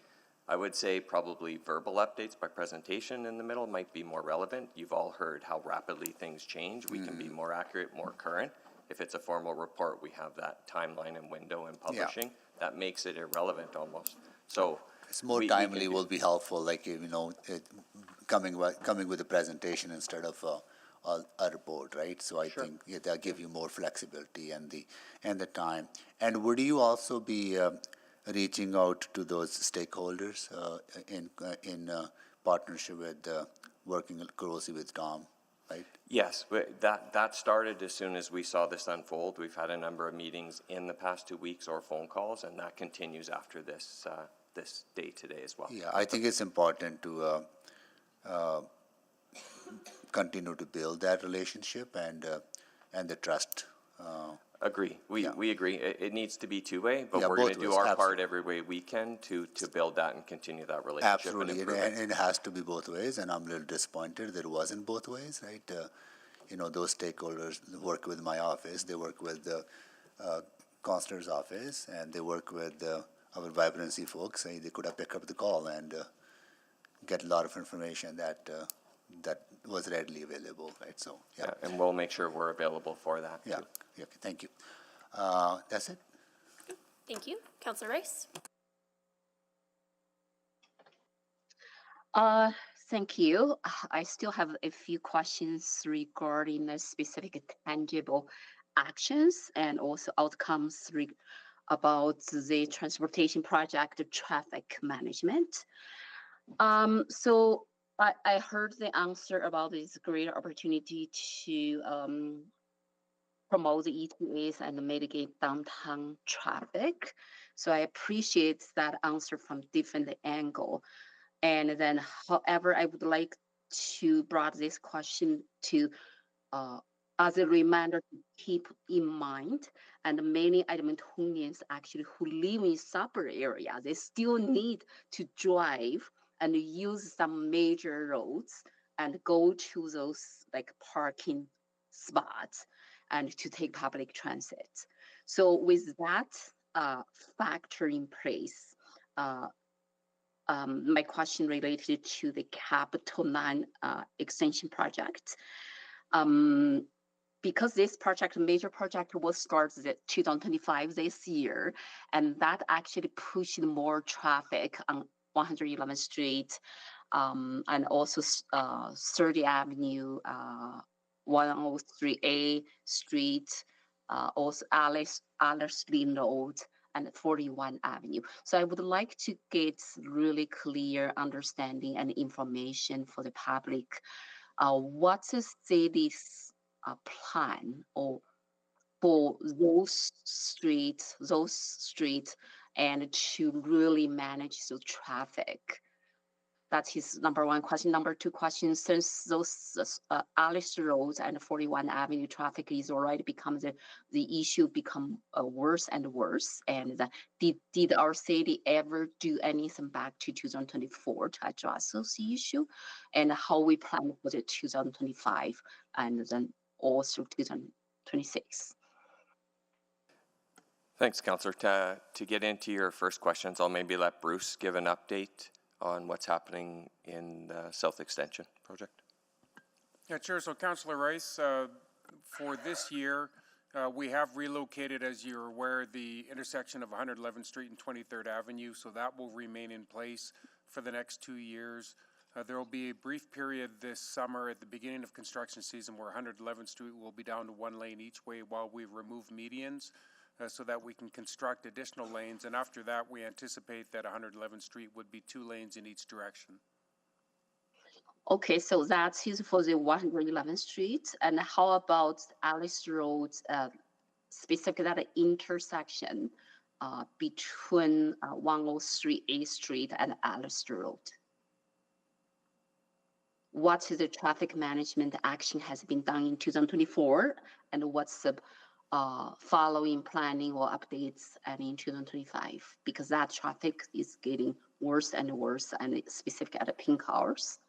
I would say probably verbal updates by presentation in the middle might be more relevant. You've all heard how rapidly things change. We can be more accurate, more current. If it's a formal report, we have that timeline and window in publishing. That makes it irrelevant almost. So it's more timely will be helpful, like, you know, coming with a presentation instead of a report, right? So I think that'll give you more flexibility and the time. And would you also be reaching out to those stakeholders in partnership with working closely with Tom, right? Yes, that started as soon as we saw this unfold. We've had a number of meetings in the past 2 weeks or phone calls, and that continues after this this day today as well. Yeah, I think it's important to continue to build that relationship and the trust. Agree. We agree. It needs to be two-way, but we're going to do our part every way we can to build that and continue that relationship. Absolutely, and it has to be both ways, and I'm a little disappointed that it wasn't both ways, right? You know, those stakeholders work with my office, they work with the councillor's office, and they work with our vibrancy folks. They could have picked up the call and get a lot of information that was readily available, right? So, yeah, and we'll make sure we're available for that. Yeah, yeah, thank you. That's it. Thank you. Councillor Rice. Thank you. I still have a few questions regarding the specific tangible actions and also outcomes about the transportation project traffic management. So I heard the answer about this great opportunity to promote the ETAs and mitigate downtown traffic. So I appreciate that answer from different angle. And then, however, I would like to bring this question to as a reminder to keep in mind, and many Edmontonians actually who live in suburb area, they still need to drive and use some major roads and go to those like parking spots and to take public transit. So with that factor in place, my question related to the Capital 9 extension project. Because this project, major project, was started in 2025 this year, and that actually pushed more traffic on 111th Street, and also 30th Avenue, 103A Street, also Allersby Road, and 41 Avenue. So I would like to get really clear understanding and information for the public. What's the city's plan or for those streets, and to really manage the traffic? That's his number one question. Number two question, since those Alice Road and 41 Avenue traffic is already become the issue become worse and worse. And did our city ever do anything back to 2024 to address those issues? And how we plan for the 2025 and then also 2026? Thanks, Councillor. To get into your first questions, I'll maybe let Bruce give an update on what's happening in the South Extension project. Yeah, Chair. So Councillor Rice, for this year, we have relocated, as you're aware, the intersection of 111th Street and 23rd Avenue, so that will remain in place for the next 2 years. There will be a brief period this summer at the beginning of construction season where 111th Street will be down to 1 lane each way while we remove medians, so that we can construct additional lanes. And after that, we anticipate that 111th Street would be 2 lanes in each direction. Okay, so that's for the 111th Street. And how about Alice Road, specifically that intersection between 103 A Street and Alice Road? What is the traffic management action has been done in 2024, and what's the following planning or updates and in 2025? Because that traffic is getting worse and worse, and it's specific at the pink hours.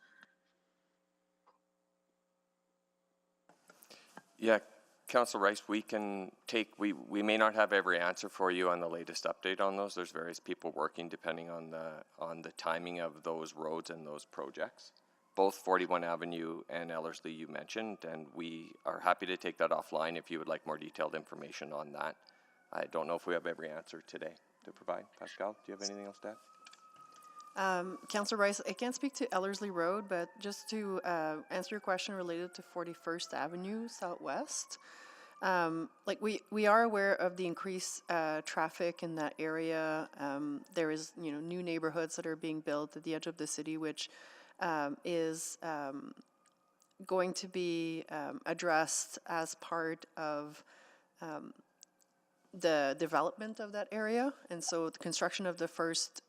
Yeah, Councillor Rice, we can take, we may not have every answer for you on the latest update on those. There's various people working depending on the timing of those roads and those projects. Both 41 Avenue and Ellerslie you mentioned, and we are happy to take that offline if you would like more detailed information on that. I don't know if we have every answer today to provide. Pascal, do you have anything else to add? Councillor Rice, I can't speak to Ellerslie Road, but just to answer your question related to 41st Avenue Southwest, like we are aware of the increased traffic in that area. There is, new neighborhoods that are being built at the edge of the city, which is going to be addressed as part of the development of that area. And so the construction of the first,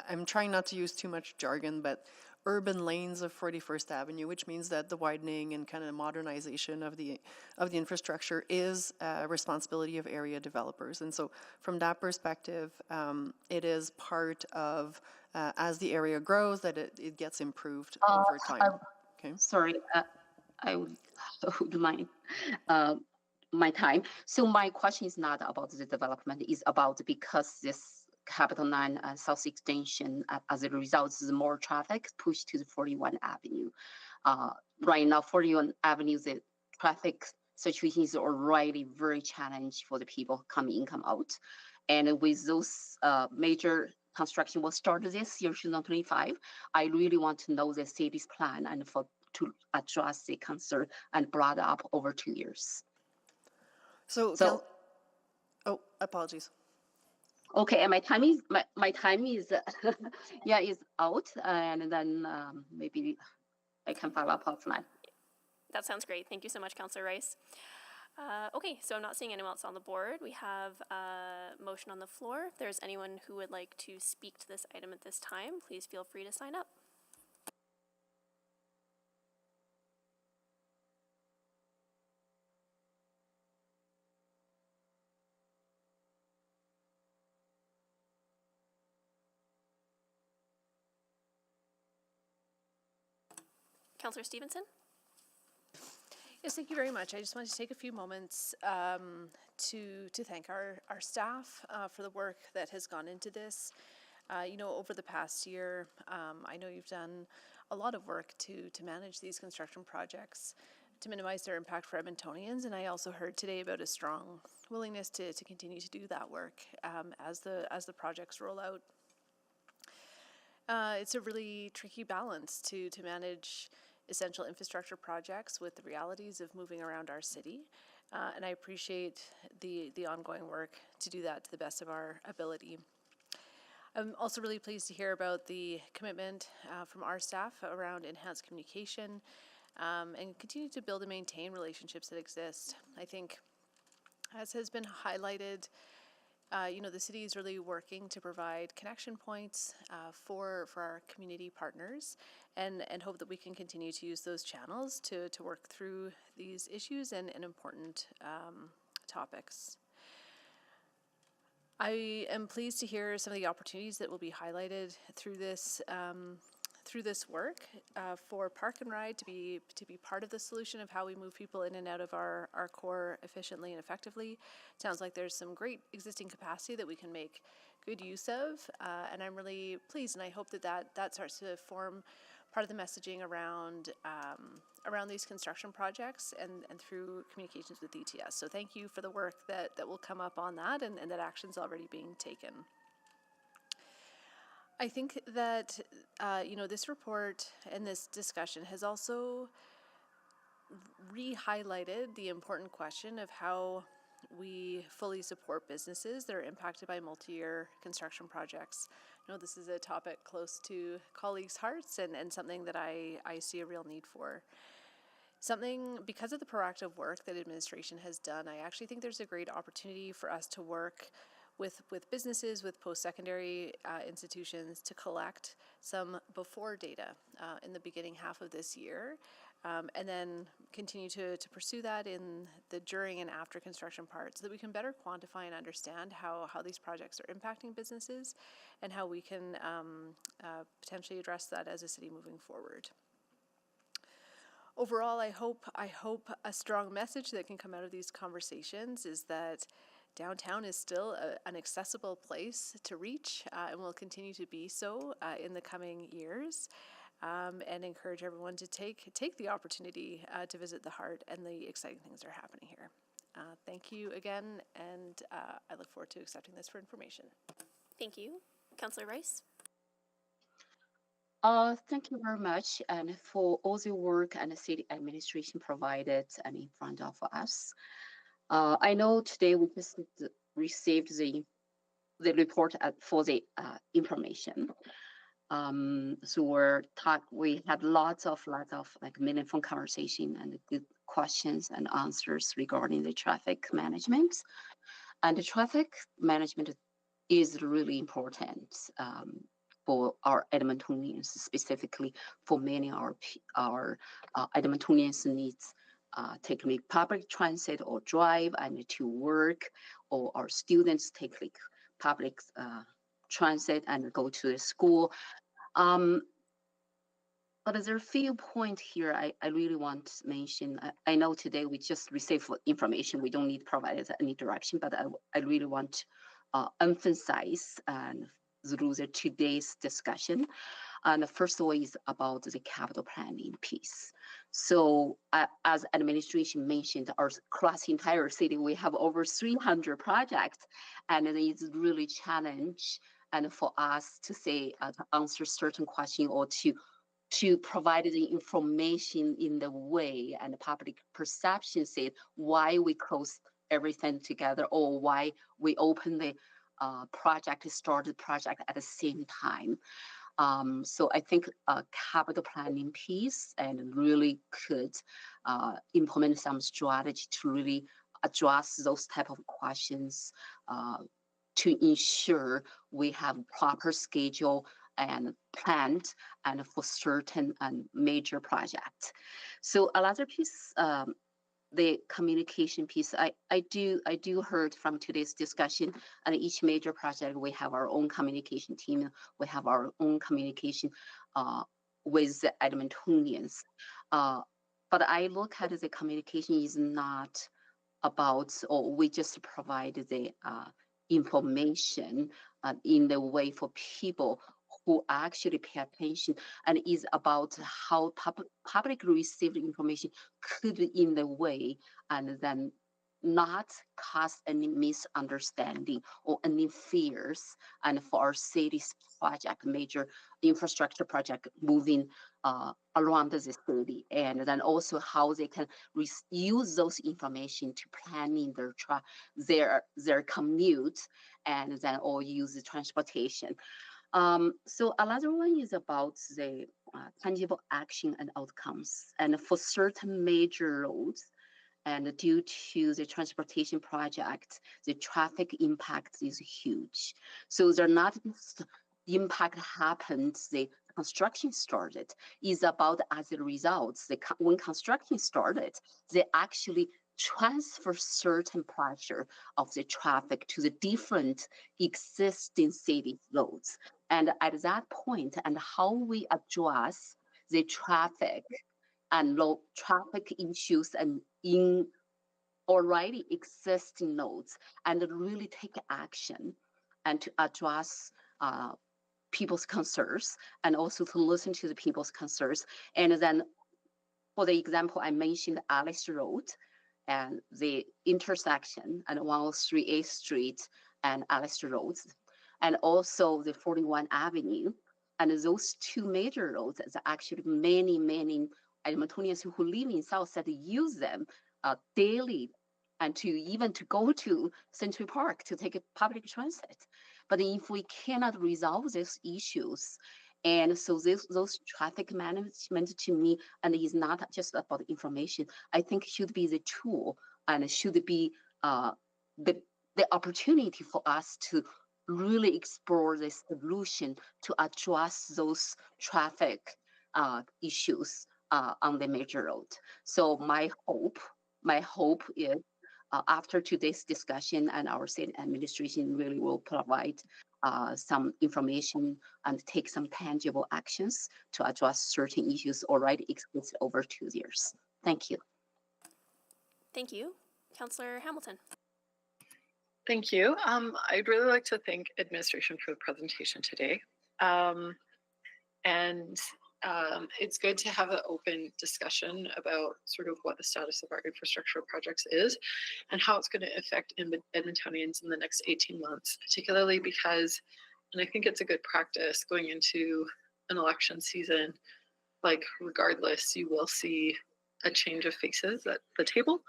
I'm trying not to use too much jargon, but urban lanes of 41st Avenue, which means that the widening and kind of modernization of the infrastructure is a responsibility of area developers. And so from that perspective, it is part of, as the area grows, that it gets improved over time. Okay. Sorry, I would mind my time. So my question is not about the development, it's about because this Capital 9 South Extension, as a result, there's more traffic pushed to the 41 Avenue. Right now, 41 Avenue, the traffic situation is already very challenging for the people come in, come out. And with those major construction will start this year, 2025, I really want to know the city's plan and to address the concern and brought up over 2 years. So oh, apologies. Okay, and my time is yeah, is out, and then maybe I can follow up offline. That sounds great. Thank you so much, Councillor Rice. Okay, so I'm not seeing anyone else on the board. We have a motion on the floor. If there's anyone who would like to speak to this item at this time, please feel free to sign up. Councillor Stevenson? Yes, thank you very much. I just wanted to take a few moments to thank our staff for the work that has gone into this. Over the past year, I know you've done a lot of work to manage these construction projects to minimize their impact for Edmontonians, and I also heard today about a strong willingness to continue to do that work as the projects roll out. It's a really tricky balance to manage essential infrastructure projects with the realities of moving around our city. And I appreciate the ongoing work to do that to the best of our ability. I'm also really pleased to hear about the commitment from our staff around enhanced communication and continue to build and maintain relationships that exist. I think, as has been highlighted, the city is really working to provide connection points for our community partners, and hope that we can continue to use those channels to work through these issues and important topics. I am pleased to hear some of the opportunities that will be highlighted through this work for Park and Ride to be part of the solution of how we move people in and out of our core efficiently and effectively. It sounds like there's some great existing capacity that we can make good use of, and I'm really pleased, and I hope that starts to form part of the messaging around these construction projects and through communications with ETS. So thank you for the work that will come up on that, and that action's already being taken. I think that, this report and this discussion has also re-highlighted the important question of how we fully support businesses that are impacted by multi-year construction projects. I know this is a topic close to colleagues' hearts and something that I see a real need for. Because of the proactive work that administration has done, I actually think there's a great opportunity for us to work with businesses, with post-secondary institutions to collect some before data in the beginning half of this year, and then continue to pursue that in the during and after construction part, so that we can better quantify and understand how these projects are impacting businesses and how we can potentially address that as a city moving forward. Overall, I hope a strong message that can come out of these conversations is that downtown is still an accessible place to reach, and will continue to be so in the coming years, and encourage everyone to take the opportunity to visit the heart and the exciting things that are happening here. Thank you again, and I look forward to accepting this for information. Thank you. Councillor Rice? Thank you very much, and for all the work and the city administration provided and in front of us. I know today we just received the report for the information. So we had lots of like meaningful conversation and good questions and answers regarding the traffic management. And the traffic management is really important for our Edmontonians, specifically for many of our Edmontonians needs taking public transit or drive and to work, or our students take like public transit and go to the school. But there are a few points here I really want to mention. I know today we just received information. We don't need to provide any direction, but I really want to emphasize and through today's discussion. And the first one is about the capital planning piece. So as administration mentioned, across the entire city, we have over 300 projects, and it is really challenge and for us to say, to answer certain questions or to provide the information in the way and the public perception said why we close everything together or why we open the started project at the same time. So I think a capital planning piece and really could implement some strategy to really address those type of questions to ensure we have proper schedule and planned and for certain and major projects. So another piece, the communication piece, I do heard from today's discussion, and each major project we have our own communication team, we have our own communication with the Edmontonians. But I look at the communication is not about, or we just provide the information in the way for people who actually pay attention, and is about how public received information could in the way and then not cause any misunderstanding or any fears, and for our city's project, major infrastructure project moving around the city, and then also how they can use those information to planning their commute, and then or use the transportation. So another one is about the tangible action and outcomes. And for certain major roads, And due to the transportation project, the traffic impact is huge. So they're not just impact happens, the construction started, is about as a result, when construction started, they actually transfer certain pressure of the traffic to the different existing city flows. And at that point, and how we address the traffic and low traffic issues and in already existing nodes, and really take action and to address people's concerns and also to listen to the people's concerns. And then for the example, I mentioned Alice Road and the intersection and 103 8th Street and Alice Road, and also the 41 Avenue. And those two major roads, there's actually many Edmontonians who live in Southside use them daily, and to go to Century Park to take a public transit. But if we cannot resolve these issues, and so those traffic management to me, and it's not just about information, I think should be the tool and should be the opportunity for us to really explore the solution to address those traffic issues on the major road. So my hope is after today's discussion, and our city administration really will provide some information and take some tangible actions to address certain issues already exist over 2 years. Thank you. Thank you. Councillor Hamilton. Thank you. I'd really like to thank administration for the presentation today. It's good to have an open discussion about sort of what the status of our infrastructure projects is and how it's going to affect Edmontonians in the next 18 months, particularly because, and I think it's a good practice going into an election season, like regardless, you will see a change of faces at the table,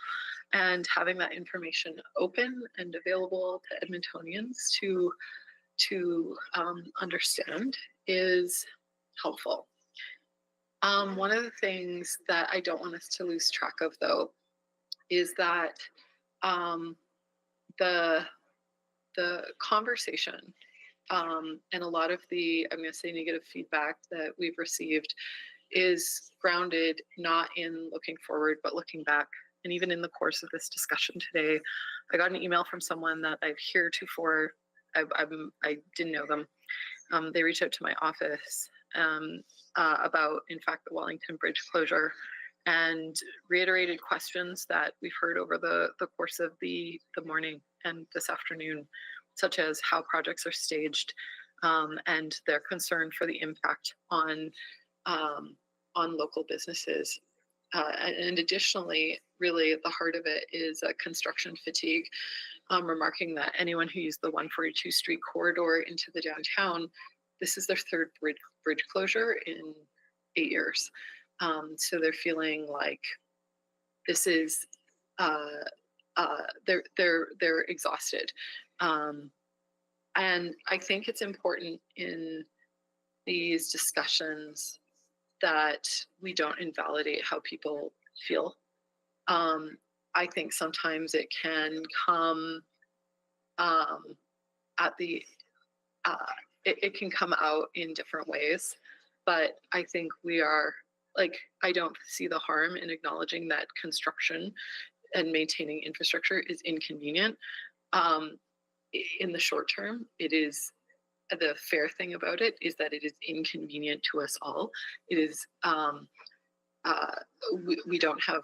and having that information open and available to Edmontonians to understand is helpful. One of the things that I don't want us to lose track of, though, is that the conversation and a lot of the, I'm going to say, negative feedback that we've received is grounded not in looking forward, but looking back. And even in the course of this discussion today, I got an email from someone that I've heretofore, I didn't know them. They reached out to my office about, in fact, the Wellington Bridge closure, and reiterated questions that we've heard over the course of the morning and this afternoon, such as how projects are staged and their concern for the impact on local businesses. And additionally, really at the heart of it is construction fatigue, remarking that anyone who used the 142 Street corridor into the downtown, this is their third bridge closure in 8 years. So they're feeling like this is, they're exhausted. And I think it's important in these discussions that we don't invalidate how people feel. I think sometimes it can come it can come out in different ways, but I think we are, like, I don't see the harm in acknowledging that construction and maintaining infrastructure is inconvenient. In the short term, it is, the fair thing about it is that it is inconvenient to us all. It is, we don't have,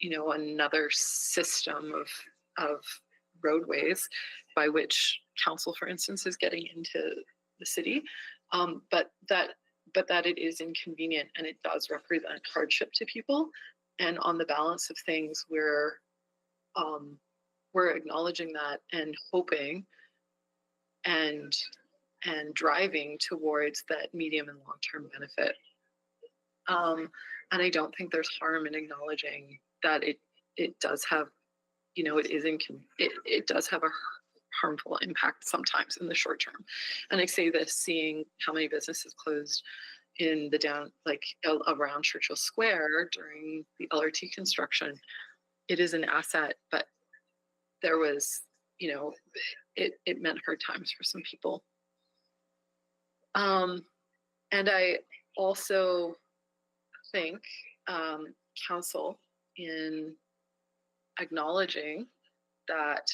another system of roadways by which council, for instance, is getting into the city, but that it is inconvenient and it does represent hardship to people. And on the balance of things, we're acknowledging that and hoping and driving towards that medium and long-term benefit. And I don't think there's harm in acknowledging that it does have, it does have a harmful impact sometimes in the short term. And I say this seeing how many businesses closed in the around Churchill Square during the LRT construction. it is an asset, but there was, you know, it meant hard times for some people. And I also think council, in acknowledging that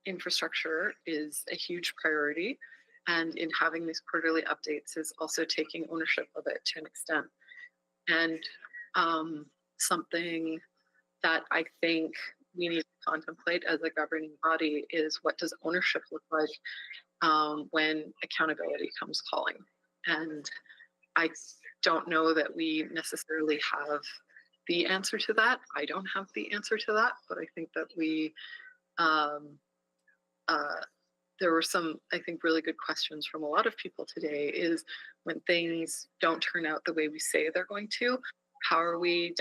infrastructure is a huge priority, and in having these quarterly updates, is also taking ownership of it to an extent. And something that I think we need to contemplate as a governing body is, what does ownership look like when accountability comes calling? And I don't know that we necessarily have the answer to that. I don't have the answer to that, but I think that we, there were some, I think, really good questions from a lot of people today, is when things don't turn out the way we say they're going to, how are we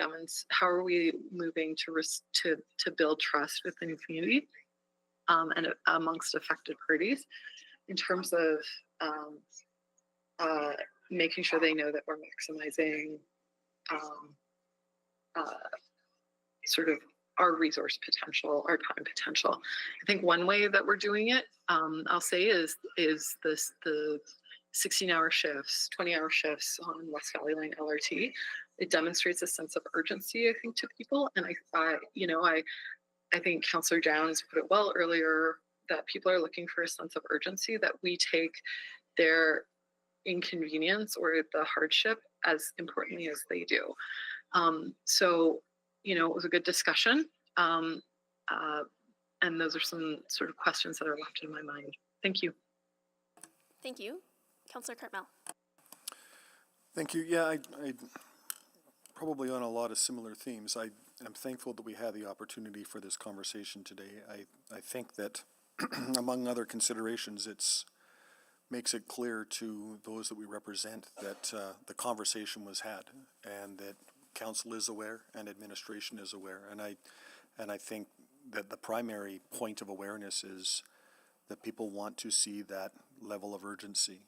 moving to build trust within the community and amongst affected parties, in terms of making sure they know that we're maximizing sort of our resource potential, our time potential. I think one way that we're doing it, I'll say, is the 16-hour shifts, 20-hour shifts on West Valley Line LRT. It demonstrates a sense of urgency, I think, to people. And I think Councillor Downs put it well earlier, that people are looking for a sense of urgency, that we take their inconvenience or the hardship as importantly as they do. So, it was a good discussion. And those are some sort of questions that are left in my mind. Thank you. Thank you. Councillor Cartmel. Thank you. Yeah, I probably on a lot of similar themes. I am thankful that we had the opportunity for this conversation today. I think that among other considerations, makes it clear to those that we represent that the conversation was had, and that council is aware and administration is aware. And I think that the primary point of awareness is that people want to see that level of urgency.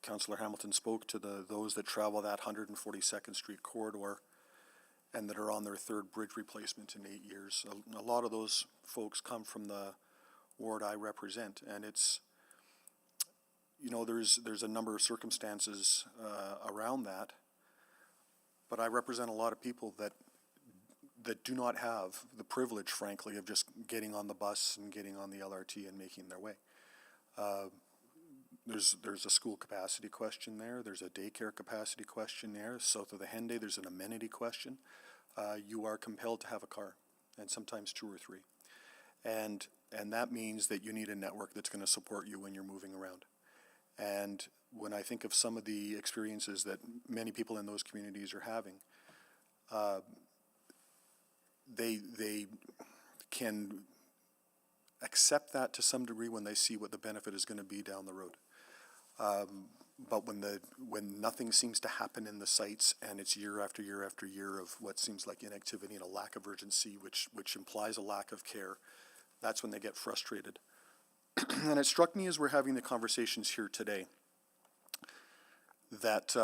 Councillor Hamilton spoke to those that travel that 142nd Street corridor and that are on their third bridge replacement in 8 years. A lot of those folks come from the ward I represent, and it's, there's a number of circumstances around that, but I represent a lot of people that do not have the privilege, frankly, of just getting on the bus and getting on the LRT and making their way. There's a school capacity question there. There's a daycare capacity question there. South of the Henday, there's an amenity question. You are compelled to have a car, and sometimes 2 or 3. And that means that you need a network that's going to support you when you're moving around. And when I think of some of the experiences that many people in those communities are having, they can accept that to some degree when they see what the benefit is going to be down the road. But when nothing seems to happen in the sites, and it's year after year after year of what seems like inactivity and a lack of urgency, which implies a lack of care, that's when they get frustrated. And it struck me as we're having the conversations here today that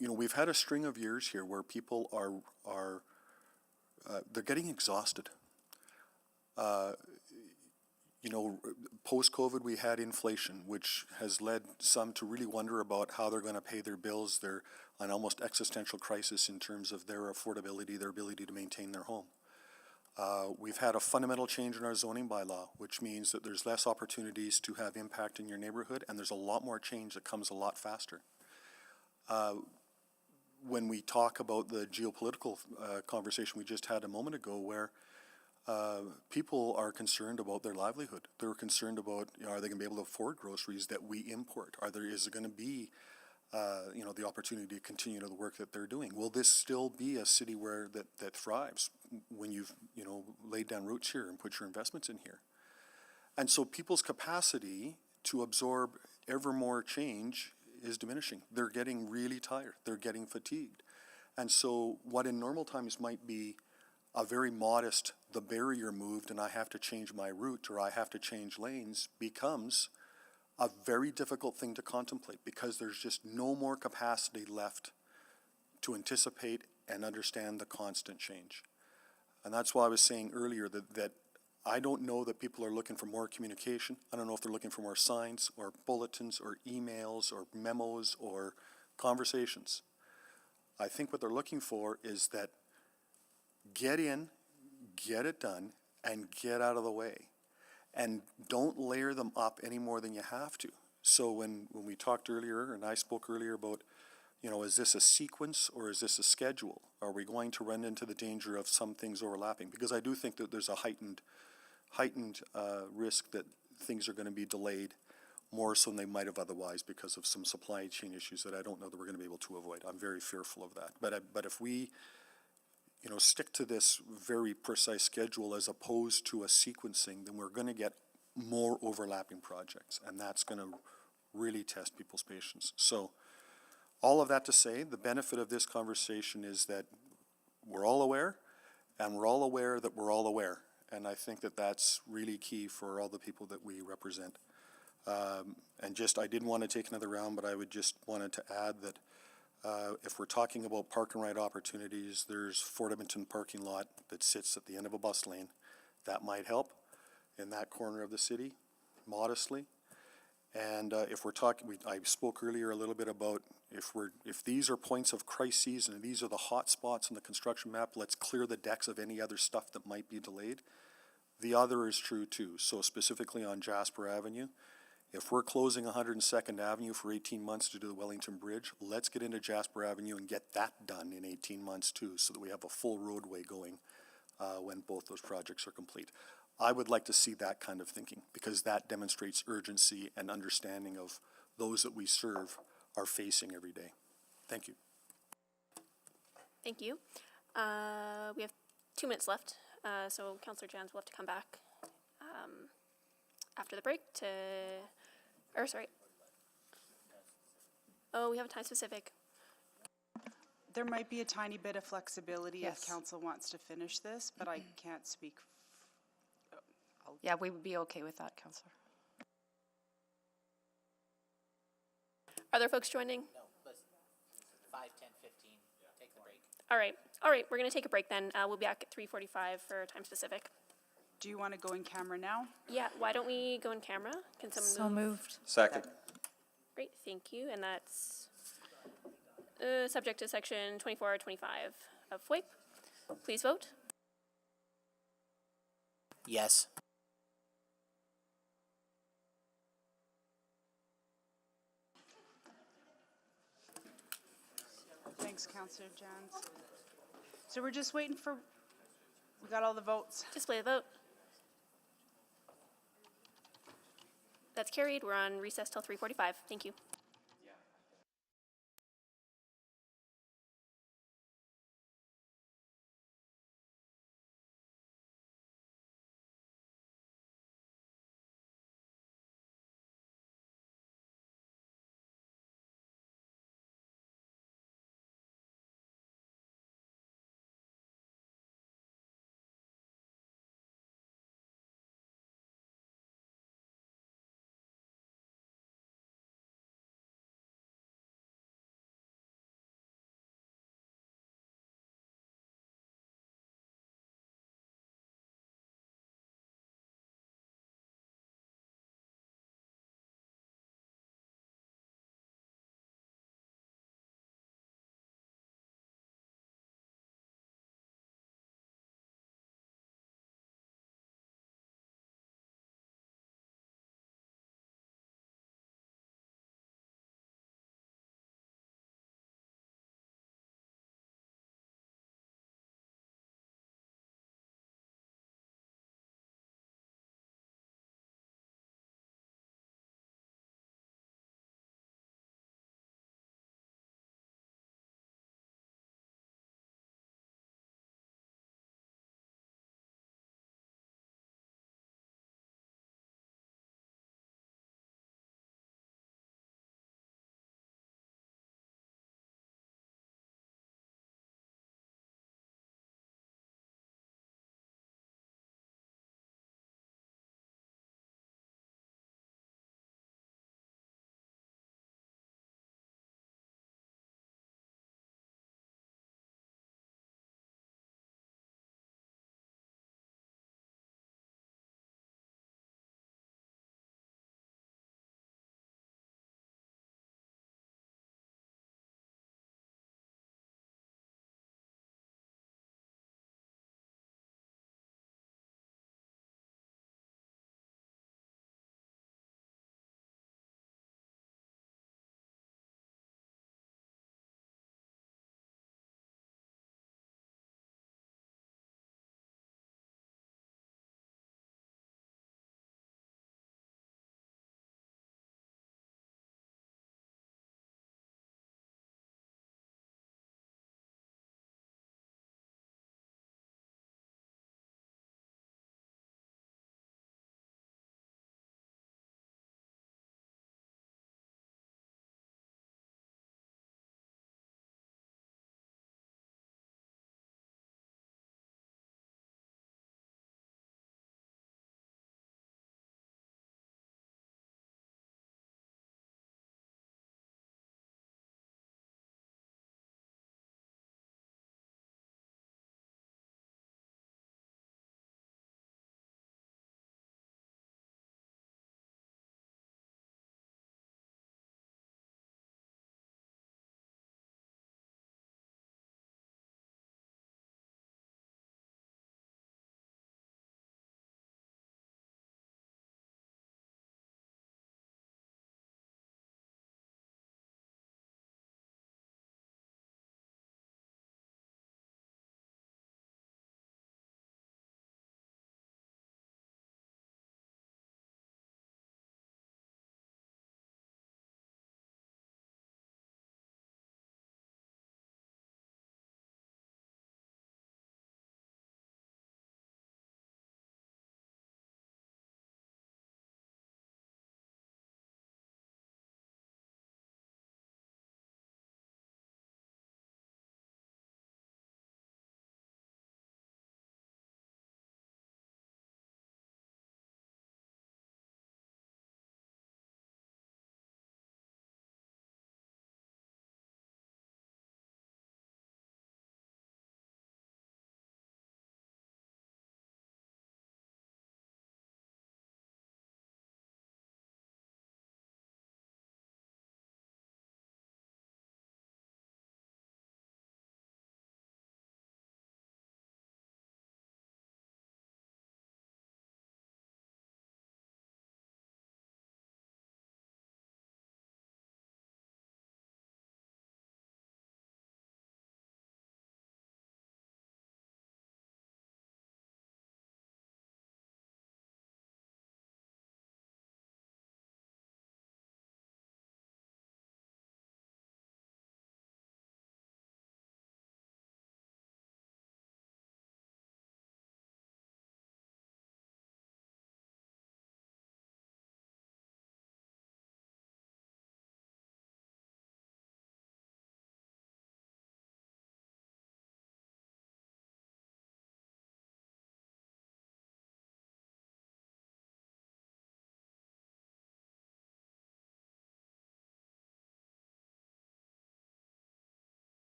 we've had a string of years here where people are they're getting exhausted. Post-COVID, we had inflation, which has led some to really wonder about how they're going to pay their bills. They're an almost existential crisis in terms of their affordability, their ability to maintain their home. We've had a fundamental change in our zoning bylaw, which means that there's less opportunities to have impact in your neighborhood, and there's a lot more change that comes a lot faster. When we talk about the geopolitical conversation we just had a moment ago, where people are concerned about their livelihood. They're concerned about, are they going to be able to afford groceries that we import? Is it going to be, the opportunity to continue the work that they're doing? Will this still be a city where that thrives when you've, laid down roots here and put your investments in here? And so people's capacity to absorb ever more change is diminishing. They're getting really tired. They're getting fatigued. And so what in normal times might be a very modest, the barrier moved and I have to change my route or I have to change lanes, becomes a very difficult thing to contemplate, because there's just no more capacity left to anticipate and understand the constant change. And that's why I was saying earlier that I don't know that people are looking for more communication. I don't know if they're looking for more signs or bulletins or emails or memos or conversations. I think what they're looking for is that get in, get it done, and get out of the way. And don't layer them up any more than you have to. So when we talked earlier, and I spoke earlier about, you know, is this a sequence or is this a schedule? Are we going to run into the danger of some things overlapping? Because I do think that there's a heightened risk that things are going to be delayed more so than they might have otherwise because of some supply chain issues that I don't know that we're going to be able to avoid. I'm very fearful of that. But if we, you know, stick to this very precise schedule as opposed to a sequencing, then we're going to get more overlapping projects, and that's going to really test people's patience. So all of that to say, the benefit of this conversation is that we're all aware, and we're all aware that we're all aware. And I think that that's really key for all the people that we represent. And just, I didn't want to take another round, but I would just wanted to add that if we're talking about park and ride opportunities, there's Fort Edmonton parking lot that sits at the end of a bus lane. That might help in that corner of the city, modestly. And if we're talking, I spoke earlier a little bit about if these are points of crises and these are the hot spots on the construction map, let's clear the decks of any other stuff that might be delayed. The other is true too. So specifically on Jasper Avenue, if we're closing 102nd Avenue for 18 months to do the Wellington Bridge, let's get into Jasper Avenue and get that done in 18 months too, so that we have a full roadway going when both those projects are complete. I would like to see that kind of thinking, because that demonstrates urgency and understanding of those that we serve are facing every day. Thank you. Thank you. We have 2 minutes left, so Councillor Jans will have to come back after the break to, or sorry. Oh, we have a time specific. There might be a tiny bit of flexibility Yes. if council wants to finish this, but I can't speak. Yeah, we would be okay with that, Councillor. Are there folks joining? No, listen, 5, 10, 15, take the break. All right, we're going to take a break then. We'll be back at 3:45 for time specific. Do you want to go in camera now? Yeah, why don't we go in camera? Can someone So move? moved. Second. Great, thank you. And that's subject to section 24 or 25 of FWIP. Please vote. Yes. Thanks, Councillor Jans. So we're just waiting for, we got all the votes. Display the vote. That's carried. We're on recess till 3:45. Thank you.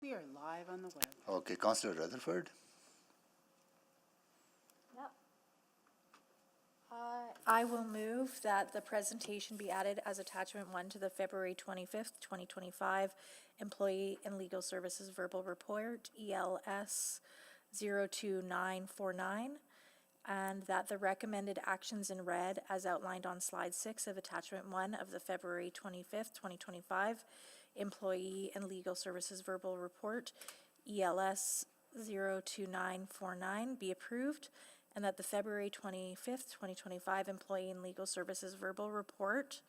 We are live on the web. Okay, Councillor Rutherford. I will move that the presentation be added as attachment 1 to the February 25th, 2025 Employee and Legal Services Verbal Report, ELS 02949, and that the recommended actions in red as outlined on slide 6 of attachment 1 of the February 25th, 2025 Employee and Legal Services Verbal Report, ELS 02949, be approved, and that the February 25th, 2025 Employee and Legal Services Verbal Report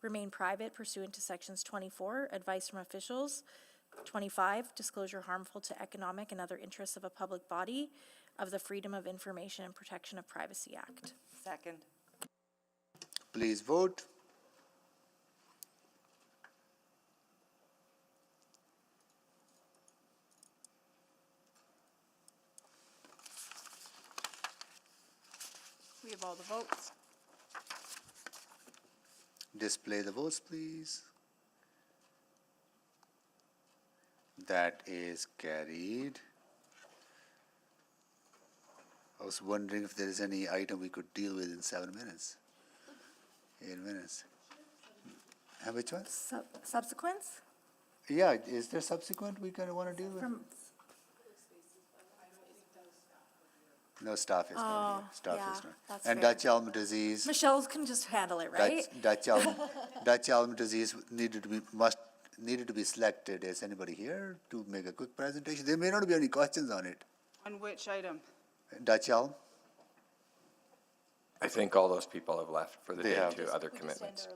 remain private pursuant to sections 24, advice from officials, 25, disclosure harmful to economic and other interests of a public body, of the Freedom of Information and Protection of Privacy Act. Second. Please vote. We have all the votes. Display the votes, please. That is carried. I was wondering if there is any item we could deal with in 7 minutes. 8 minutes. And which one? Subsequence? Yeah, is there subsequent we kind of want to deal with? No, staff is not here. Staff is not. that's And fair. Dutch elm disease. Michelle can just handle it, right? Dutch elm disease needed to be selected. Is anybody here to make a quick presentation? There may not be any questions on it. On which item? Dutch elm? I think all those people have left for the They day have. to other commitments.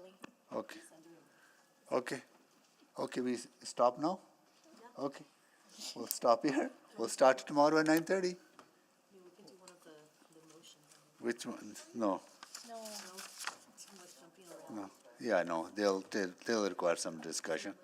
Okay. Okay, we stop now? Okay. We'll stop here. We'll start tomorrow at 9:30. Which one? No. No. Yeah, no, they'll require some discussion.